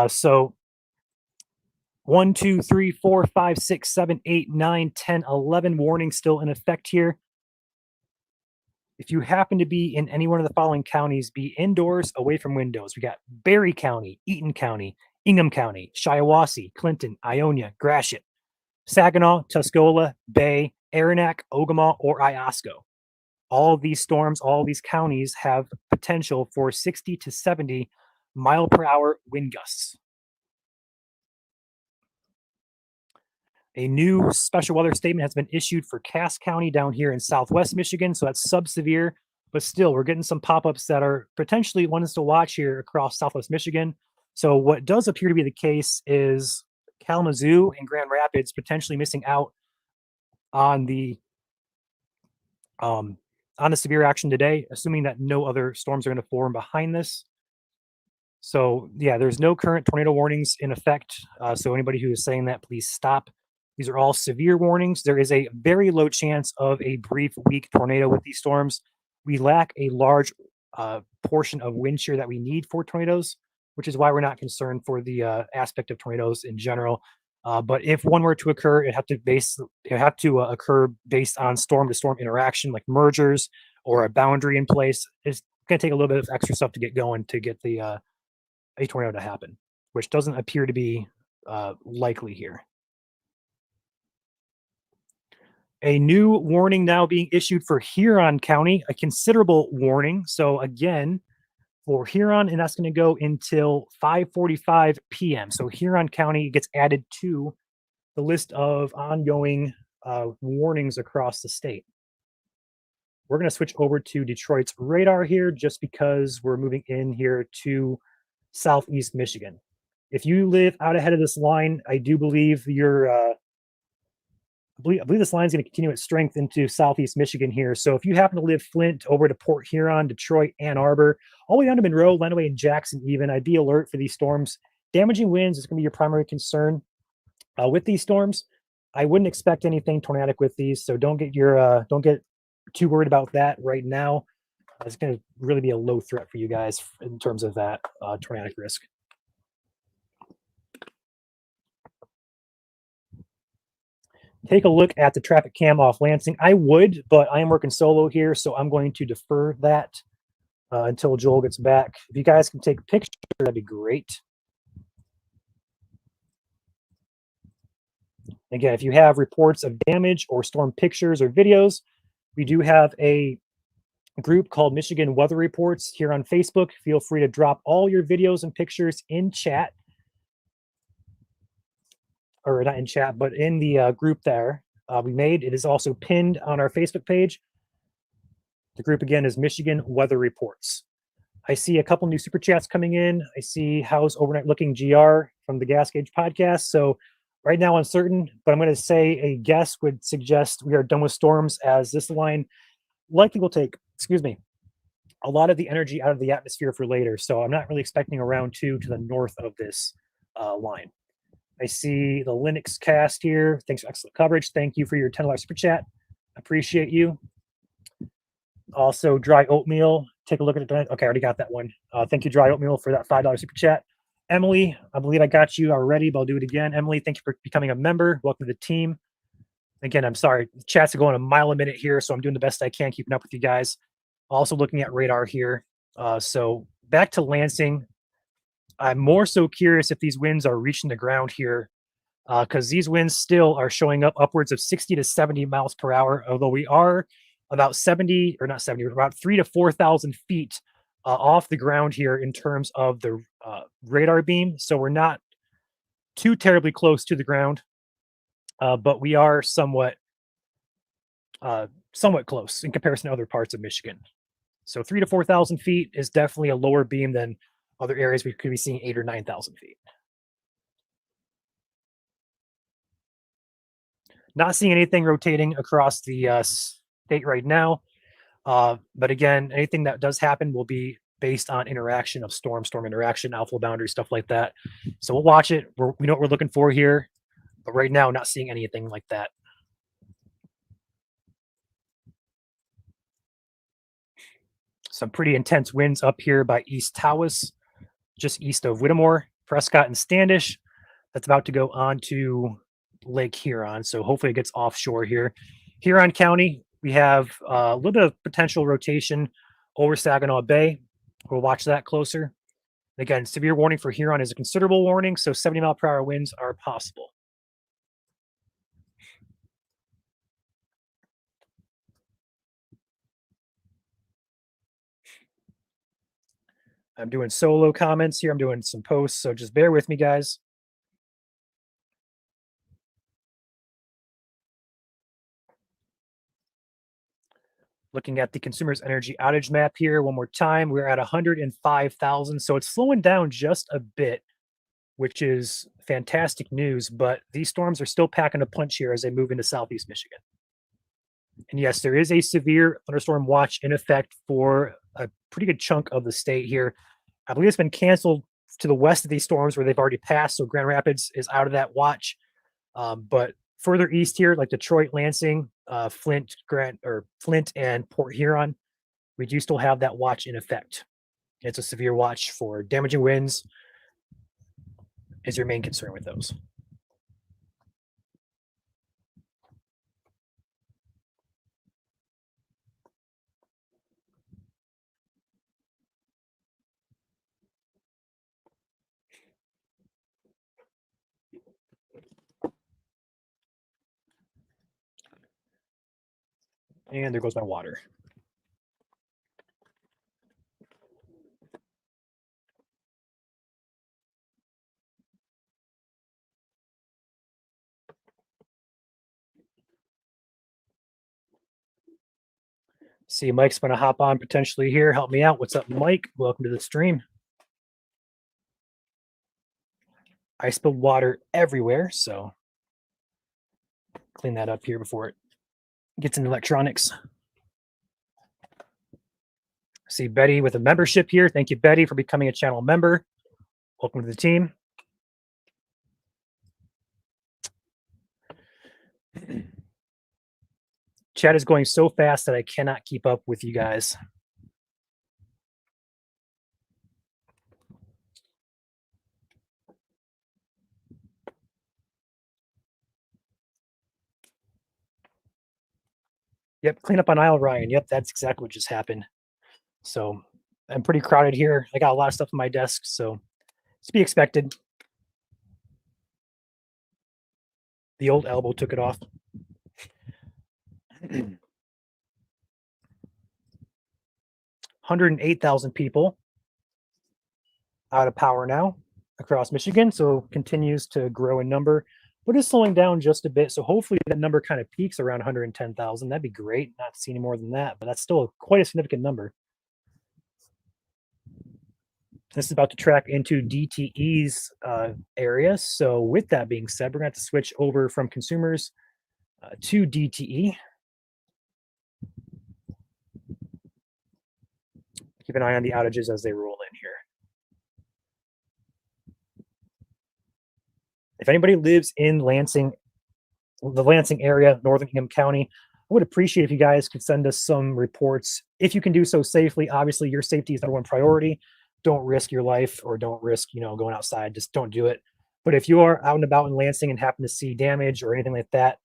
So 1, 2, 3, 4, 5, 6, 7, 8, 9, 10, 11 warnings still in effect here. If you happen to be in any one of the following counties, be indoors, away from windows. We got Berry County, Eaton County, Ingham County, Shiawassee, Clinton, Ionia, Gratiot, Saginaw, Tuscola, Bay, Aranac, Ogama, or Iosco. All of these storms, all of these counties have potential for 60 to 70 mile per hour wind gusts. A new special weather statement has been issued for Cass County down here in southwest Michigan. So that's sub-severe, but still we're getting some pop-ups that are potentially ones to watch here across southwest Michigan. So what does appear to be the case is Kalamazoo and Grand Rapids potentially missing out on the severe action today, assuming that no other storms are going to form behind this. So yeah, there's no current tornado warnings in effect. So anybody who is saying that, please stop. These are all severe warnings. There is a very low chance of a brief, weak tornado with these storms. We lack a large portion of wind shear that we need for tornadoes, which is why we're not concerned for the aspect of tornadoes in general. But if one were to occur, it have to occur based on storm-to-storm interaction, like mergers or a boundary in place. It's going to take a little bit of extra stuff to get going to get the a tornado to happen, which doesn't appear to be likely here. A new warning now being issued for Huron County, a considerable warning. So again, for Huron, and that's going to go until 5:45 p.m. So Huron County gets added to the list of ongoing warnings across the state. We're going to switch over to Detroit's radar here just because we're moving in here to southeast Michigan. If you live out ahead of this line, I do believe you're I believe this line is going to continue its strength into southeast Michigan here. So if you happen to live Flint over to Port Huron, Detroit, Ann Arbor, all the way down to Monroe, Lenawee, and Jackson even, I'd be alert for these storms. Damaging winds is going to be your primary concern with these storms. I wouldn't expect anything tornadic with these, so don't get too worried about that right now. It's going to really be a low threat for you guys in terms of that tornadic risk. Take a look at the traffic cam off Lansing. I would, but I am working solo here, so I'm going to defer that until Joel gets back. If you guys can take a picture, that'd be great. Again, if you have reports of damage or storm pictures or videos, we do have a group called Michigan Weather Reports here on Facebook. Feel free to drop all your videos and pictures in chat. Or not in chat, but in the group there we made. It is also pinned on our Facebook page. The group again is Michigan Weather Reports. I see a couple new super chats coming in. I see How's Overnight Looking GR from the Gas Gauge podcast. So right now uncertain, but I'm going to say a guess would suggest we are done with storms, as this line likely will take, a lot of the energy out of the atmosphere for later. So I'm not really expecting a round 2 to the north of this line. I see the Linux cast here. Thanks for excellent coverage. Thank you for your $10 super chat. Appreciate you. Also, Dry Oatmeal take a look at it. Okay, I already got that one. Thank you, Dry Oatmeal, for that $5 super chat. Emily, I believe I got you already, but I'll do it again. Emily, thank you for becoming a member. Welcome to the team. Again, I'm sorry. Chats are going a mile a minute here, so I'm doing the best I can keeping up with you guys. Also looking at radar here. So back to Lansing. I'm more so curious if these winds are reaching the ground here, because these winds still are showing up upwards of 60 to 70 miles per hour, although we are about 70, or not 70, we're about 3,000 to 4,000 feet off the ground here in terms of the radar beam. So we're not too terribly close to the ground, but we are somewhat close in comparison to other parts of Michigan. So 3,000 to 4,000 feet is definitely a lower beam than other areas we could be seeing 8,000 or 9,000 feet. Not seeing anything rotating across the state right now. But again, anything that does happen will be based on interaction of storm interaction, outflow boundary, stuff like that. So we'll watch it. We know what we're looking for here. But right now, not seeing anything like that. Some pretty intense winds up here by East Tawas, just east of Whittemore, Prescott, and Standish. That's about to go on to Lake Huron. So hopefully it gets offshore here. Huron County, we have a little bit of potential rotation over Saginaw Bay. We'll watch that closer. Again, severe warning for Huron is a considerable warning, so 70-mile-per-hour winds are possible. I'm doing solo comments here. I'm doing some posts, so just bear with me, guys. Looking at the consumer's energy outage map here one more time, we're at 105,000, so it's slowing down just a bit, which is fantastic news, but these storms are still packing a punch here as they move into southeast Michigan. And yes, there is a severe thunderstorm watch in effect for a pretty good chunk of the state here. I believe it's been canceled to the west of these storms where they've already passed, so Grand Rapids is out of that watch. But further east here, like Detroit, Lansing, Flint, and Port Huron, we do still have that watch in effect. It's a severe watch for damaging winds is your main concern with those. And there goes my water. See, Mike's going to hop on potentially here. Help me out. What's up, Mike? Welcome to the stream. I spilled water everywhere, so clean that up here before it gets into electronics. See Betty with a membership here. Thank you, Betty, for becoming a channel member. Welcome to the team. Chat is going so fast that I cannot keep up with you guys. Yep, clean up on aisle, Ryan. Yep, that's exactly what just happened. So I'm pretty crowded here. I got a lot of stuff on my desk, so it's to be expected. The old elbow took it off. 108,000 people out of power now across Michigan, so continues to grow in number, but is slowing down just a bit. So hopefully that number kind of peaks around 110,000. That'd be great. Not to see any more than that, but that's still quite a significant number. This is about to track into DTE's area. So with that being said, we're going to have to switch over from consumers to DTE. Keep an eye on the outages as they roll in here. If anybody lives in Lansing, the Lansing area, Northern Ingham County, would appreciate if you guys could send us some reports. If you can do so safely, obviously your safety is number one priority. Don't risk your life or don't risk, going outside. Just don't do it. But if you are out and about in Lansing and happen to see damage or anything like that,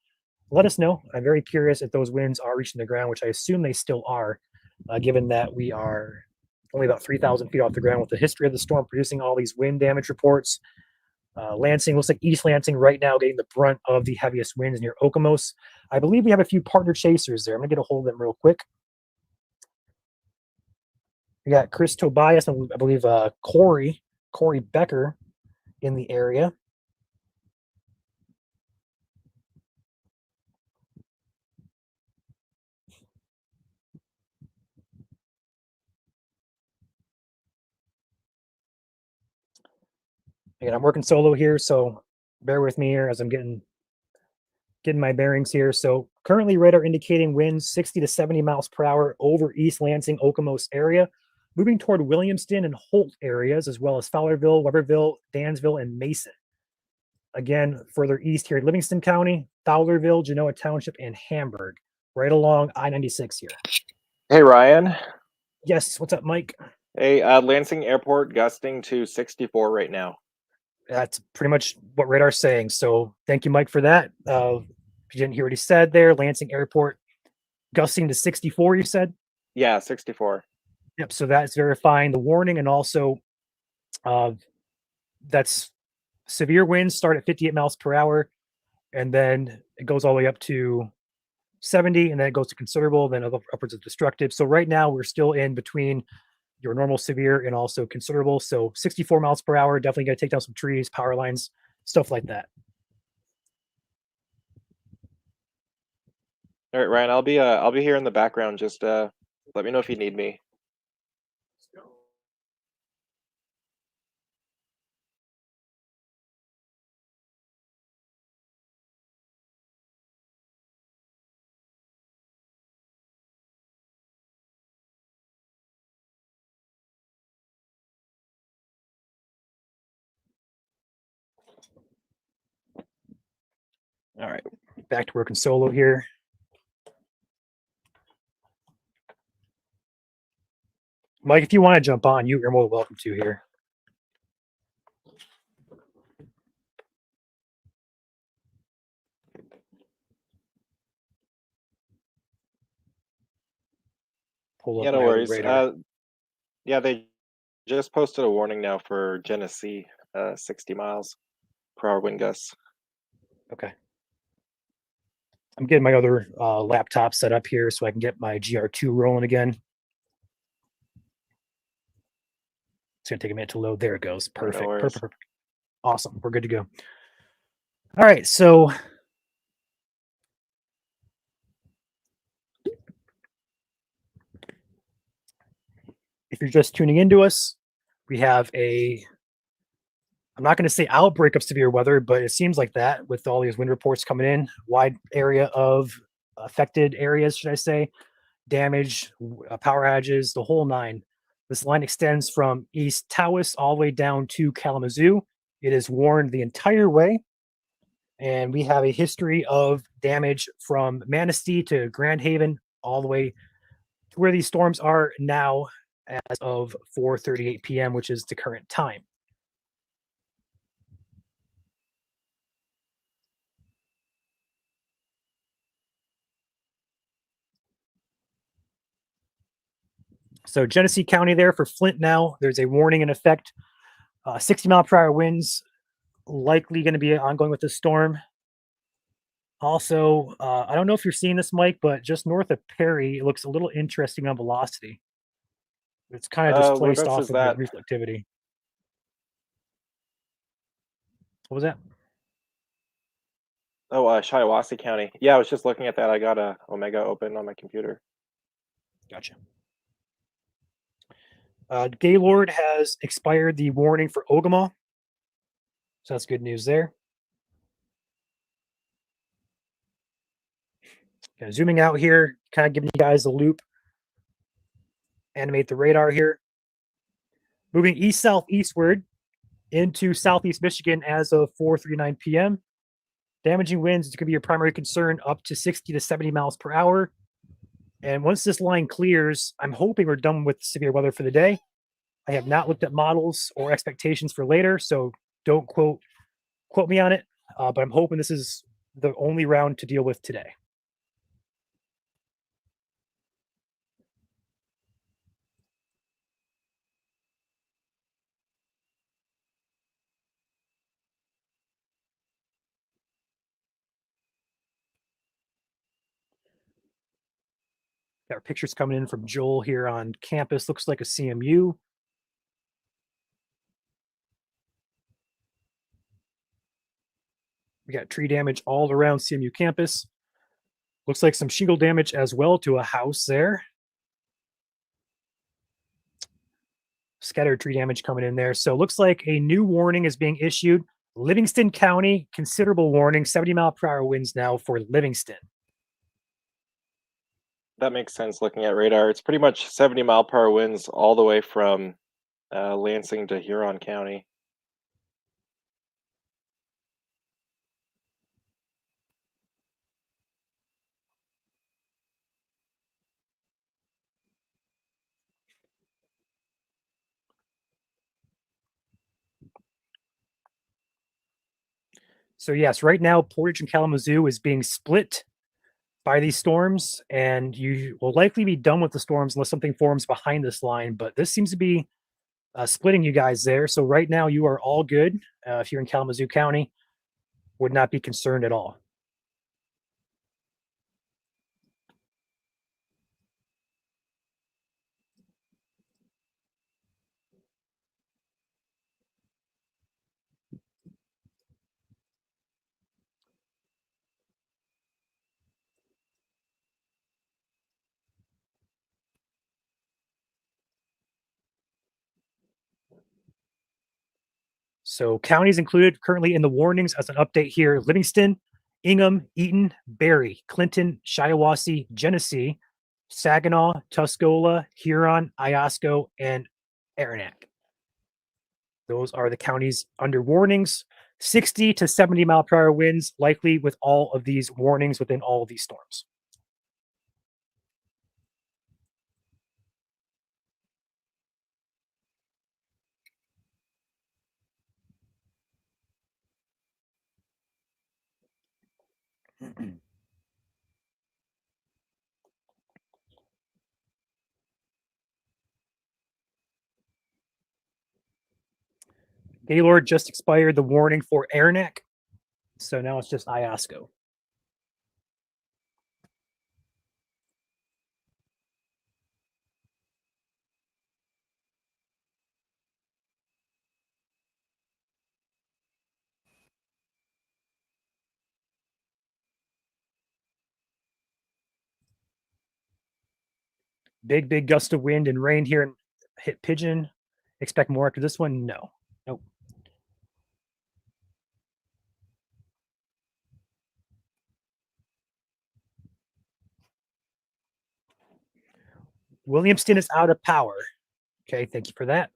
let us know. I'm very curious if those winds are reaching the ground, which I assume they still are, given that we are only about 3,000 feet off the ground with the history of the storm producing all these wind damage reports. Lansing looks like East Lansing right now getting the brunt of the heaviest winds near Okemos. I believe we have a few partner chasers there. I'm going to get a hold of them real quick. We got Chris Tobias and I believe Corey Becker in the area. Again, I'm working solo here, so bear with me here as I'm getting my bearings here. So currently radar indicating winds 60 to 70 miles per hour over East Lansing, Okemos area, moving toward Williamston and Holt areas, as well as Fowlerville, Weberville, Dansville, and Mason. Again, further east here, Livingston County, Fowlerville, Genoa Township, and Hamburg, right along I-96 here. Hey, Ryan. Yes, what's up, Mike? Hey, Lansing Airport gusting to 64 right now. That's pretty much what radar's saying. So thank you, Mike, for that. If you didn't hear what he said there, Lansing Airport gusting to 64, you said? Yeah, 64. Yep, so that's verifying the warning, and also that's severe winds start at 58 miles per hour, and then it goes all the way up to 70, and then it goes to considerable, then upwards of destructive. So right now we're still in between your normal severe and also considerable. So 64 miles per hour, definitely got to take down some trees, power lines, stuff like that. All right, Ryan, I'll be here in the background. Just let me know if you need me. All right, back to working solo here. Mike, if you want to jump on, you're more than welcome to here. Pull up Yeah, no my worries. radar. Yeah, they just posted a warning now for Genesee, 60 miles per hour wind gusts. Okay. I'm getting my other laptop set up here so I can get my GR2 rolling again. It's going to take a minute to load. There it goes. Perfect. worries. Perfect. Awesome. We're good to go. All right. So if you're just tuning into us, we have I'm not going to say outbreak of severe weather, but it seems like that with all these wind reports coming in, wide area of affected areas, should I say, damage, power outages, the whole nine. This line extends from East Tawas all the way down to Kalamazoo. It is warned the entire way. And we have a history of damage from Manistee to Grand Haven, all the way to where these storms are now as of 4:38 p.m., which is the current time. So Genesee County there for Flint now, there's a warning in effect. 60 mile per hour winds likely going to be ongoing with the storm. Also, I don't know if you're seeing this, Mike, but just north of Perry, it looks a little interesting on velocity. It's kind of displaced Whereabouts off is of that? the reflectivity. What was that? Oh, Shiawassee County. Yeah, I was just looking at that. I got a Omega open on my computer. Gotcha. Gaylord has expired the warning for Ogama. So that's good news there. Zooming out here, kind of giving you guys a loop. Animate the radar here. Moving east-southeastward into southeast Michigan as of 4:39 p.m. Damaging winds is going to be your primary concern, up to 60 to 70 miles per hour. And once this line clears, I'm hoping we're done with severe weather for the day. I have not looked at models or expectations for later, so don't quote me on it. But I'm hoping this is the only round to deal with today. Got our pictures coming in from Joel here on campus. Looks like a CMU. We got tree damage all around CMU campus. Looks like some shingle damage as well to a house there. Scattered tree damage coming in there. So looks like a new warning is being issued. Livingston County, considerable warning, 70-mile-per-hour winds now for Livingston. That makes sense looking at radar. It's pretty much 70-mile-per-hour winds all the way from Lansing to Huron County. So yes, right now Portage and Kalamazoo is being split by these storms, and you will likely be done with the storms unless something forms behind this line. But this seems to be splitting you guys there. So right now you are all good. If you're in Kalamazoo County, would not be concerned at all. So counties included currently in the warnings as an update here: Livingston, Ingham, Eaton, Berry, Clinton, Shiawassee, Genesee, Saginaw, Tuscola, Huron, Iosco, and Aranac. Those are the counties under warnings. 60 to 70-mile-per-hour winds likely with all of these warnings within all of these storms. Gaylord just expired the warning for Aranac, so now it's just Iosco. Big gust of wind and rain here and hit Pigeon. Expect more after this one? No. Nope. Williamston is out of power. Okay, thank you for that.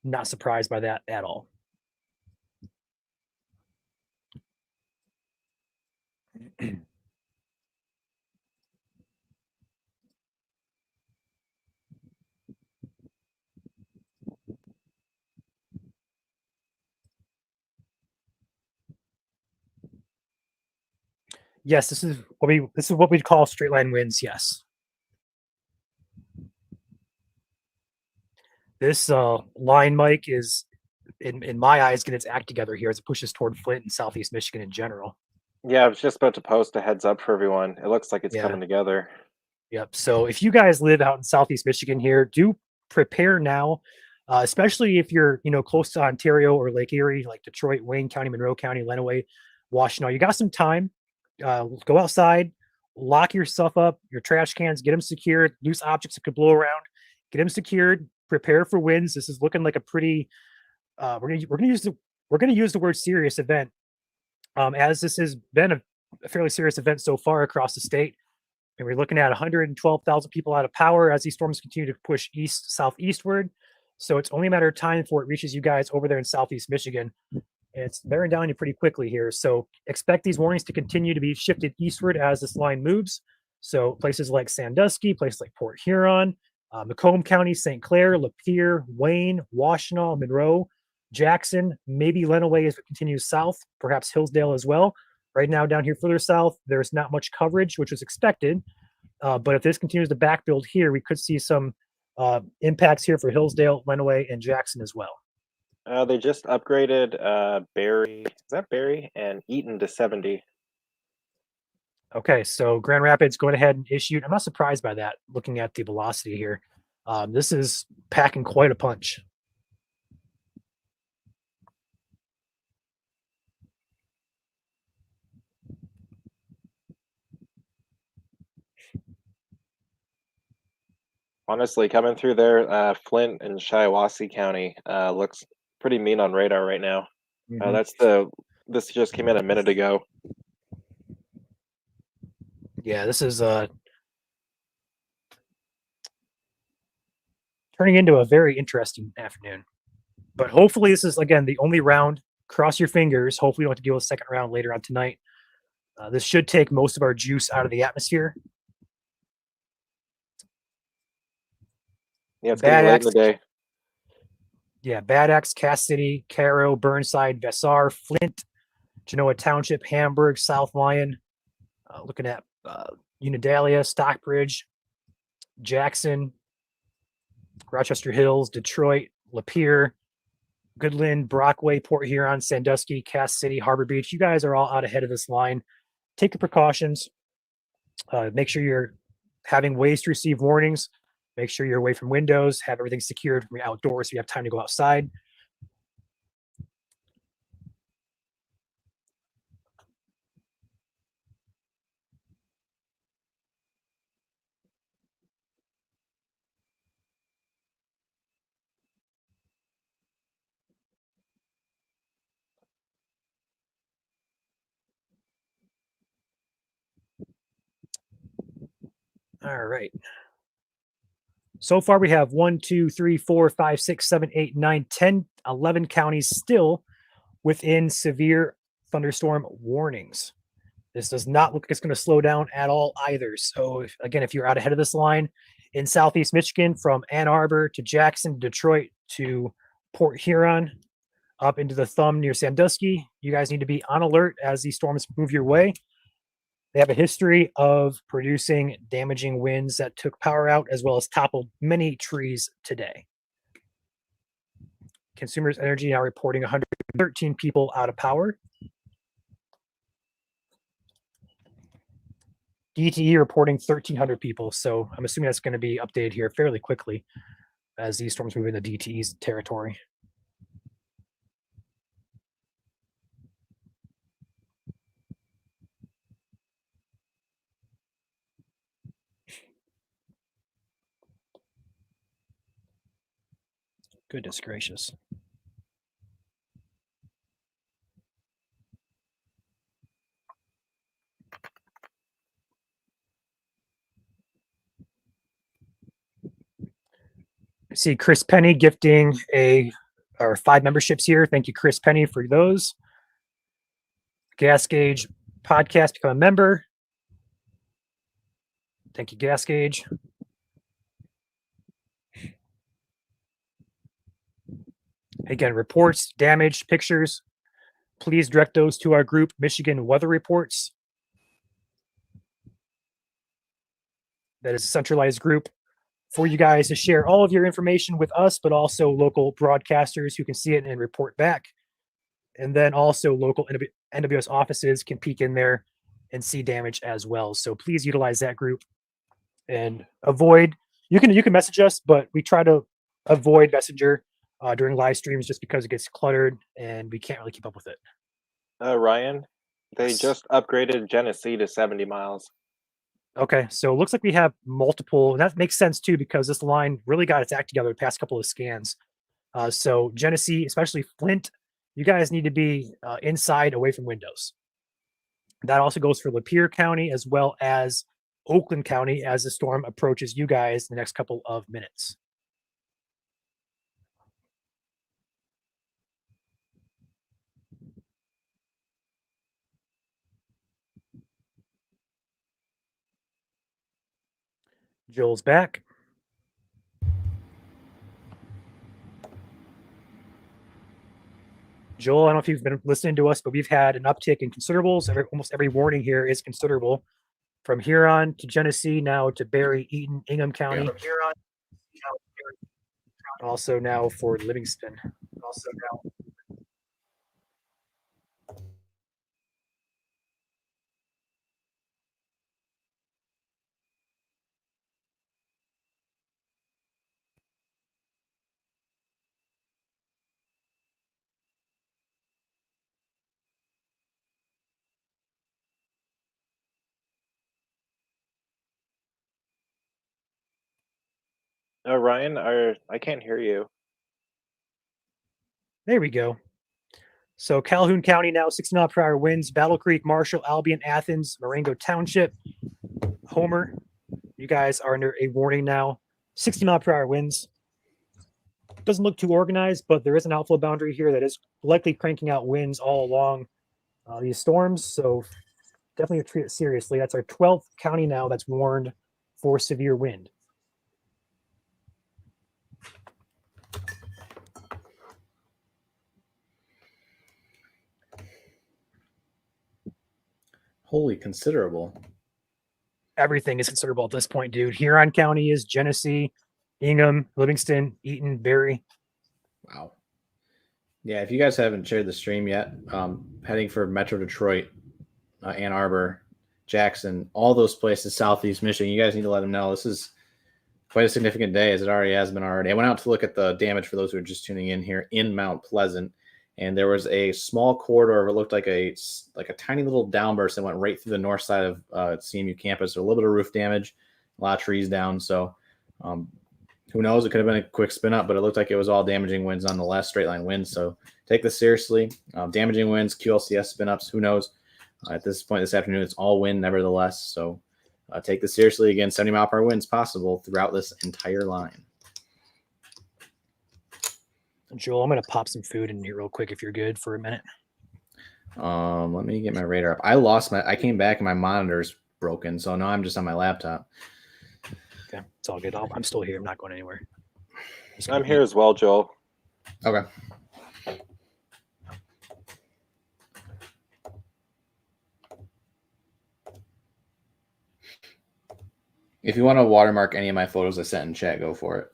Not surprised by that at all. Yes, this is what we'd call straight line winds. Yes. This line, Mike, is in my eyes getting its act together here as it pushes toward Flint and Southeast Michigan in general. Yeah, I was just about to post a heads up for everyone. It looks like it's Yeah. coming together. Yep. So if you guys live out in Southeast Michigan here, do prepare now, especially if you're close to Ontario or Lake Erie, like Detroit, Wayne County, Monroe County, Lenawee, Washtenaw. You got some time. Go outside, lock your stuff up, your trash cans, get them secured. Loose objects that could blow around, get them secured. Prepare for winds. This is looking like a pretty. We're gonna use the word serious event, as this has been a fairly serious event so far across the state. And we're looking at 112,000 people out of power as these storms continue to push southeastward. So it's only a matter of time before it reaches you guys over there in Southeast Michigan. It's bearing down you pretty quickly here. So expect these warnings to continue to be shifted eastward as this line moves. So places like Sandusky, places like Port Huron, Macomb County, St. Clair, Lapeer, Wayne, Washtenaw, Monroe, Jackson, maybe Lenawee as it continues south, perhaps Hillsdale as well. Right now, down here further south, there's not much coverage, which was expected. But if this continues to backbuild here, we could see some impacts here for Hillsdale, Lenawee, and Jackson as well. They just upgraded Barry. Is that Barry and Eaton to 70? Okay, so Grand Rapids going ahead and issued. I'm not surprised by that. Looking at the velocity here, this is packing quite a punch. Honestly, coming through there, Flint and Shiawassee County looks pretty mean on radar right now. Mhm. This just came in a minute ago. Yeah, this is turning into a very interesting afternoon. But hopefully, this is again the only round. Cross your fingers. Hopefully, we don't have to deal with a second round later on tonight. This should take most of our juice out of the atmosphere. Yeah, it's Bad getting late in Axe, the day. yeah, Bad Axe, Cass City, Caro, Burnside, Vassar, Flint, Genoa Township, Hamburg, South Lyon. Looking at Unidalia, Stockbridge, Jackson, Rochester Hills, Detroit, Lapeer, Goodland, Brockway, Port Huron, Sandusky, Cass City, Harbor Beach. You guys are all out ahead of this line. Take the precautions. Make sure you're having ways to receive warnings. Make sure you're away from windows. Have everything secured from your outdoors so you have time to go outside. All right. So far, we have 1, 2, 3, 4, 5, 6, 7, 8, 9, 10, 11 counties still within severe thunderstorm warnings. This does not look like it's going to slow down at all either. So, again, if you're out ahead of this line in Southeast Michigan from Ann Arbor to Jackson, Detroit to Port Huron, up into the thumb near Sandusky, you guys need to be on alert as these storms move your way. They have a history of producing damaging winds that took power out as well as toppled many trees today. Consumers Energy now reporting 113 people out of power. DTE reporting 1,300 people. So I'm assuming that's going to be updated here fairly quickly as these storms move into DTE's territory. Goodness gracious. I see Chris Penny gifting or 5 memberships here. Thank you, Chris Penny, for those. Gas Gauge Podcast, become a member. Thank you, Gas Gauge. Again, reports, damage, pictures. Please direct those to our group, Michigan Weather Reports. That is a centralized group for you guys to share all of your information with us, but also local broadcasters who can see it and report back. And then also local NWS offices can peek in there and see damage as well. So please utilize that group and avoid. You can message us, but we try to avoid Messenger during live streams just because it gets cluttered and we can't really keep up with it. Ryan, they Yes. just upgraded Genesee to 70 miles. Okay, so it looks like we have multiple. And that makes sense too because this line really got its act together the past couple of scans. So Genesee, especially Flint, you guys need to be inside, away from windows. That also goes for Lapeer County as well as Oakland County as the storm approaches you guys in the next couple of minutes. Joel's back. Joel, I don't know if you've been listening to us, but we've had an uptick in considerables. Almost every warning here is considerable. From Huron to Genesee, now to Berry, Eaton, Ingham County. From Huron, also now for Livingston. Also now. Ryan, I can't hear you. There we go. So Calhoun County now 60-mile-per-hour winds. Battle Creek, Marshall, Albion, Athens, Marengo Township, Homer. You guys are under a warning now. 60-mile-per-hour winds. Doesn't look too organized, but there is an outflow boundary here that is likely cranking out winds all along these storms. So definitely treat it seriously. That's our 12th county now that's warned for severe wind. Holy considerable. Everything is considerable at this point, dude. Huron County is Genesee, Ingham, Livingston, Eaton, Berry. Wow. Yeah, if you guys haven't shared the stream yet, heading for Metro Detroit, Ann Arbor, Jackson, all those places, Southeast Michigan, you guys need to let them know this is quite a significant day, as it already has been already. I went out to look at the damage for those who are just tuning in here in Mount Pleasant, and there was a small corridor. It looked like a tiny little downburst that went right through the north side of CMU campus. So a little bit of roof damage, a lot of trees down. So who knows? It could have been a quick spin up, but it looked like it was all damaging winds nonetheless, straight line winds. So take this seriously. Damaging winds, QLCS spin ups, who knows? At this point this afternoon, it's all wind nevertheless. So take this seriously. Again, 70-mile-per-hour winds possible throughout this entire line. Joel, I'm going to pop some food in here real quick if you're good for a minute. Let me get my radar up. I came back and my monitor's broken, so now I'm just on my laptop. Okay, it's all good. I'm still here. I'm not going anywhere. I'm here as well, Joel. Okay. If you want to watermark any of my photos I sent in chat, go for it.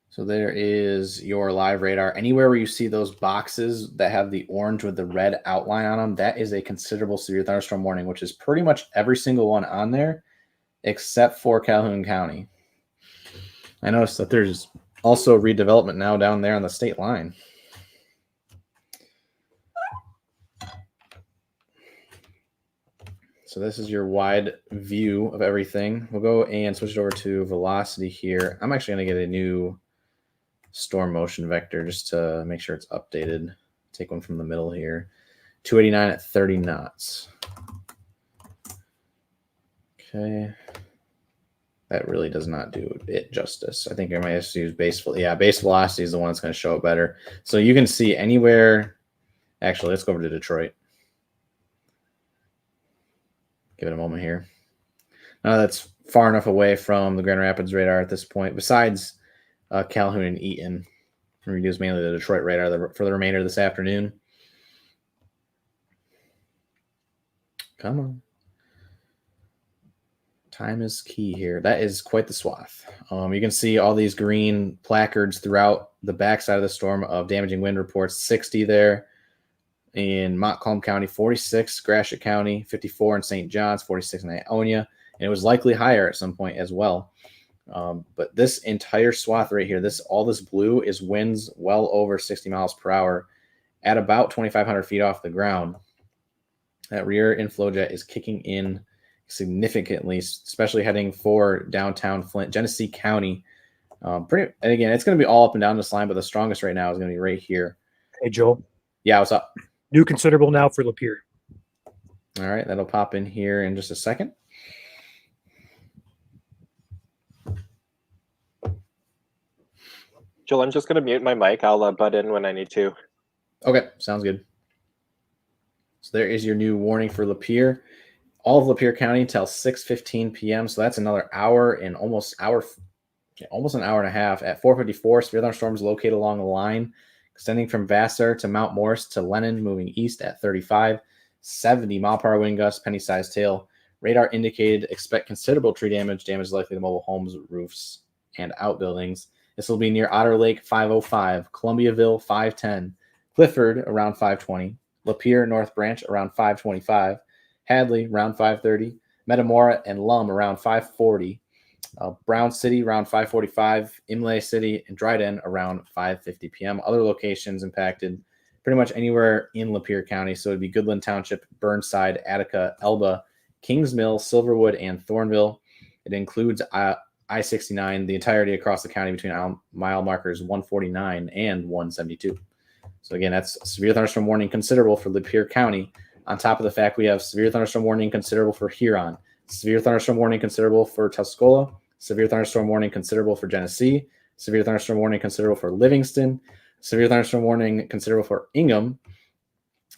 So there is your live radar. Anywhere where you see those boxes that have the orange with the red outline on them, that is a considerable severe thunderstorm warning, which is pretty much every single one on there except for Calhoun County. I noticed that there's also redevelopment now down there on the state line. So this is your wide view of everything. We'll go and switch it over to velocity here. I'm actually going to get a new storm motion vector just to make sure it's updated. Take one from the middle here. 289 at 30 knots. Okay. That really does not do it justice. I think I might have to use base velocity. Yeah, base velocity is the one that's going to show it better. So you can see anywhere. Actually, let's go over to Detroit. Give it a moment here. Now that's far enough away from the Grand Rapids radar at this point. Besides Calhoun and Eaton, we use mainly the Detroit radar for the remainder of this afternoon. Come on. Time is key here. That is quite the swath. You can see all these green placards throughout the backside of the storm of damaging wind reports. 60 there in Montcalm County, 46 Gratiot County, 54 in St. John's, 46 in Ionia, and it was likely higher at some point as well. But this entire swath right here, all this blue is winds well over 60 miles per hour at about 2,500 feet off the ground. That rear inflow jet is kicking in significantly, especially heading for downtown Flint, Genesee County. And again, it's going to be all up and down this line, but the strongest right now is going to be right here. Hey, Joel. Yeah, what's up? New considerable now for Lapeer. All right, that'll pop in here in just a second. Joel, I'm just going to mute my mic. I'll butt in when I need to. Okay, sounds good. So there is your new warning for Lapeer. All of Lapeer County until 6:15 p.m. So that's another hour and almost an hour and a half. At 4:54, severe thunderstorms located along the line, extending from Vassar to Mount Morris to Lennon, moving east at 35, 70 mile per hour wind gusts, penny-sized tail. Radar indicated expect considerable tree damage. Damage likely to mobile homes, roofs, and outbuildings. This will be near Otter Lake, 5:05, Columbiaville, 5:10, Clifford around 5:20, Lapeer North Branch around 5:25, Hadley around 5:30, Metamora and Lum around 5:40, Brown City around 5:45, Imlay City and Dryden around 5:50 p.m. Other locations impacted pretty much anywhere in Lapeer County. So it'd be Goodland Township, Burnside, Attica, Elba, Kings Mill, Silverwood, and Thornville. It includes I-69, the entirety across the county between mile markers 149 and 172. So again, that's severe thunderstorm warning considerable for Lapeer County. On top of the fact we have severe thunderstorm warning considerable for Huron, severe thunderstorm warning considerable for Tuscola, severe thunderstorm warning considerable for Genesee, severe thunderstorm warning considerable for Livingston, severe thunderstorm warning considerable for Ingham,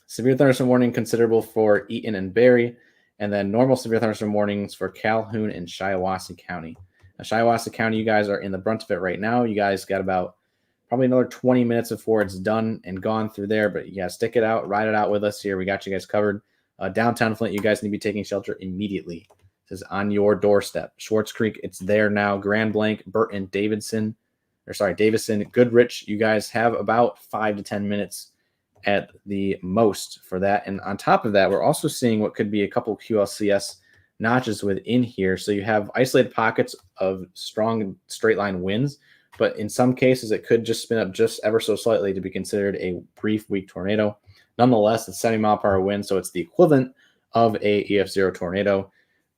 severe thunderstorm warning considerable for Eaton and Barry, and then normal severe thunderstorm warnings for Calhoun and Shiawassee County. Now, Shiawassee County, you guys are in the brunt of it right now. You guys got about probably another 20 minutes before it's done and gone through there, but yeah, stick it out, ride it out with us here. We got you guys covered. Downtown Flint, you guys need to be taking shelter immediately. This is on your doorstep. Schwartz Creek, it's there now. Grand Blanc, Burton, Davison, Goodrich, you guys have about 5 to 10 minutes at the most for that. And on top of that, we're also seeing what could be a couple QLCS notches within here. So you have isolated pockets of strong straight line winds, but in some cases, it could just spin up just ever so slightly to be considered a brief, weak tornado. Nonetheless, it's 70 mile per hour wind, so it's the equivalent of a EF0 tornado,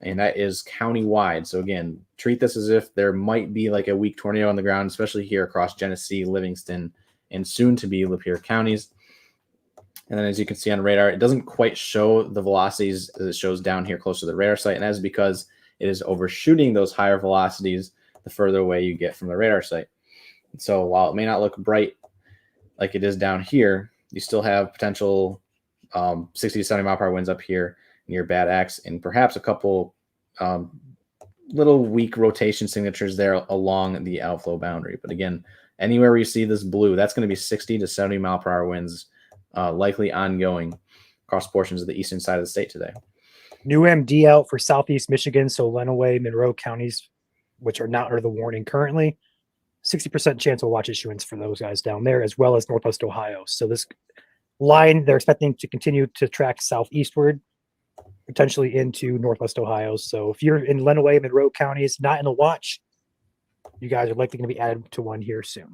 and that is county-wide. So again, treat this as if there might be like a weak tornado on the ground, especially here across Genesee, Livingston, and soon-to-be Lapeer counties. And then as you can see on radar, it doesn't quite show the velocities as it shows down here close to the radar site, and that is because it is overshooting those higher velocities the further away you get from the radar site. So while it may not look bright like it is down here, you still have potential 60 to 70 mile per hour winds up here near Bad Axe, and perhaps a couple little weak rotation signatures there along the outflow boundary. But again, anywhere where you see this blue, that's going to be 60 to 70 mile per hour winds likely ongoing across portions of the eastern side of the state today. New MD out for Southeast Michigan, so Lenawee, Monroe counties, which are not under the warning currently. 60% chance of watch issuance for those guys down there, as well as Northwest Ohio. So this line, they're expecting to continue to track southeastward, potentially into Northwest Ohio. So if you're in Lenawee, Monroe counties, not in the watch, you guys are likely going to be added to one here soon.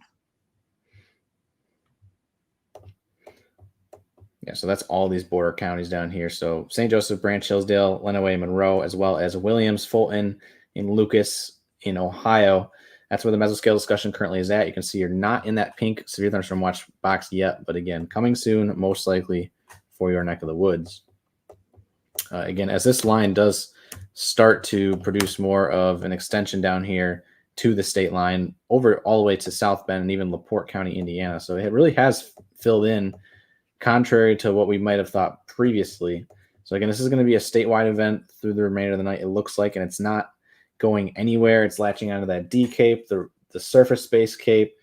Yeah, so that's all these border counties down here. So St. Joseph, Branch, Hillsdale, Lenawee, Monroe, as well as Williams, Fulton, and Lucas in Ohio. That's where the mesoscale discussion currently is at. You can see you're not in that pink severe thunderstorm watch box yet, but again, coming soon, most likely for your neck of the woods. Again, as this line does start to produce more of an extension down here to the state line, over all the way to South Bend and even LaPorte County, Indiana. So it really has filled in, contrary to what we might have thought previously. So again, this is going to be a statewide event through the remainder of the night, it looks like, and it's not going anywhere. It's latching onto that D cape, the surface space cape,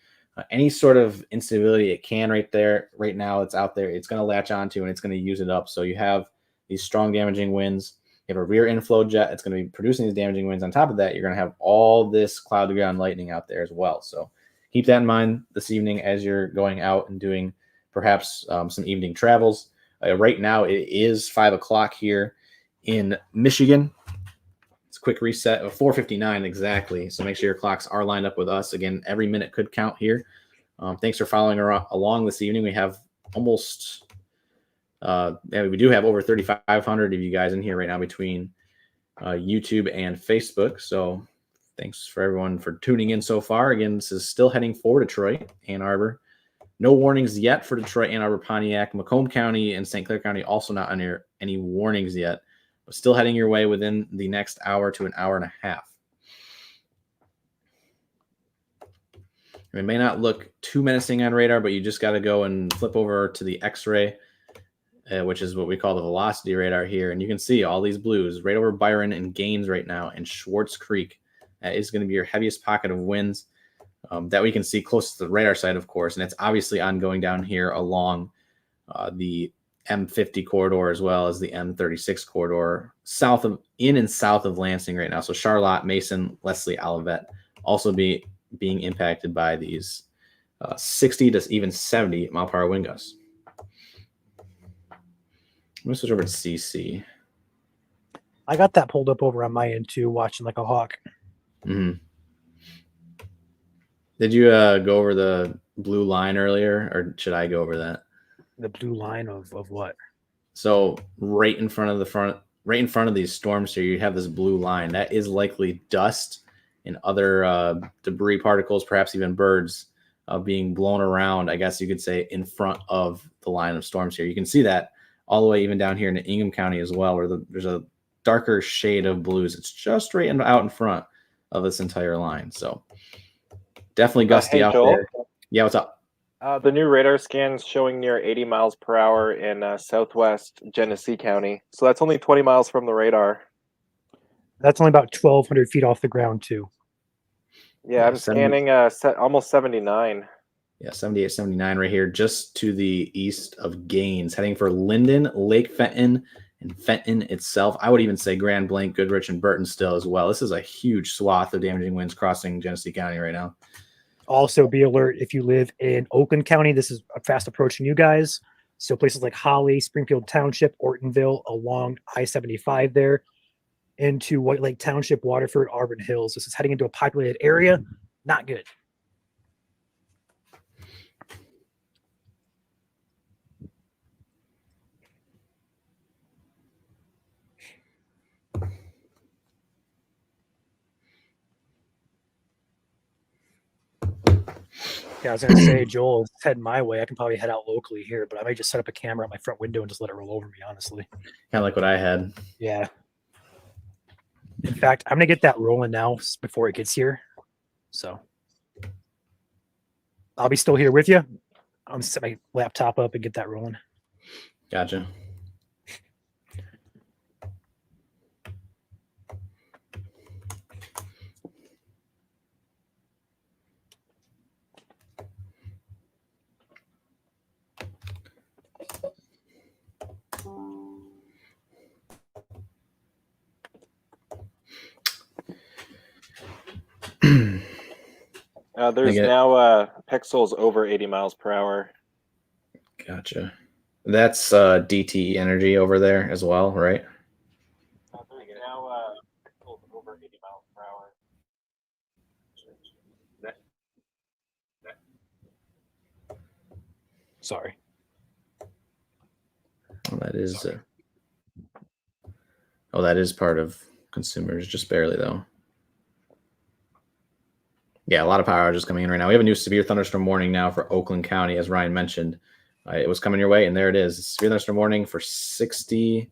any sort of instability it can right now it's out there, it's going to latch onto and it's going to use it up. So you have these strong damaging winds, you have a rear inflow jet, it's going to be producing these damaging winds. On top of that, you're going to have all this cloud to ground lightning out there as well. So keep that in mind this evening as you're going out and doing perhaps some evening travels. Right now it is 5 o'clock here in Michigan. Quick reset of 4:59 exactly. So make sure your clocks are lined up with us. Again, every minute could count here. Thanks for following along this evening. We have almost, we do have over 3,500 of you guys in here right now between YouTube and Facebook. So thanks for everyone for tuning in so far. Again, this is still heading for Detroit, Ann Arbor. No warnings yet for Detroit, Ann Arbor, Pontiac, Macomb County, and St. Clair County. Also not under any warnings yet. Still heading your way within the next hour to an hour and a half. It may not look too menacing on radar, but you just got to go and flip over to the X-ray, which is what we call the velocity radar here. And you can see all these blues right over Byron and Gaines right now, and Schwartz Creek. That is going to be your heaviest pocket of winds that we can see close to the radar side, of course. And it's obviously ongoing down here along the M50 corridor as well as the M36 corridor in and south of Lansing right now. So Charlotte, Mason, Leslie, Olivet also being impacted by these 60 to even 70 mile per hour wind gusts. I'm going to switch over to CC. I got that pulled up over on my end too, watching like a hawk. Mm-hmm. Did you go over the blue line earlier, or should I go over that? The blue line of what? So right in front of these storms here, you have this blue line. That is likely dust and other debris particles, perhaps even birds being blown around, I guess you could say, in front of the line of storms here. You can see that all the way even down here in Ingham County as well, where there's a darker shade of blues. It's just right out in front of this entire line. So definitely gusty out Joel? there. Yeah, what's up? The new radar scan's showing near 80 miles per hour in southwest Genesee County. So that's only 20 miles from the radar. That's only about 1,200 feet off the ground too. Yeah, I'm scanning almost 79. Yeah, 78, 79 right here, just to the east of Gaines, heading for Linden, Lake Fenton, and Fenton itself. I would even say Grand Blanc, Goodrich, and Burton still as well. This is a huge swath of damaging winds crossing Genesee County right now. Also, be alert if you live in Oakland County. This is fast approaching you guys. So places like Holly, Springfield Township, Ortonville, along I-75 there, into White Lake Township, Waterford, Auburn Hills. This is heading into a populated area. Not good. Yeah, I was going to say, Joel, it's heading my way. I can probably head out locally here, but I might just set up a camera at my front window and just let it roll over me, honestly. Kind of like what I had. Yeah. In fact, I'm going to get that rolling now before it gets here. So I'll be still here with you. I'm going to set my laptop up and get that rolling. Gotcha. There's now pixels over 80 miles per hour. Gotcha. That's DTE energy over there as well, right? There's now pixels over 80 miles per hour. Sorry. Well, that is part of consumers, just barely though. Yeah, a lot of power outages coming in right now. We have a new severe thunderstorm warning now for Oakland County, as Ryan mentioned. It was coming your way, and there it is. Severe thunderstorm warning for 60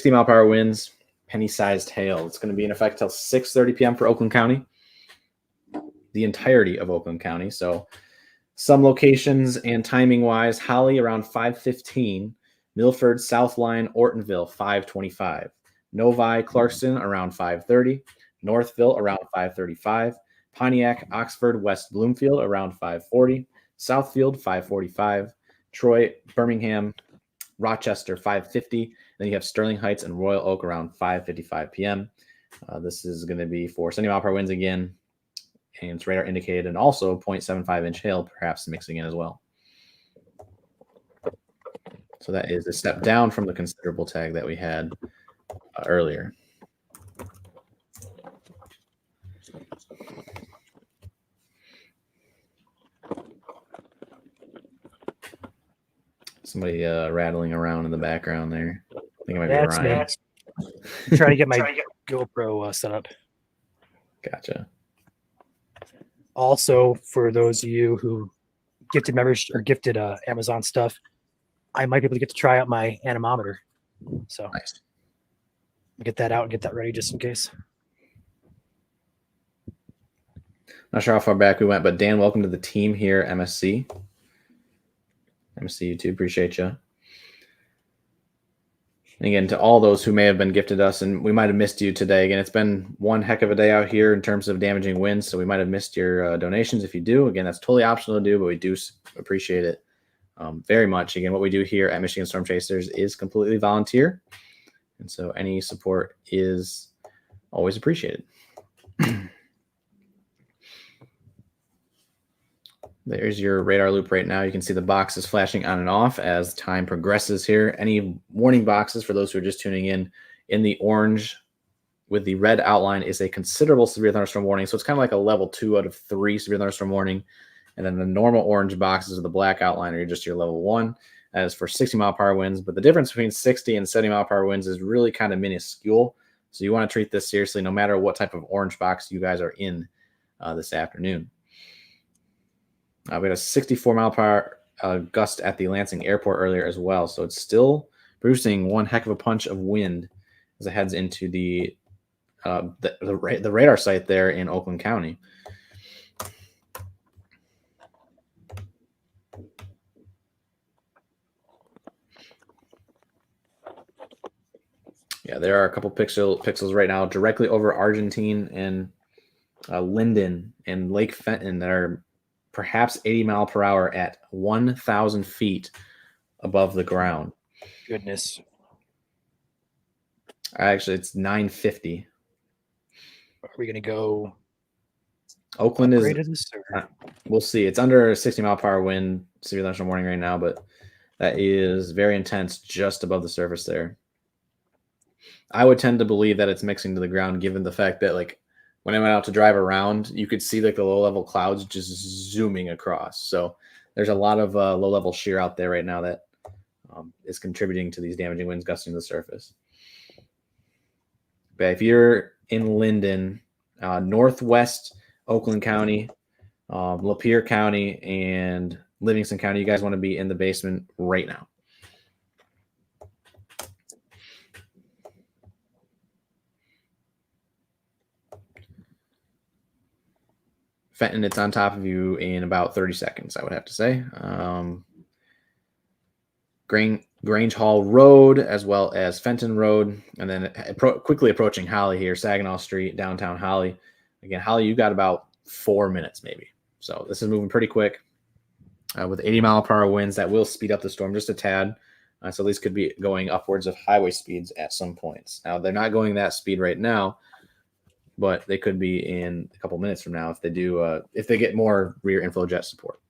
mile per hour winds, penny-sized hail. It's going to be in effect till 6:30 p.m. for Oakland County, the entirety of Oakland County. So some locations and timing-wise, Holly around 5:15, Milford, South Line, Ortonville 5:25, Novi, Clarkston around 5:30, Northville around 5:35, Pontiac, Oxford, West Bloomfield around 5:40, Southfield 5:45, Troy, Birmingham, Rochester 5:50. Then you have Sterling Heights and Royal Oak around 5:55 p.m. This is going to be for 70 mile per hour winds again, and it's radar indicated, and also 0.75 inch hail perhaps mixing in as well. So that is a step down from the considerable tag that we had earlier. Somebody rattling around in the background there. I think it might be Ryan. I'm trying to get my GoPro set up. Gotcha. Also, for those of you who gifted members or gifted Amazon stuff, I might be able to get to try out my anemometer. So Nice. Get that out and get that ready just in case. Not sure how far back we went, but Dan, welcome to the team here, MSC. MSC, you too. Appreciate you. And again, to all those who may have been gifted us, and we might have missed you today. Again, it's been one heck of a day out here in terms of damaging winds, so we might have missed your donations. If you do, again, that's totally optional to do, but we do appreciate it very much. Again, what we do here at Michigan Storm Chasers is completely volunteer, and so any support is always appreciated. There's your radar loop right now. You can see the boxes flashing on and off as time progresses here. Any warning boxes for those who are just tuning in the orange with the red outline is a considerable severe thunderstorm warning. So it's kind of like a level 2 out of 3 severe thunderstorm warning. And then the normal orange boxes of the black outline are just your level 1. That is for 60 mile per hour winds. But the difference between 60 and 70 mile per hour winds is really kind of minuscule. So you want to treat this seriously no matter what type of orange box you guys are in this afternoon. We had a 64 mile per hour gust at the Lansing airport earlier as well. So it's still producing one heck of a punch of wind as it heads into the radar site there in Oakland County. Yeah, there are a couple pixels right now directly over Argentine and Linden and Lake Fenton that are perhaps 80 mile per hour at 1,000 feet above the ground. Goodness. Actually, it's 950. Are we going to go? Oakland is. This, we'll see. It's under a 60 mile per hour wind, severe thunderstorm warning right now, but that is very intense just above the surface there. I would tend to believe that it's mixing to the ground, given the fact that, like, when I went out to drive around, you could see like the low level clouds just zooming across. So there's a lot of low level shear out there right now that is contributing to these damaging winds gusting to the surface. But if you're in Linden, northwest Oakland County, Lapeer County, and Livingston County, you guys want to be in the basement right now. Fenton, it's on top of you in about 30 seconds, I would have to say. Grange Hall Road, as well as Fenton Road, and then quickly approaching Holly here, Saginaw Street, downtown Holly. Again, Holly, you got about 4 minutes maybe. So this is moving pretty quick. With 80 mile per hour winds, that will speed up the storm just a tad. So these could be going upwards of highway speeds at some points. Now, they're not going that speed right now, but they could be in a couple minutes from now if they do. If they get more rear inflow jet support.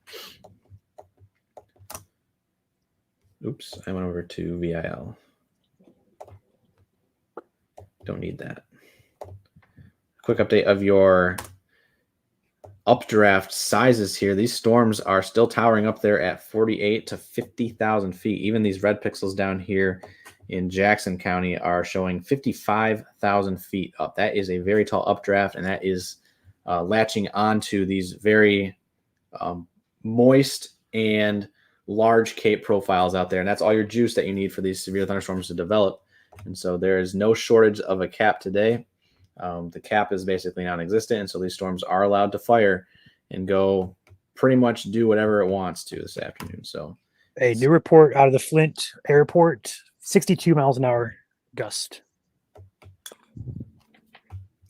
Oops, I went over to VIL. Don't need that. Quick update of your updraft sizes here. These storms are still towering up there at 48 to 50,000 feet. Even these red pixels down here in Jackson County are showing 55,000 feet up. That is a very tall updraft, and that is latching onto these very moist and large cape profiles out there. And that's all your juice that you need for these severe thunderstorms to develop. And so there is no shortage of a cap today. The cap is basically non-existent, and so these storms are allowed to fire and go pretty much do whatever it wants to this afternoon. So a new report out of the Flint airport, 62 miles an hour gust.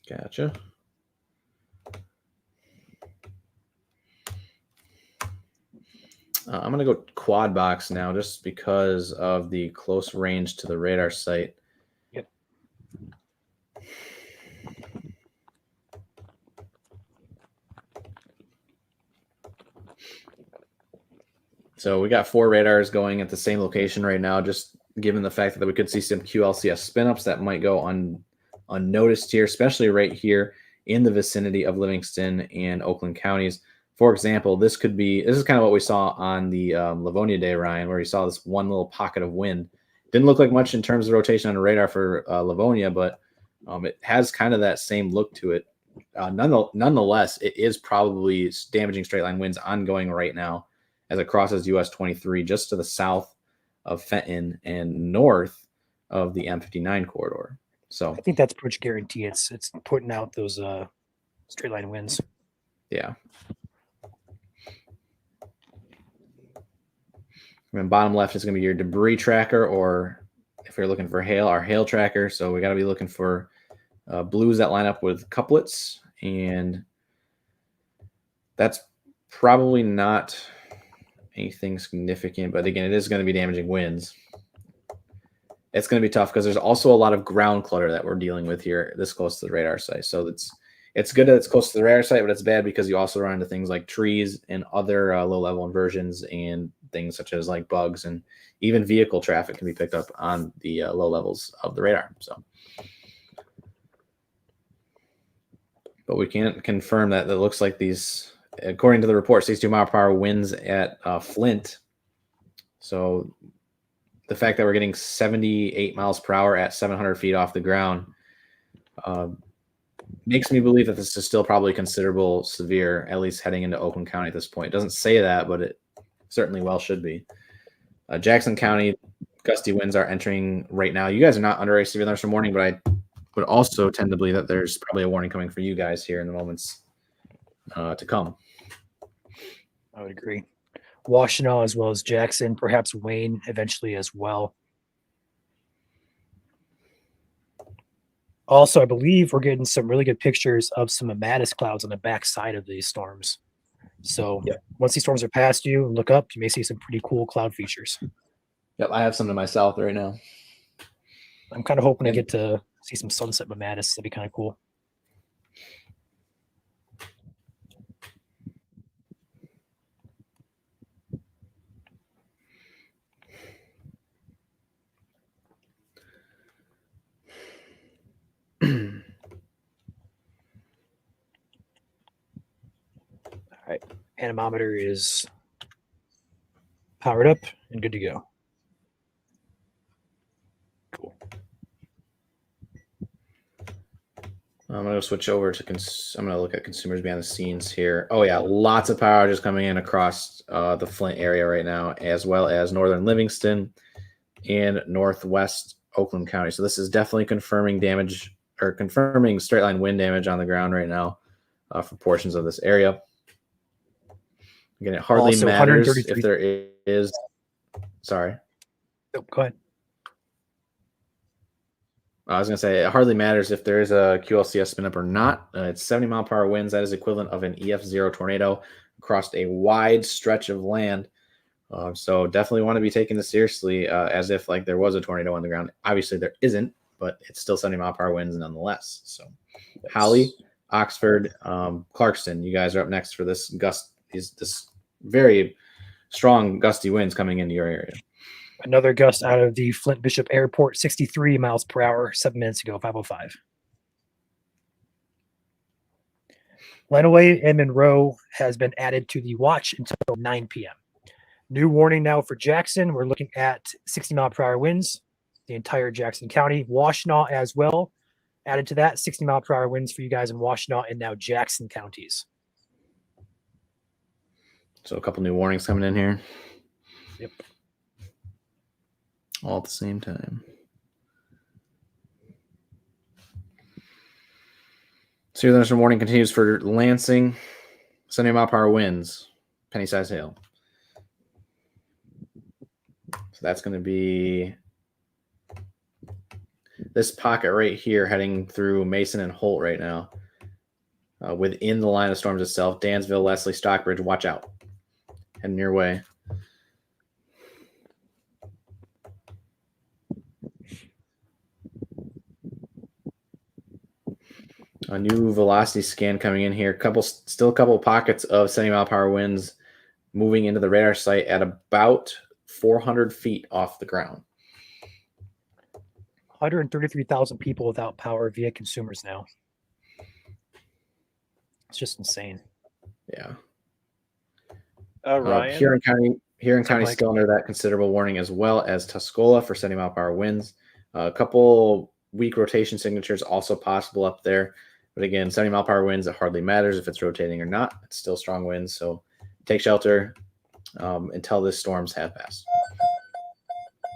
Gotcha. I'm going to go quad box now just because of the close range to the radar site. Yep. So we got 4 radars going at the same location right now, just given the fact that we could see some QLCS spin-ups that might go unnoticed here, especially right here in the vicinity of Livingston and Oakland counties. For example, this is kind of what we saw on the Livonia day, Ryan, where you saw this one little pocket of wind. Didn't look like much in terms of rotation on the radar for Livonia, but it has kind of that same look to it. Nonetheless, it is probably damaging straight line winds ongoing right now as it crosses US 23 just to the south of Fenton and north of the M59 corridor. So I think that's pretty much guarantee. It's putting out those straight line winds. Yeah. And then bottom left is going to be your debris tracker, or if you're looking for hail, our hail tracker. So we got to be looking for blues that line up with couplets, and that's probably not anything significant, but again, it is going to be damaging winds. It's going to be tough because there's also a lot of ground clutter that we're dealing with here this close to the radar site. So it's good that it's close to the radar site, but it's bad because you also run into things like trees and other low-level inversions and things such as like bugs, and even vehicle traffic can be picked up on the low levels of the radar. So, but we can't confirm that. It looks like these, according to the report, 62-mile-per-hour winds at Flint. So the fact that we're getting 78 miles per hour at 700 feet off the ground makes me believe that this is still probably considerable severe, at least heading into Oakland County at this point. It doesn't say that, but it certainly well should be. Jackson County, gusty winds are entering right now. You guys are not under a severe thunderstorm warning, but I would also tend to believe that there's probably a warning coming for you guys here in the moments to come. I would agree. Washtenaw as well as Jackson, perhaps Wayne eventually as well. Also, I believe we're getting some really good pictures of some Amatis clouds on the back side of these storms. So once these storms are past you and look up, you may see some pretty cool cloud features. Yep, I have some to my south right now. I'm kind of hoping to get to see some sunset Amatis. That'd be kind of cool. All right, anemometer is powered up and good to go. Cool. I'm going to switch over to I'm going to look at consumers behind the scenes here. Oh, yeah. Lots of power just coming in across the Flint area right now, as well as northern Livingston and northwest Oakland County. So this is definitely confirming damage, or confirming straight line wind damage on the ground right now for portions of this area. Again, it hardly Also, matters 133 if there is. Sorry. Oh, go ahead. I was going to say it hardly matters if there is a QLCS spin up or not. It's 70-mile-per-hour winds. That is equivalent of an EF0 tornado across a wide stretch of land. So definitely want to be taking this seriously as if like there was a tornado on the ground. Obviously there isn't, but it's still 70-mile-per-hour winds nonetheless. So Holly, Oxford, Clarkston, you guys are up next for this this very strong gusty winds coming into your area. Another gust out of the Flint Bishop Airport, 63 miles per hour, 7 minutes ago, 5:05. Lenawee and Monroe has been added to the watch until 9 p.m. New warning now for Jackson. We're looking at 60-mile-per-hour winds, the entire Jackson County. Washtenaw as well, added to that, 60-mile-per-hour winds for you guys in Washtenaw and now Jackson counties. So a couple new warnings coming in here. Yep. All at the same time. Severe thunderstorm warning continues for Lansing. 70-mile-per-hour winds. Penny-sized hail. So that's going to be this pocket right here heading through Mason and Holt right now. Within the line of storms itself. Dansville, Leslie, Stockbridge, watch out. Heading your way. A new velocity scan coming in here. Still a couple of pockets of 70-mile-per-hour winds moving into the radar site at about 400 feet off the ground. 133,000 people without power via consumers now. It's just insane. Yeah. Ryan? Huron County Mike. still under that considerable warning, as well as Tuscola for 70-mile-per-hour winds. A couple weak rotation signatures also possible up there. But again, 70-mile-per-hour winds, it hardly matters if it's rotating or not. It's still strong winds. So take shelter until the storms have passed.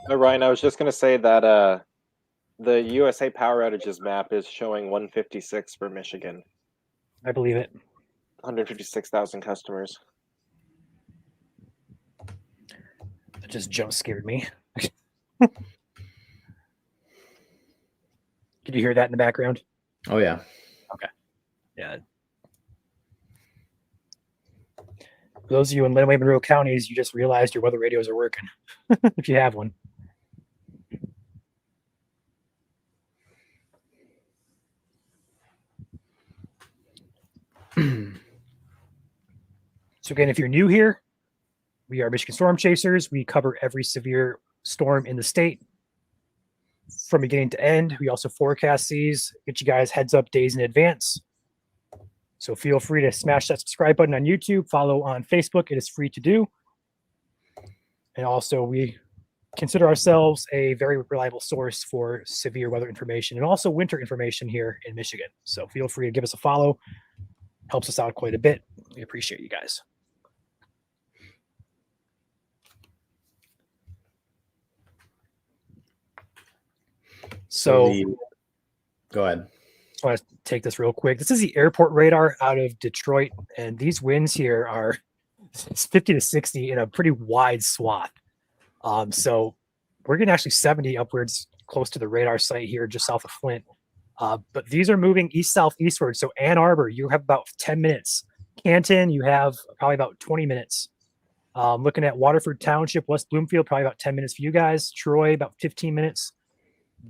Ryan, I was just going to say that the USA Power Outages map is showing 156 for Michigan. I believe it. 156,000 customers. That just jump scared me. Did you hear that in the background? Oh yeah. Yeah. For those of you in Lenawee and Monroe counties, you just realized your weather radios are working if you have one. So again, if you're new here, we are Michigan Storm Chasers. We cover every severe storm in the state from beginning to end. We also forecast these, get you guys heads up days in advance. So feel free to smash that subscribe button on YouTube, follow on Facebook. It is free to do. And also, we consider ourselves a very reliable source for severe weather information and also winter information here in Michigan. So feel free to give us a follow. Helps us out quite a bit. We appreciate you guys. So go ahead. I want to take this real quick. This is the airport radar out of Detroit, and these winds here are 50 to 60 in a pretty wide swath. So we're getting actually 70 upwards close to the radar site here just south of Flint. But these are moving east-southeastward. So Ann Arbor, you have about 10 minutes. Canton, you have probably about 20 minutes. Looking at Waterford Township, West Bloomfield, probably about 10 minutes for you guys. Troy, about 15 minutes.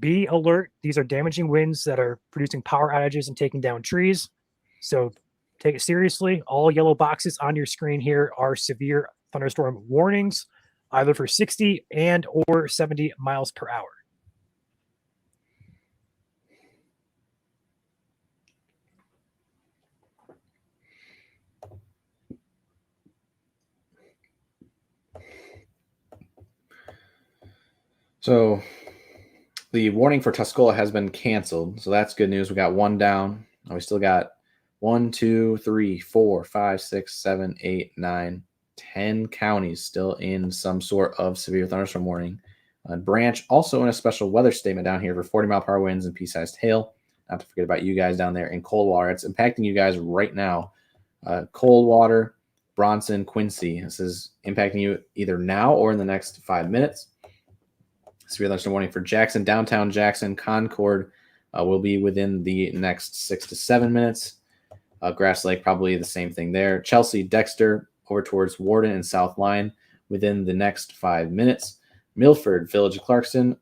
Be alert. These are damaging winds that are producing power outages and taking down trees. So take it seriously. All yellow boxes on your screen here are severe thunderstorm warnings, either for 60 and or 70 miles per hour. So the warning for Tuscola has been canceled. So that's good news. We got one down. We still got 1, 2, 3, 4, 5, 6, 7, 8, 9, 10 counties still in some sort of severe thunderstorm warning. Branch also in a special weather statement down here for 40-mile-per-hour winds and pea-sized hail. Not to forget about you guys down there in Coldwater. It's impacting you guys right now. Coldwater, Bronson, Quincy. This is impacting you either now or in the next 5 minutes. Severe thunderstorm warning for Jackson, downtown Jackson, Concord will be within the next 6 to 7 minutes. Grass Lake, probably the same thing there. Chelsea, Dexter, over towards Warden and South Line within the next 5 minutes. Milford, Village of Clarkston,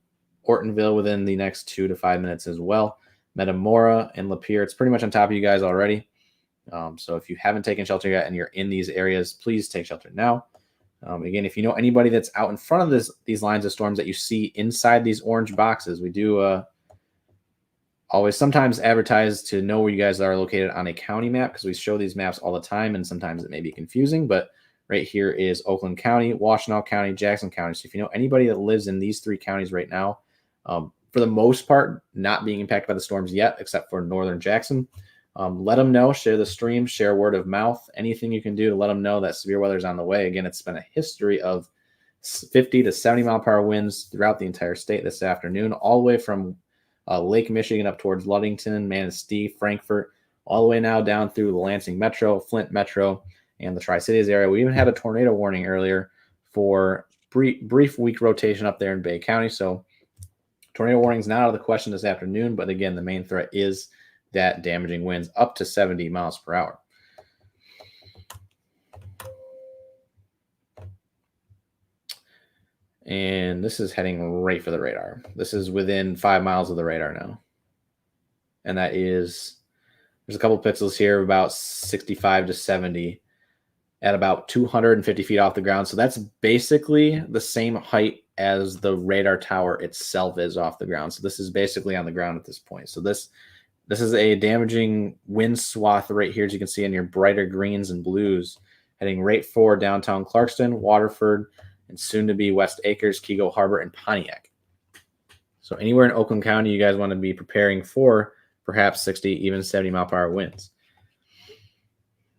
Ortonville within the next 2 to 5 minutes as well. Metamora and Lapeer, it's pretty much on top of you guys already. So if you haven't taken shelter yet and you're in these areas, please take shelter now. Again, if you know anybody that's out in front of these lines of storms that you see inside these orange boxes, we do always sometimes advertise to know where you guys are located on a county map because we show these maps all the time and sometimes it may be confusing. But right here is Oakland County, Washtenaw County, Jackson County. So if you know anybody that lives in these three counties right now, for the most part, not being impacted by the storms yet, except for northern Jackson, let them know, share the stream, share word of mouth, anything you can do to let them know that severe weather is on the way. Again, it's been a history of 50 to 70 mile per hour winds throughout the entire state this afternoon, all the way from Lake Michigan up towards Ludington, Manistee, Frankfort, all the way now down through the Lansing Metro, Flint Metro, and the Tri-Cities area. We even had a tornado warning earlier for brief week rotation up there in Bay County. So tornado warning is not out of the question this afternoon, but again, the main threat is that damaging winds up to 70 miles per hour. And this is heading right for the radar. This is within 5 miles of the radar now. And that is, there's a couple pixels here, about 65 to 70 at about 250 feet off the ground. So that's basically the same height as the radar tower itself is off the ground. So this is basically on the ground at this point. So this is a damaging wind swath right here, as you can see in your brighter greens and blues, heading right for downtown Clarkston, Waterford, and soon to be West Acres, Kego Harbor, and Pontiac. So anywhere in Oakland County, you guys want to be preparing for perhaps 60, even 70 mile per hour winds.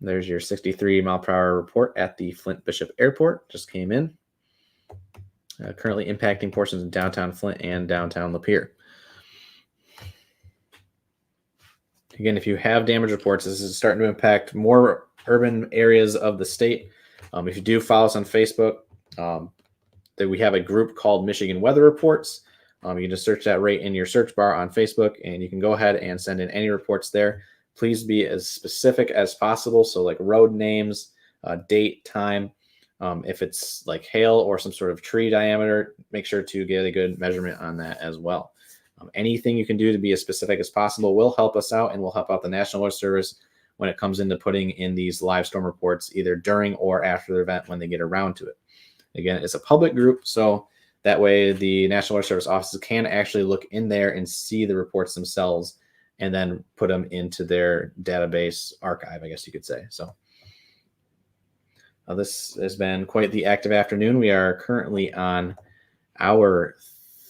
There's your 63 mile per hour report at the Flint Bishop Airport. Just came in. Currently impacting portions of downtown Flint and downtown Lapeer. Again, if you have damage reports, this is starting to impact more urban areas of the state. If you do follow us on Facebook, that we have a group called Michigan Weather Reports. You can just search that right in your search bar on Facebook, and you can go ahead and send in any reports there. Please be as specific as possible. So like road names, date, time. If it's like hail or some sort of tree diameter, make sure to get a good measurement on that as well. Anything you can do to be as specific as possible will help us out and will help out the National Weather Service when it comes into putting in these live storm reports either during or after the event when they get around to it. Again, it's a public group, so that way the National Weather Service offices can actually look in there and see the reports themselves and then put them into their database archive, I guess you could say. So this has been quite the active afternoon. We are currently on hour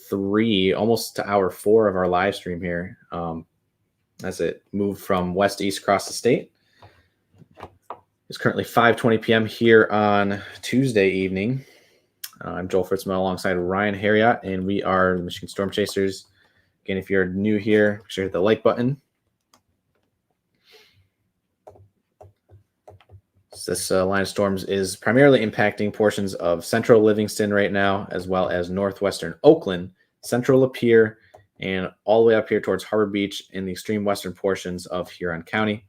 3, almost to hour 4 of our live stream here, as it moved from west to east across the state. It's currently 5:20 p.m. here on Tuesday evening. I'm Joel Fritzman alongside Ryan Harriott, and we are the Michigan Storm Chasers. Again, if you're new here, make sure to hit the like button. This line of storms is primarily impacting portions of central Livingston right now, as well as northwestern Oakland, central Lapeer, and all the way up here towards Harbor Beach in the extreme western portions of Huron County.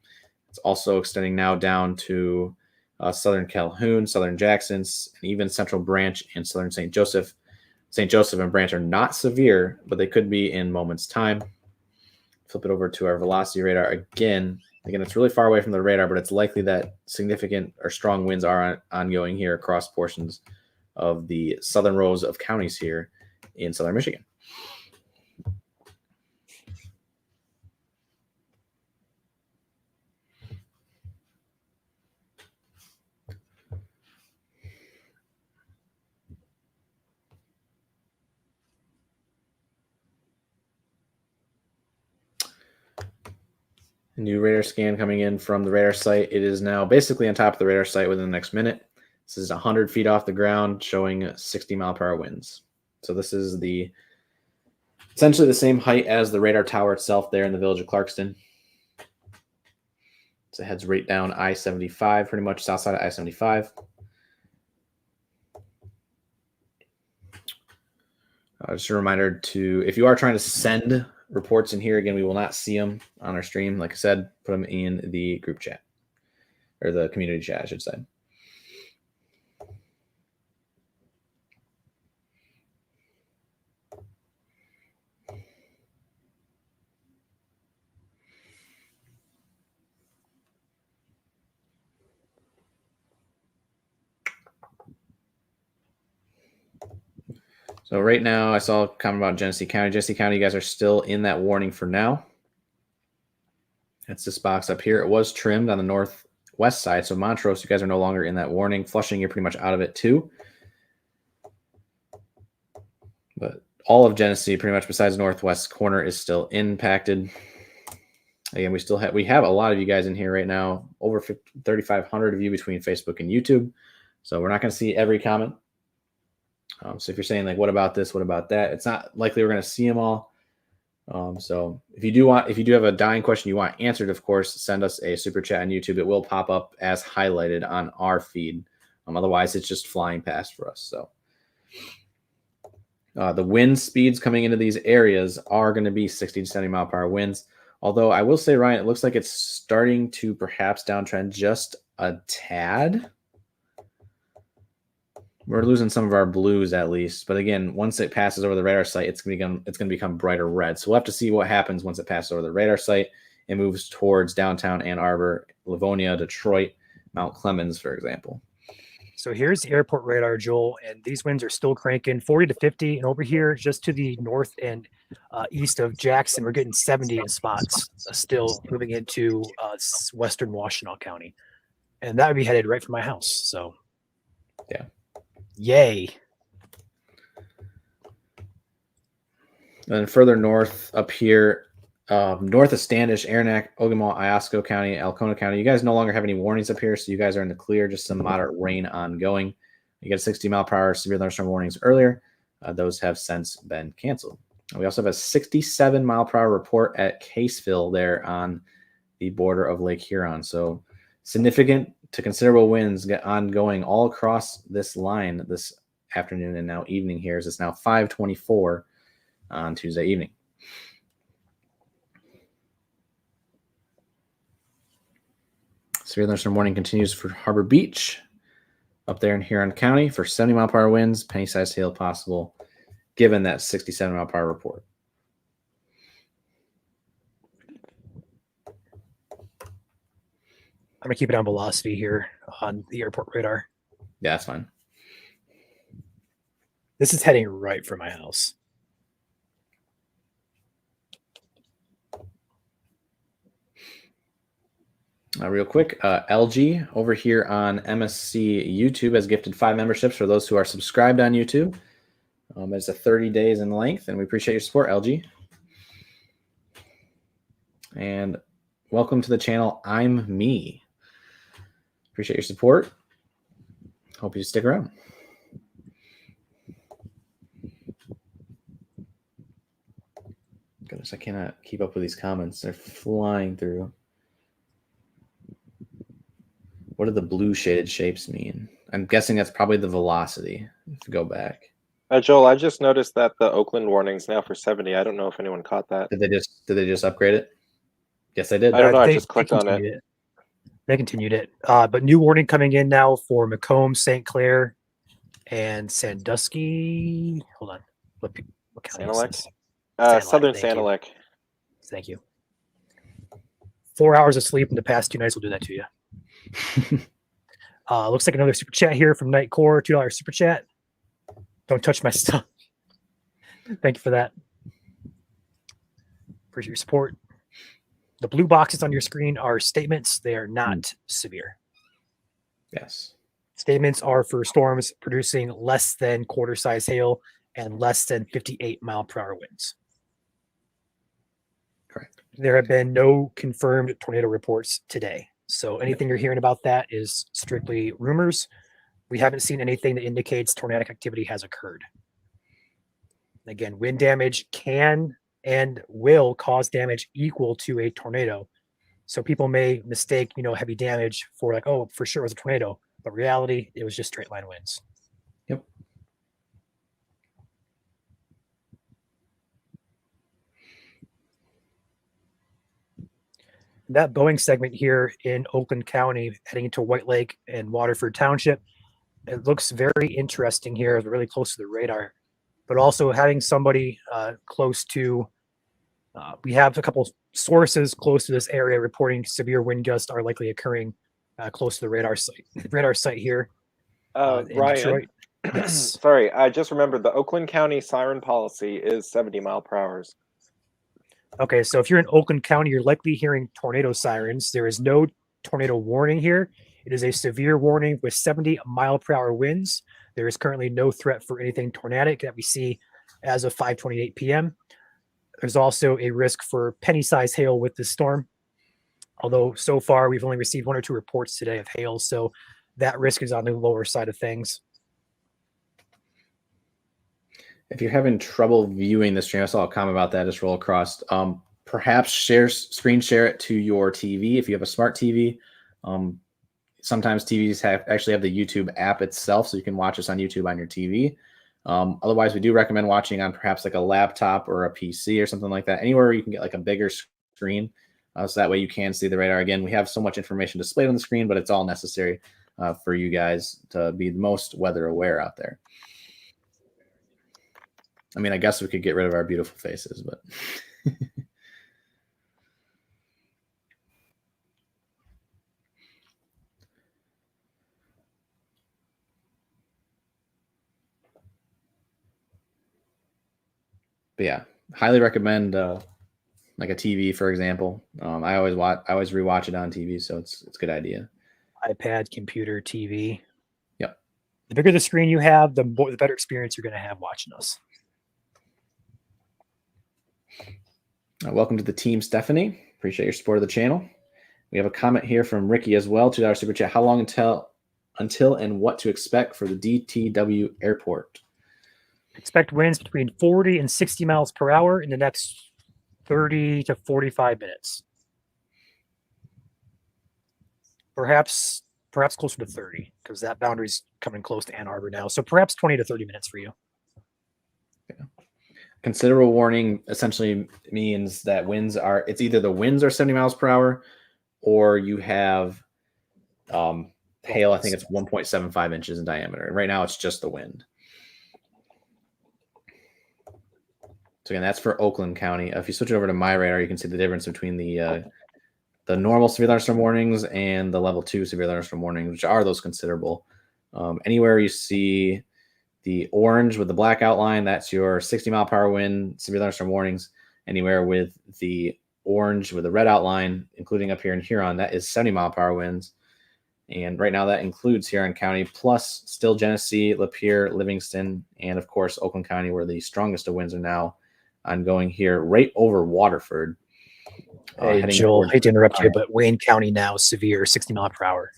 It's also extending now down to southern Calhoun, southern Jackson, and even central Branch and southern St. Joseph. St. Joseph and Branch are not severe, but they could be in moments' time. Flip it over to our velocity radar again. Again, it's really far away from the radar, but it's likely that significant or strong winds are ongoing here across portions of the southern rows of counties here in southern Michigan. New radar scan coming in from the radar site. It is now basically on top of the radar site within the next minute. This is 100 feet off the ground, showing 60-mile-per-hour winds. So this is essentially the same height as the radar tower itself there in the village of Clarkston. So it heads right down I-75, pretty much south side of I-75. Just a reminder to, if you are trying to send reports in here, again, we will not see them on our stream. Like I said, put them in the group chat, or the community chat, I should say. So right now, I saw a comment about Genesee County. Genesee County, you guys are still in that warning for now. That's this box up here. It was trimmed on the northwest side. So Montrose, you guys are no longer in that warning. Flushing, you're pretty much out of it too. But all of Genesee, pretty much besides northwest corner, is still impacted. Again, we have a lot of you guys in here right now. Over 3,500 of you between Facebook and YouTube. So we're not going to see every comment. So if you're saying like, what about this? What about that? It's not likely we're going to see them all. So if you do have a dying question you want answered, of course, send us a super chat on YouTube. It will pop up as highlighted on our feed. Otherwise, it's just flying past for us. So the wind speeds coming into these areas are going to be 60 to 70 mile per hour winds. Although I will say, Ryan, it looks like it's starting to perhaps downtrend just a tad. We're losing some of our blues at least, but again, once it passes over the radar site, it's going to become brighter red. So we'll have to see what happens once it passes over the radar site and moves towards downtown Ann Arbor, Livonia, Detroit, Mount Clemens, for example. So here's the airport radar, Joel, and these winds are still cranking 40 to 50. And over here, just to the north and east of Jackson, we're getting 70 in spots, still moving into western Washtenaw County, and that would be headed right for my house. So, yeah. Yay. Then further north up here, north of Standish, Aranac, Ogemaw, Iosco County, Alcona County. You guys no longer have any warnings up here, so you guys are in the clear, just some moderate rain ongoing. You get 60 mile per hour severe thunderstorm warnings earlier. Those have since been canceled. We also have a 67 mile per hour report at Caseville there on the border of Lake Huron. So Significant to considerable winds get ongoing all across this line this afternoon and now evening here, as it's now 5:24 on Tuesday evening. Severe thunderstorm warning continues for Harbor Beach up there in Huron County for 70-mile-per-hour winds, penny-sized hail possible, given that 67-mile-per-hour report. I'm going to keep it on velocity here on the airport radar. Yeah, that's fine. This is heading right for my house. Real quick, LG over here on MSC YouTube has gifted 5 memberships for those who are subscribed on YouTube. It's a 30 days in length, and we appreciate your support, LG. And welcome to the channel. I'm me. Appreciate your support. Hope you stick around. Goodness, I cannot keep up with these comments. They're flying through. What do the blue shaded shapes mean? I'm guessing that's probably the velocity. If you go back. Joel, I just noticed that the Oakland warning's now for 70. I don't know if anyone caught that. Did they just upgrade it? Yes, they did. I don't know. I They- just clicked on it. They continued it. But new warning coming in now for Macomb, St. Clair, and Sandusky. Hold on. What county is Sanilac? this? Sanilac, Southern thank you. Sanilac. Thank you. 4 hours of sleep in the past 2 nights will do that to you. Looks like another super chat here from Night Core, $2 super chat. Don't touch my stuff. Thank you for that. Appreciate your support. The blue boxes on your screen are statements. They are not severe. Yes. Statements are for storms producing less than quarter size hail and less than 58-mile-per-hour winds. Correct. There have been no confirmed tornado reports today. So anything you're hearing about that is strictly rumors. We haven't seen anything that indicates tornadic activity has occurred. Again, wind damage can and will cause damage equal to a tornado. So people may mistake, heavy damage for like, oh, for sure it was a tornado. But reality, it was just straight line winds. Yep. That Boeing segment here in Oakland County, heading into White Lake and Waterford Township, it looks very interesting here, really close to the radar. But also having somebody close to, we have a couple sources close to this area reporting severe wind gusts are likely occurring close to the radar site here. In Ryan, Detroit. Yes. sorry, I just remembered the Oakland County siren policy is 70 mile per hour. Okay, so if you're in Oakland County, you're likely hearing tornado sirens. There is no tornado warning here. It is a severe warning with 70-mile-per-hour winds. There is currently no threat for anything tornadic that we see as of 5:28 p.m. There's also a risk for penny-sized hail with this storm. Although so far we've only received 1 or 2 reports today of hail, so that risk is on the lower side of things. If you're having trouble viewing the stream, I saw a comment about that. Just roll across. Perhaps screen share it to your TV if you have a smart TV. Sometimes TVs actually have the YouTube app itself, so you can watch us on YouTube on your TV. Otherwise, we do recommend watching on perhaps like a laptop or a PC or something like that. Anywhere where you can get like a bigger screen, so that way you can see the radar. Again, we have so much information displayed on the screen, but it's all necessary for you guys to be the most weather aware out there. I mean, I guess we could get rid of our beautiful faces, but yeah, highly recommend like a TV, for example. I always rewatch it on TV, so it's a good idea. iPad, computer, TV. Yep. The bigger the screen you have, the better experience you're going to have watching us. Welcome to the team, Stephanie. Appreciate your support of the channel. We have a comment here from Ricky as well, $2 super chat. How long until and what to expect for the DTW airport? Expect winds between 40 and 60 miles per hour in the next 30 to 45 minutes. perhaps closer to 30 because that boundary's coming close to Ann Arbor now. So perhaps 20 to 30 minutes for you. Considerable warning essentially means that it's either the winds are 70 miles per hour or you have hail. I think it's 1.75 inches in diameter. Right now it's just the wind. So again, that's for Oakland County. If you switch it over to my radar, you can see the difference between the normal severe thunderstorm warnings and the level 2 severe thunderstorm warnings, which are those considerable. Anywhere you see the orange with the black outline, that's your 60 mile per hour wind severe thunderstorm warnings. Anywhere with the orange with the red outline, including up here in Huron, that is 70 mile per hour winds. And right now that includes Huron County, plus still Genesee, Lapeer, Livingston, and of course, Oakland County, where the strongest of winds are now ongoing here, right over Waterford. Hey, Joel, I hate to interrupt you, but Wayne County now severe 60 mile per hour.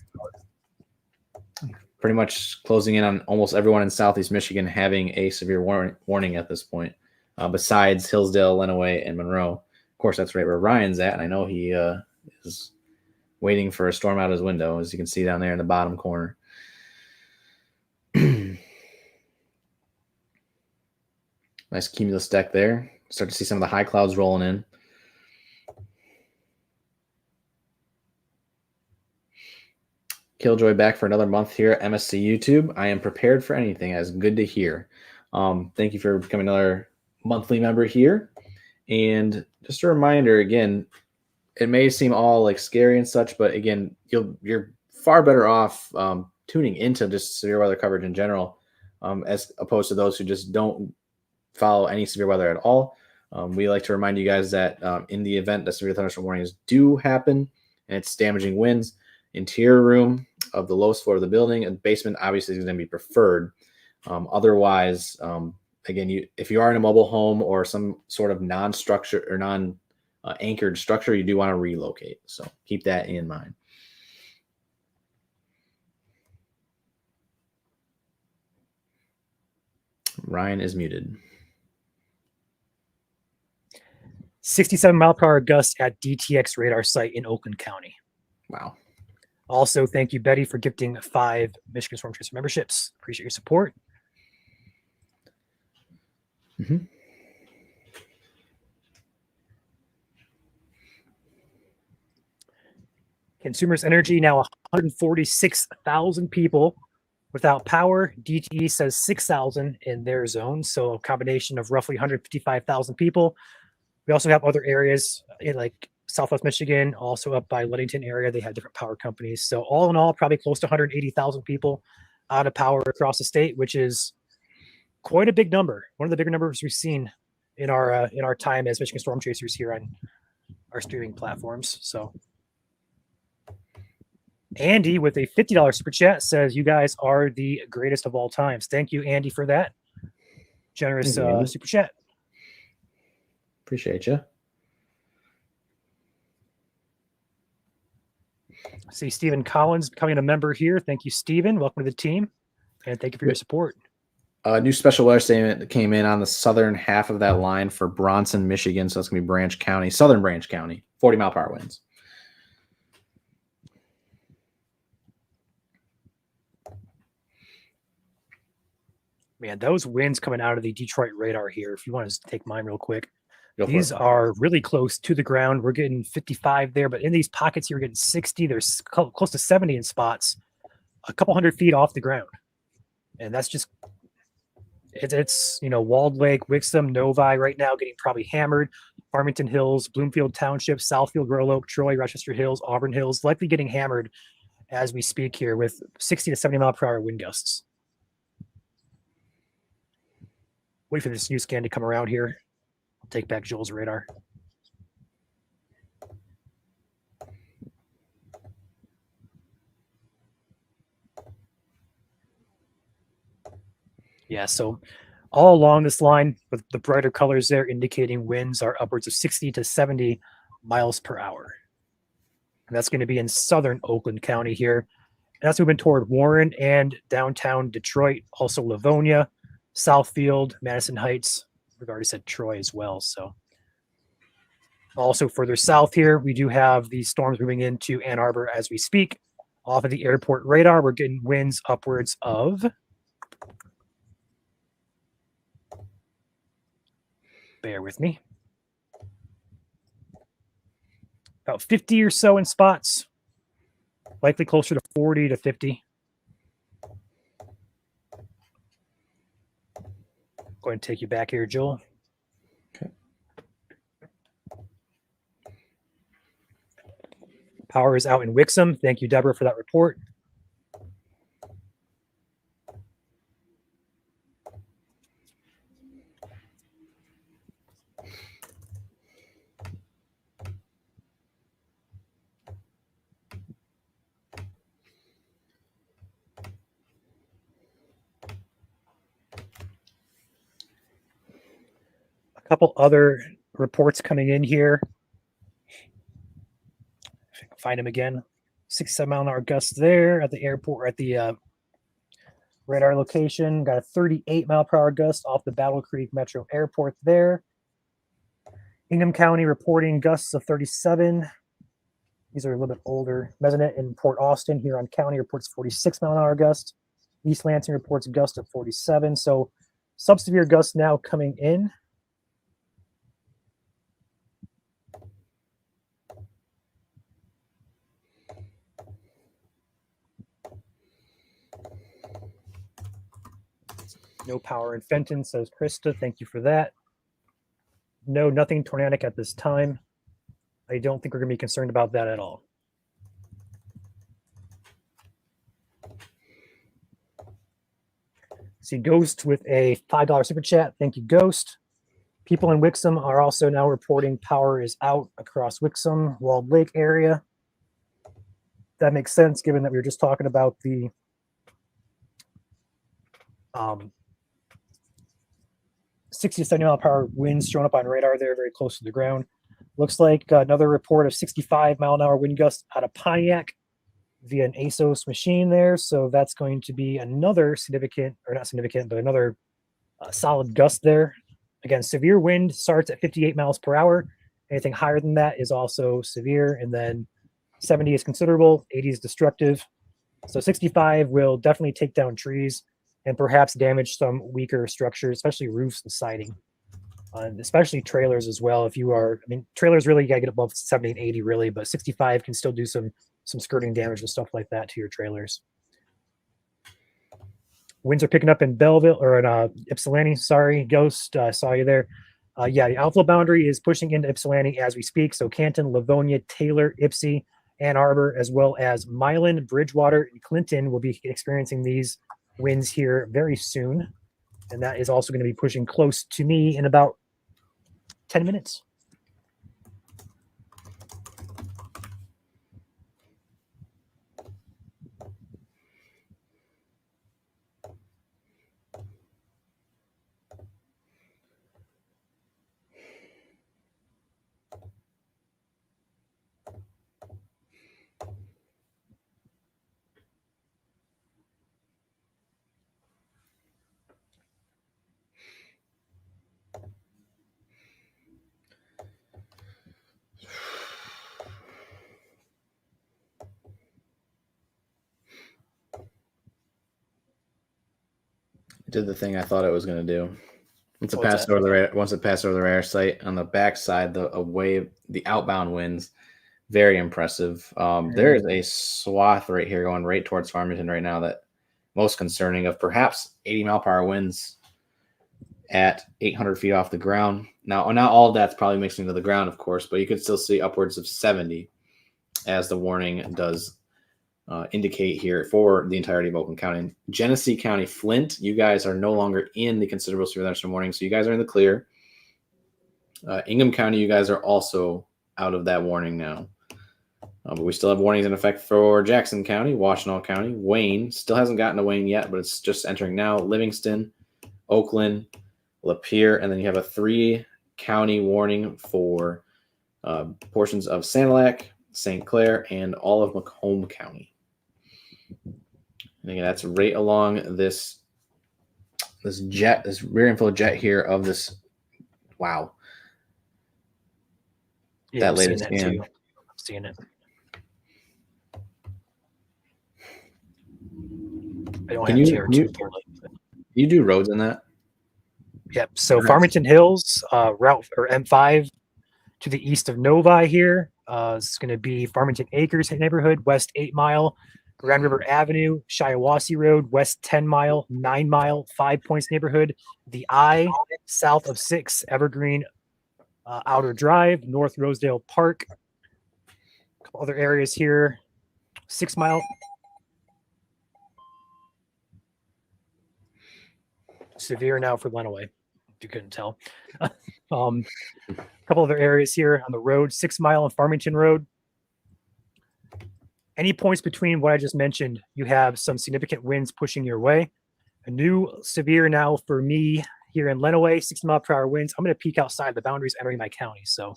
Pretty much closing in on almost everyone in Southeast Michigan having a severe warning at this point, besides Hillsdale, Lenawee, and Monroe. Of course, that's right where Ryan's at, and I know he is waiting for a storm out his window, as you can see down there in the bottom corner. Nice cumulus deck there. Start to see some of the high clouds rolling in. Killjoy back for another month here at MSC YouTube. I am prepared for anything. That's good to hear. Thank you for becoming another monthly member here. And just a reminder, again, it may seem all like scary and such, but again, you're far better off tuning into just severe weather coverage in general, as opposed to those who just don't follow any severe weather at all. We like to remind you guys that in the event that severe thunderstorm warnings do happen and it's damaging winds, interior room of the lowest floor of the building and basement obviously is going to be preferred. Otherwise, again, if you are in a mobile home or some sort of non-structure or non-anchored structure, you do want to relocate. So keep that in mind. Ryan is muted. 67 mile per hour gusts at DTX radar site in Oakland County. Wow. Also, thank you, Betty, for gifting 5 Michigan Storm Chaser memberships. Appreciate your support. Mm-hmm. Consumers Energy now 146,000 people without power. DTE says 6,000 in their zone, so a combination of roughly 155,000 people. We also have other areas in like Southwest Michigan, also up by Ludington area. They have different power companies. So all in all, probably close to 180,000 people out of power across the state, which is quite a big number. One of the bigger numbers we've seen in our time as Michigan Storm Chasers here on our streaming platforms. So Andy with a $50 super chat says, "You guys are the greatest of all times." Thank you, Andy, for that generous super chat. Appreciate you. See Stephen Collins becoming a member here. Thank you, Stephen. Welcome to the team, and thank you for your support. A new special weather statement that came in on the southern half of that line for Bronson, Michigan. So it's going to be Branch County, southern Branch County, 40 mile per hour winds. Man, those winds coming out of the Detroit radar here, if you want to take mine real quick, These are really close to the ground. We're getting 55 there, but in these pockets, you're getting 60. There's close to 70 in spots, a couple hundred feet off the ground. And that's just, it's Walled Lake, Wixom, Novi right now getting probably hammered. Farmington Hills, Bloomfield Township, Southfield, Royal Oak, Troy, Rochester Hills, Auburn Hills, likely getting hammered as we speak here with 60 to 70 mile per hour wind gusts. Wait for this new scan to come around here. I'll take back Joel's radar. Yeah, so all along this line with the brighter colors there indicating winds are upwards of 60 to 70 miles per hour. And that's going to be in southern Oakland County here. And that's moving toward Warren and downtown Detroit, also Livonia, Southfield, Madison Heights. We've already said Troy as well. So also further south here, we do have these storms moving into Ann Arbor as we speak. Off of the airport radar, we're getting winds upwards of, bear with me, about 50 or so in spots, likely closer to 40 to 50. Going to take you back here, Joel. Okay. Power is out in Wixom. Thank you, Deborah, for that report. A couple other reports coming in here. If I can find them again. 67 mile an hour gusts there at the airport, at the radar location. Got a 38 mile per hour gust off the Battle Creek Metro Airport there. Ingham County reporting gusts of 37. These are a little bit older. Mesonet in Port Austin, Huron County reports 46 mile an hour gust. East Lansing reports a gust of 47. So subsevere gusts now coming in. No power in Fenton, says Krista. Thank you for that. No, nothing tornadic at this time. I don't think we're going to be concerned about that at all. See Ghost with a $5 super chat. Thank you, Ghost. People in Wixom are also now reporting power is out across Wixom, Walled Lake area. That makes sense given that we were just talking about the um, 60 to 70 mile per hour winds showing up on radar there, very close to the ground. Looks like another report of 65 mile an hour wind gust out of Pontiac via an ASOS machine there. So that's going to be another significant, or not significant, but another solid gust there. Again, severe wind starts at 58 miles per hour. Anything higher than that is also severe. And then 70 is considerable, 80 is destructive. So 65 will definitely take down trees and perhaps damage some weaker structures, especially roofs and siding, and especially trailers as well. If you are, I mean, trailers really, you gotta get above 70 and 80 really, but 65 can still do some skirting damage and stuff like that to your trailers. Winds are picking up in Belleville, or in Ypsilanti. Sorry, Ghost, saw you there. Yeah, the outflow boundary is pushing into Ypsilanti as we speak. So Canton, Livonia, Taylor, Ypsi, Ann Arbor, as well as Milan, Bridgewater, and Clinton will be experiencing these winds here very soon. And that is also going to be pushing close to me in about 10 minutes. Did the thing I thought it was going to do. Once it What's passed that? over the radar site on the backside, the outbound winds, very impressive. There is a swath right here going right towards Farmington right now that most concerning of perhaps 80 mile per hour winds at 800 feet off the ground. Now, not all of that's probably mixing to the ground, of course, but you could still see upwards of 70 as the warning does indicate here for the entirety of Oakland County. Genesee County, Flint, you guys are no longer in the considerable severe thunderstorm warning, so you guys are in the clear. Ingham County, you guys are also out of that warning now. But we still have warnings in effect for Jackson County, Washtenaw County, Wayne. Still hasn't gotten to Wayne yet, but it's just entering now. Livingston, Oakland, Lapeer, and then you have a 3-county warning for portions of Sanilac, St. Clair, and all of Macomb County. And again, that's right along this rear inflow jet here of this. Wow. Yeah, That I'm latest seeing that scan. too. I'm seeing it. I don't Can have you- TR2 pulled up. You do roads in that? Yep. So Nice. Farmington Hills, route or M5 to the east of Novi here. It's going to be Farmington Acres neighborhood, west 8 Mile, Grand River Avenue, Shiawassee Road, west 10 Mile, 9 Mile, 5 Points neighborhood, the I, south of 6 Evergreen Outer Drive, North Rosedale Park. A couple other areas here, 6 Mile. Severe now for Lenawee, if you couldn't tell. A couple other areas here on the road, 6 Mile and Farmington Road. Any points between what I just mentioned, you have some significant winds pushing your way. A new severe now for me here in Lenawee, 60 mile per hour winds. I'm going to peek outside the boundaries entering my county. So,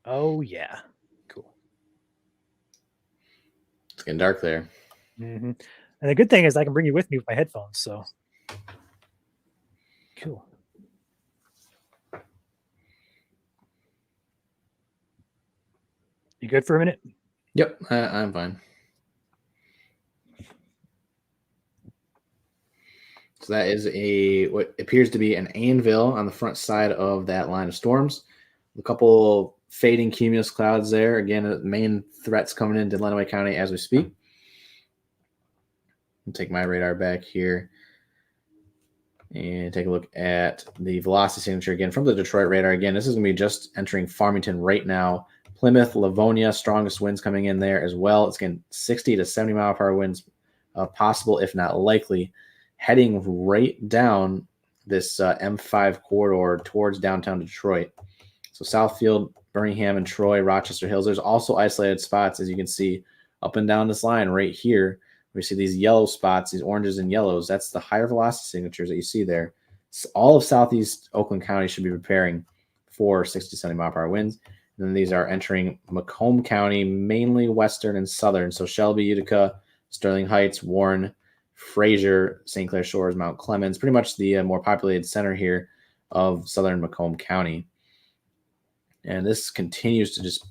oh yeah, cool. It's getting dark there. And the good thing is I can bring you with me with my headphones. So, cool. You good for a minute? Yep, I'm fine. So that is what appears to be an anvil on the front side of that line of storms. A couple fading cumulus clouds there. Again, main threats coming into Lenawee County as we speak. I'll take my radar back here and take a look at the velocity signature again from the Detroit radar. Again, this is going to be just entering Farmington right now. Plymouth, Livonia, strongest winds coming in there as well. It's getting 60 to 70 mile per hour winds possible, if not likely, heading right down this M5 corridor towards downtown Detroit. So Southfield, Birmingham, and Troy, Rochester Hills. There's also isolated spots, as you can see, up and down this line right here. We see these yellow spots, these oranges and yellows. That's the higher velocity signatures that you see there. So all of Southeast Oakland County should be preparing for 60 to 70 mile per hour winds. And then these are entering Macomb County, mainly western and southern. So Shelby, Utica, Sterling Heights, Warren, Fraser, St. Clair Shores, Mount Clemens, pretty much the more populated center here of southern Macomb County. And this continues to just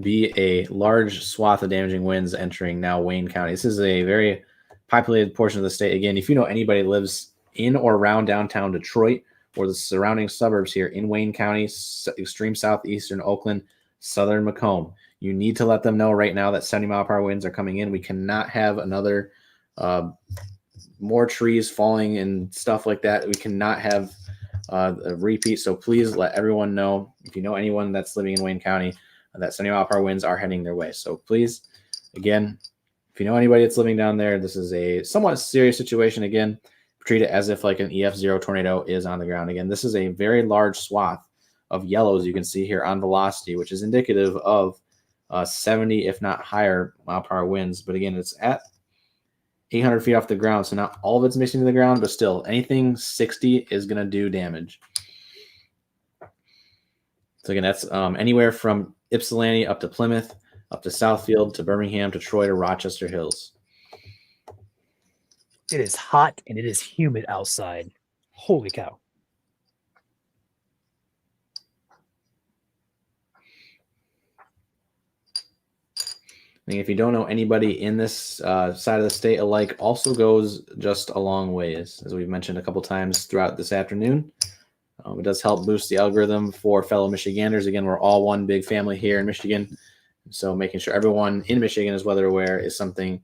be a large swath of damaging winds entering now Wayne County. This is a very populated portion of the state. Again, if you know anybody lives in or around downtown Detroit or the surrounding suburbs here in Wayne County, extreme southeastern Oakland, southern Macomb, you need to let them know right now that 70 mile per hour winds are coming in. We cannot have another more trees falling and stuff like that. We cannot have a repeat. So please let everyone know, if you know anyone that's living in Wayne County, that 70 mile per hour winds are heading their way. So please, again, if you know anybody that's living down there, this is a somewhat serious situation. Again, treat it as if like an EF0 tornado is on the ground. Again, this is a very large swath of yellows you can see here on velocity, which is indicative of 70, if not higher, mile per hour winds. But again, it's at 800 feet off the ground, so not all of it's missing to the ground, but still, anything 60 is going to do damage. So again, that's anywhere from Ypsilanti up to Plymouth, up to Southfield, to Birmingham, to Troy, to Rochester Hills. It is hot and it is humid outside. Holy cow. I think if you don't know anybody in this side of the state alike, also goes just a long ways, as we've mentioned a couple times throughout this afternoon. It does help boost the algorithm for fellow Michiganders. Again, we're all one big family here in Michigan. So making sure everyone in Michigan is weather aware is something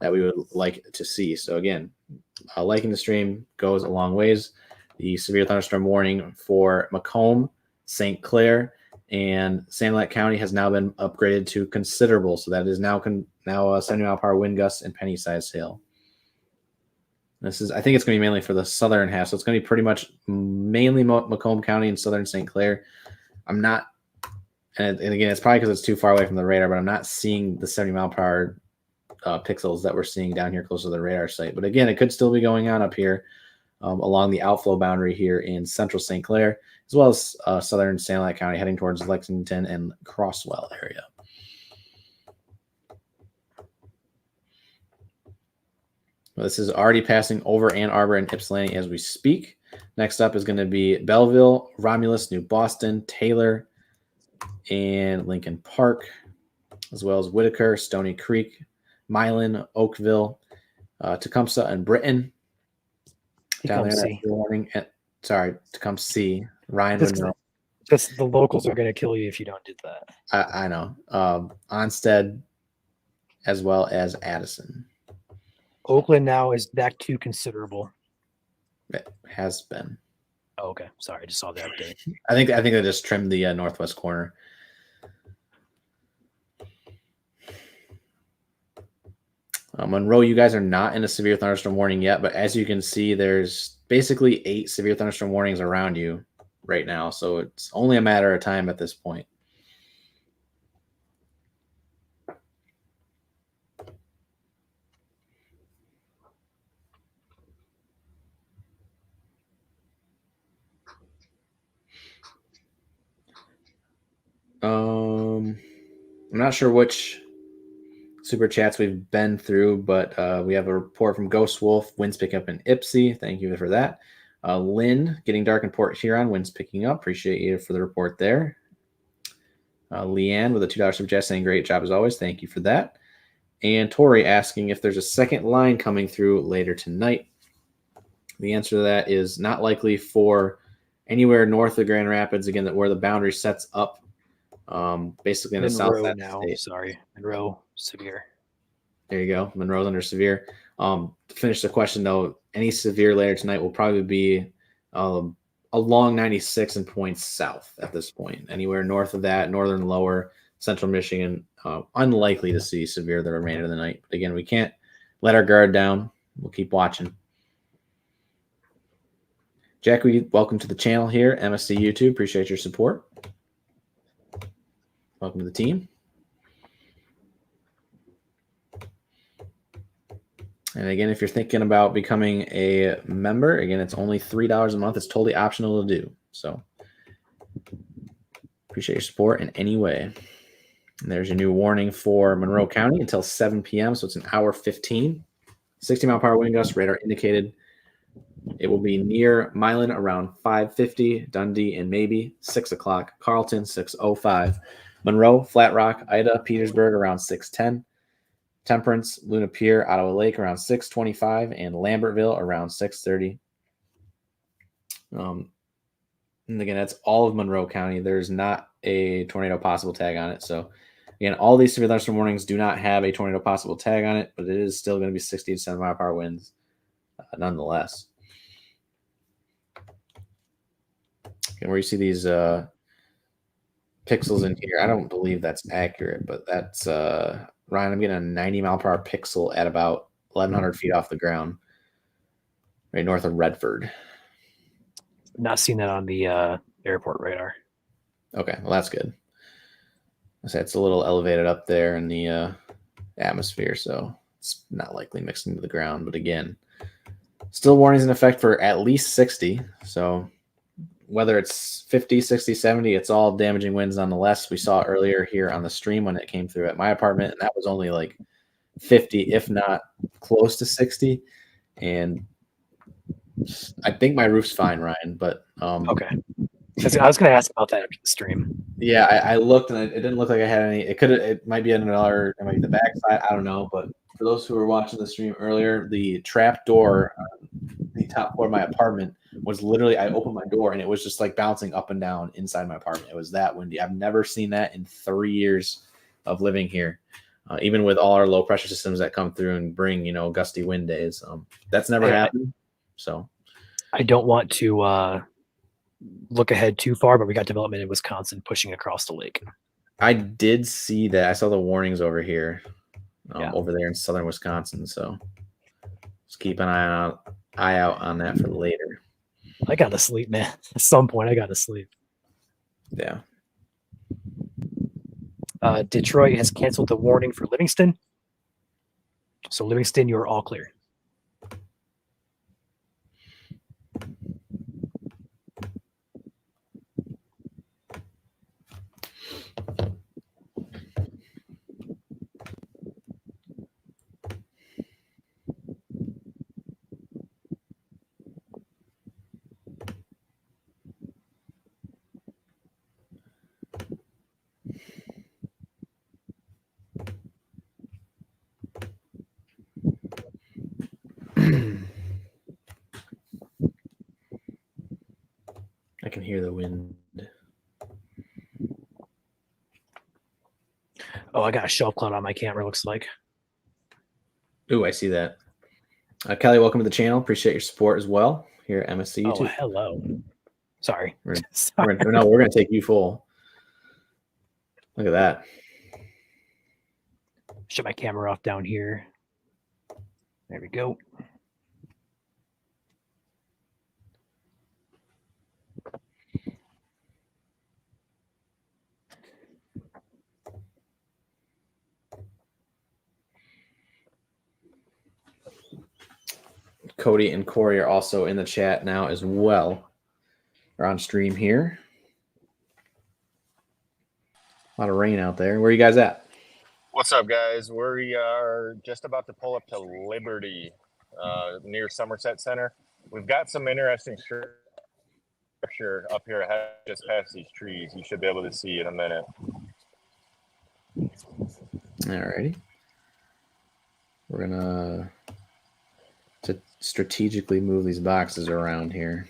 that we would like to see. So again, liking the stream goes a long ways. The severe thunderstorm warning for Macomb, St. Clair, and Sanilac County has now been upgraded to considerable. So that is now 70 mile per hour wind gusts and penny size hail. This is, I think it's going to be mainly for the southern half. So it's going to be pretty much mainly Macomb County and southern St. Clair. I'm not, and again, it's probably because it's too far away from the radar, but I'm not seeing the 70 mile per hour pixels that we're seeing down here close to the radar site. But again, it could still be going on up here along the outflow boundary here in central St. Clair, as well as southern Sanilac County, heading towards Lexington and Crosswell area. Well, this is already passing over Ann Arbor and Ypsilanti as we speak. Next up is going to be Belleville, Romulus, New Boston, Taylor, and Lincoln Park. as well as Whitaker, Stony Creek, Milan, Oakville, Tecumseh, and Britain. Down there, Tecumseh. warning. Sorry, Tecumseh. Ryan Just, Monroe. just the locals are going to kill you if you don't do that. I know. Onstead, as well as Addison. Oakland now is back to considerable. It has been. Oh, okay. Sorry, I just saw the update. I think they just trimmed the northwest corner. Monroe, you guys are not in a severe thunderstorm warning yet, but as you can see, there's basically 8 severe thunderstorm warnings around you right now, so it's only a matter of time at this point. I'm not sure which super chats we've been through, but we have a report from Ghost Wolf, winds picking up in Ipsy. Thank you for that. Lynn, getting dark in Port Huron, winds picking up. Appreciate you for the report there. Leanne with a $2 super chat saying great job as always. Thank you for that. And Tori asking if there's a second line coming through later tonight. The answer to that is not likely for anywhere north of Grand Rapids, again, where the boundary sets up. Basically in the south Monroe side now. of the state. Sorry, Monroe severe. There you go. Monroe's under severe. To finish the question though, any severe later tonight will probably be along 96 and points south at this point. Anywhere north of that, northern lower, central Michigan, unlikely to see severe the remainder of the night. But again, we can't let our guard down. We'll keep watching. Jack, welcome to the channel here, MSC YouTube. Appreciate your support. Welcome to the team. And again, if you're thinking about becoming a member, again, it's only $3 a month. It's totally optional to do. So appreciate your support in any way. And there's your new warning for Monroe County until 7 p.m. So it's an hour 15. 60-mile-per-hour wind gusts, radar indicated. It will be near Milan around 5:50, Dundee and maybe 6 o'clock, Carlton 6:05, Monroe, Flat Rock, Ida, Petersburg around 6:10, Temperance, Luna Pier, Ottawa Lake around 6:25, and Lambertville around 6:30. And again, that's all of Monroe County. There's not a tornado possible tag on it. So again, all these severe thunderstorm warnings do not have a tornado possible tag on it, but it is still going to be 60 to 70-mile-per-hour winds nonetheless. And where you see these pixels in here, I don't believe that's accurate, but that's Ryan, I'm getting a 90-mile-per-hour pixel at about 1,100 feet off the ground, right north of Redford. Not seen that on the airport radar. Okay, well that's good. I said it's a little elevated up there in the atmosphere, so it's not likely mixed into the ground. But again, still warnings in effect for at least 60. So whether it's 50, 60, 70, it's all damaging winds nonetheless. We saw earlier here on the stream when it came through at my apartment, and that was only like 50, if not close to 60. And I think my roof's fine, Ryan, but Okay. I was going to ask about that after the stream. yeah, I looked and it didn't look like I had any. It might be another, it might be the backside. I don't know. But for those who were watching the stream earlier, the trap door on the top floor of my apartment was literally, I opened my door and it was just like bouncing up and down inside my apartment. It was that windy. I've never seen that in 3 years of living here. Even with all our low pressure systems that come through and bring, gusty wind days. That's never happened. So I don't want to look ahead too far, but we got development in Wisconsin pushing across the lake. I did see that. I saw the warnings over here, over there in southern Wisconsin. So just keep an eye out on that for later. I gotta sleep, man. At some point, I gotta sleep. Yeah. Detroit has canceled the warning for Livingston. So Livingston, you're all clear. hear the wind. Oh, I got a shelf cloud on my camera, looks like. Ooh, I see that. Kelly, welcome to the channel. Appreciate your support as well here at MSC Oh, YouTube. hello. Sorry. We're Sorry. gonna take you full. Look at that. Shut my camera off down here. There we go. Cody and Corey are also in the chat now as well. They're on stream here. A lot of rain out there. Where are you guys at? What's up, guys? We are just about to pull up to Liberty near Somerset Center. We've got some interesting structure up here ahead, just past these trees. You should be able to see in a minute. Alrighty. We're gonna strategically move these boxes around here.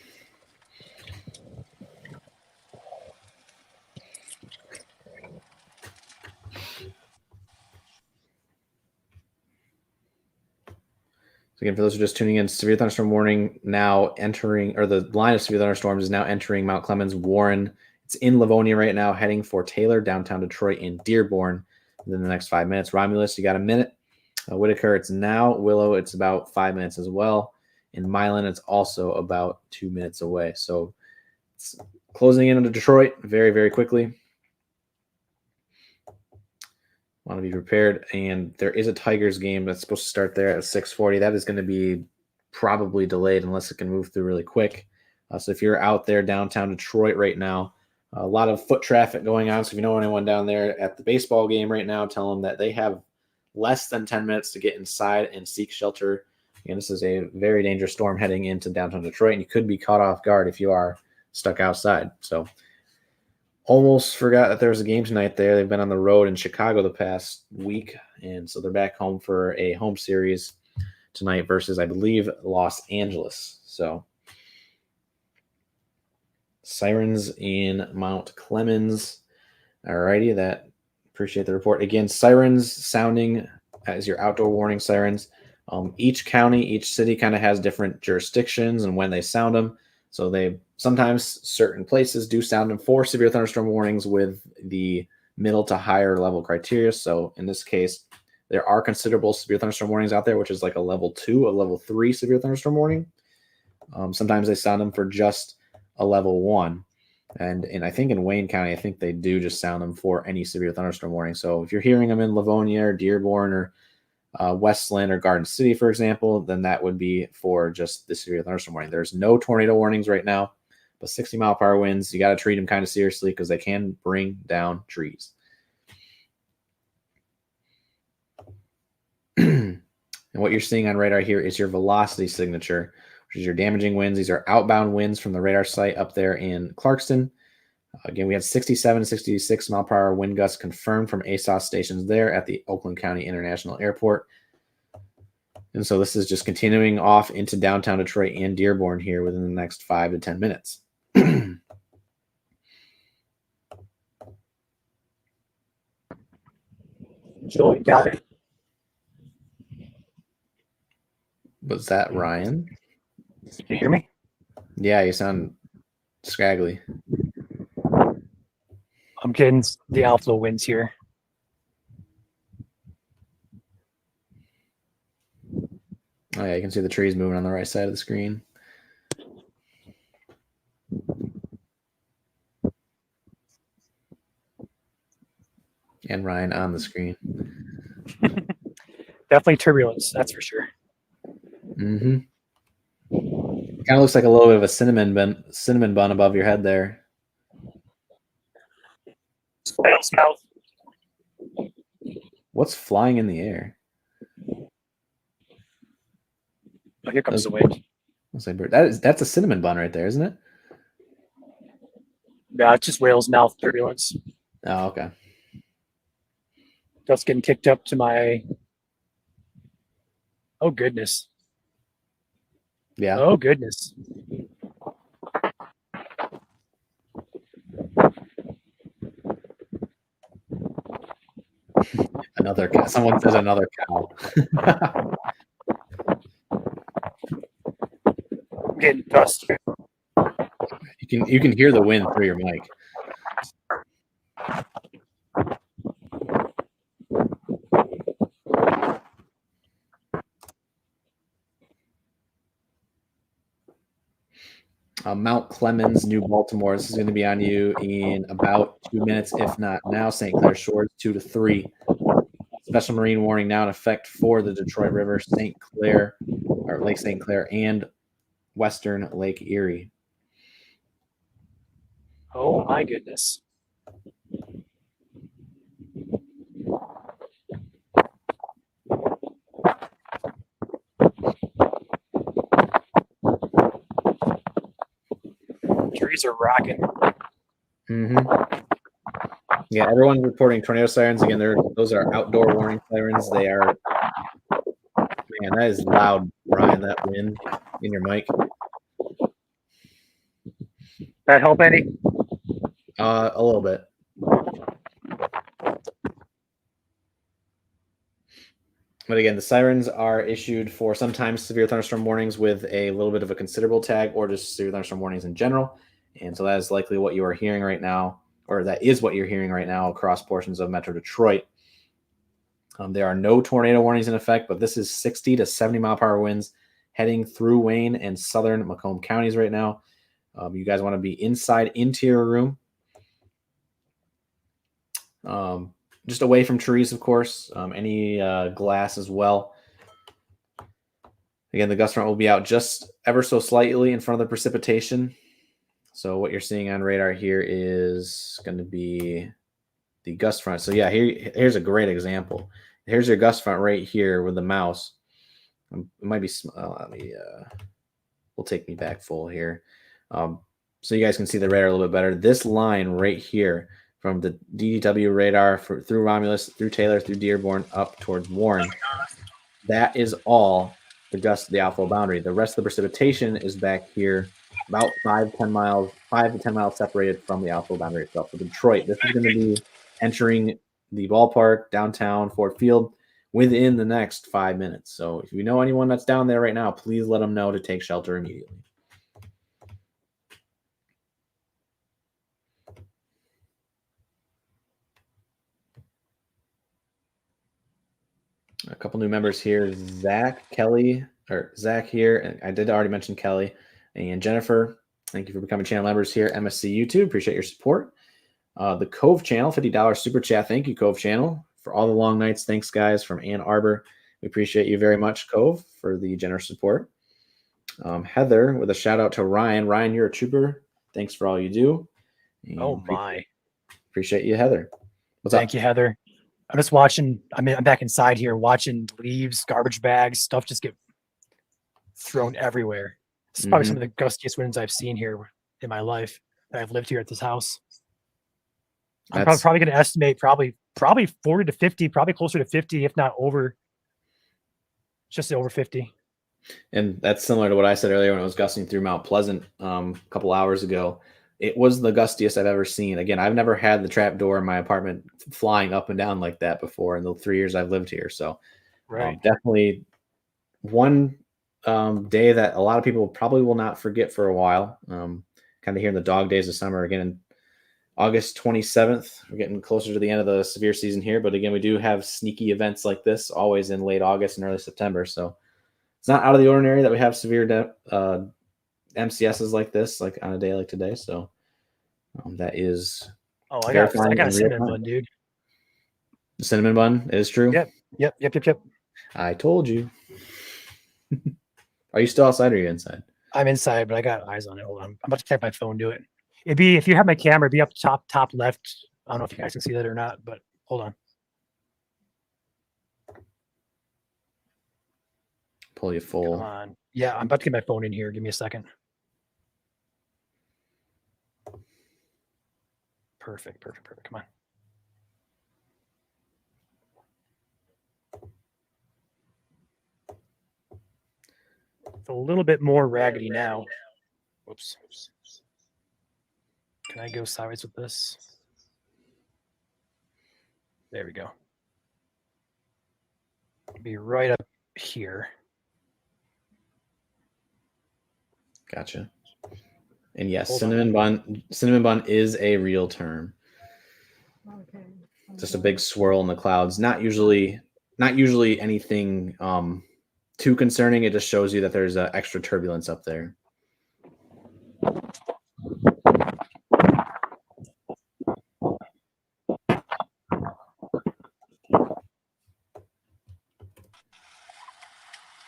So again, for those who are just tuning in, severe thunderstorm warning now entering, or the line of severe thunderstorms is now entering Mount Clemens, Warren. It's in Livonia right now, heading for Taylor, downtown Detroit, and Dearborn within the next 5 minutes. Romulus, you got a minute. Whitaker, it's now. Willow, it's about 5 minutes as well. In Milan, it's also about 2 minutes away. So it's closing in on Detroit very, very quickly. Want to be prepared. And there is a Tigers game that's supposed to start there at 6:40. That is going to be probably delayed unless it can move through really quick. So if you're out there downtown Detroit right now, a lot of foot traffic going on. So if you know anyone down there at the baseball game right now, tell them that they have less than 10 minutes to get inside and seek shelter. Again, this is a very dangerous storm heading into downtown Detroit, and you could be caught off guard if you are stuck outside. So almost forgot that there was a game tonight there. They've been on the road in Chicago the past week, and so they're back home for a home series tonight versus, I believe, Los Angeles. So sirens in Mount Clemens. Alrighty, that appreciate the report. Again, sirens sounding as your outdoor warning sirens. Each county, each city kind of has different jurisdictions and when they sound them. So they sometimes certain places do sound them for severe thunderstorm warnings with the middle to higher level criteria. So in this case, there are considerable severe thunderstorm warnings out there, which is like a level 2, a level 3 severe thunderstorm warning. Sometimes they sound them for just a level 1. And I think in Wayne County, I think they do just sound them for any severe thunderstorm warning. So if you're hearing them in Livonia or Dearborn or Westland or Garden City, for example, then that would be for just the severe thunderstorm warning. There's no tornado warnings right now, but 60-mile-per-hour winds, you got to treat them kind of seriously because they can bring down trees. And what you're seeing on radar here is your velocity signature, which is your damaging winds. These are outbound winds from the radar site up there in Clarkston. Again, we have 67 to 66 mile per hour wind gusts confirmed from ASOS stations there at the Oakland County International Airport. And so this is just continuing off into downtown Detroit and Dearborn here within the next 5 to 10 minutes. Joey, got it. Was that Ryan? Can you hear me? Yeah, you sound scraggly. I'm getting the alpha winds here. Oh yeah, you can see the trees moving on the right side of the screen. And Ryan on the screen. Definitely turbulence, that's for sure. Mm-hmm. Kind of looks like a little bit of a cinnamon bun above your head there. Smell. What's flying in the air? Oh, here comes the wind. Looks like that's a cinnamon bun right there, isn't it? Yeah, it's just whale's mouth turbulence. Oh, okay. That's getting kicked up to my. Oh goodness. Yeah. Oh goodness. Another cow. Someone says another cow. I'm getting dust. You can hear the wind through your mic. Mount Clemens, New Baltimore. This is going to be on you in about 2 minutes, if not now. St. Clair Shores, 2 to 3. Special marine warning now in effect for the Detroit River, St. Clair, or Lake St. Clair, and Western Lake Erie. Oh my goodness. Trees are rocking. Mm-hmm. Yeah, everyone's reporting tornado sirens again. Those are outdoor warning sirens. They are, man, that is loud, Brian. That wind in your mic. That help any? A little bit. But again, the sirens are issued for sometimes severe thunderstorm warnings with a little bit of a considerable tag, or just severe thunderstorm warnings in general. And so that is likely what you are hearing right now, or that is what you're hearing right now across portions of Metro Detroit. There are no tornado warnings in effect, but this is 60 to 70 mile per hour winds heading through Wayne and southern Macomb counties right now. You guys want to be inside interior room. Just away from trees, of course, any glass as well. Again, the gust front will be out just ever so slightly in front of the precipitation. So what you're seeing on radar here is going to be the gust front. So yeah, here's a great example. Here's your gust front right here with the mouse. It might be, we'll take me back full here. So you guys can see the radar a little bit better. This line right here from the DDW radar through Romulus, through Taylor, through Dearborn, up towards Warren. That is all the outflow boundary. The rest of the precipitation is back here, about 5 to 10 miles separated from the outflow boundary itself. So Detroit, this is going to be entering the ballpark, downtown, Ford Field, within the next 5 minutes. So if you know anyone that's down there right now, please let them know to take shelter immediately. A couple new members here. Zach here. And I did already mention Kelly and Jennifer. Thank you for becoming channel members here. MSC YouTube. Appreciate your support. The Cove channel, $50 super chat. Thank you, Cove channel, for all the long nights. Thanks, guys, from Ann Arbor. We appreciate you very much, Cove, for the generous support. Heather with a shout out to Ryan. Ryan, you're a trooper. Thanks for all you do. And Oh my. Appreciate you, Heather. Thank you, Heather. I'm just watching. I'm back inside here watching leaves, garbage bags, stuff just get thrown everywhere. This is probably some of the gustiest winds I've seen here in my life that I've lived here at this house. I'm probably going to estimate probably 40 to 50, probably closer to 50, if not over. Just over 50. And that's similar to what I said earlier when I was gusting through Mount Pleasant a couple hours ago. It was the gustiest I've ever seen. Again, I've never had the trap door in my apartment flying up and down like that before in the 3 years I've lived here. So definitely one day that a lot of people probably will not forget for a while. Kind of here in the dog days of summer. Again, August 27th, we're getting closer to the end of the severe season here. But again, we do have sneaky events like this always in late August and early September. So it's not out of the ordinary that we have severe MCSs like this, like on a day like today. So that is. Oh, I got a cinnamon bun, dude. The cinnamon bun is true. Yep. I told you. Are you still outside or are you inside? I'm inside, but I got eyes on it. Hold on. I'm about to tap my phone. Do it. It'd be, if you have my camera, it'd be up top left. I don't know if you guys can see that or not, but hold on. Pull you full. Come on. Yeah, I'm about to get my phone in here. Give me a second. Perfect. Come on. It's a little bit more raggedy now. Whoops. Can I go sideways with this? There we go. be right up here. Gotcha. And yes, Hold cinnamon bun is a real term. Just a big swirl in the clouds. Not usually anything too concerning. It just shows you that there's extra turbulence up there.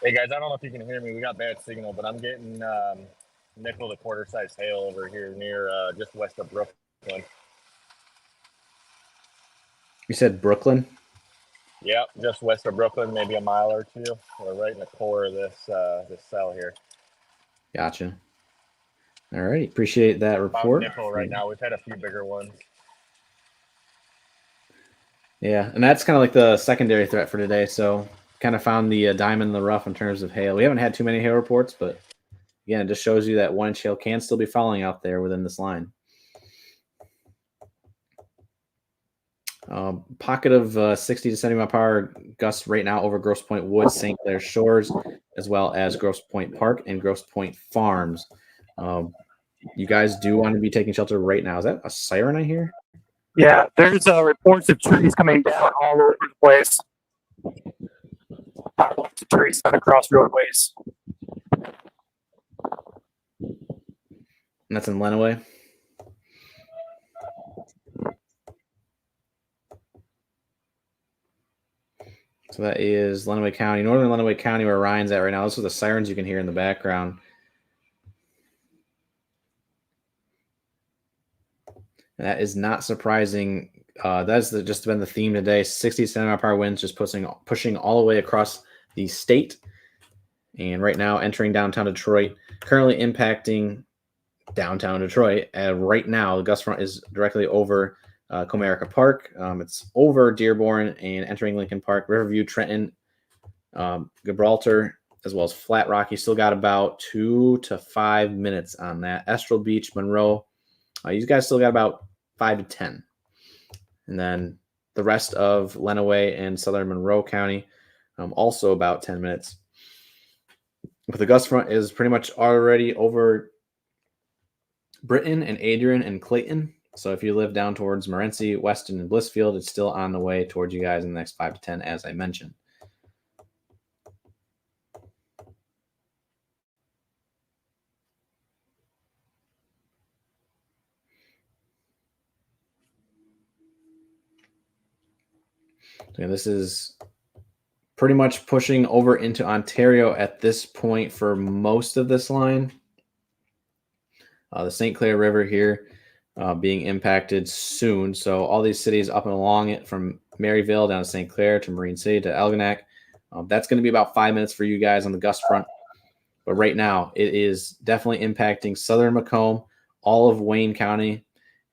Hey guys, I don't know if you can hear me. We got bad signal, but I'm getting nickel to quarter size hail over here near just west of Brooklyn. You said Brooklyn? Yep, just west of Brooklyn, maybe a mile or two. We're right in the core of this cell here. Gotcha. All right, appreciate that About report. nickel right now. We've had a few bigger ones. Yeah, and that's kind of like the secondary threat for today. So kind of found the diamond in the rough in terms of hail. We haven't had too many hail reports, but again, it just shows you that 1 inch hail can still be falling out there within this line. Pocket of 60 to 70 mile per hour gusts right now over Grosse Pointe Woods, St. Clair Shores, as well as Grosse Pointe Park and Grosse Pointe Farms. You guys do want to be taking shelter right now. Is that a siren I hear? Yeah, there's reports of trees coming down all over the place. Lots of trees cut across roadways. And that's in Lenawee. So that is Lenawee County, northern Lenawee County, where Ryan's at right now. Those are the sirens you can hear in the background. And that is not surprising. That's just been the theme today. 60 to 70 mile per hour winds just pushing all the way across the state. And right now entering downtown Detroit, currently impacting downtown Detroit. Right now, the gust front is directly over Comerica Park. It's over Dearborn and entering Lincoln Park, Riverview, Trenton, Gibraltar, as well as Flat Rock. You still got about 2 to 5 minutes on that. Estrel Beach, Monroe. You guys still got about 5 to 10. And then the rest of Lenawee and southern Monroe County, also about 10 minutes. But the gust front is pretty much already over Britain and Adrian and Clayton. So if you live down towards Morenci, Weston, and Blissfield, it's still on the way towards you guys in the next 5 to 10, as I mentioned. So this is pretty much pushing over into Ontario at this point for most of this line. The St. Clair River here being impacted soon. So all these cities up and along it, from Maryville down to St. Clair to Marine City to Elginak, that's going to be about 5 minutes for you guys on the gust front. But right now, it is definitely impacting southern Macomb, all of Wayne County,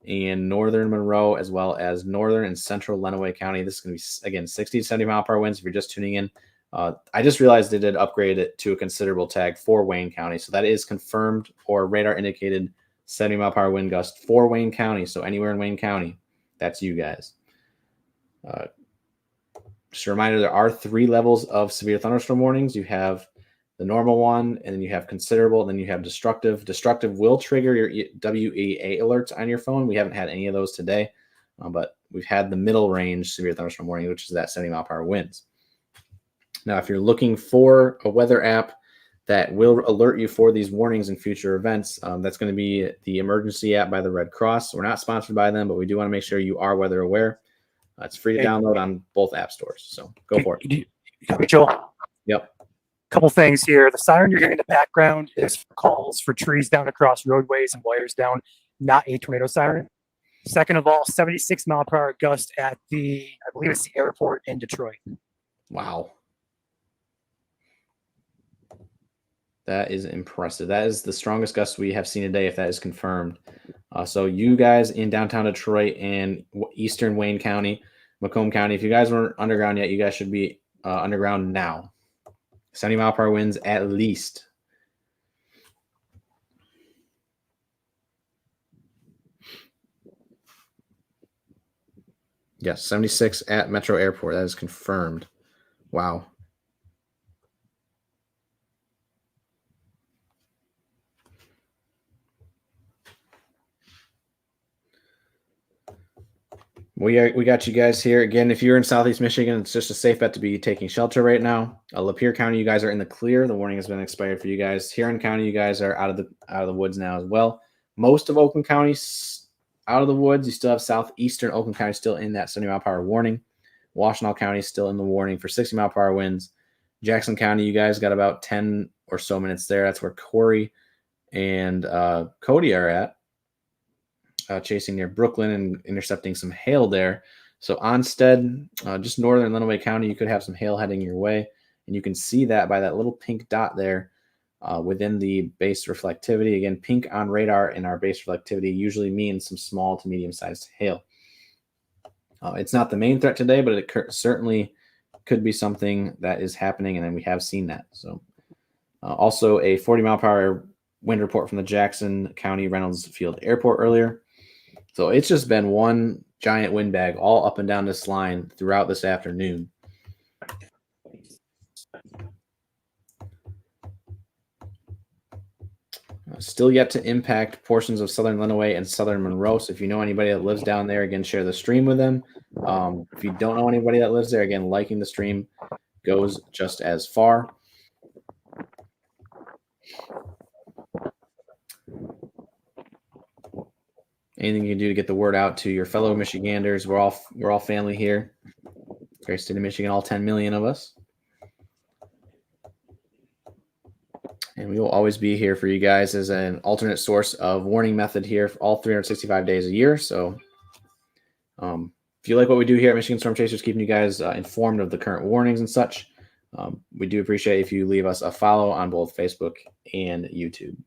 and northern Monroe, as well as northern and central Lenawee County. This is going to be, again, 60 to 70 mile per hour winds if you're just tuning in. I just realized they did upgrade it to a considerable tag for Wayne County. So that is confirmed or radar indicated 70 mile per hour wind gust for Wayne County. So anywhere in Wayne County, that's you guys. Just a reminder, there are 3 levels of severe thunderstorm warnings. You have the normal one, and then you have considerable, and then you have destructive. Destructive will trigger your WEA alerts on your phone. We haven't had any of those today, but we've had the middle range severe thunderstorm warning, which is that 70 mile per hour winds. Now, if you're looking for a weather app that will alert you for these warnings and future events, that's going to be the emergency app by the Red Cross. We're not sponsored by them, but we do want to make sure you are weather aware. It's free to download on both app stores. So go for it. Joel? Yep. Couple things here. The siren you're hearing in the background is calls for trees down across roadways and wires down, not a tornado siren. Second of all, 76 mile per hour gust at I believe it's the airport in Detroit. Wow. That is impressive. That is the strongest gust we have seen today, if that is confirmed. So you guys in downtown Detroit and eastern Wayne County, Macomb County, if you guys weren't underground yet, you guys should be underground now. 70 mile per hour winds at least. Yes, 76 at Metro Airport. That is confirmed. Wow. We got you guys here again. If you're in Southeast Michigan, it's just a safe bet to be taking shelter right now. Lapeer County, you guys are in the clear. The warning has been expired for you guys. Huron County, you guys are out of the woods now as well. Most of Oakland County out of the woods. You still have southeastern Oakland County still in that 70-mile-per-hour warning. Washtenaw County still in the warning for 60-mile-per-hour winds. Jackson County, you guys got about 10 or so minutes there. That's where Corey and Cody are at. Chasing near Brooklyn and intercepting some hail there. So Onstead, just northern Lenawee County, you could have some hail heading your way. And you can see that by that little pink dot there within the base reflectivity. Again, pink on radar in our base reflectivity usually means some small to medium-sized hail. It's not the main threat today, but it certainly could be something that is happening, and then we have seen that. So also a 40-mile-per-hour wind report from the Jackson County Reynolds Field Airport earlier. So it's just been one giant windbag all up and down this line throughout this afternoon. Still yet to impact portions of southern Lenawee and southern Monroe. So if you know anybody that lives down there, again, share the stream with them. If you don't know anybody that lives there, again, liking the stream goes just as far. Anything you can do to get the word out to your fellow Michiganders. We're all family here. Great state of Michigan, all 10 million of us. And we will always be here for you guys as an alternate source of warning method here for all 365 days a year. So if you like what we do here at Michigan Storm Chasers, keeping you guys informed of the current warnings and such, we do appreciate if you leave us a follow on both Facebook and YouTube.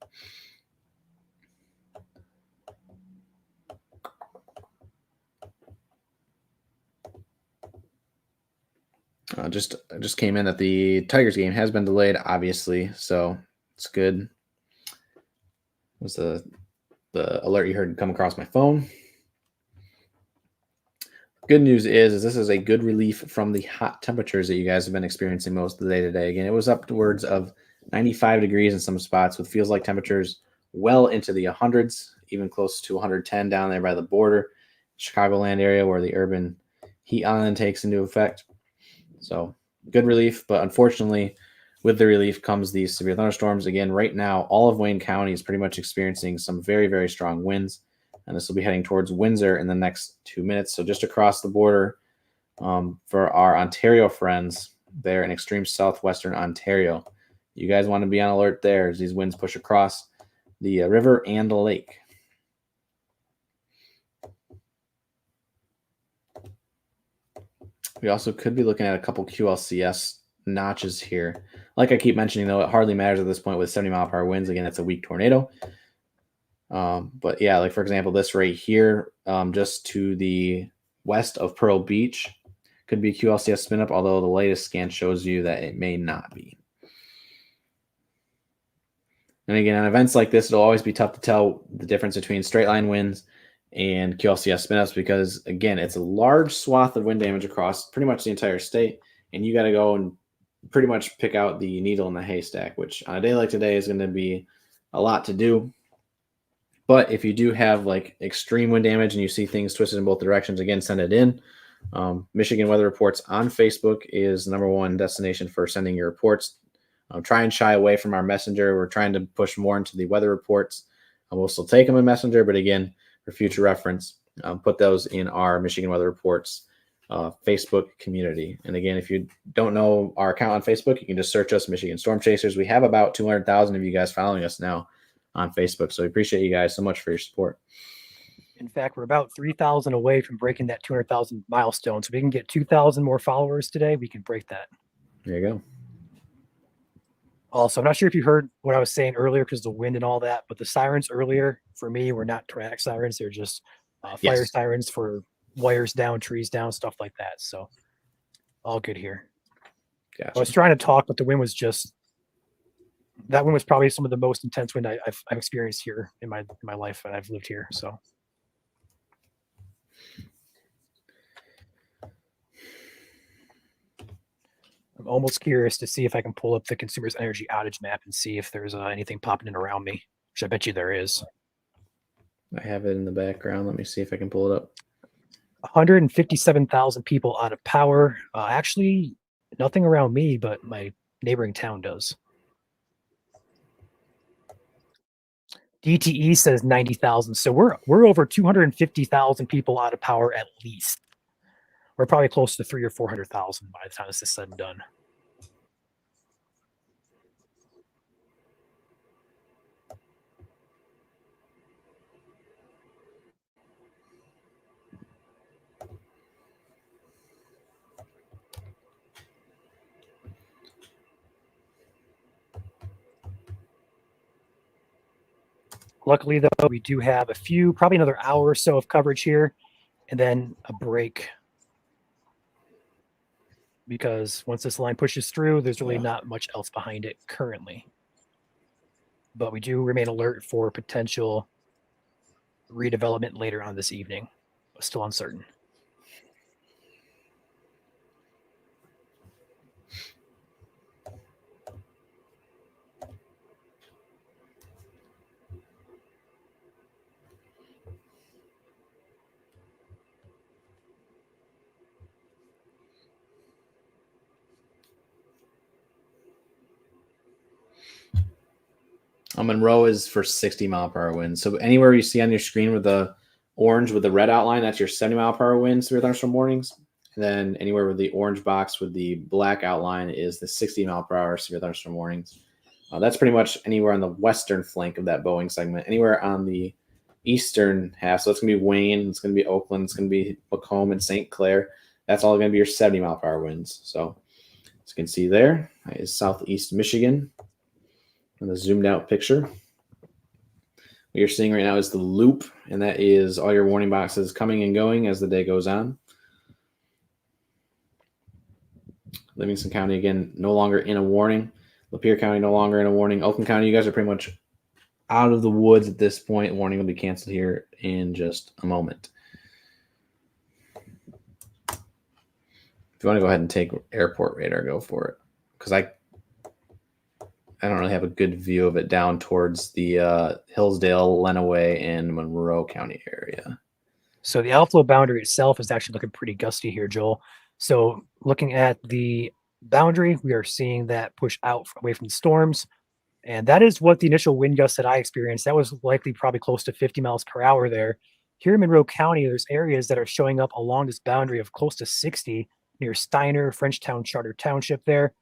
Just came in that the Tigers game has been delayed, obviously, so it's good. It was the alert you heard come across my phone. Good news is this is a good relief from the hot temperatures that you guys have been experiencing most of the day today. Again, it was upwards of 95 degrees in some spots with feels like temperatures well into the 100s, even close to 110 down there by the border, Chicagoland area where the urban heat island takes into effect. So good relief, but unfortunately, with the relief comes these severe thunderstorms. Again, right now, all of Wayne County is pretty much experiencing some very, very strong winds, and this will be heading towards Windsor in the next 2 minutes. So just across the border for our Ontario friends there in extreme southwestern Ontario, you guys want to be on alert there as these winds push across the river and the lake. We also could be looking at a couple QLCS notches here. Like I keep mentioning, though, it hardly matters at this point with 70-mile-per-hour winds. Again, it's a weak tornado. But yeah, like for example, this right here, just to the west of Pearl Beach, could be QLCS spin up, although the latest scan shows you that it may not be. And again, on events like this, it'll always be tough to tell the difference between straight line winds and QLCS spin-ups because, again, it's a large swath of wind damage across pretty much the entire state, and you got to go and pretty much pick out the needle in the haystack, which on a day like today is going to be a lot to do. But if you do have like extreme wind damage and you see things twisted in both directions, again, send it in. Michigan Weather Reports on Facebook is the #1 destination for sending your reports. Try and shy away from our messenger. We're trying to push more into the weather reports. We'll still take them in messenger, but again, for future reference, put those in our Michigan Weather Reports Facebook community. And again, if you don't know our account on Facebook, you can just search us, Michigan Storm Chasers. We have about 200,000 of you guys following us now on Facebook. So we appreciate you guys so much for your support. In fact, we're about 3,000 away from breaking that 200,000 milestone. So if we can get 2,000 more followers today, we can break that. There you go. Also, I'm not sure if you heard what I was saying earlier because the wind and all that, but the sirens earlier for me were not tornadic sirens. They're just fire sirens for wires down, trees down, stuff like that. So all good here. Gotcha. I was trying to talk, but the wind was that one was probably some of the most intense wind I've experienced here in my life that I've lived here. So. I'm almost curious to see if I can pull up the consumer's energy outage map and see if there's anything popping in around me, which I bet you there is. I have it in the background. Let me see if I can pull it up. 157,000 people out of power. Actually, nothing around me, but my neighboring town does. DTE says 90,000. So we're over 250,000 people out of power at least. We're probably close to 300,000 or 400,000 by the time this is said and done. Luckily, though, we do have probably another hour or so of coverage here, and then a break. Because once this line pushes through, there's really not much else behind it currently. But we do remain alert for potential redevelopment later on this evening. Still uncertain. Monroe is for 60-mile-per-hour winds. So anywhere you see on your screen with the orange with the red outline, that's your 70-mile-per-hour winds severe thunderstorm warnings. And then anywhere with the orange box with the black outline is the 60-mile-per-hour severe thunderstorm warnings. That's pretty much anywhere on the western flank of that Boeing segment. Anywhere on the eastern half, so it's going to be Wayne, it's going to be Oakland, it's going to be Macomb and St. Clair. That's all going to be your 70-mile-per-hour winds. So as you can see there is southeast Michigan. In the zoomed out picture. What you're seeing right now is the loop, and that is all your warning boxes coming and going as the day goes on. Livingston County, again, no longer in a warning. Lapeer County, no longer in a warning. Oakland County, you guys are pretty much out of the woods at this point. Warning will be canceled here in just a moment. If you want to go ahead and take airport radar, go for it. Because I don't really have a good view of it down towards the Hillsdale, Lenawee, and Monroe County area. So the outflow boundary itself is actually looking pretty gusty here, Joel. So looking at the boundary, we are seeing that push out away from the storms. And that is what the initial wind gust that I experienced. That was likely probably close to 50 miles per hour there. Here in Monroe County, there's areas that are showing up along this boundary of close to 60 near Steiner, Frenchtown, Charter Township there.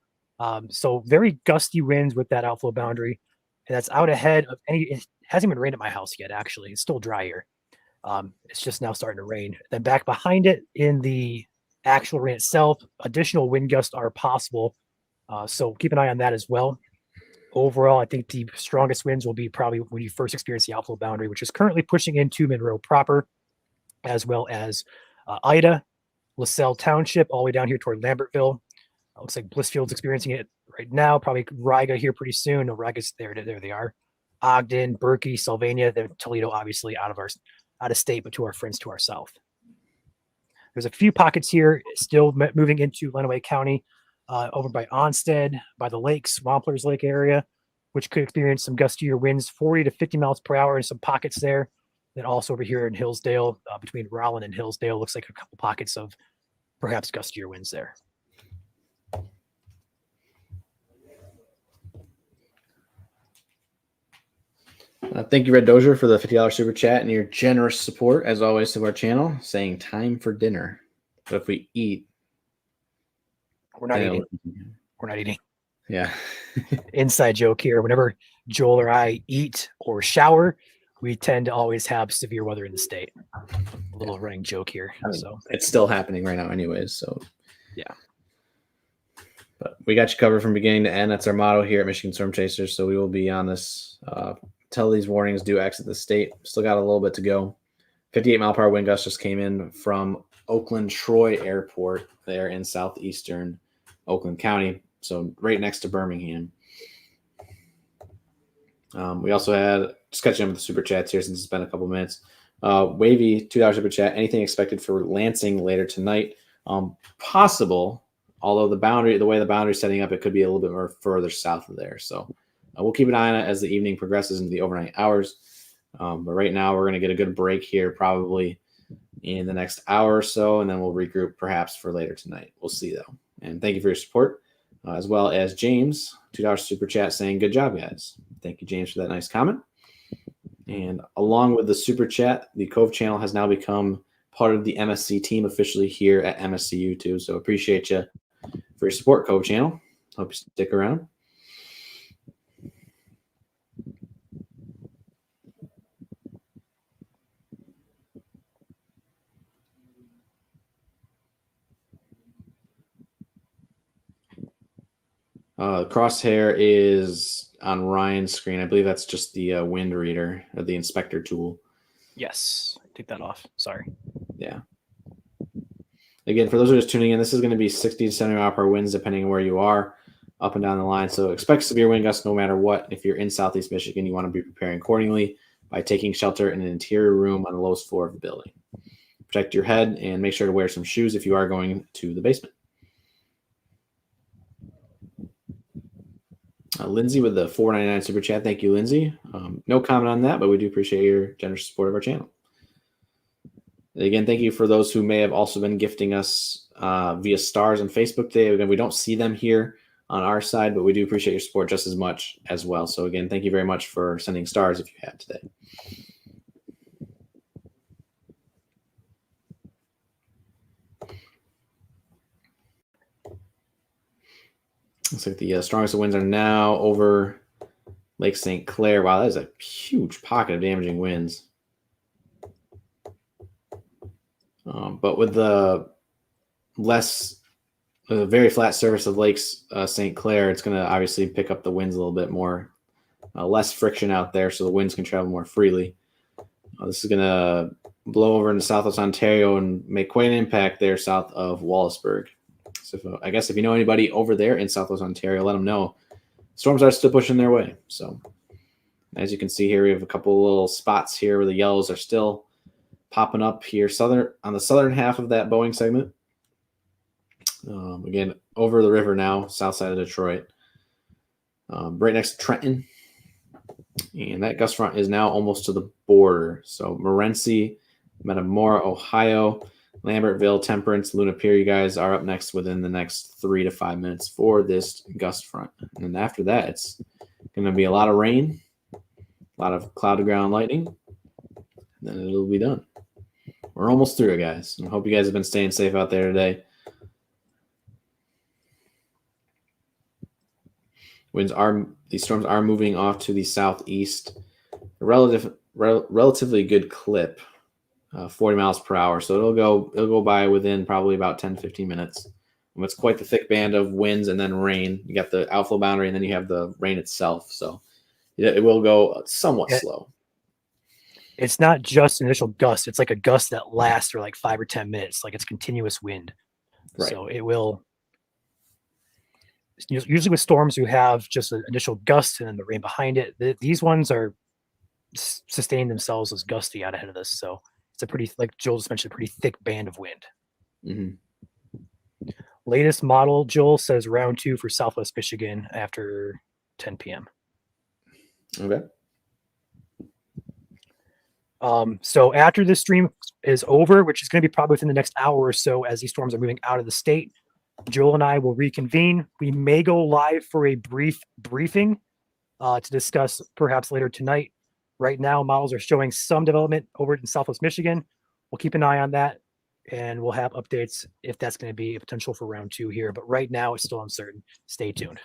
So very gusty winds with that outflow boundary. And that's out ahead of it hasn't even rained at my house yet, actually. It's still dry here. It's just now starting to rain. Then back behind it in the actual rain itself, additional wind gusts are possible. So keep an eye on that as well. Overall, I think the strongest winds will be probably when you first experience the outflow boundary, which is currently pushing into Monroe proper, as well as Ida, LaSalle Township, all the way down here toward Lambertville. Looks like Blissfield's experiencing it right now. Probably Riga here pretty soon. No, Riga's there. There they are. Ogden, Berkey, Sylvania, then Toledo, obviously out of state, but to our friends to our south. There's a few pockets here still moving into Lenawee County, over by Onstead, by the lakes, Swamplers Lake area, which could experience some gustier winds, 40 to 50 miles per hour in some pockets there. Then also over here in Hillsdale, between Rowland and Hillsdale, looks like a couple pockets of perhaps gustier winds there. Thank you, Red Dozier, for the $50 super chat and your generous support, as always, to our channel, saying time for dinner. But if we eat, we're not eating. We're not eating. Yeah. Inside joke here. Whenever Joel or I eat or shower, we tend to always have severe weather in the state. A little running joke here. I mean, so it's still happening right now, anyways. So yeah. But we got you covered from beginning to end. That's our motto here at Michigan Storm Chasers. So we will be on this till these warnings do exit the state. Still got a little bit to go. 58-mile-per-hour wind gusts just came in from Oakland Troy Airport there in southeastern Oakland County, so right next to Birmingham. We also had, just catching up with the super chats here since it's been a couple minutes. Wavy, $2 super chat. Anything expected for Lansing later tonight? Possible, although the way the boundary is setting up, it could be a little bit more further south of there. So we'll keep an eye on it as the evening progresses into the overnight hours. But right now, we're going to get a good break here, probably in the next hour or so, and then we'll regroup perhaps for later tonight. We'll see, though. And thank you for your support, as well as James, $2 super chat saying, good job, guys. Thank you, James, for that nice comment. And along with the super chat, the Cove channel has now become part of the MSC team officially here at MSCU too. So appreciate you for your support, Cove channel. Hope you stick around. Crosshair is on Ryan's screen. I believe that's just the wind reader or the inspector tool. Yes, take that off. Sorry. Yeah. Again, for those who are just tuning in, this is going to be 60 to 70 mile per hour winds depending on where you are up and down the line. So expect severe wind gusts no matter what. If you're in Southeast Michigan, you want to be preparing accordingly by taking shelter in an interior room on the lowest floor of the building. Protect your head and make sure to wear some shoes if you are going to the basement. Lindsay with the $4.99 super chat. Thank you, Lindsay. No comment on that, but we do appreciate your generous support of our channel. And again, thank you for those who may have also been gifting us via stars on Facebook today. Again, we don't see them here on our side, but we do appreciate your support just as much as well. So again, thank you very much for sending stars if you have today. Looks like the strongest winds are now over Lake St. Clair. Wow, that is a huge pocket of damaging winds. But with the very flat surface of Lake St. Clair, it's going to obviously pick up the winds a little bit more. Less friction out there, so the winds can travel more freely. This is going to blow over into Southwest Ontario and make quite an impact there south of Wallaceburg. So I guess if you know anybody over there in Southwest Ontario, let them know. Storms are still pushing their way. So as you can see here, we have a couple of little spots here where the yellows are still popping up here on the southern half of that Boeing segment. Again, over the river now, south side of Detroit, right next to Trenton. And that gust front is now almost to the border. So Morenci, Metamora, Ohio, Lambertville, Temperance, Luna Pier, you guys are up next within the next 3 to 5 minutes for this gust front. And after that, it's going to be a lot of rain, a lot of cloud to ground lightning, and then it'll be done. We're almost through it, guys. I hope you guys have been staying safe out there today. These storms are moving off to the southeast, a relatively good clip. 40 miles per hour. So it'll go by within probably about 10 to 15 minutes. And it's quite the thick band of winds and then rain. You got the outflow boundary and then you have the rain itself. So it will go somewhat slow. It's not just an initial gust. It's like a gust that lasts for like 5 or 10 minutes. Like it's continuous wind. Right. So it will. Usually with storms, you have just an initial gust and then the rain behind it. These ones are sustain themselves as gusty out ahead of this. So it's a pretty, like Joel just mentioned, a pretty thick band of wind. Mm-hmm. Latest model, Joel says round 2 for Southwest Michigan after 10 p.m. Okay. So after this stream is over, which is going to be probably within the next hour or so as these storms are moving out of the state, Joel and I will reconvene. We may go live for a brief briefing to discuss perhaps later tonight. Right now, models are showing some development over in Southwest Michigan. We'll keep an eye on that, and we'll have updates if that's going to be a potential for round 2 here. But right now, it's still uncertain. Stay tuned.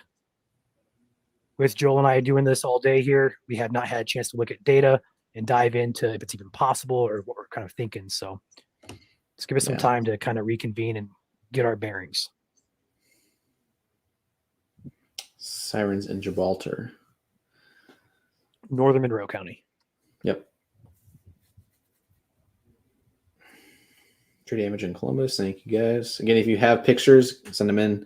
With Joel and I doing this all day here, we have not had a chance to look at data and dive into if it's even possible or what we're kind of thinking. So just give us some time to kind of reconvene and get our bearings. Sirens in Gibraltar. Northern Monroe County. Yep. Tree damage in Columbus. Thank you, guys. Again, if you have pictures, send them in,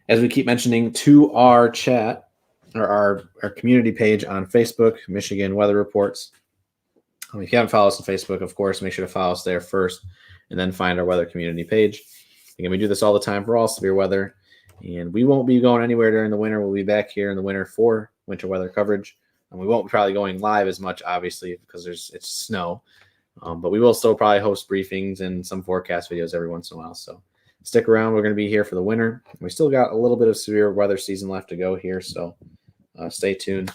as we keep mentioning, to our chat or our community page on Facebook, Michigan Weather Reports. If you haven't followed us on Facebook, of course, make sure to follow us there first and then find our weather community page. Again, we do this all the time for all severe weather, and we won't be going anywhere during the winter. We'll be back here in the winter for winter weather coverage. And we won't be probably going live as much, obviously, because it's snow. But we will still probably host briefings and some forecast videos every once in a while. So stick around. We're going to be here for the winter. We still got a little bit of severe weather season left to go here. So stay tuned.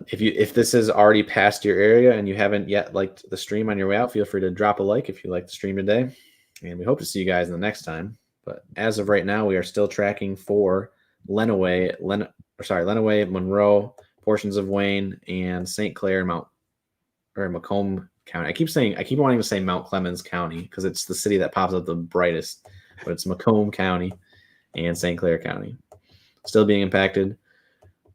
If this is already past your area and you haven't yet liked the stream on your way out, feel free to drop a like if you like the stream today. And we hope to see you guys in the next time. But as of right now, we are still tracking for Lenawee, Monroe, portions of Wayne, and St. Clair, Macomb County. I keep wanting to say Mount Clemens County because it's the city that pops up the brightest, but it's Macomb County and St. Clair County. Still being impacted.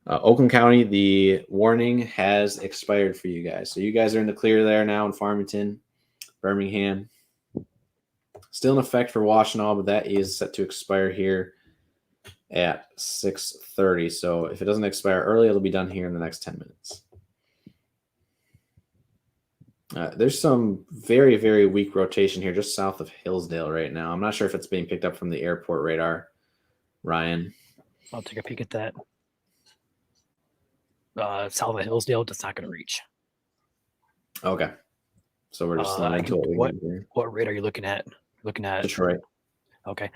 Oakland County, the warning has expired for you guys. So you guys are in the clear there now in Farmington, Birmingham. Still in effect for Washtenaw, but that is set to expire here at 6:30. So if it doesn't expire early, it'll be done here in the next 10 minutes. There's some very, very weak rotation here just south of Hillsdale right now. I'm not sure if it's being picked up from the airport radar. Ryan. I'll take a peek at that. South of Hillsdale, that's not going to reach. Okay. So we're just what rate are you looking at? Looking at Detroit. Okay.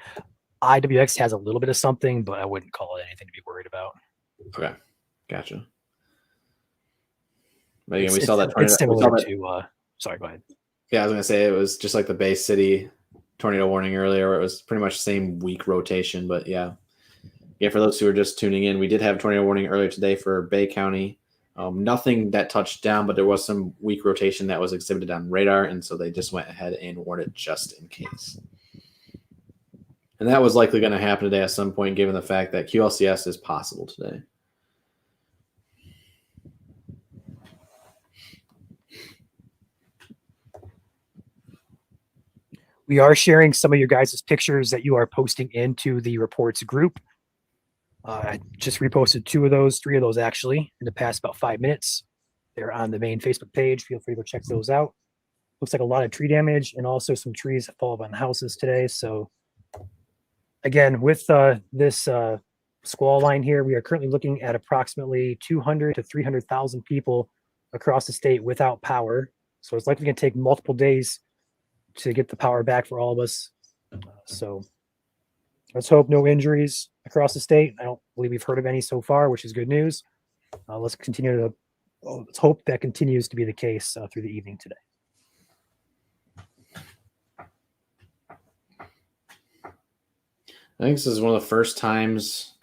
IWX has a little bit of something, but I wouldn't call it anything to be worried about. Okay. Gotcha. But again, we saw that tornado. It's similar to sorry, go ahead. Yeah, I was gonna say it was just like the Bay City tornado warning earlier, where it was pretty much the same weak rotation. But yeah. For those who are just tuning in, we did have a tornado warning earlier today for Bay County. Nothing that touched down, but there was some weak rotation that was exhibited on radar, and so they just went ahead and warned it just in case. And that was likely going to happen today at some point, given the fact that QLCS is possible today. We are sharing some of your guys' pictures that you are posting into the reports group. I just reposted 3 of those actually in the past about 5 minutes. They're on the main Facebook page. Feel free to go check those out. Looks like a lot of tree damage and also some trees that fall on houses today. So again, with this squall line here, we are currently looking at approximately 200 to 300,000 people across the state without power. So it's likely going to take multiple days to get the power back for all of us. So let's hope no injuries across the state. I don't believe we've heard of any so far, which is good news. Let's hope that continues to be the case through the evening today. I think this is one of the first times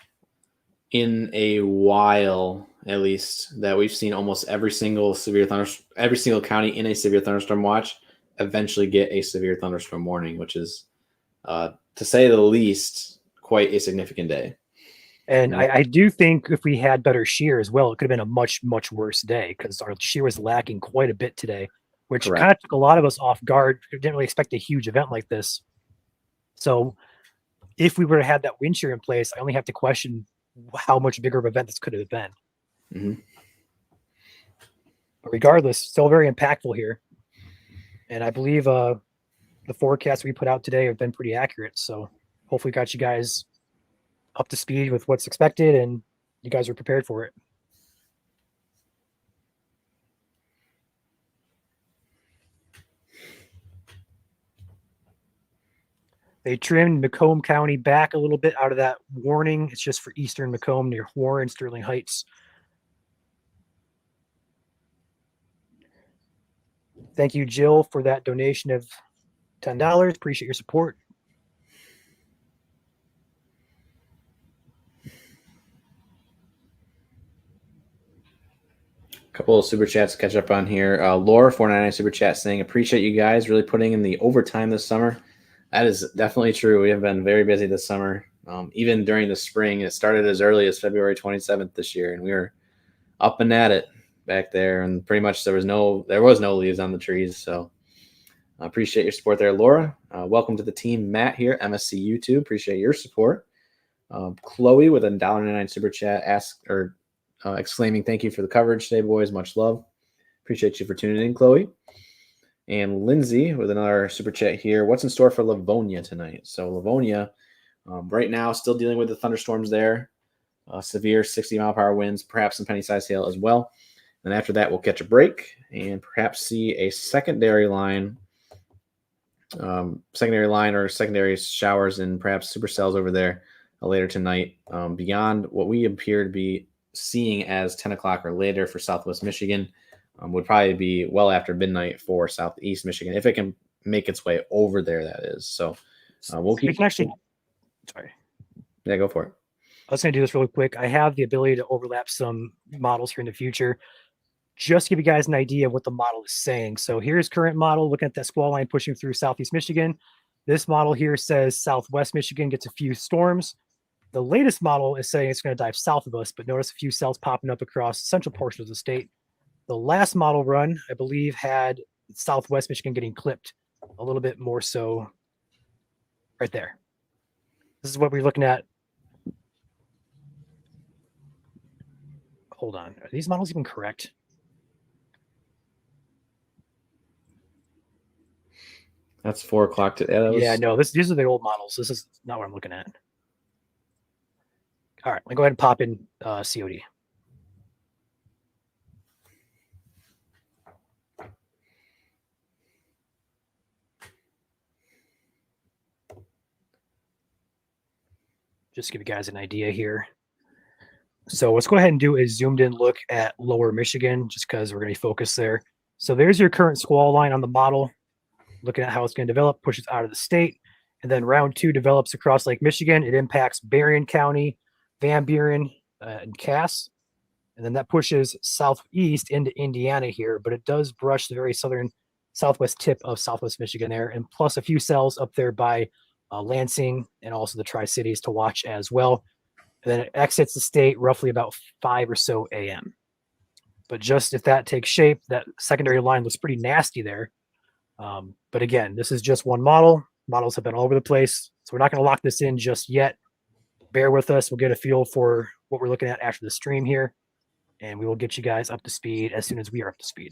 in a while, at least, that we've seen almost every single county in a severe thunderstorm watch eventually get a severe thunderstorm warning, which is, to say the least, quite a significant day. And I do think if we had better shear as well, it could have been a much, much worse day because our shear was lacking quite a bit today, which kind of took a lot of us off guard. We didn't really expect a huge event like this. So if we were to have that wind shear in place, I only have to question how much bigger of an event this could have been. Mm-hmm. But regardless, still very impactful here. And I believe the forecasts we put out today have been pretty accurate. So hopefully got you guys up to speed with what's expected and you guys are prepared for it. They trimmed Macomb County back a little bit out of that warning. It's just for eastern Macomb near Warren, Sterling Heights. Thank you, Jill, for that donation of $10. Appreciate your support. Couple of super chats to catch up on here. Laura 499 super chat saying, appreciate you guys really putting in the overtime this summer. That is definitely true. We have been very busy this summer. Even during the spring, it started as early as February 27th this year, and we were up and at it back there. And pretty much there was no leaves on the trees. So I appreciate your support there, Laura. Welcome to the team, Matt here, MSC YouTube. Appreciate your support. Chloe with a $1.99 super chat exclaiming, thank you for the coverage today, boys. Much love. Appreciate you for tuning in, Chloe. And Lindsay with another super chat here. What's in store for Livonia tonight? So Livonia, right now, still dealing with the thunderstorms there. Severe 60-mile-per-hour winds, perhaps some penny-sized hail as well. Then after that, we'll catch a break and perhaps see a secondary line or secondary showers and perhaps supercells over there later tonight, beyond what we appear to be seeing as 10 o'clock or later for Southwest Michigan. Would probably be well after midnight for Southeast Michigan, if it can make its way over there, that is. So we'll keep. We can actually, sorry. Yeah, go for it. I was going to do this really quick. I have the ability to overlap some models here in the future, just to give you guys an idea of what the model is saying. So here's current model, looking at that squall line pushing through Southeast Michigan. This model here says Southwest Michigan gets a few storms. The latest model is saying it's going to dive south of us, but notice a few cells popping up across the central portion of the state. The last model run, I believe, had Southwest Michigan getting clipped a little bit more so right there. This is what we're looking at. Hold on. Are these models even correct? That's 4 o'clock today. Yeah, no, these are the old models. This is not what I'm looking at. All right, I'll go ahead and pop in COD. Just to give you guys an idea here. So let's go ahead and do a zoomed in look at lower Michigan, just because we're going to be focused there. So there's your current squall line on the model, looking at how it's going to develop, pushes out of the state. And then round 2 develops across Lake Michigan. It impacts Berrien County, Van Buren, and Cass. And then that pushes southeast into Indiana here, but it does brush the very southwest tip of Southwest Michigan there, and plus a few cells up there by Lansing and also the Tri-Cities to watch as well. And then it exits the state roughly about 5 or so a.m. But just if that takes shape, that secondary line looks pretty nasty there. But again, this is just one model. Models have been all over the place, so we're not going to lock this in just yet. Bear with us. We'll get a feel for what we're looking at after the stream here, and we will get you guys up to speed as soon as we are up to speed.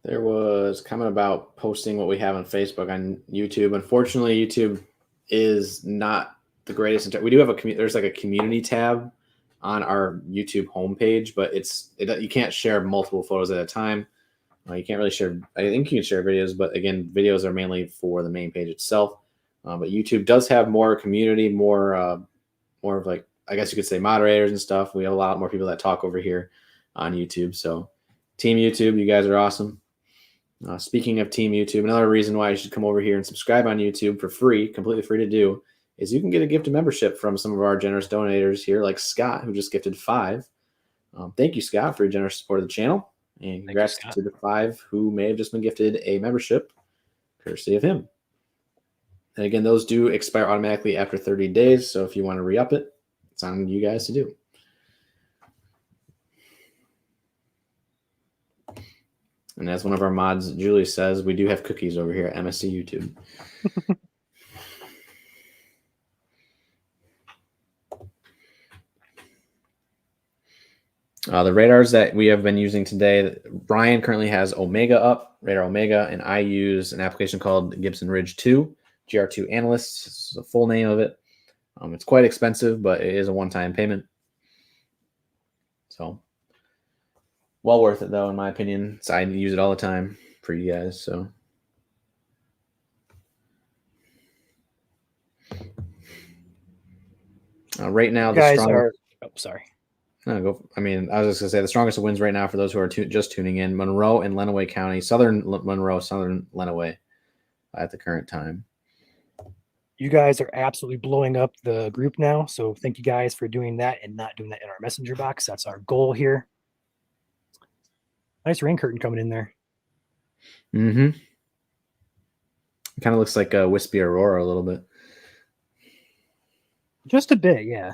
There was a comment about posting what we have on Facebook on YouTube. Unfortunately, YouTube is not the greatest. We do have there's like a community tab on our YouTube homepage, but you can't share multiple photos at a time. You can't really share. I think you can share videos, but again, videos are mainly for the main page itself. But YouTube does have more community, more of like, I guess you could say, moderators and stuff. We have a lot more people that talk over here on YouTube. So Team YouTube, you guys are awesome. Speaking of Team YouTube, another reason why you should come over here and subscribe on YouTube for free, completely free to do, is you can get a gift of membership from some of our generous donators here, like Scott, who just gifted 5. Thank you, Scott, for your generous support of the channel. And congrats to the 5 who may have just been gifted a membership, courtesy of him. And again, those do expire automatically after 30 days. So if you want to re-up it, it's on you guys to do. And as one of our mods, Julie, says, we do have cookies over here at MSC YouTube. The radars that we have been using today, Brian currently has Omega up, Radar Omega, and I use an application called Gibson Ridge 2, GR2 Analyst. This is the full name of it. It's quite expensive, but it is a one-time payment. So, well worth it, though, in my opinion. So I use it all the time for you guys. So, right now, the guys are. Oh, sorry. No, go. I mean, I was just gonna say the strongest winds right now for those who are just tuning in: Monroe and Lenawee County, southern Monroe, southern Lenawee, at the current time. You guys are absolutely blowing up the group now, so thank you guys for doing that and not doing that in our messenger box. That's our goal here. Nice rain curtain coming in there. Mm-hmm. It kind of looks like a wispy aurora a little bit. Just a bit, yeah.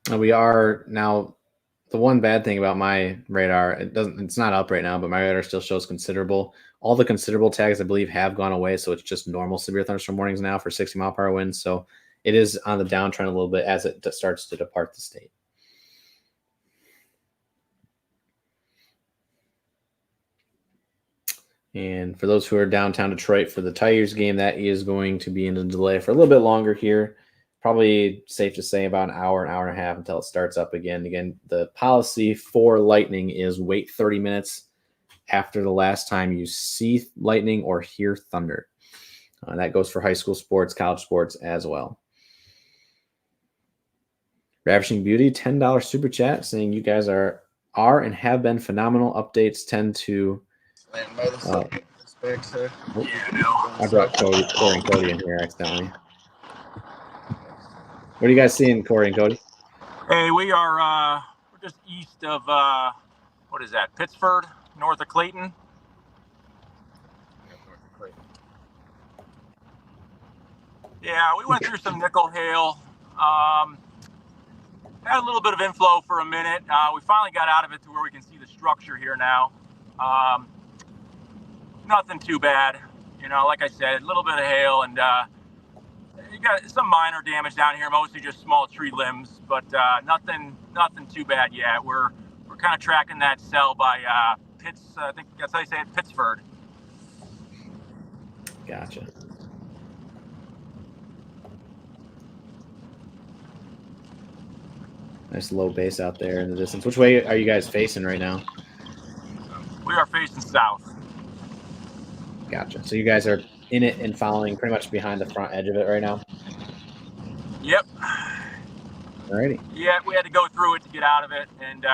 We are now. The one bad thing about my radar, it's not up right now, but my radar still shows considerable All the considerable tags, I believe, have gone away, so it's just normal severe thunderstorm warnings now for 60-mile-per-hour winds. So it is on the downtrend a little bit as it starts to depart the state. And for those who are downtown Detroit for the Tigers game, that is going to be in a delay for a little bit longer here. Probably safe to say about an hour and a half until it starts up again. Again, the policy for lightning is wait 30 minutes after the last time you see lightning or hear thunder. That goes for high school sports, college sports as well. Ravishing Beauty, $10 super chat saying you guys are and have been phenomenal. Updates tend to Stand by the subject. Respect, sir. I brought Corey and Cody in here accidentally. What are you guys seeing, Corey and Cody? Hey, we are we're just east of what is that? Pittsford, north of Clayton. Yeah, we went through some nickel hail. Had a little bit of inflow for a minute. We finally got out of it to where we can see the structure here now. Nothing too bad. You know, like I said, a little bit of hail and you got some minor damage down here, mostly just small tree limbs, but nothing too bad yet. We're kind of tracking that cell by I think that's how you say it, Pittsford. Gotcha. Nice low base out there in the distance. Which way are you guys facing right now? We are facing south. Gotcha. So you guys are in it and following pretty much behind the front edge of it right now? Yep. Alrighty. Yeah, we had to go through it to get out of it, and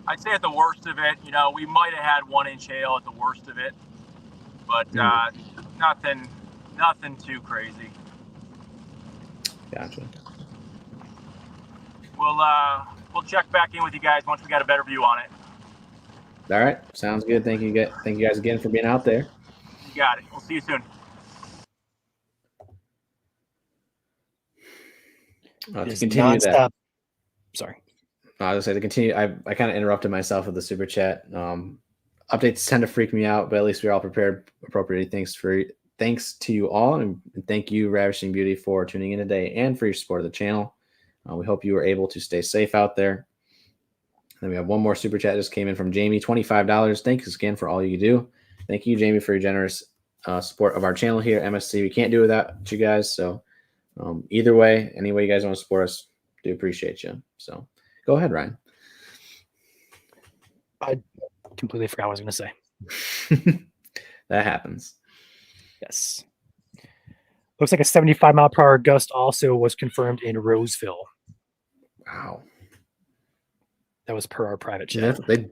I'd say at the worst of it, you know, we might have had 1 inch hail at the worst of it, but nothing too crazy. Gotcha. We'll check back in with you guys once we got a better view on it. All right. Sounds good. Thank you guys again for being out there. You got it. We'll see you soon. To continue that. Sorry. I was going to say to continue. I kind of interrupted myself with the super chat. Updates tend to freak me out, but at least we're all prepared appropriately. Thanks to you all, and thank you, Ravishing Beauty, for tuning in today and for your support of the channel. We hope you were able to stay safe out there. Then we have one more super chat just came in from Jamie, $25. Thanks again for all you do. Thank you, Jamie, for your generous support of our channel here at MSC. We can't do without you guys. So either way, any way you guys want to support us, do appreciate you. So go ahead, Ryan. I completely forgot what I was going to say. That happens. Yes. Looks like a 75-mile-per-hour gust also was confirmed in Roseville. Wow. That was per our private chat. They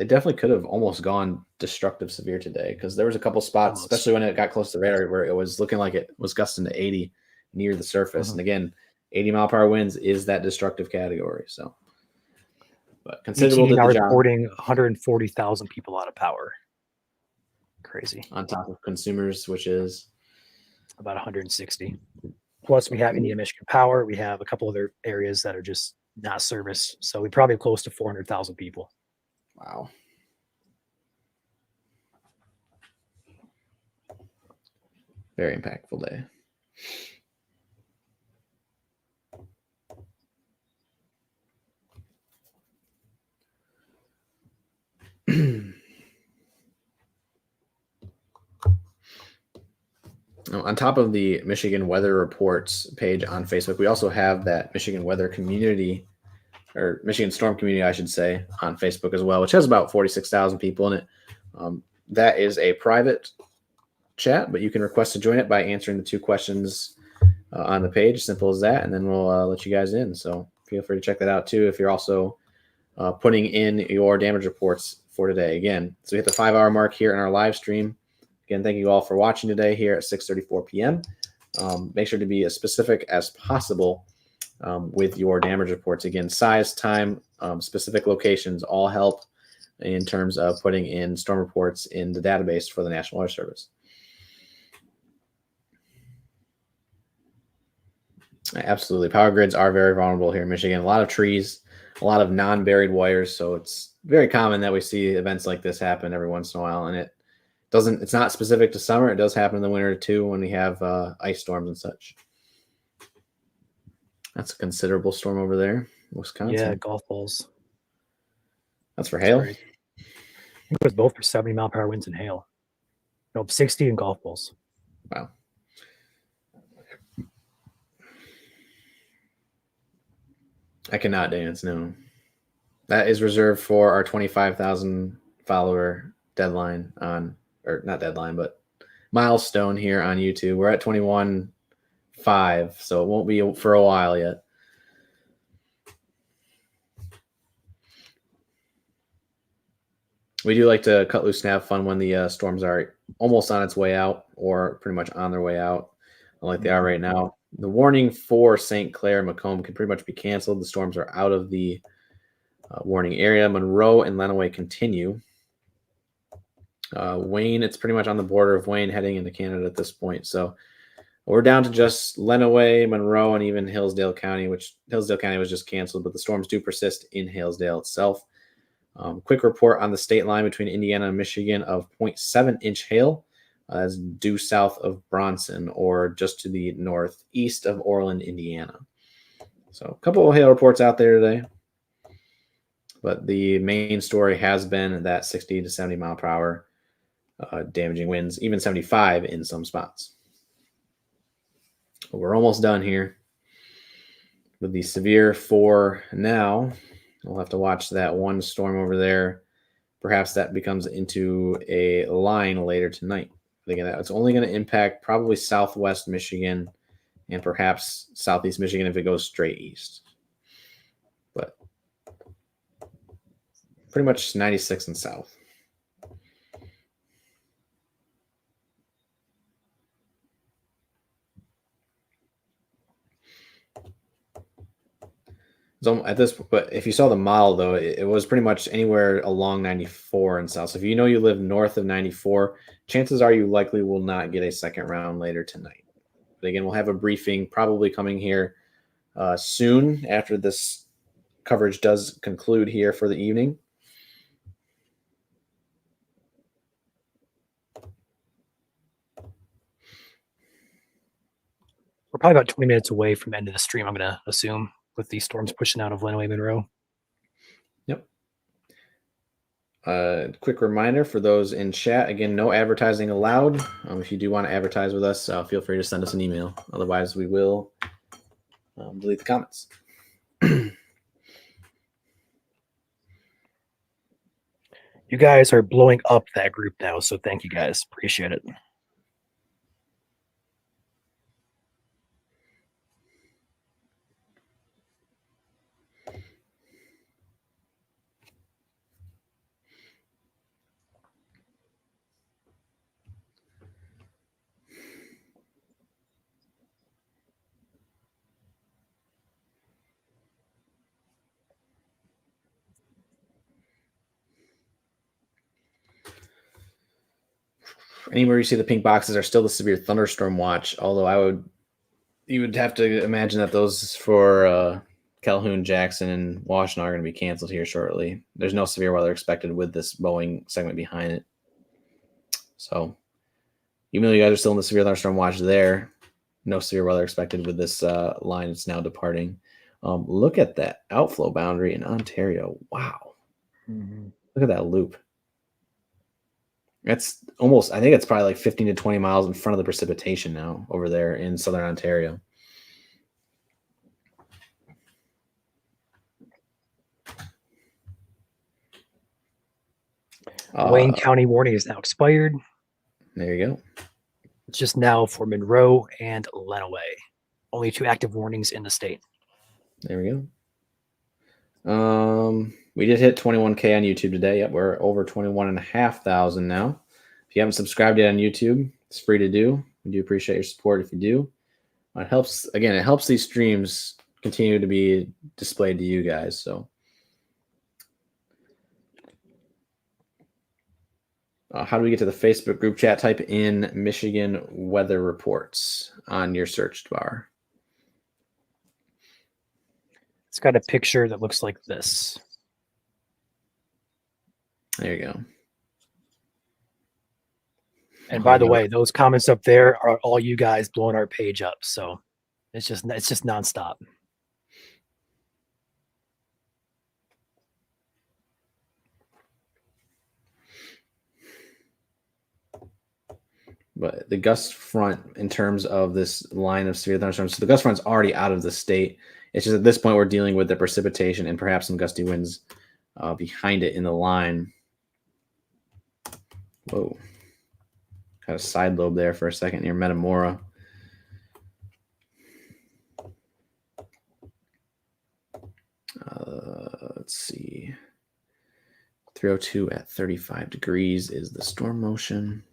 definitely could have almost gone destructive severe today because there was a couple spots, especially when it got close to the radar, where it was looking like it was gusting to 80 near the surface. And again, 80-mile-per-hour winds is that destructive category. So, but considerable now reporting 140,000 people out of power. Crazy. On top of consumers, which is about 160. Plus, we have Indiana Michigan Power. We have a couple other areas that are just not serviced. So we probably have close to 400,000 people. Wow. Very impactful day. On top of the Michigan Weather Reports page on Facebook, we also have that Michigan Weather Community, or Michigan Storm Community, I should say, on Facebook as well, which has about 46,000 people in it. That is a private chat, but you can request to join it by answering the 2 questions on the page. Simple as that, and then we'll let you guys in. So feel free to check that out too if you're also putting in your damage reports for today. Again, so we hit the 5-hour mark here in our live stream. Again, thank you all for watching today here at 6:34 p.m. Make sure to be as specific as possible with your damage reports. Again, size, time, specific locations all help in terms of putting in storm reports in the database for the National Weather Service. Absolutely. Power grids are very vulnerable here in Michigan. A lot of trees, a lot of non-buried wires. So it's very common that we see events like this happen every once in a while. And It's not specific to summer. It does happen in the winter too when we have ice storms and such. That's a considerable storm over there, Wisconsin. Yeah, golf balls. That's for hail. Crazy. It was both for 70-mile-per-hour winds and hail. No, 60 and golf balls. Wow. I cannot dance, no. That is reserved for our 25,000 follower deadline on, or not deadline, but milestone here on YouTube. We're at 21.5, so it won't be for a while yet. We do like to cut loose and have fun when the storms are almost on its way out or pretty much on their way out, like they are right now. The warning for St. Clair and Macomb can pretty much be canceled. The storms are out of the warning area. Monroe and Lenawee continue. Wayne, it's pretty much on the border of Wayne heading into Canada at this point. So we're down to just Lenawee, Monroe, and even Hillsdale County, which Hillsdale County was just canceled, but the storms do persist in Hillsdale itself. Quick report on the state line between Indiana and Michigan of 0.7-inch hail as due south of Bronson or just to the northeast of Orland, Indiana. So a couple of hail reports out there today. But the main story has been that 60 to 70 mile per hour damaging winds, even 75 in some spots. But we're almost done here with the severe 4 now. We'll have to watch that one storm over there. Perhaps that becomes into a line later tonight. But again, it's only going to impact probably southwest Michigan and perhaps southeast Michigan if it goes straight east. But pretty much 96 and south. So at this, but if you saw the model though, it was pretty much anywhere along 94 and south. So if you know you live north of 94, chances are you likely will not get a second round later tonight. But again, we'll have a briefing probably coming here soon after this coverage does conclude here for the evening. We're probably about 20 minutes away from the end of the stream, I'm going to assume, with these storms pushing out of Lenawee, Monroe. Yep. Quick reminder for those in chat, again, no advertising allowed. If you do want to advertise with us, feel free to send us an email. Otherwise, we will delete the comments. You guys are blowing up that group now, so thank you guys. Appreciate it. Anywhere you see the pink boxes are still the severe thunderstorm watch, although you would have to imagine that those for Calhoun, Jackson, and Washington are going to be canceled here shortly. There's no severe weather expected with this Boeing segment behind it. So even though you guys are still in the severe thunderstorm watch there, no severe weather expected with this line. It's now departing. Look at that outflow boundary in Ontario. Wow. Mm-hmm. Look at that loop. That's almost, I think it's probably like 15 to 20 miles in front of the precipitation now over there in southern Ontario. Wayne County warning is now expired. There you go. It's just now for Monroe and Lenawee. Only 2 active warnings in the state. There we go. We did hit 21K on YouTube today. Yep, we're over 21,500 now. If you haven't subscribed yet on YouTube, it's free to do. We do appreciate your support if you do. It helps, again, it helps these streams continue to be displayed to you guys. So how do we get to the Facebook group chat? Type in Michigan weather reports on your search bar. It's got a picture that looks like this. There you go. And by the way, those comments up there are all you guys blowing our page up. So it's just nonstop. But the gust front, in terms of this line of severe thunderstorms, so the gust front's already out of the state. It's just at this point we're dealing with the precipitation and perhaps some gusty winds behind it in the line. Whoa. Got a side lobe there for a second near Metamora. Let's see. 302 at 35 degrees is the storm motion.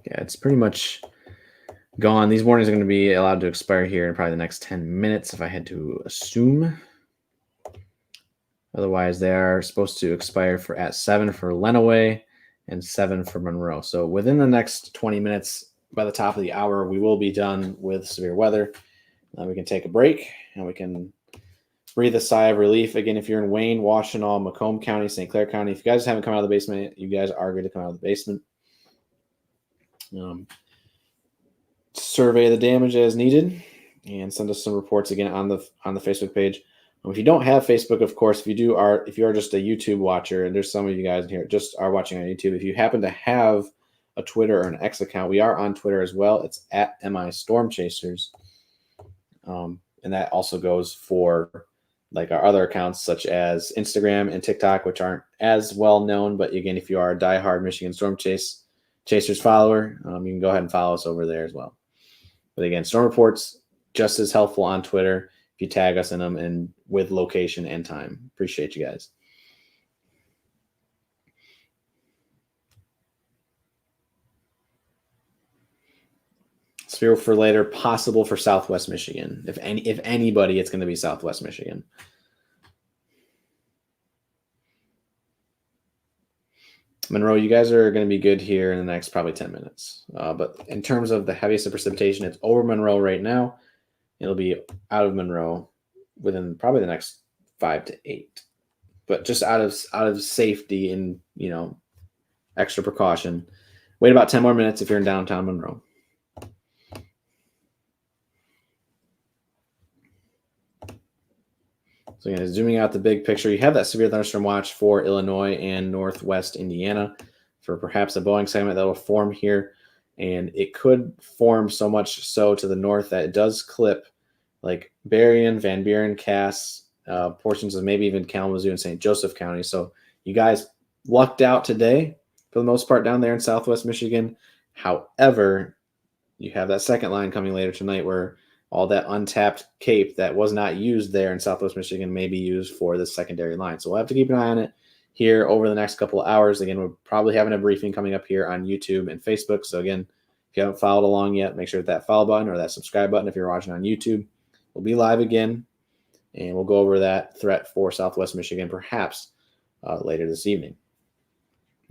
Yeah, it's pretty much gone. These warnings are going to be allowed to expire here in probably the next 10 minutes, if I had to assume. Otherwise, they are supposed to expire at 7 for Lenawee and 7 for Monroe. So within the next 20 minutes, by the top of the hour, we will be done with severe weather. Then we can take a break and we can breathe a sigh of relief. Again, if you're in Wayne, Washtenaw, Macomb County, St. Clair County, if you guys haven't come out of the basement, you guys are going to come out of the basement. Survey the damage as needed and send us some reports again on the Facebook page. If you don't have Facebook, of course, if you are just a YouTube watcher, and there's some of you guys in here just are watching on YouTube, if you happen to have a Twitter or an X account, we are on Twitter as well. It's at MI Storm Chasers. And that also goes for like our other accounts such as Instagram and TikTok, which aren't as well known. But again, if you are a diehard Michigan Storm Chasers follower, you can go ahead and follow us over there as well. But again, storm reports just as helpful on Twitter if you tag us in them and with location and time. Appreciate you guys. Sphere for later, possible for Southwest Michigan. If anybody, it's going to be Southwest Michigan. Monroe, you guys are going to be good here in the next probably 10 minutes. But in terms of the heaviest of precipitation, it's over Monroe right now. It'll be out of Monroe within probably the next 5 to 8. But just out of safety and, extra precaution, wait about 10 more minutes if you're in downtown Monroe. So again, zooming out the big picture, you have that severe thunderstorm watch for Illinois and Northwest Indiana for perhaps a Boeing segment that will form here. And it could form so much so to the north that it does clip like Berrien, Van Buren, Cass, portions of maybe even Kalamazoo and St. Joseph County. So you guys lucked out today for the most part down there in Southwest Michigan. However, you have that second line coming later tonight where all that untapped cape that was not used there in Southwest Michigan may be used for the secondary line. So we'll have to keep an eye on it here over the next couple of hours. Again, we're probably having a briefing coming up here on YouTube and Facebook. So again, if you haven't followed along yet, make sure that follow button or that subscribe button if you're watching on YouTube. We'll be live again, and we'll go over that threat for Southwest Michigan perhaps later this evening.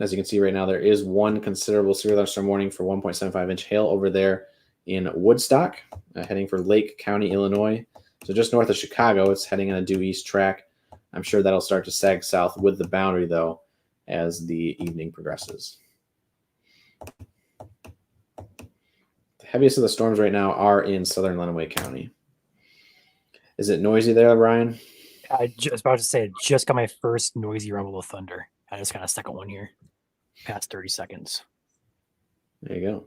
As you can see right now, there is one considerable severe thunderstorm warning for 1.75-inch hail over there in Woodstock, heading for Lake County, Illinois. So just north of Chicago, it's heading on a due east track. I'm sure that'll start to sag south with the boundary, though, as the evening progresses. The heaviest of the storms right now are in southern Lenawee County. Is it noisy there, Ryan? I was about to say, I just got my first noisy rumble of thunder. I just got a second one here, past 30 seconds. There you go.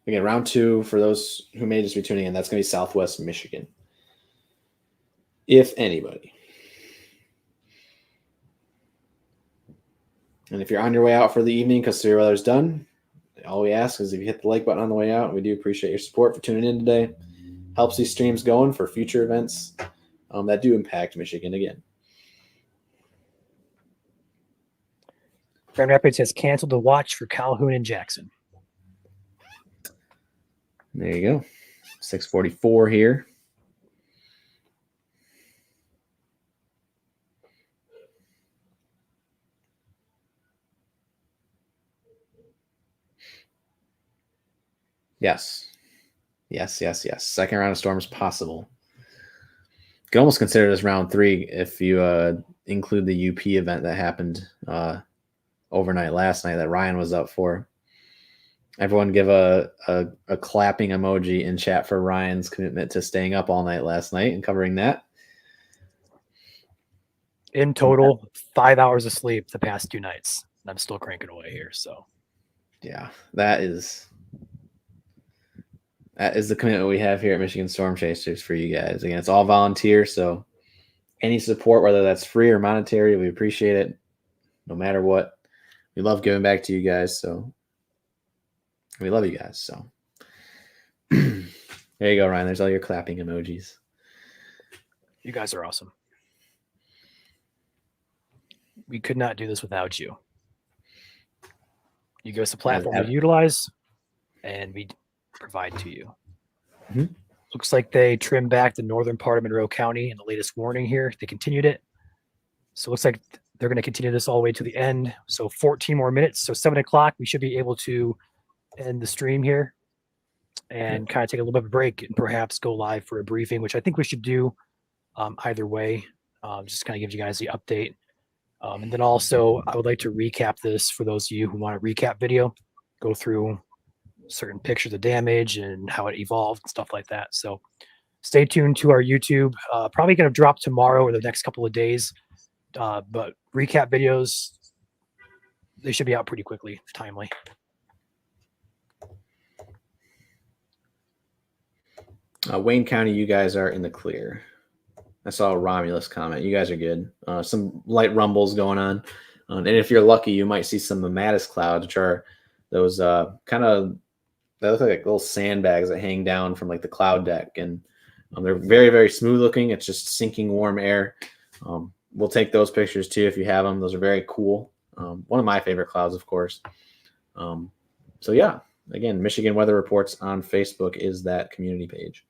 Again, round 2, for those who may just be tuning in, that's going to be Southwest Michigan. If anybody. And if you're on your way out for the evening because severe weather's done, all we ask is if you hit the like button on the way out. We do appreciate your support for tuning in today. Helps these streams going for future events that do impact Michigan again. Grand Rapids has canceled the watch for Calhoun and Jackson. There you go. 6:44 here. Yes. Yes. Second round of storms possible. You can almost consider this round 3 if you include the UP event that happened overnight last night that Ryan was up for. Everyone give a clapping emoji in chat for Ryan's commitment to staying up all night last night and covering that. In total, 5 hours of sleep the past 2 nights. I'm still cranking away here. So, yeah, that is the commitment we have here at Michigan Storm Chasers for you guys. Again, it's all volunteer, so any support, whether that's free or monetary, we appreciate it. No matter what, we love giving back to you guys. So we love you guys. So there you go, Ryan. There's all your clapping emojis. you guys are awesome. We could not do this without you. You give us a platform to utilize, and we provide to you. Mhm. Looks like they trimmed back the northern part of Monroe County in the latest warning here. They continued it. So it looks like they're going to continue this all the way to the end. So 14 more minutes. So 7 o'clock, we should be able to end the stream here and kind of take a little bit of a break and perhaps go live for a briefing, which I think we should do either way. Just kind of give you guys the update. And then also, I would like to recap this for those of you who want a recap video, go through certain pictures of damage and how it evolved and stuff like that. So stay tuned to our YouTube. Probably going to drop tomorrow or the next couple of days. But recap videos, they should be out pretty quickly, timely. Wayne County, you guys are in the clear. I saw a Romulus comment. You guys are good. Some light rumbles going on. And if you're lucky, you might see some Mattis clouds, which are those kind of, they look like little sandbags that hang down from like the cloud deck. And they're very, very smooth looking. It's just sinking warm air. We'll take those pictures too if you have them. Those are very cool. One of my favorite clouds, of course. So yeah, again, Michigan Weather Reports on Facebook is that community page.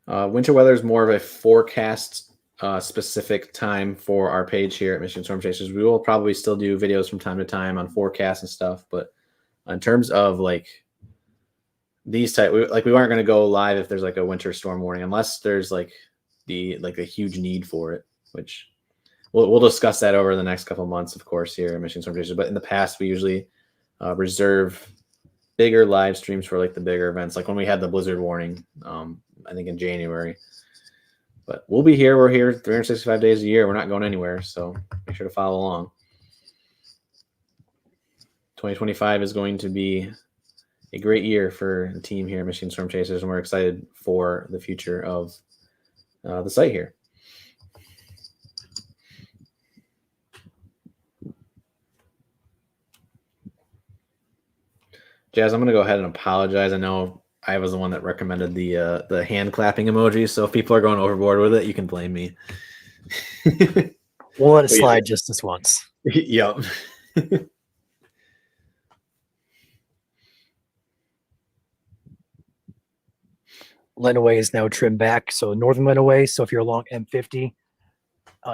Winter weather is more of a forecast specific time for our page here at Michigan Storm Chasers. We will probably still do videos from time to time on forecasts and stuff, but in terms of like these type, we aren't going to go live if there's like a winter storm warning, unless there's like a huge need for it, which we'll discuss that over the next couple of months, of course, here at Michigan Storm Chasers. But in the past, we usually reserve bigger live streams for like the bigger events, like when we had the blizzard warning, I think in January. But we'll be here. We're here 365 days a year. We're not going anywhere, so make sure to follow along. 2025 is going to be a great year for the team here at Michigan Storm Chasers, and we're excited for the future of the site here. Jazz, I'm going to go ahead and apologize. I know I was the one that recommended the hand clapping emoji, so if people are going overboard with it, you can blame me. We'll let it slide just this once. Yep. Lenawee is now trimmed back, so northern Lenawee. So if you're along M50,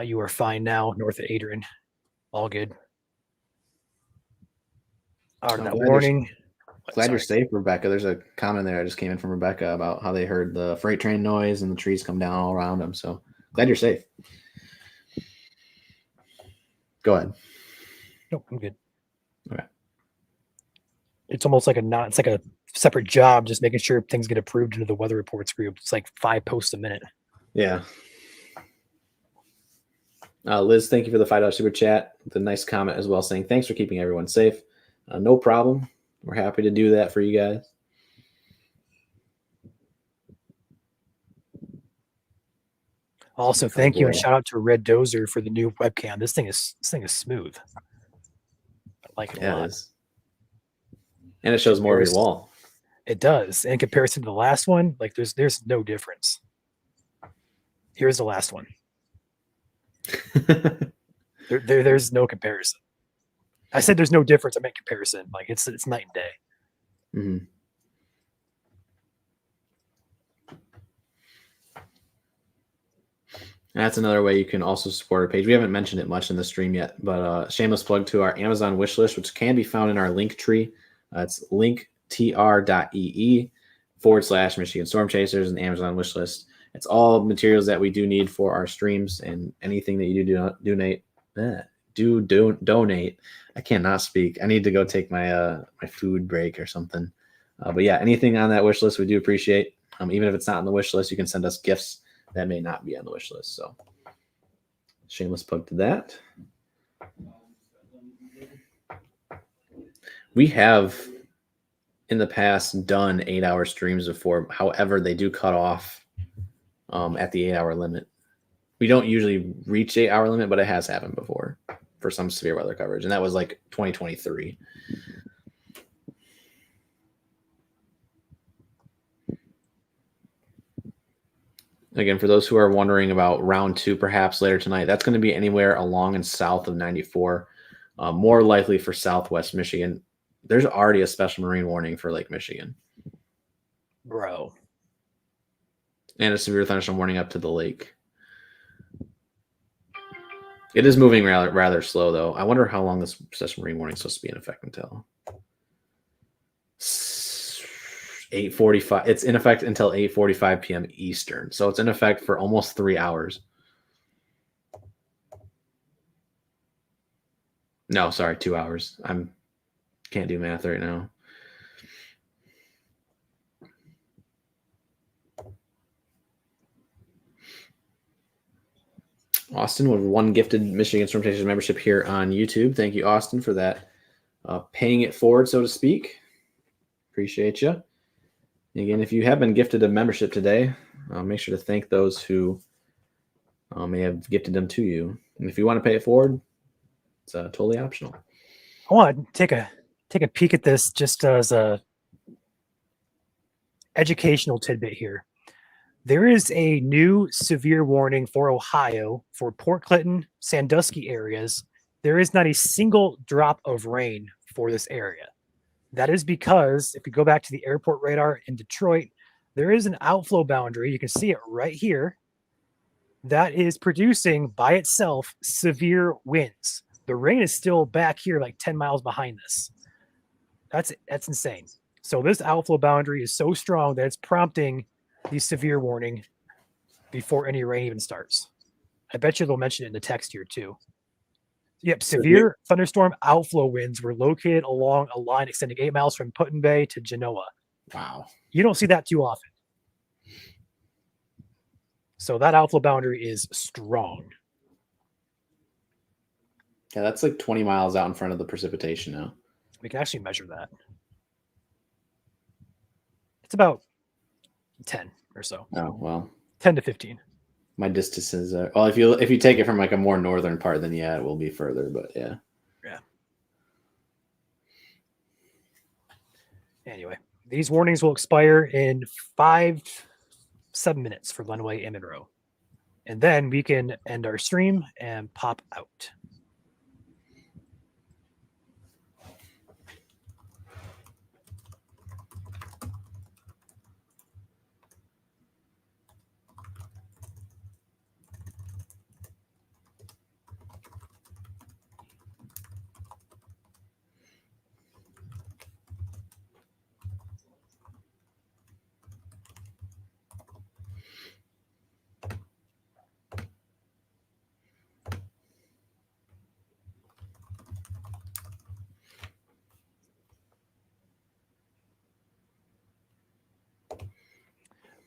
you are fine now north of Adrian. All good. Out of that warning. Glad you're safe, Rebecca. There's a comment there that just came in from Rebecca about how they heard the freight train noise and the trees come down all around them. So glad you're safe. Go ahead. Nope, I'm good. Okay. It's almost like it's like a separate job, just making sure things get approved into the weather reports group. It's like 5 posts a minute. Yeah. Liz, thank you for the $5 super chat. The nice comment as well, saying thanks for keeping everyone safe. No problem. We're happy to do that for you guys. Also, thank you and shout out to Red Dozer for the new webcam. This thing is smooth. I like it a lot. It is. And it shows more of your wall. It does. In comparison to the last one, like there's no difference. Here's the last one. There's no comparison. I said there's no difference. I meant comparison. Like it's night and day. Mm-hmm. And that's another way you can also support our page. We haven't mentioned it much in the stream yet, but shameless plug to our Amazon wish list, which can be found in our link tree. It's linktr.ee/Michigan Storm Chasers and Amazon wish list. It's all materials that we do need for our streams, and anything that you donate. I cannot speak. I need to go take my my food break or something. But yeah, anything on that wish list we do appreciate. Even if it's not on the wish list, you can send us gifts that may not be on the wish list. So shameless plug to that. We have in the past done 8-hour streams before. However, they do cut off at the 8-hour limit. We don't usually reach 8-hour limit, but it has happened before for some severe weather coverage. And that was like 2023. Again, for those who are wondering about round 2, perhaps later tonight, that's going to be anywhere along and south of 94, more likely for Southwest Michigan. There's already a special marine warning for Lake Michigan, Bro. and a severe thunderstorm warning up to the lake. It is moving rather slow, though. I wonder how long this special marine warning is supposed to be in effect until 8:45. It's in effect until 8:45 p.m. Eastern. So it's in effect for almost 3 hours. No, sorry, 2 hours. Can't do math right now. Austin with 1 gifted Michigan Storm Chasers membership here on YouTube. Thank you, Austin, for that paying it forward, so to speak. Appreciate you. Again, if you have been gifted a membership today, make sure to thank those who may have gifted them to you. And if you want to pay it forward, it's totally optional. I want to take a peek at this just as a educational tidbit here. There is a new severe warning for Ohio for Port Clinton, Sandusky areas. There is not a single drop of rain for this area. That is because if you go back to the airport radar in Detroit, there is an outflow boundary. You can see it right here. That is producing by itself severe winds. The rain is still back here, like 10 miles behind this. That's insane. So this outflow boundary is so strong that it's prompting the severe warning before any rain even starts. I bet you they'll mention it in the text here too. Yep, severe thunderstorm outflow winds were located along a line extending 8 miles from Put-in Bay to Genoa. Wow. You don't see that too often. So that outflow boundary is strong. Yeah, that's like 20 miles out in front of the precipitation now. We can actually measure that. It's about 10 or so. Oh, well. 10 to 15. My distances are, well, if you take it from like a more northern part, then yeah, it will be further, but yeah. Yeah. Anyway, these warnings will expire in 7 minutes for Lenawee and Monroe. And then we can end our stream and pop out.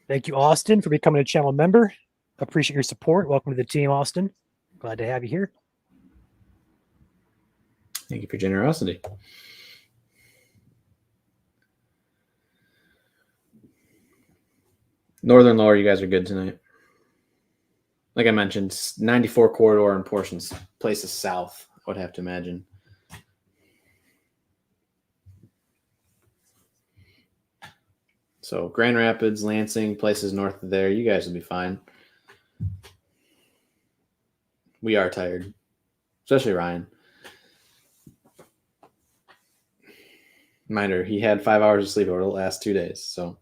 Thank you, Austin, for becoming a channel member. Appreciate your support. Welcome to the team, Austin. Glad to have you here. Thank you for generosity. Northern lower, you guys are good tonight. Like I mentioned, 94 corridor and portions places south, I would have to imagine. So Grand Rapids, Lansing, places north of there, you guys will be fine. We are tired, especially Ryan. Reminder, he had 5 hours of sleep over the last 2 days. So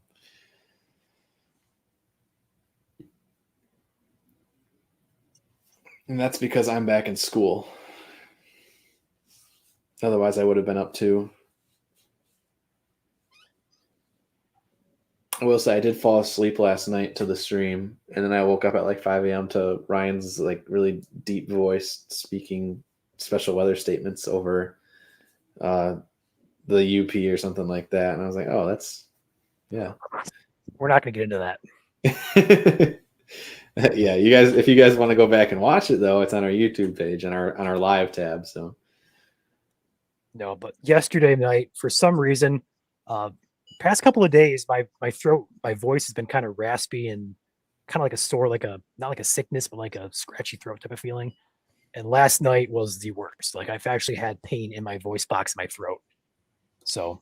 and that's because I'm back in school. Otherwise, I would have been up too. I will say I did fall asleep last night to the stream, and then I woke up at like 5 a.m. to Ryan's like really deep voice speaking special weather statements over the UP or something like that. And I was like, oh, that's yeah. We're not going to get into that. Yeah, you guys, if you guys want to go back and watch it though, it's on our YouTube page and on our live tab. So No, but yesterday night, for some reason, past couple of days, my throat, my voice has been kind of raspy and kind of like a sore, like a not like a sickness, but like a scratchy throat type of feeling. And last night was the worst. Like I've actually had pain in my voice box, in my throat. So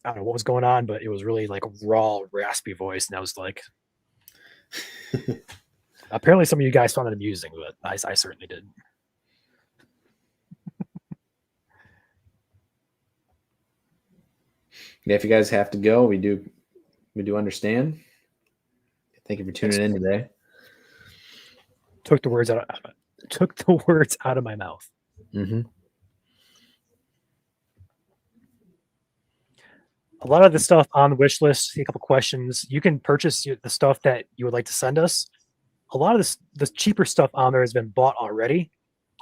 I don't know what was going on, but it was really like a raw, raspy voice, and I was like, apparently some of you guys found it amusing, but I certainly did. yeah, if you guys have to go, we do understand. Thank you for tuning in today. Took the words out of my mouth. Mm-hmm. A lot of the stuff on the wish list, see a couple questions. You can purchase the stuff that you would like to send us. A lot of the cheaper stuff on there has been bought already.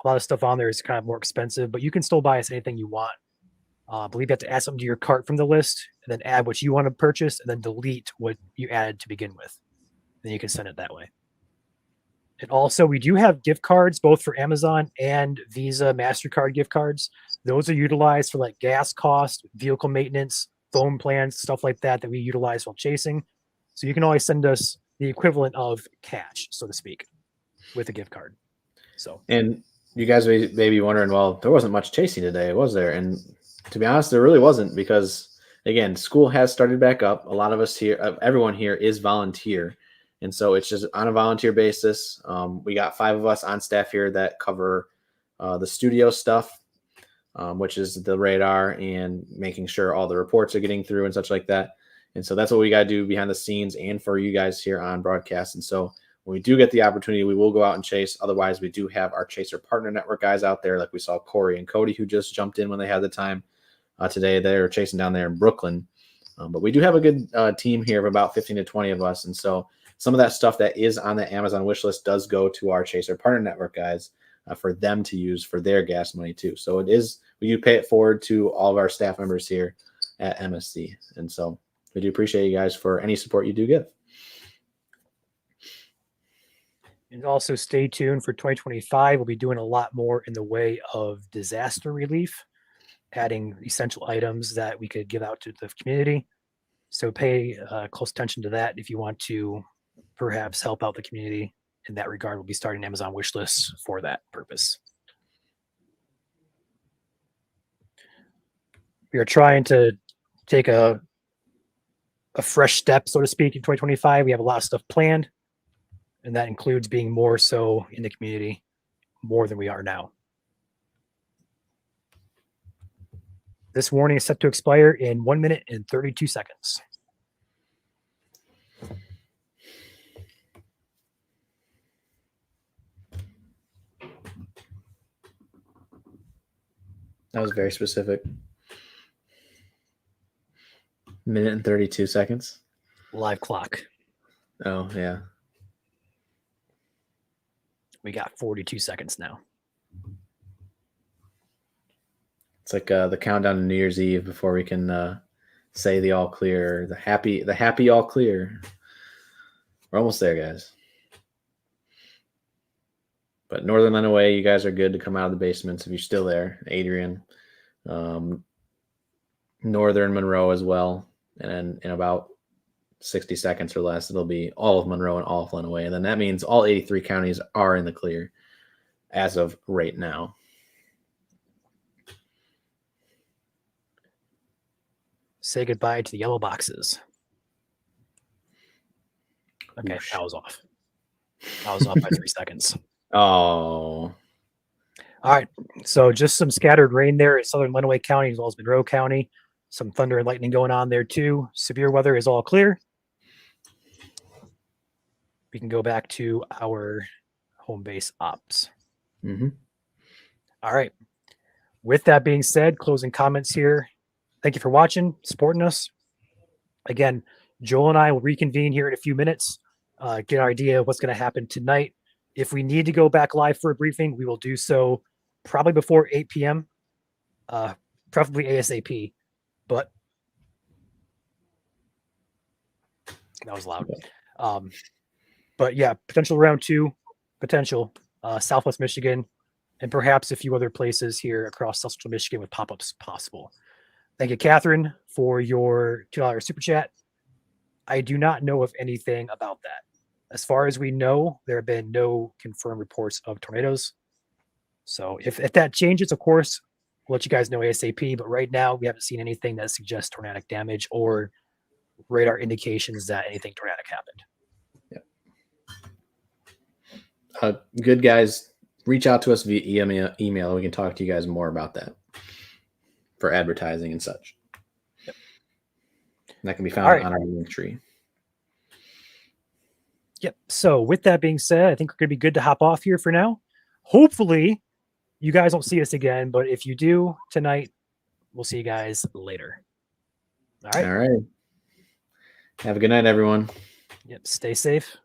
A lot of stuff on there is kind of more expensive, but you can still buy us anything you want. I believe you have to add something to your cart from the list and then add what you want to purchase and then delete what you added to begin with. Then you can send it that way. And also, we do have gift cards both for Amazon and Visa MasterCard gift cards. Those are utilized for like gas cost, vehicle maintenance, phone plans, stuff like that we utilize while chasing. So you can always send us the equivalent of cash, so to speak, with a gift card. So, and you guys may be wondering, well, there wasn't much chasing today, was there? And to be honest, there really wasn't, because again, school has started back up. A lot of us here, everyone here is volunteer. And so it's just on a volunteer basis. We got 5 of us on staff here that cover the studio stuff, which is the radar and making sure all the reports are getting through and such like that. And so that's what we got to do behind the scenes and for you guys here on broadcast. And so when we do get the opportunity, we will go out and chase. Otherwise, we do have our Chaser Partner Network guys out there. Like we saw Corey and Cody, who just jumped in when they had the time today. They're chasing down there in Brooklyn. But we do have a good team here of about 15 to 20 of us. And so some of that stuff that is on the Amazon wish list does go to our Chaser Partner Network guys for them to use for their gas money too. So it is, we do pay it forward to all of our staff members here at MSC. And so we do appreciate you guys for any support you do give. and also stay tuned for 2025. We'll be doing a lot more in the way of disaster relief, adding essential items that we could give out to the community. So pay close attention to that if you want to perhaps help out the community in that regard. We'll be starting Amazon wish lists for that purpose. We are trying to take a fresh step, so to speak, in 2025. We have a lot of stuff planned, and that includes being more so in the community more than we are now. This warning is set to expire in 1 minute and 32 seconds. That was very specific. Minute and 32 seconds. Live clock. Oh, yeah. We got 42 seconds now. It's like the countdown to New Year's Eve before we can say the all clear, the happy all clear. We're almost there, guys. But Northern Line away, you guys are good to come out of the basements if you're still there. Adrian, Northern Monroe as well. And then in about 60 seconds or less, it'll be all of Monroe and all of Flint away. And then that means all 83 counties are in the clear as of right now. Say goodbye to the yellow boxes. Okay, Oosh. I was off. I was off by 3 seconds. Oh. All right. So just some scattered rain there at southern Lenawee County as well as Monroe County. some thunder and lightning going on there too. Severe weather is all clear. We can go back to our home base ops. Mm-hmm. All right. With that being said, closing comments here. Thank you for watching, supporting us. Again, Joel and I will reconvene here in a few minutes, get an idea of what's going to happen tonight. If we need to go back live for a briefing, we will do so probably before 8 p.m., preferably ASAP. But that was loud. But yeah, potential round 2, potential Southwest Michigan, and perhaps a few other places here across Central Michigan with pop-ups possible. Thank you, Catherine, for your $2 super chat. I do not know of anything about that. As far as we know, there have been no confirmed reports of tornadoes. So if that changes, of course, we'll let you guys know ASAP. But right now, we haven't seen anything that suggests tornadic damage or radar indications that anything tornadic happened. Good guys, reach out to us via email. We can talk to you guys more about that for advertising and such. Yep. And that can be found right. on our link tree. Yep. So with that being said, I think we're going to be good to hop off here for now. Hopefully, you guys don't see us again. But if you do tonight, we'll see you guys later. All right. All right. Have a good night, everyone. Yep. Stay safe.